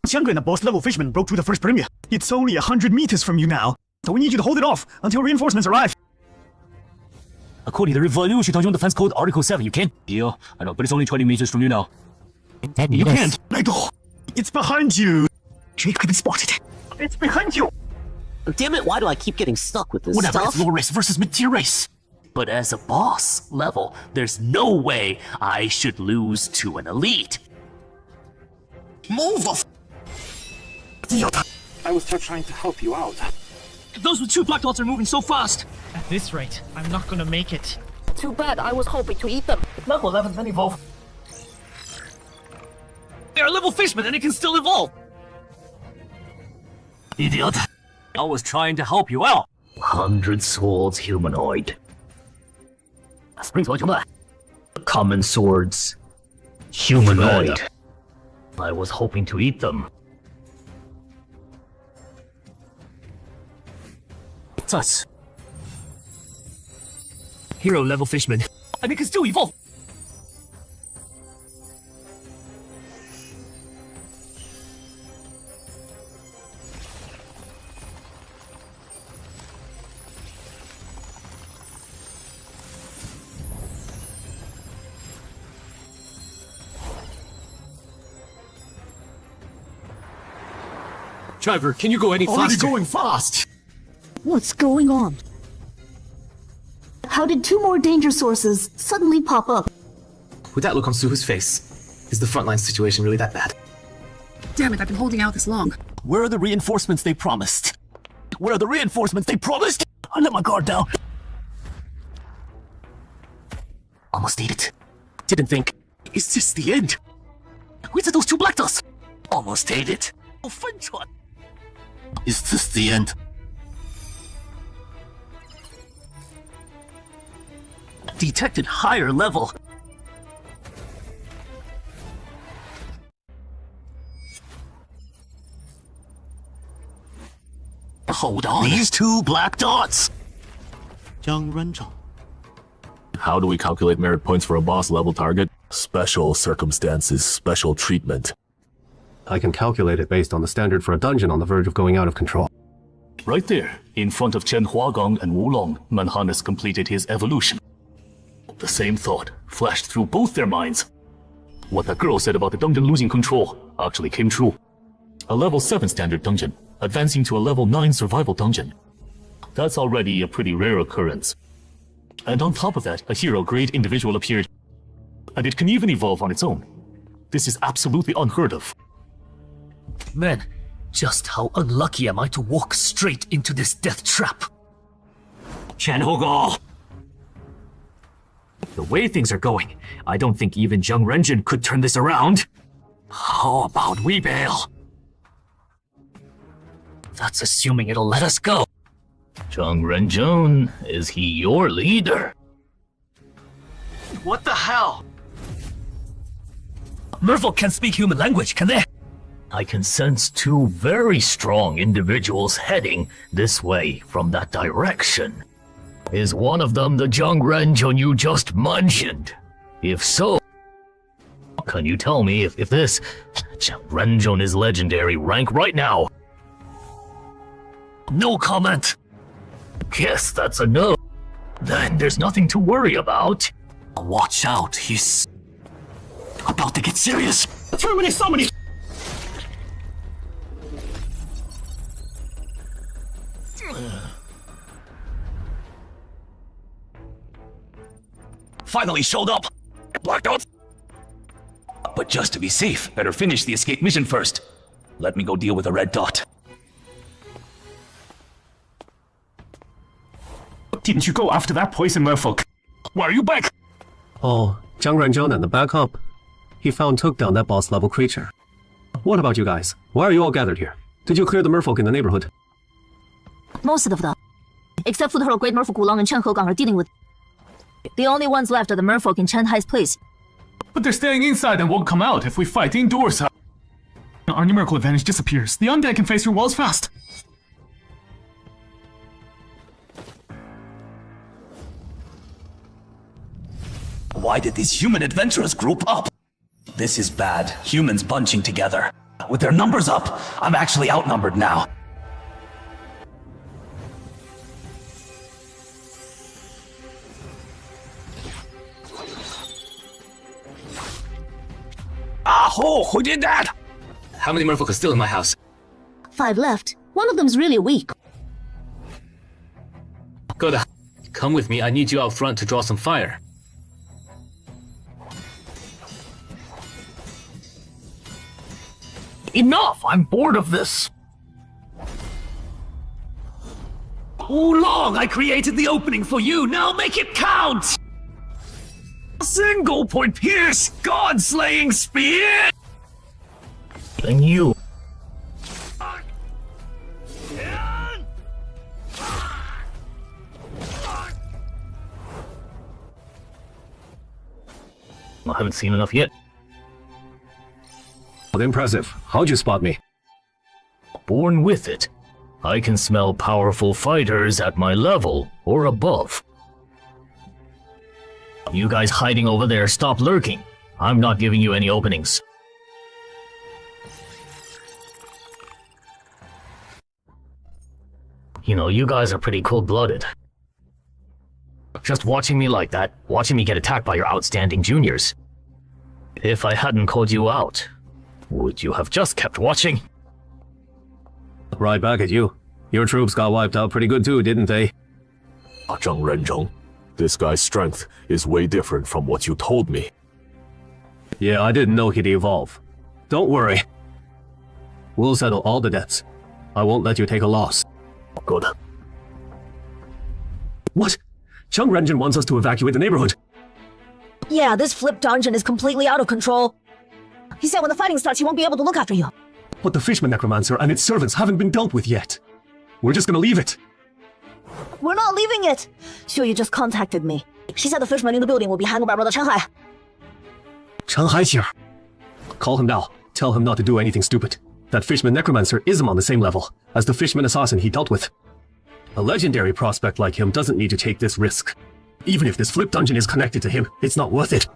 S19: Qiangren, the boss level fisherman, broke through the first perimeter. It's only 100 meters from you now, so we need you to hold it off until reinforcements arrive.
S10: According to the Evolutionary Dungeon Defense Code Article 7, you can? Yeah, I know, but it's only 20 meters from you now.
S19: And you can't. It's behind you.
S17: Jake, I've been spotted.
S19: It's behind you.
S17: Damn it, why do I keep getting stuck with this
S10: Whatever,
S17: stuff?
S10: it's lower race versus mid-tier race.
S17: But as a boss level, there's no way I should lose to an elite.
S1: Move!
S20: I was just trying to help you out.
S13: Those with 2 black dots are moving so fast. At this rate, I'm not gonna make it.
S7: Too bad, I was hoping to eat them.
S17: Level 11 then evolve.
S13: They're a level fishman and it can still evolve.
S10: Idiot. I was trying to help you out.
S17: 100 swords humanoid. Common swords. Humanoid. I was hoping to eat them.
S10: Sus. Hero level fishman. And it can still evolve.
S13: Driver, can you go any
S10: Already
S13: faster?
S10: going fast.
S14: What's going on? How did 2 more danger sources suddenly pop up?
S11: With that look on Suhu's face, is the frontline situation really that bad?
S21: Damn it, I've been holding out this long.
S10: Where are the reinforcements they promised? Where are the reinforcements they promised? I let my guard down.
S17: Almost ate it.
S10: Didn't think. Is this the end? Where's those 2 black dots?
S17: Almost ate it.
S10: Oh, French one.
S17: Is this the end?
S10: Detected higher level. Hold on. These 2 black dots.
S12: How do we calculate merit points for a boss level target? Special circumstances, special treatment.
S5: I can calculate it based on the standard for a dungeon on the verge of going out of control.
S12: Right there, in front of Chen Huagong and Wulong, Manhanas completed his evolution. The same thought flashed through both their minds. What that girl said about the dungeon losing control actually came true. A level 7 standard dungeon, advancing to a level 9 survival dungeon. That's already a pretty rare occurrence. And on top of that, a hero-grade individual appeared. And it can even evolve on its own. This is absolutely unheard of.
S17: Man, just how unlucky am I to walk straight into this death trap?
S10: Chen Hogo!
S17: The way things are going, I don't think even Zhang Renjun could turn this around.
S10: How about we bail?
S17: That's assuming it'll let us go.
S3: Zhang Renjun, is he your leader?
S10: What the hell?
S17: Merfolk can't speak human language, can they? I can sense 2 very strong individuals heading this way from that direction. Is one of them the Zhang Renjun you just mentioned? If so, can you tell me if this Zhang Renjun is legendary rank right now? No comment. Guess that's a no. Then there's nothing to worry about.
S10: Watch out, he's about to get serious.
S19: Terminate somebody!
S10: Finally showed up.
S3: Blocked out. But just to be safe, better finish the escape mission first. Let me go deal with the red dot.
S19: Didn't you go after that poison merfolk? Why are you back?
S5: Oh, Jiang Renzheng and the backup. He found took down that boss level creature. What about you guys? Why are you all gathered here? Did you clear the merfolk in the neighborhood?
S14: Most of them. Except for the great merfolk Wulong and Chen Hegang are dealing with. The only ones left are the merfolk in Chen Hai's place.
S19: But they're staying inside and won't come out if we fight indoors. Our numerical advantage disappears. The undead can face your walls fast.
S3: Why did these human adventurers group up? This is bad. Humans bunching together. With their numbers up, I'm actually outnumbered now.
S11: Ah-ho! Who did that? How many merfolk are still in my house?
S14: 5 left. One of them's really weak.
S11: Good. Come with me. I need you out front to draw some fire. Enough! I'm bored of this! Wulong, I created the opening for you, now make it count! Single point pierce, god-slaying spear!
S10: And you. I haven't seen enough yet.
S5: Impressive. How'd you spot me?
S10: Born with it. I can smell powerful fighters at my level or above. You guys hiding over there, stop lurking. I'm not giving you any openings. You know, you guys are pretty cold-blooded. Just watching me like that, watching me get attacked by your outstanding juniors. If I hadn't called you out, would you have just kept watching?
S5: Right back at you. Your troops got wiped out pretty good too, didn't they?
S6: Jiang Renzheng, this guy's strength is way different from what you told me.
S5: Yeah, I didn't know he'd evolve. Don't worry. We'll settle all the debts. I won't let you take a loss.
S10: Good.
S5: What? Jiang Renzheng wants us to evacuate the neighborhood.
S14: Yeah, this flip dungeon is completely out of control. He said when the fighting starts, he won't be able to look after you.
S5: But the Fishman Necromancer and its servants haven't been dealt with yet. We're just gonna leave it.
S14: We're not leaving it. Xiuyu just contacted me. She said the Fishman in the building will be handled by Brother Chen Hai.
S5: Chen Hai's here. Call him now. Tell him not to do anything stupid. That Fishman Necromancer isn't on the same level as the Fishman Assassin he dealt with. A legendary prospect like him doesn't need to take this risk. Even if this flip dungeon is connected to him, it's not worth it.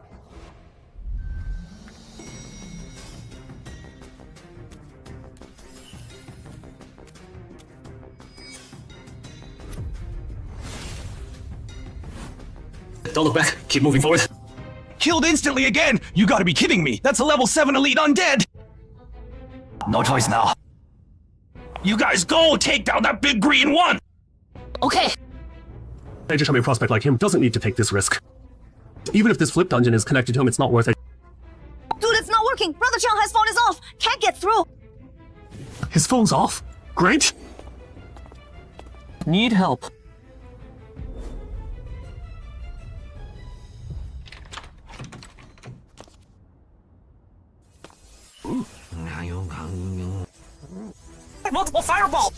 S11: Don't look back. Keep moving forward.
S3: Killed instantly again! You gotta be kidding me! That's a level 7 elite undead! No choice now. You guys go take down that big green one!
S14: Okay.
S5: A legendary prospect like him doesn't need to take this risk. Even if this flip dungeon is connected to him, it's not worth it.
S14: Dude, it's not working. Brother Chen Hai's phone is off. Can't get through.
S19: His phone's off? Great.
S11: Need help.
S1: Multiple fireball!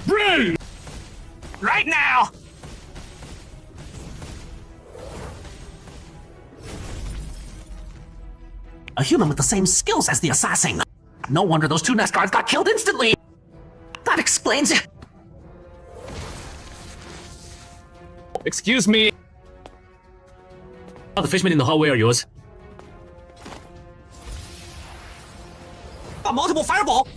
S19: Bring!
S1: Right now!
S11: A human with the same skills as the assassin. No wonder those 2 nest guards got killed instantly. That explains it.
S22: Excuse me.
S11: Oh, the fishmen in the hallway are yours.
S1: A multiple fireball!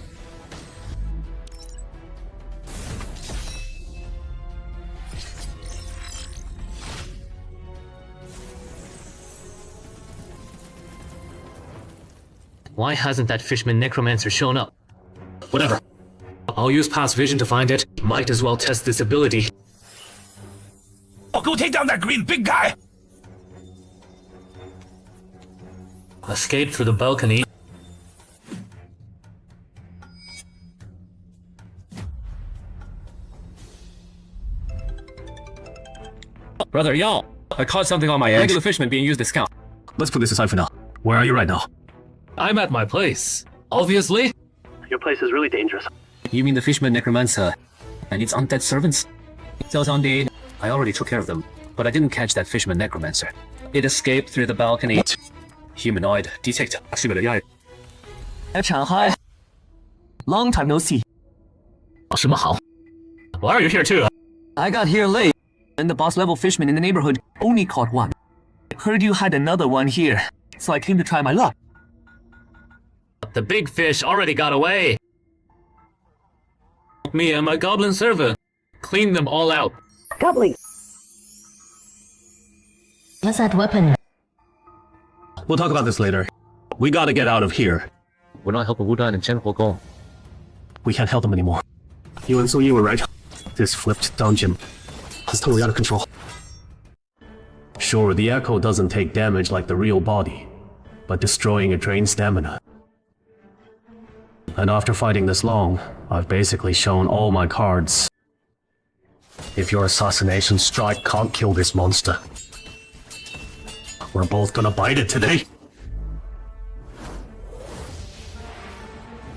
S11: Why hasn't that Fishman Necromancer shown up? Whatever. I'll use past vision to find it. Might as well test this ability.
S3: Oh, go take down that green big guy!
S10: Escape through the balcony.
S5: Brother Yao, I caught something on my edge. Regular fishermen being used as scout. Let's put this aside for now. Where are you right now?
S10: I'm at my place. Obviously.
S5: Your place is really dangerous. You mean the fisherman necromancer and its undead servants? Did. I already took care of them, but I didn't catch that fisherman necromancer. It escaped through the balcony. What? Humanoid detect.
S11: Shanghai. Long time no see.
S10: 什么好? Why are you here too?
S11: I got here late, and the boss level fisherman in the neighborhood only caught one. Heard you had another one here, so I came to try my luck.
S10: The big fish already got away. Me and my goblin servant cleaned them all out.
S7: Goblin.
S9: What's that weapon?
S5: We'll talk about this later. We gotta get out of here.
S10: We're not helping Wudan and Chen Huogong.
S5: We can't help them anymore. You and Su Yi were right. This flipped dungeon is totally out of control. Sure, the echo doesn't take damage like the real body, but destroying it drains stamina. And after fighting this long, I've basically shown all my cards. If your assassination strike can't kill this monster, we're both gonna bite it today.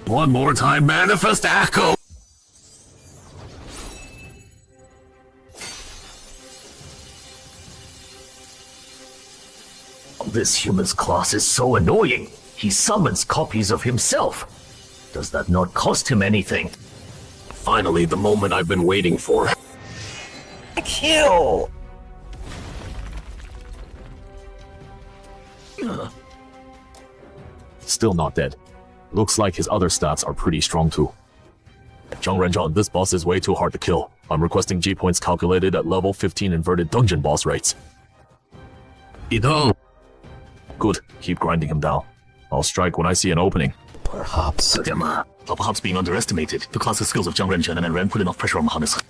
S5: One more time, manifest echo!
S17: This human's class is so annoying. He summons copies of himself. Does that not cost him anything?
S6: Finally, the moment I've been waiting for.
S17: Kill!
S6: Still not dead. Looks like his other stats are pretty strong too. Zhang Renzhan, this boss is way too hard to kill. I'm requesting G points calculated at level 15 inverted dungeon boss rates. Good, keep grinding him down. I'll strike when I see an opening.
S12: Perhaps being underestimated. The classic skills of Zhang Renzhan and Ren put enough pressure on Manhanas.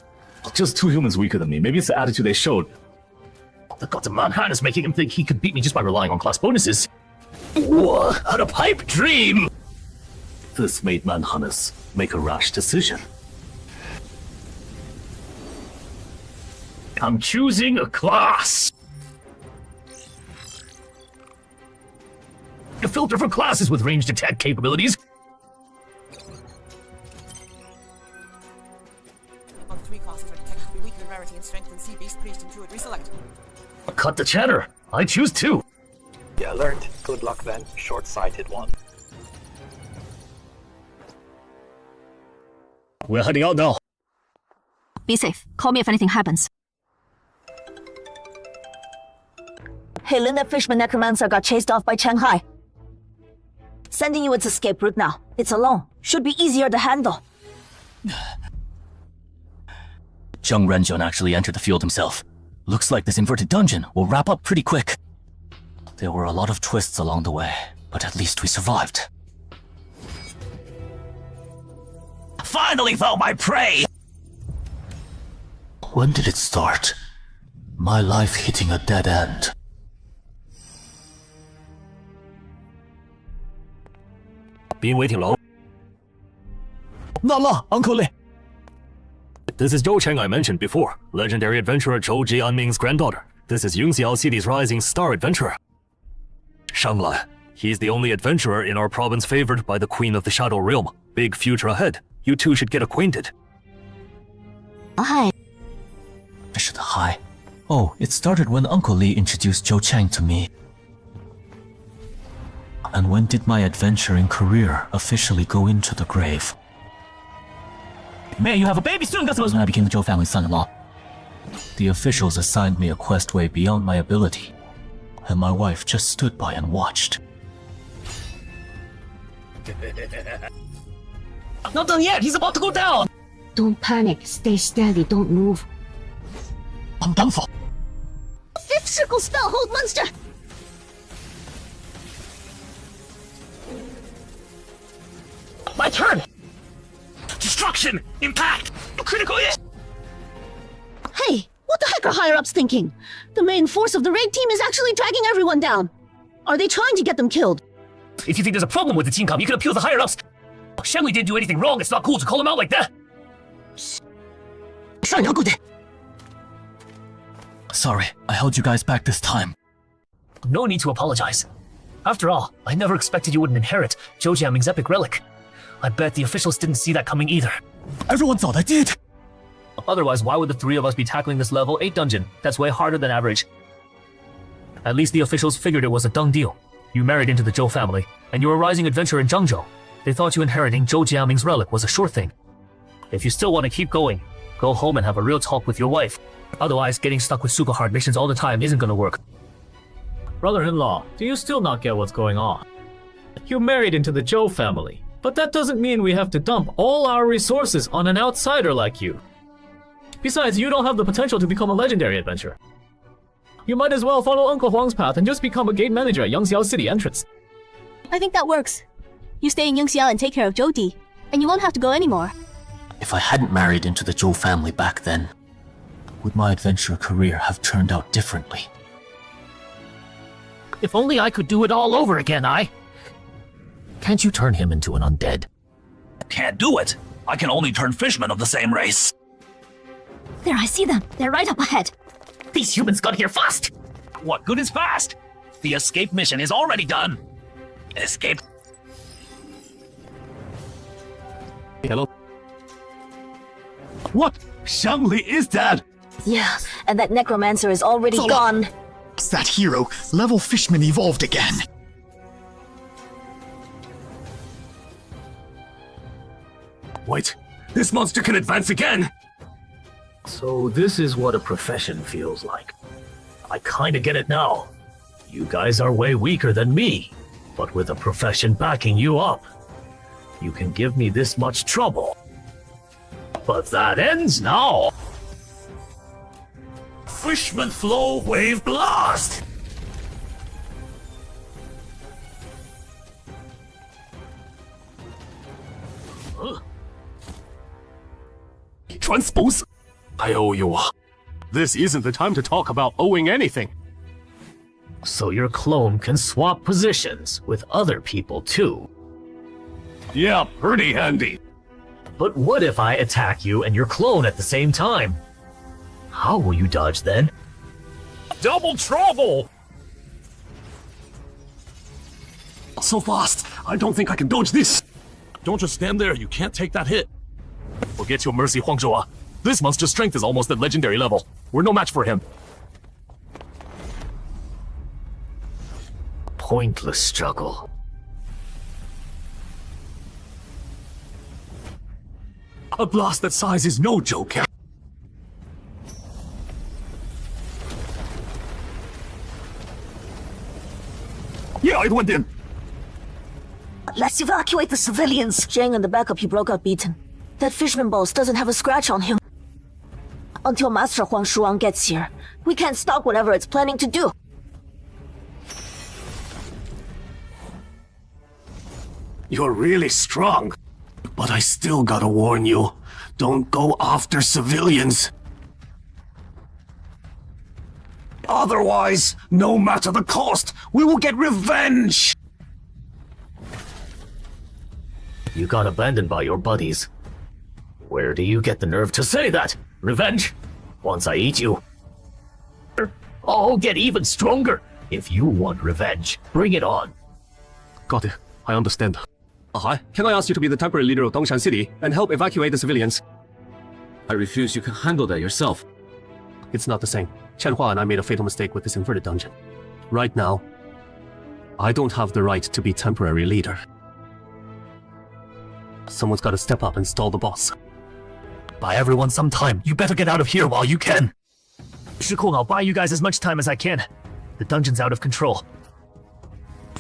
S12: Just 2 humans weaker than me. Maybe it's the attitude they showed.
S17: The gods of Manhanas making him think he could beat me just by relying on class bonuses. What a pipe dream!
S12: This made Manhanas make a rash decision.
S17: I'm choosing a class. A filter for classes with ranged attack capabilities.
S4: Of 3 classes are detected to be weaker in rarity and strength than Sea Beast, Priest, and Druid. Reselect.
S17: Cut the chatter. I choose 2.
S20: Yeah, learned. Good luck then, short-sighted one.
S5: We're heading out now.
S14: Be safe. Call me if anything happens.
S7: Hey, Lin, that fisherman necromancer got chased off by Shanghai. Sending you its escape route now. It's alone. Should be easier to handle.
S10: Zhang Renzhan actually entered the field himself. Looks like this inverted dungeon will wrap up pretty quick. There were a lot of twists along the way, but at least we survived.
S17: Finally found my prey!
S10: When did it start? My life hitting a dead end.
S5: Been waiting long?
S10: La, Uncle Li.
S2: This is Zhou Cheng I mentioned before, legendary adventurer Zhou Jianming's granddaughter. This is Yungxiao City's rising star adventurer. Shanglan. He's the only adventurer in our province favored by the Queen of the Shadow Realm. Big future ahead. You two should get acquainted.
S9: Hi.
S10: Hi. Oh, it started when Uncle Li introduced Zhou Cheng to me. And when did my adventuring career officially go into the grave?
S17: May you have a baby soon,
S10: When I became the Zhou family's son-in-law. The officials assigned me a quest way beyond my ability, and my wife just stood by and watched.
S17: Not done yet, he's about to go down!
S9: Don't panic. Stay steady. Don't move.
S17: I'm done for.
S23: 5th circle spell, hold monster!
S17: My turn! Destruction! Impact! Critical hit!
S7: Hey, what the heck are higher-ups thinking? The main force of the raid team is actually dragging everyone down. Are they trying to get them killed?
S10: If you think there's a problem with the team comp, you can appeal to higher ups. Shenli didn't do anything wrong. It's not cool to call him out like that.
S8: Sorry, I held you guys back this time.
S10: No need to apologize. After all, I never expected you wouldn't inherit Zhou Jiaming's epic relic. I bet the officials didn't see that coming either.
S8: Everyone thought I did.
S10: Otherwise, why would the three of us be tackling this level 8 dungeon? That's way harder than average. At least the officials figured it was a done deal. You married into the Zhou family, and you're a rising adventurer in Zhengzhou. They thought you inheriting Zhou Jiaming's relic was a sure thing. If you still want to keep going, go home and have a real talk with your wife. Otherwise, getting stuck with super hard missions all the time isn't gonna work.
S11: Brother-in-law, do you still not get what's going on? You married into the Zhou family, but that doesn't mean we have to dump all our resources on an outsider like you. Besides, you don't have the potential to become a legendary adventurer. You might as well follow Uncle Huang's path and just become a gate manager at Yangxiao City entrance.
S23: I think that works. You stay in Yangxiao and take care of Zhou, and you won't have to go anymore.
S8: If I hadn't married into the Zhou family back then, would my adventure career have turned out differently?
S17: If only I could do it all over again, Can't you turn him into an undead?
S3: Can't do it. I can only turn fishmen of the same race.
S14: There, I see them. They're right up ahead.
S17: These humans got here fast.
S3: What good is fast? The escape mission is already done. Escape.
S5: Hello?
S19: What? Shenli is dead!
S14: Yeah, and that necromancer is already gone.
S19: It's that hero. Level Fishman evolved again.
S22: Wait, this monster can advance again!
S10: So this is what a profession feels like. I kinda get it now. You guys are way weaker than me, but with a profession backing you up, you can give me this much trouble. But that ends now. Fishman Flow Wave Blast!
S22: Transpose? I owe you. This isn't the time to talk about owing anything.
S10: So your clone can swap positions with other people too.
S22: Yeah, pretty handy.
S10: But what if I attack you and your clone at the same time? How will you dodge then?
S22: Double trouble! So fast, I don't think I can dodge this.
S6: Don't just stand there, you can't take that hit.
S22: Forget your mercy, Huangzhou. This monster's strength is almost at legendary level. We're no match for him.
S10: Pointless struggle.
S22: A blast that size is no joke. Yeah, it went in.
S14: Let's evacuate the civilians. Zhang and the backup he broke out beaten. That Fishman boss doesn't have a scratch on him. Until Master Huang Shuang gets here, we can't stop whatever it's planning to do.
S22: You're really strong. But I still gotta warn you. Don't go after civilians. Otherwise, no matter the cost, we will get revenge!
S10: You got abandoned by your buddies. Where do you get the nerve to say that? Revenge? Once I eat you, I'll get even stronger. If you want revenge, bring it on.
S5: Got it. I understand. Hi, can I ask you to be the temporary leader of Dongshan City and help evacuate the civilians?
S15: I refuse. You can handle that yourself.
S5: It's not the same. Chenhua and I made a fatal mistake with this inverted dungeon. Right now, I don't have the right to be temporary leader. Someone's gotta step up and stall the boss.
S10: Buy everyone some time. You better get out of here while you can. Shikong, I'll buy you guys as much time as I can. The dungeon's out of control.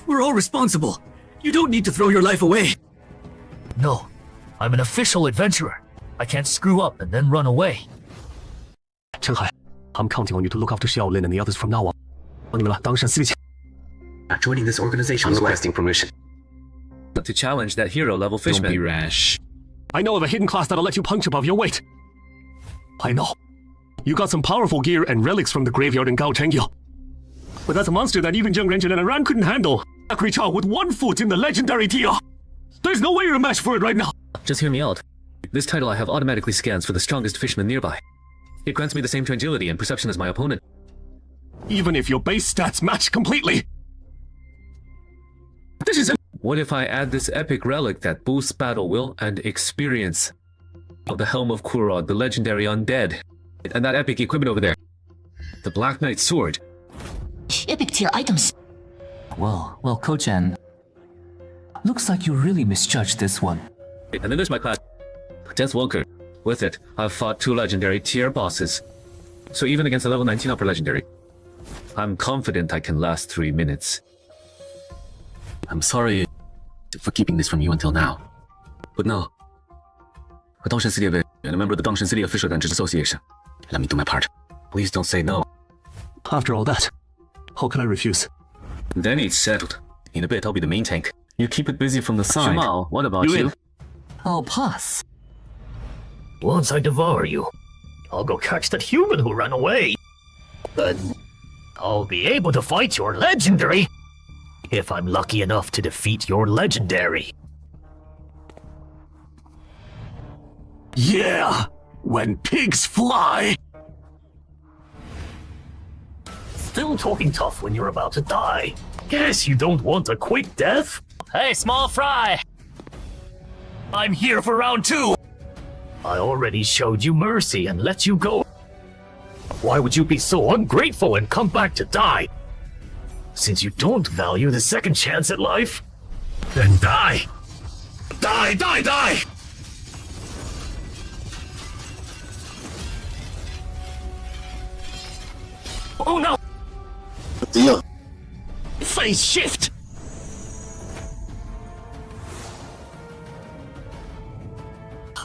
S15: We're all responsible. You don't need to throw your life away.
S10: No, I'm an official adventurer. I can't screw up and then run away.
S5: Chenhai, I'm counting on you to look after Xiaolin and the others from now on.
S15: Joining this organization.
S16: I'm requesting permission.
S15: To challenge that hero level fishman. Don't be rash.
S5: I know of a hidden class that'll let you punch above your weight. I know. You got some powerful gear and relics from the graveyard in Gao Chengyu. But that's a monster that even Zheng Renjun and Aran couldn't handle. A creature with 1 foot in the legendary tier. There's no way you're a match for it right now.
S13: Just hear me out. This title I have automatically scans for the strongest fisherman nearby. It grants me the same agility and perception as my opponent.
S5: Even if your base stats match completely. This is
S13: What if I add this epic relic that boosts battle will and experience of the Helm of Kurod, the legendary undead, and that epic equipment over there, the Black Knight sword.
S17: Epic tier items.
S8: Well, Ko-chan. Looks like you really misjudged this one.
S13: And then there's my class, Deathwalker. With it, I've fought 2 legendary tier bosses. So even against a level 19 upper legendary, I'm confident I can last 3 minutes.
S8: I'm sorry for keeping this from you until now. But no. A Dongshan City of it, and a member of the Dongshan City Official Dungeons Association. Let me do my part. Please don't say no.
S5: After all that, how can I refuse?
S13: Then it's settled.
S8: In a bit, I'll be the main tank. You keep it busy from the side.
S13: Jamal, what about you?
S8: I'll pass.
S17: Once I devour you, I'll go catch that human who ran away. Then I'll be able to fight your legendary. If I'm lucky enough to defeat your legendary.
S5: Yeah! When pigs fly!
S17: Still talking tough when you're about to die. Guess you don't want a quick death? Hey, small fry! I'm here for round 2! I already showed you mercy and let you go. Why would you be so ungrateful and come back to die? Since you don't value the second chance at life, then die! Die, die, die! Oh no!
S6: Deal.
S17: Phase shift!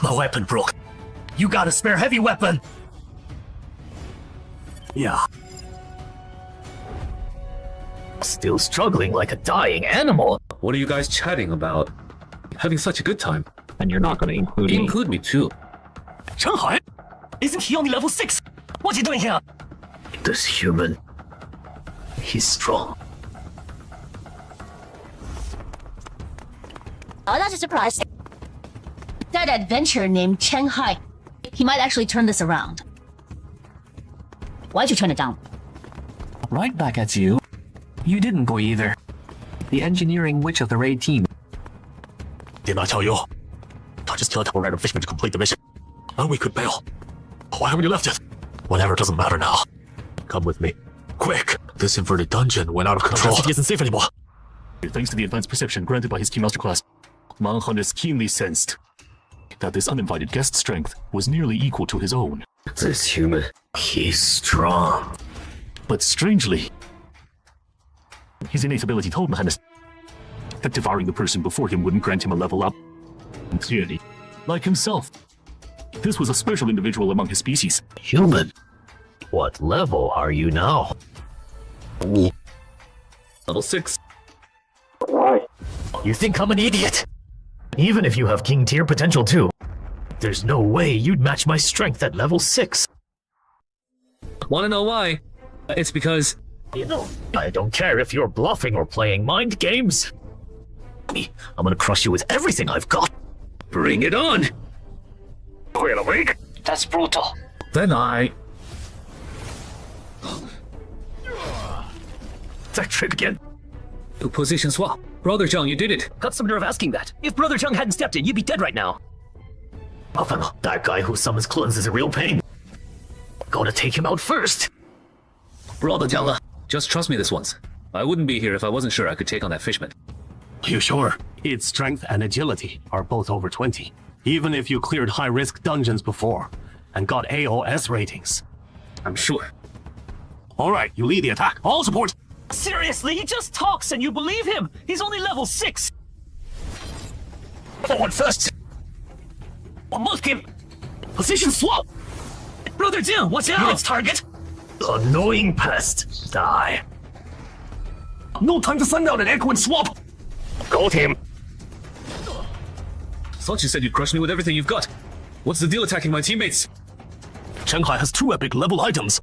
S17: My weapon broke. You got a spare heavy weapon?
S5: Yeah.
S17: Still struggling like a dying animal.
S13: What are you guys chatting about? Having such a good time.
S17: And you're not gonna include me?
S13: Include me too.
S17: Shanghai? Isn't he only level 6? What's he doing here? This human. He's strong.
S9: Oh, that's a surprise. That adventurer named Chen Hai. He might actually turn this around. Why'd you turn it down?
S8: Right back at you. You didn't go either. The engineering witch of the raid team.
S6: Didn't I tell you? I just killed a random fishman to complete the mission. And we could bail. Why haven't you left it? Whatever, doesn't matter now. Come with me. Quick! This inverted dungeon went out of control. The city isn't safe anymore.
S12: Thanks to the advanced perception granted by his key master class, Manhanas keenly sensed that this uninvited guest strength was nearly equal to his own.
S17: This human, he's strong.
S12: But strangely, his innate ability told Manhanas that devouring the person before him wouldn't grant him a level up. And clearly, like himself, this was a special individual among his species.
S17: Human? What level are you now?
S13: Level 6.
S17: Why? You think I'm an idiot? Even if you have king tier potential too, there's no way you'd match my strength at level 6.
S13: Wanna know why? It's because...
S17: You know, I don't care if you're bluffing or playing mind games. I'm gonna crush you with everything I've got.
S13: Bring it on!
S17: Wait a week? That's brutal.
S13: Then I...
S17: That trick again.
S13: Position swap. Brother Zhang, you did it.
S17: Got some nerve asking that. If Brother Zhang hadn't stepped in, you'd be dead right now. Buffalo, that guy who summons clones is a real pain. Gonna take him out first.
S13: Brother Zhang, just trust me this once. I wouldn't be here if I wasn't sure I could take on that fishman.
S5: You sure? Its strength and agility are both over 20. Even if you cleared high-risk dungeons before and got AOS ratings.
S13: I'm sure.
S5: Alright, you lead the attack. All support!
S17: Seriously, he just talks and you believe him. He's only level 6. Forward first. Mulk him. Position swap. Brother Jim, watch out. Its target. Annoying pest. Die.
S5: No time to send out an echo and swap.
S17: Got him.
S13: Thought you said you'd crush me with everything you've got. What's the deal attacking my teammates?
S5: Shanghai has 2 epic level items.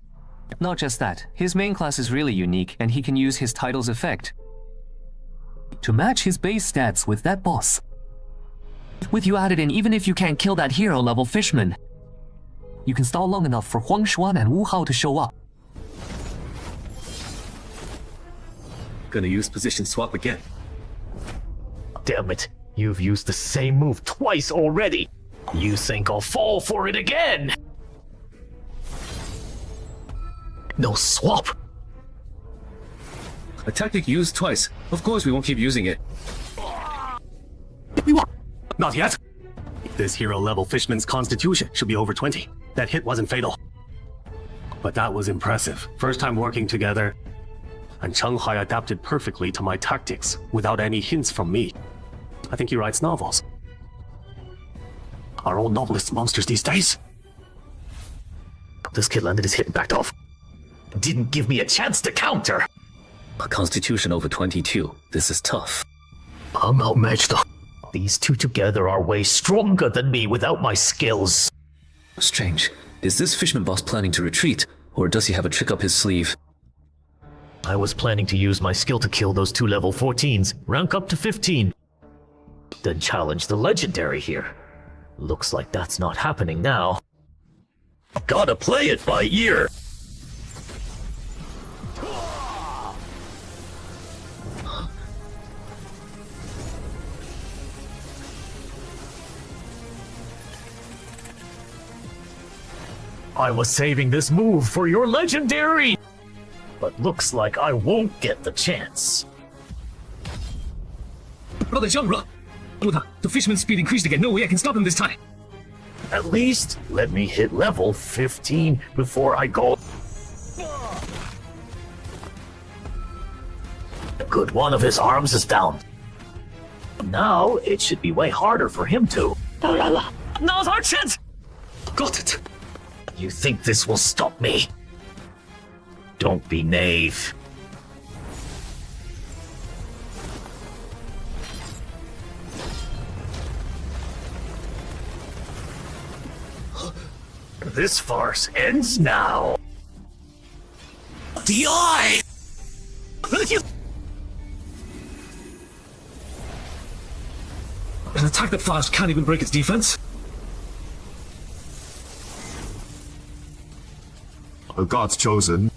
S8: Not just that, his main class is really unique and he can use his title's effect.
S16: to match his base stats with that boss. With you added in, even if you can't kill that hero level fishman, you can stall long enough for Huang Xuan and Wu Hao to show up.
S8: Gonna use position swap again.
S17: Damn it, you've used the same move twice already. You think I'll fall for it again? No swap.
S8: A tactic used twice. Of course we won't keep using it.
S5: We won't. Not yet. This hero level fishman's constitution should be over 20. That hit wasn't fatal. But that was impressive. First time working together. And Chenghai adapted perfectly to my tactics without any hints from me. I think he writes novels. Are all novelists monsters these days?
S17: This kid landed his hit and backed off. Didn't give me a chance to counter.
S8: A constitution over 22. This is tough.
S17: I'm outmatched though. These two together are way stronger than me without my skills.
S8: Strange. Is this fishman boss planning to retreat, or does he have a trick up his sleeve?
S17: I was planning to use my skill to kill those two level 14s, rank up to 15. Then challenge the legendary here. Looks like that's not happening now. Gotta play it by ear. I was saving this move for your legendary! But looks like I won't get the chance.
S22: Brother Zhang, the fisherman's speed increased again. No way I can stop him this time.
S17: At least let me hit level 15 before I go. Good, one of his arms is down. Now it should be way harder for him to. Now's our chance! Got it! You think this will stop me? Don't be naive. This farce ends now. DI!
S22: An attack that fast can't even break its defense.
S6: The gods chosen.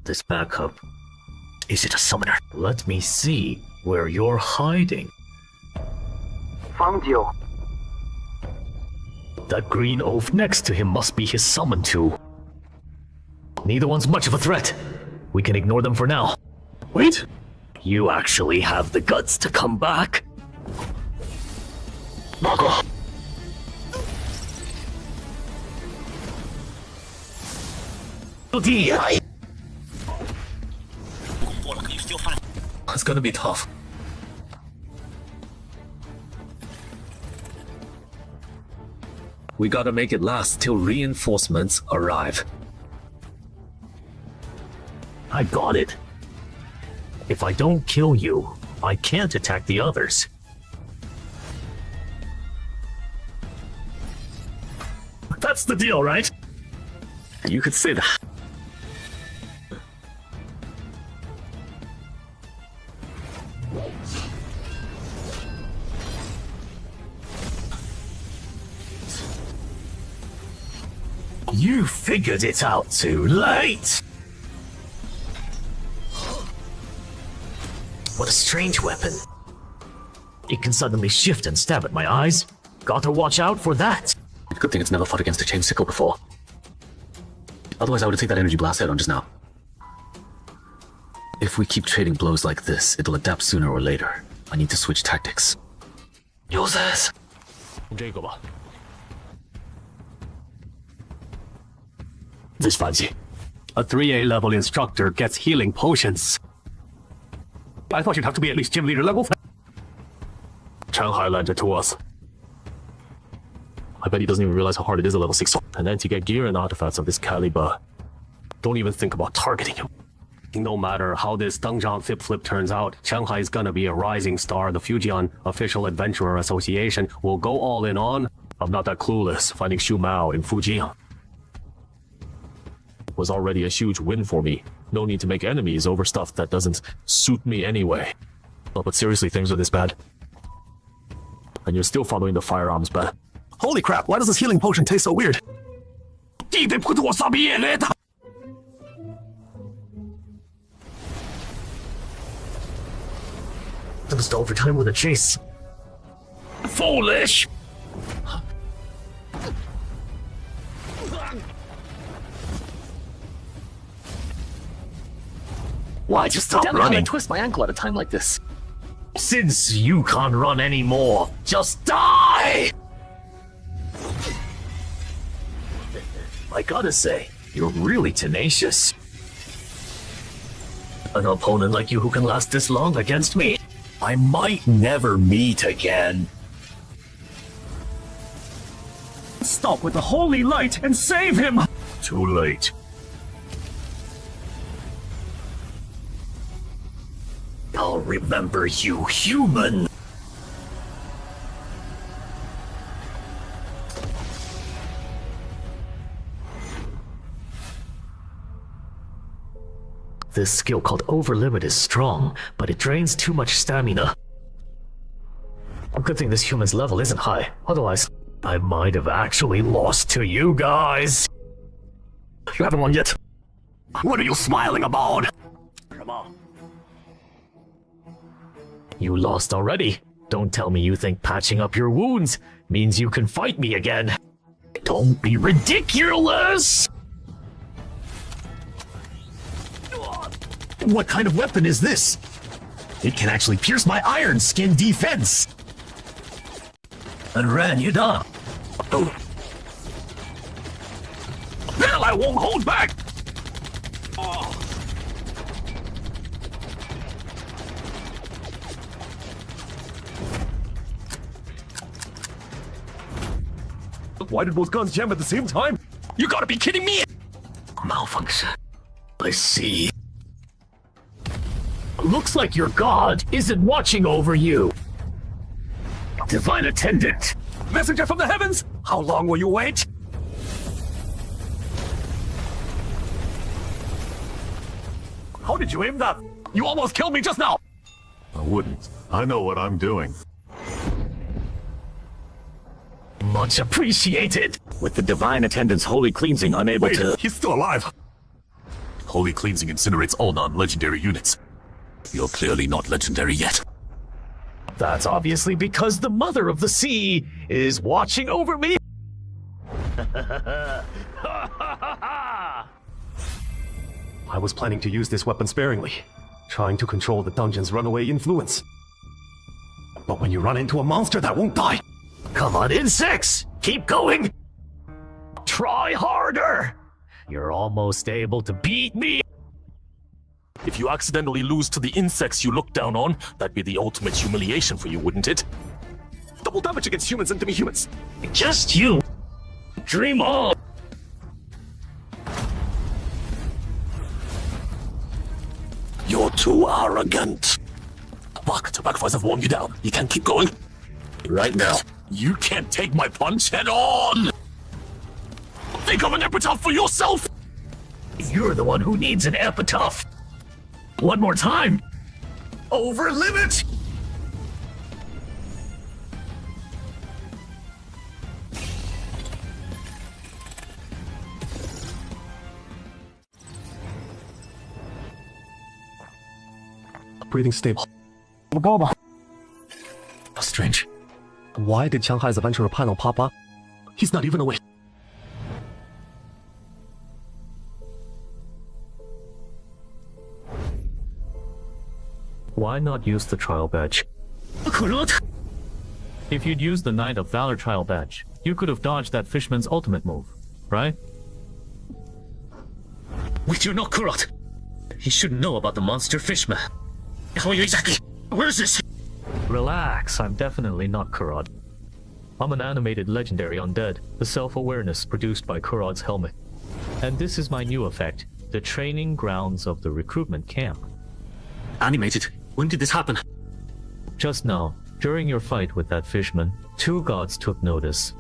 S17: This backup. Is it a summoner? Let me see where you're hiding.
S18: Found you.
S17: That green oaf next to him must be his summon tool. Neither one's much of a threat. We can ignore them for now.
S22: Wait!
S17: You actually have the guts to come back? Marco!
S22: It's gonna be tough.
S8: We gotta make it last till reinforcements arrive.
S17: I got it. If I don't kill you, I can't attack the others. That's the deal, right?
S8: You could say that.
S17: You figured it out too late! What a strange weapon. It can suddenly shift and stab at my eyes. Gotta watch out for that.
S8: Good thing it's never fought against a chain sickle before. Otherwise I would have taken that energy blast head on just now. If we keep trading blows like this, it'll adapt sooner or later. I need to switch tactics.
S17: Use this.
S22: 这个吧。
S17: This fancy.
S5: A 3A level instructor gets healing potions. I thought you'd have to be at least gym leader level.
S6: Chenghai lent it to us. I bet he doesn't even realize how hard it is at level 6. And then to get gear and artifacts of this caliber, don't even think about targeting him.
S5: No matter how this dungeon flip turns out, Chenghai is gonna be a rising star. The Fujian Official Adventurer Association will go all in on.
S6: I'm not that clueless. Finding Xu Mao in Fujian was already a huge win for me. No need to make enemies over stuff that doesn't suit me anyway. Oh, but seriously, things are this bad. And you're still following the firearms ban.
S22: Holy crap, why does this healing potion taste so weird?
S10: Just overtime with a chase.
S3: Foolish!
S10: Why just stop
S8: Damn it, how did I
S10: running?
S8: twist my ankle at a time like this?
S10: Since you can't run anymore, just die! I gotta say, you're really tenacious. An opponent like you who can last this long against me, I might never meet again.
S11: Stop with the holy light and save him!
S10: Too late. I'll remember you, human! This skill called Overlimit is strong, but it drains too much stamina. Good thing this human's level isn't high, otherwise I might have actually lost to you guys. You haven't won yet. What are you smiling about? Come on. You lost already. Don't tell me you think patching up your wounds means you can fight me again. Don't be ridiculous! What kind of weapon is this? It can actually pierce my iron skin defense. And ran you down. Oh. Hell, I won't hold back! Oh.
S22: Why did both guns jam at the same time?
S10: You gotta be kidding me! Malfunction. I see. Looks like your god isn't watching over you. Divine Attendant!
S22: Messenger from the heavens!
S10: How long will you wait?
S22: How did you aim that? You almost killed me just now!
S2: I wouldn't. I know what I'm doing.
S10: Much appreciated. With the Divine Attendant's holy cleansing unable to...
S22: He's still alive!
S6: Holy cleansing incinerates all non-legendary units. You're clearly not legendary yet.
S10: That's obviously because the Mother of the Sea is watching over me.
S5: I was planning to use this weapon sparingly, trying to control the dungeon's runaway influence. But when you run into a monster that won't die...
S10: Come on, insects! Keep going! Try harder! You're almost able to beat me!
S6: If you accidentally lose to the insects you look down on, that'd be the ultimate humiliation for you, wouldn't it?
S22: Double damage against humans and demi-humans.
S10: Just you! Dream on!
S6: You're too arrogant. Fuck, Tobaccofies have worn you down. You can't keep going. Right now. You can't take my punch head on! Think of an epitaph for yourself!
S10: You're the one who needs an epitaph! One more time! Over limit!
S5: Breathing stable.
S10: Strange.
S5: Why did Shanghai's adventurer panel pop up? He's not even awake.
S11: Why not use the trial badge? If you'd used the Knight of Valor trial badge, you could have dodged that fishman's ultimate move, right?
S8: We do not Kurot. He should know about the monster fishman. How are you exactly? Where is this?
S11: Relax, I'm definitely not Kurot. I'm an animated legendary undead, the self-awareness produced by Kurod's helmet. And this is my new effect, the training grounds of the recruitment camp.
S8: Animated? When did this happen?
S11: Just now, during your fight with that fishman, 2 gods took notice.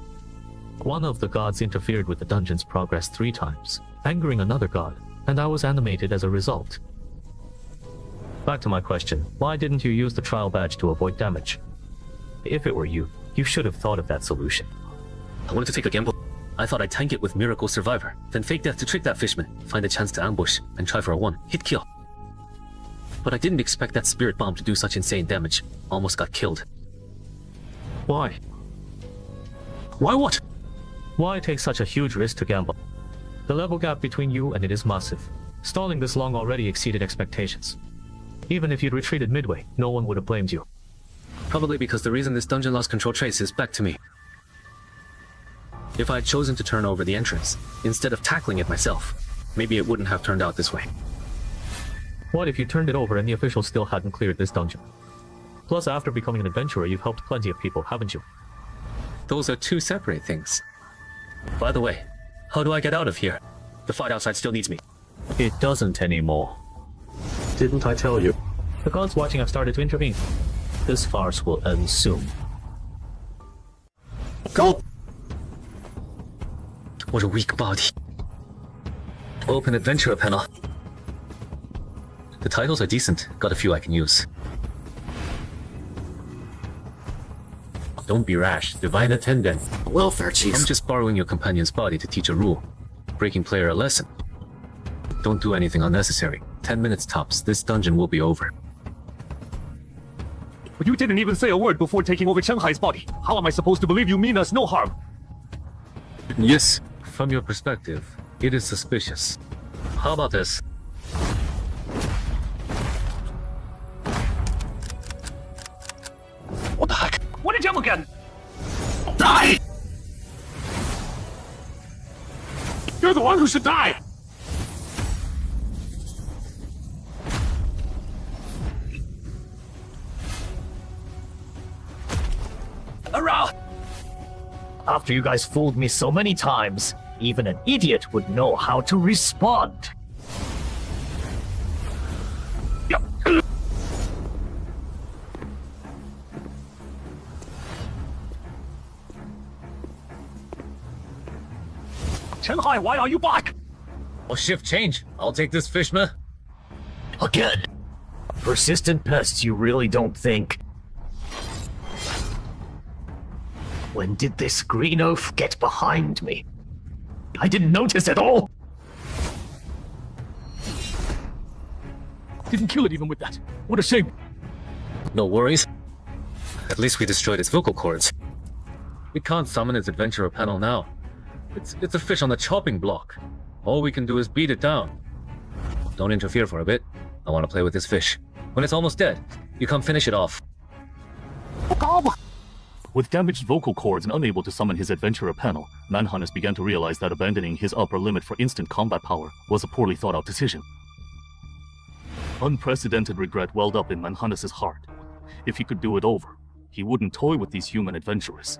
S11: One of the gods interfered with the dungeon's progress 3 times, angering another god, and I was animated as a result. Back to my question, why didn't you use the trial badge to avoid damage? If it were you, you should have thought of that solution.
S8: I wanted to take a gamble. I thought I'd tank it with Miracle Survivor, then fake death to trick that fishman, find a chance to ambush, and try for a one-hit kill. But I didn't expect that spirit bomb to do such insane damage. Almost got killed.
S11: Why?
S8: Why what?
S11: Why take such a huge risk to gamble? The level gap between you and it is massive. Stalling this long already exceeded expectations. Even if you'd retreated midway, no one would have blamed you.
S8: Probably because the reason this dungeon lost control trace is back to me. If I had chosen to turn over the entrance, instead of tackling it myself, maybe it wouldn't have turned out this way.
S11: What if you turned it over and the officials still hadn't cleared this dungeon? Plus, after becoming an adventurer, you've helped plenty of people, haven't you?
S8: Those are two separate things. By the way, how do I get out of here? The fight outside still needs me.
S11: It doesn't anymore.
S5: Didn't I tell you?
S11: The gods watching have started to intervene. This farce will end soon.
S8: Go! What a weak body. Open adventurer panel. The titles are decent. Got a few I can use. Don't be rash. Divine attendant.
S6: Welfare chief.
S8: I'm just borrowing your companion's body to teach a rule. Breaking player a lesson. Don't do anything unnecessary. 10 minutes tops. This dungeon will be over.
S22: But you didn't even say a word before taking over Shanghai's body. How am I supposed to believe you mean us no harm?
S8: Yes. From your perspective, it is suspicious. How about this?
S22: What the heck? What did you again?
S6: Die! You're the one who should die!
S17: Hurrah! After you guys fooled me so many times, even an idiot would know how to respond.
S22: Shanghai, why are you back?
S11: I'll shift change. I'll take this fishman.
S17: Again. Persistent pests, you really don't think. When did this green oaf get behind me? I didn't notice at all.
S22: Didn't kill it even with that. What a shame.
S8: No worries. At least we destroyed its vocal cords. We can't summon its adventurer panel now. It's a fish on the chopping block. All we can do is beat it down. Don't interfere for a bit. I want to play with this fish. When it's almost dead, you come finish it off.
S12: With damaged vocal cords and unable to summon his adventurer panel, Manhanas began to realize that abandoning his upper limit for instant combat power was a poorly thought out decision. Unprecedented regret welled up in Manhanas' heart. If he could do it over, he wouldn't toy with these human adventurers.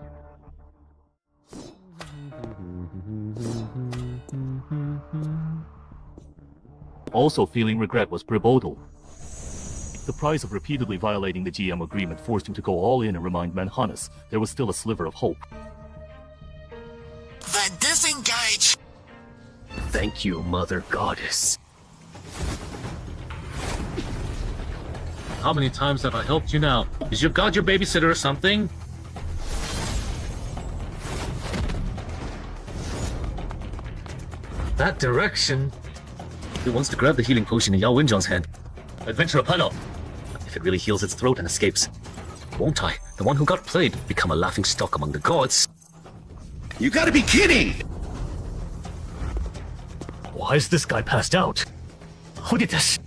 S12: Also feeling regret was Bribodal. The price of repeatedly violating the GM agreement forced him to go all in and remind Manhanas there was still a sliver of hope.
S6: Then disengage!
S17: Thank you, Mother Goddess.
S8: How many times have I helped you now? Is your god your babysitter or something? That direction. He wants to grab the healing potion in Yao Wenjiang's hand. Adventurer panel. If it really heals its throat and escapes, won't I, the one who got played, become a laughing stock among the gods?
S6: You gotta be kidding!
S17: Why is this guy passed out? Look at this.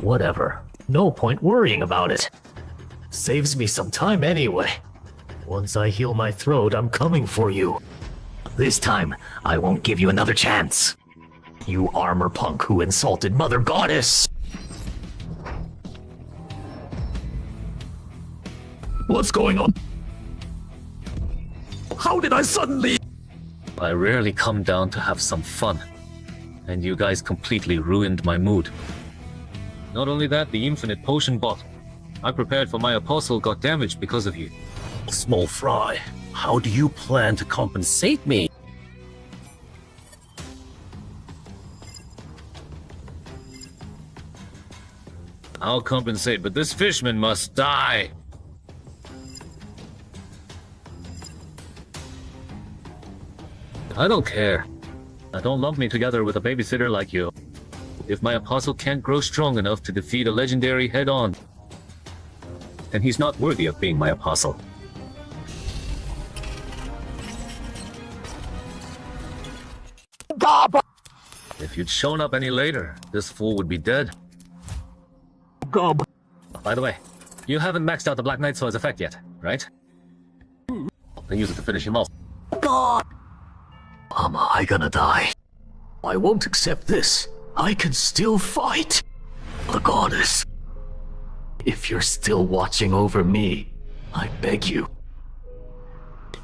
S17: Whatever. No point worrying about it. Saves me some time anyway. Once I heal my throat, I'm coming for you. This time, I won't give you another chance. You armor punk who insulted Mother Goddess! What's going on? How did I suddenly...
S8: I rarely come down to have some fun. And you guys completely ruined my mood. Not only that, the infinite potion bottle I prepared for my apostle got damaged because of you.
S6: Small fry, how do you plan to compensate me?
S13: I'll compensate, but this fishman must die. I don't care. Don't lump me together with a babysitter like you. If my apostle can't grow strong enough to defeat a legendary head-on, then he's not worthy of being my apostle.
S6: Gob!
S13: If you'd shown up any later, this fool would be dead.
S6: Gob!
S13: By the way, you haven't maxed out the Black Knight Sword's effect yet, right? Then use it to finish him off.
S6: God! Am I gonna die? I won't accept this. I can still fight. The goddess. If you're still watching over me, I beg you,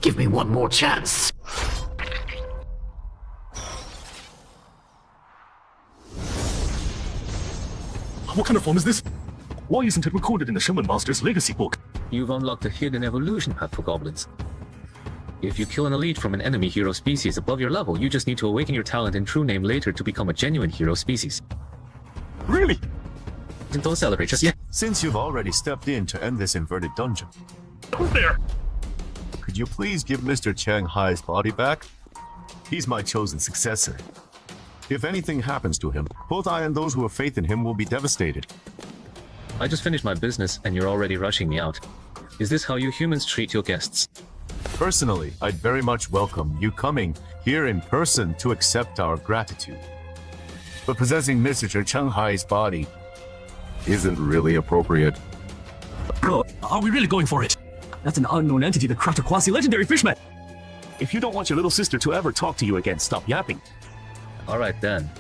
S6: give me one more chance.
S12: What kind of form is this? Why isn't it recorded in the Shaman Master's legacy book?
S13: You've unlocked a hidden evolution path for goblins. If you kill an elite from an enemy hero species above your level, you just need to awaken your talent and true name later to become a genuine hero species.
S12: Really?
S13: Don't celebrate just yet.
S2: Since you've already stepped in to end this inverted dungeon,
S12: Who's there?
S2: could you please give Mr. Chang Hai's body back? He's my chosen successor. If anything happens to him, both I and those who have faith in him will be devastated.
S13: I just finished my business and you're already rushing me out. Is this how you humans treat your guests?
S2: Personally, I'd very much welcome you coming here in person to accept our gratitude. But possessing Mr. Chang Hai's body isn't really appropriate.
S15: Bro, are we really going for it? That's an unknown entity that cracked a quasi-legendary fishman!
S12: If you don't want your little sister to ever talk to you again, stop yapping.
S13: Alright then.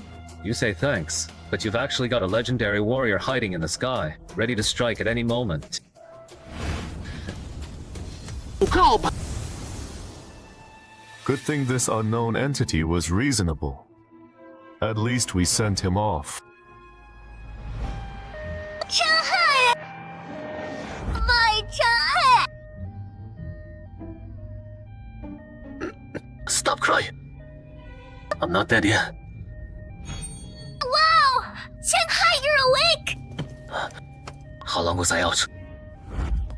S13: You say thanks, but you've actually got a legendary warrior hiding in the sky, ready to strike at any moment.
S6: Gob!
S2: Good thing this unknown entity was reasonable. At least we sent him off.
S23: Chang-hai! My Chang-hai!
S6: Stop crying. I'm not dead yet.
S23: Wow! Chang-hai, you're awake!
S6: How long was I out?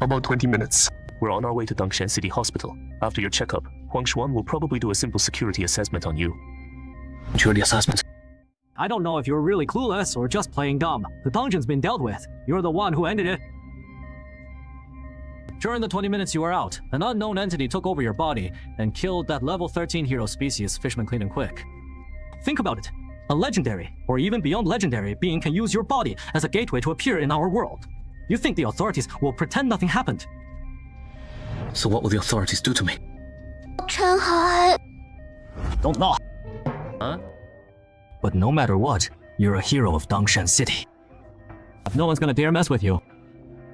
S12: About 20 minutes. We're on our way to Dangshan City Hospital. After your checkup, Huang Xuan will probably do a simple security assessment on you.
S6: Security assessment?
S11: I don't know if you're really clueless or just playing dumb. The dungeon's been dealt with. You're the one who ended it. During the 20 minutes you were out, an unknown entity took over your body and killed that level 13 hero species, Fishman Clean and Quick. Think about it. A legendary, or even beyond legendary, being can use your body as a gateway to appear in our world. You think the authorities will pretend nothing happened?
S6: So what will the authorities do to me?
S23: Chang-hai...
S11: Don't know.
S13: Huh?
S11: But no matter what, you're a hero of Dangshan City. No one's gonna dare mess with you.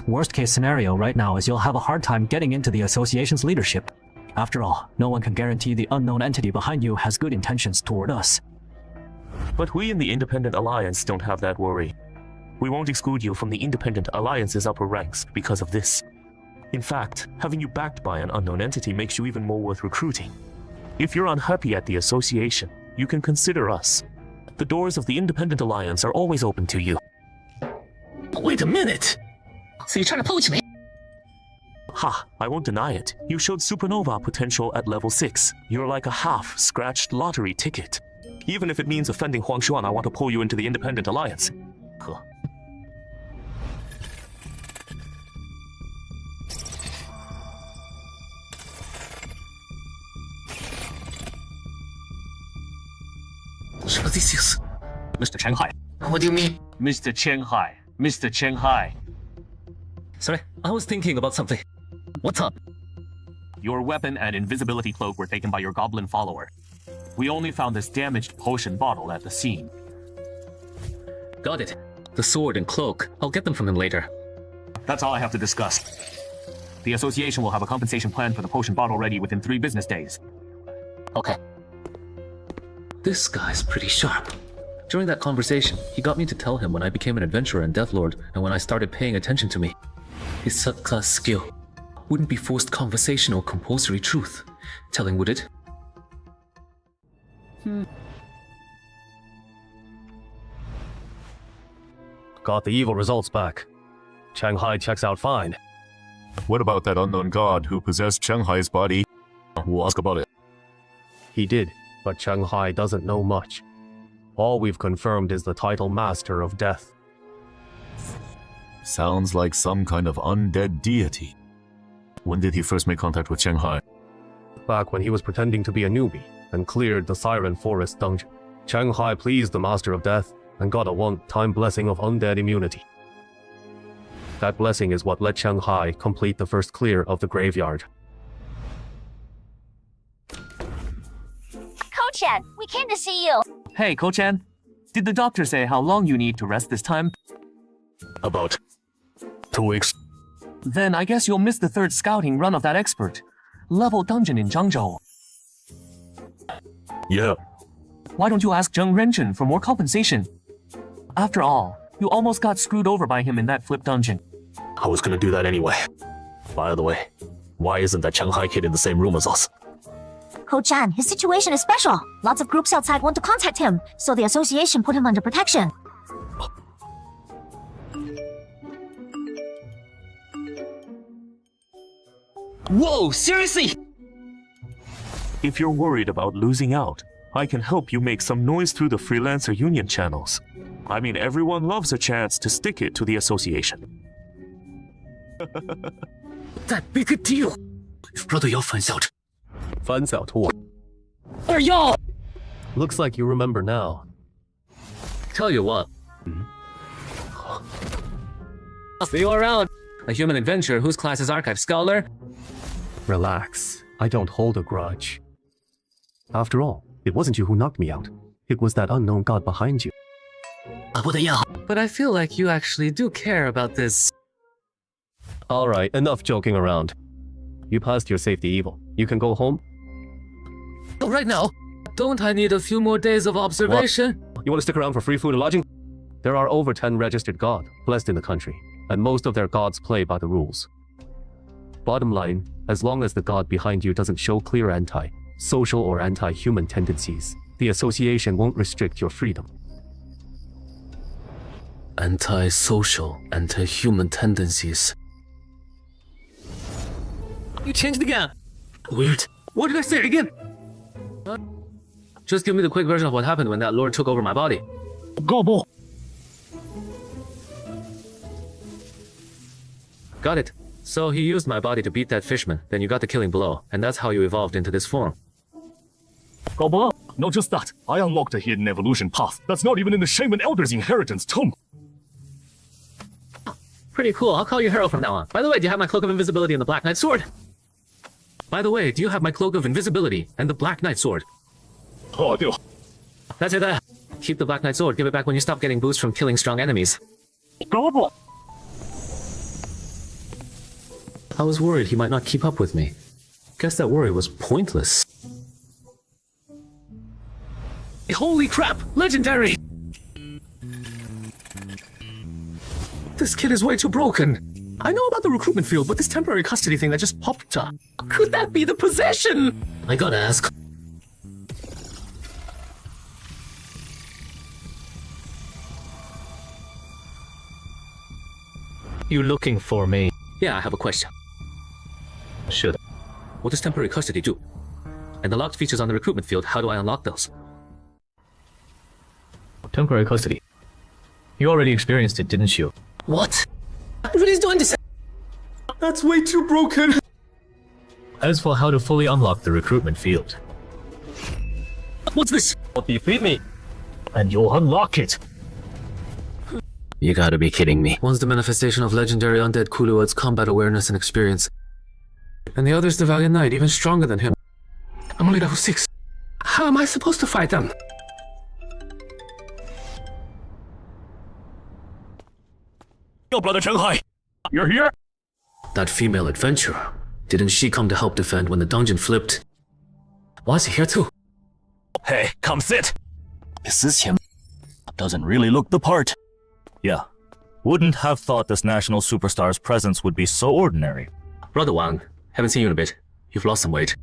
S11: Worst case scenario right now is you'll have a hard time getting into the association's leadership. After all, no one can guarantee the unknown entity behind you has good intentions toward us.
S12: But we in the Independent Alliance don't have that worry. We won't exclude you from the Independent Alliance's upper ranks because of this. In fact, having you backed by an unknown entity makes you even more worth recruiting. If you're unhappy at the association, you can consider us. The doors of the Independent Alliance are always open to you.
S6: Wait a minute! So you're trying to poach me?
S12: Ha, I won't deny it. You showed supernova potential at level 6. You're like a half-scratched lottery ticket. Even if it means offending Huang Xuan, I want to pull you into the Independent Alliance. Huh.
S6: Mr. Chang Hai. What do you mean?
S10: Mr. Chang Hai. Mr. Chang Hai.
S13: Sorry, I was thinking about something. What's up?
S10: Your weapon and invisibility cloak were taken by your goblin follower. We only found this damaged potion bottle at the scene.
S13: Got it. The sword and cloak. I'll get them from him later.
S10: That's all I have to discuss. The association will have a compensation plan for the potion bottle ready within 3 business days.
S13: Okay. This guy's pretty sharp. During that conversation, he got me to tell him when I became an adventurer and Deathlord, and when I started paying attention to me. His subclass skill wouldn't be forced conversation or compulsory truth. Telling, would it?
S5: Got the evil results back. Shanghai checks out fine.
S2: What about that unknown god who possessed Shanghai's body? We'll ask about it.
S5: He did, but Shanghai doesn't know much. All we've confirmed is the title Master of Death.
S2: Sounds like some kind of undead deity. When did he first make contact with Shanghai?
S5: Back when he was pretending to be a newbie and cleared the Siren Forest dungeon. Shanghai pleased the Master of Death and got a one-time blessing of undead immunity. That blessing is what let Shanghai complete the first clear of the graveyard.
S14: Ko-chan, we came to see you.
S16: Hey, Ko-chan. Did the doctor say how long you need to rest this time?
S6: About 2 weeks.
S16: Then I guess you'll miss the third scouting run of that expert. Level dungeon in Zhengzhou.
S6: Yeah.
S16: Why don't you ask Zheng Renchen for more compensation? After all, you almost got screwed over by him in that flip dungeon.
S6: I was gonna do that anyway. By the way, why isn't that Shanghai kid in the same room as us?
S14: Ko-chan, his situation is special. Lots of groups outside want to contact him, so the association put him under protection.
S1: Whoa, seriously?
S4: If you're worried about losing out, I can help you make some noise through the freelancer union channels. I mean, everyone loves a chance to stick it to the association.
S1: That big a deal. If brother y'all finds out.
S5: Finds out what?
S1: Are y'all?
S5: Looks like you remember now.
S13: Tell you what. I'll see you around. A human adventurer whose class is Archive Scholar.
S5: Relax. I don't hold a grudge. After all, it wasn't you who knocked me out. It was that unknown god behind you.
S13: But I feel like you actually do care about this.
S5: Alright, enough joking around. You passed your safety evil. You can go home?
S13: Right now? Don't I need a few more days of observation?
S5: What? You want to stick around for free food and lodging? There are over 10 registered gods blessed in the country, and most of their gods play by the rules. Bottom line, as long as the god behind you doesn't show clear anti-social or anti-human tendencies, the association won't restrict your freedom.
S13: Anti-social, anti-human tendencies.
S1: You changed again.
S13: Weird.
S1: What did I say again?
S13: Just give me the quick version of what happened when that lord took over my body.
S1: Goblin.
S13: Got it. So he used my body to beat that fishman, then you got the killing blow, and that's how you evolved into this form.
S12: Goblin, not just that, I unlocked a hidden evolution path that's not even in the Shaman Elder's inheritance tome.
S13: Pretty cool, I'll call you Hero from now on. By the way, do you have my Cloak of Invisibility and the Black Knight Sword? By the way, do you have my Cloak of Invisibility and the Black Knight Sword?
S12: Oh, I do.
S13: That's it there. Keep the Black Knight Sword, give it back when you stop getting boosts from killing strong enemies.
S1: Goblin.
S13: I was worried he might not keep up with me. Guess that worry was pointless.
S1: Holy crap! Legendary! This kid is way too broken. I know about the recruitment field, but this temporary custody thing that just popped up. Could that be the possession?
S13: I gotta ask.
S11: You looking for me?
S13: Yeah, I have a question.
S11: Should.
S13: What does temporary custody do? And the locked features on the recruitment field, how do I unlock those?
S11: Temporary custody. You already experienced it, didn't you?
S1: What? Everybody's doing this. That's way too broken.
S11: As for how to fully unlock the recruitment field.
S1: What's this?
S11: Defeat me, and you'll unlock it.
S13: You gotta be kidding me. One's the manifestation of legendary undead Kuluad's combat awareness and experience. And the other's the Valiant Knight, even stronger than him.
S1: I'm only level 6. How am I supposed to fight them?
S12: Yo, brother Shanghai, you're here?
S13: That female adventurer. Didn't she come to help defend when the dungeon flipped? Why is he here too?
S3: Hey, come sit.
S10: Is this him? Doesn't really look the part. Yeah. Wouldn't have thought this national superstar's presence would be so ordinary.
S13: Brother Wang, haven't seen you in a bit. You've lost some weight.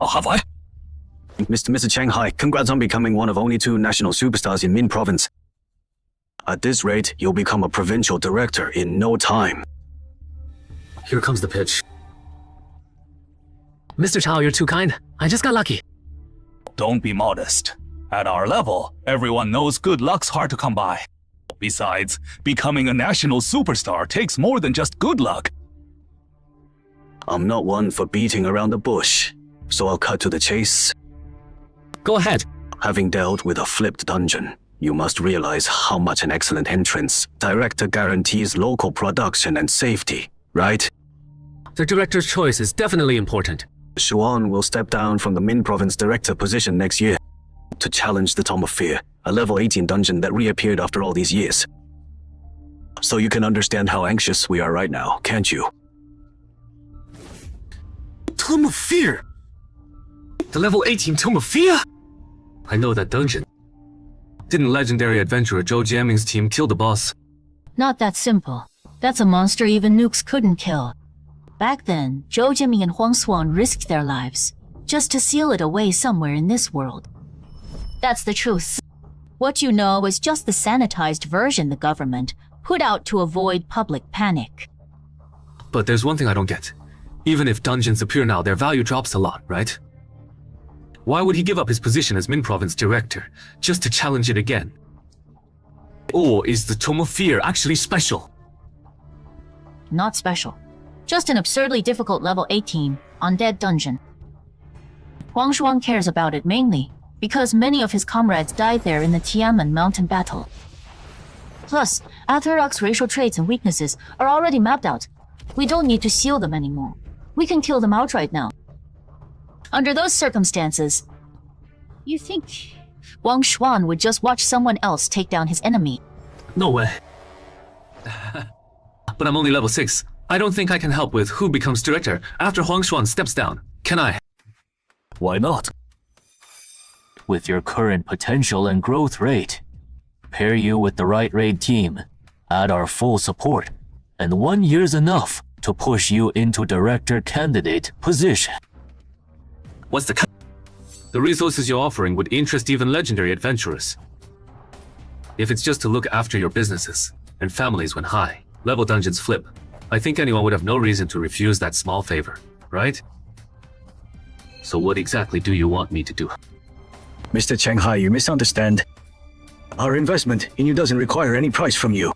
S10: Oh, have I?
S15: Mr. Shanghai, congrats on becoming one of only 2 national superstars in Min Province.
S6: At this rate, you'll become a provincial director in no time.
S5: Here comes the pitch.
S1: Mr. Chao, you're too kind. I just got lucky.
S3: Don't be modest. At our level, everyone knows good luck's hard to come by. Besides, becoming a national superstar takes more than just good luck.
S6: I'm not one for beating around the bush, so I'll cut to the chase.
S1: Go ahead.
S6: Having dealt with a flipped dungeon, you must realize how much an excellent entrance director guarantees local production and safety, right?
S1: The director's choice is definitely important.
S6: Xuan will step down from the Min Province director position next year to challenge the Tome of Fear, a level 18 dungeon that reappeared after all these years. So you can understand how anxious we are right now, can't you?
S5: Tome of Fear! The level 18 Tome of Fear? I know that dungeon. Didn't legendary adventurer Zhou Jianming's team kill the boss?
S9: Not that simple. That's a monster even nukes couldn't kill. Back then, Zhou Jianming and Huang Xuan risked their lives just to seal it away somewhere in this world. That's the truth. What you know is just the sanitized version the government put out to avoid public panic.
S5: But there's one thing I don't get. Even if dungeons appear now, their value drops a lot, right? Why would he give up his position as Min Province director just to challenge it again? Or is the Tome of Fear actually special?
S9: Not special. Just an absurdly difficult level 18 undead dungeon. Huang Xuan cares about it mainly because many of his comrades died there in the Tianmen mountain battle. Plus, Atharok's racial traits and weaknesses are already mapped out. We don't need to seal them anymore. We can kill them outright now. Under those circumstances, you think Huang Xuan would just watch someone else take down his enemy?
S5: No way. But I'm only level 6. I don't think I can help with who becomes director after Huang Xuan steps down. Can I?
S12: Why not?
S10: With your current potential and growth rate, pair you with the right raid team, add our full support, and 1 year's enough to push you into director candidate position.
S5: What's the resources you're offering would interest even legendary adventurers. If it's just to look after your businesses and families when high, level dungeons flip, I think anyone would have no reason to refuse that small favor, right? So what exactly do you want me to do?
S6: Mr. Chenghai, you misunderstand. Our investment in you doesn't require any price from you.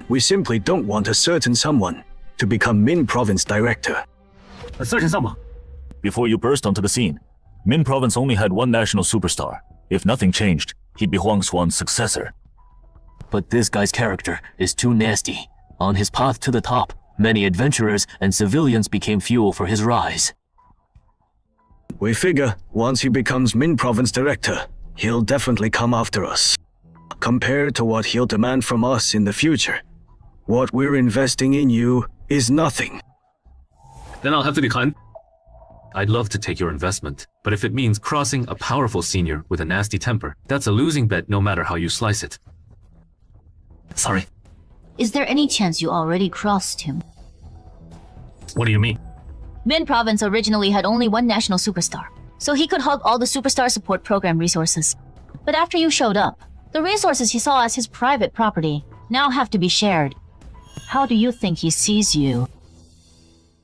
S6: We simply don't want a certain someone to become Min Province director.
S5: A certain someone?
S12: Before you burst onto the scene, Min Province only had one national superstar. If nothing changed, he'd be Huang Xuan's successor.
S10: But this guy's character is too nasty. On his path to the top, many adventurers and civilians became fuel for his rise.
S6: We figure once he becomes Min Province director, he'll definitely come after us. Compared to what he'll demand from us in the future, what we're investing in you is nothing.
S5: Then I'll have to decline. I'd love to take your investment, but if it means crossing a powerful senior with a nasty temper, that's a losing bet no matter how you slice it. Sorry.
S9: Is there any chance you already crossed him?
S5: What do you mean?
S9: Min Province originally had only one national superstar, so he could hog all the superstar support program resources. But after you showed up, the resources he saw as his private property now have to be shared. How do you think he sees you?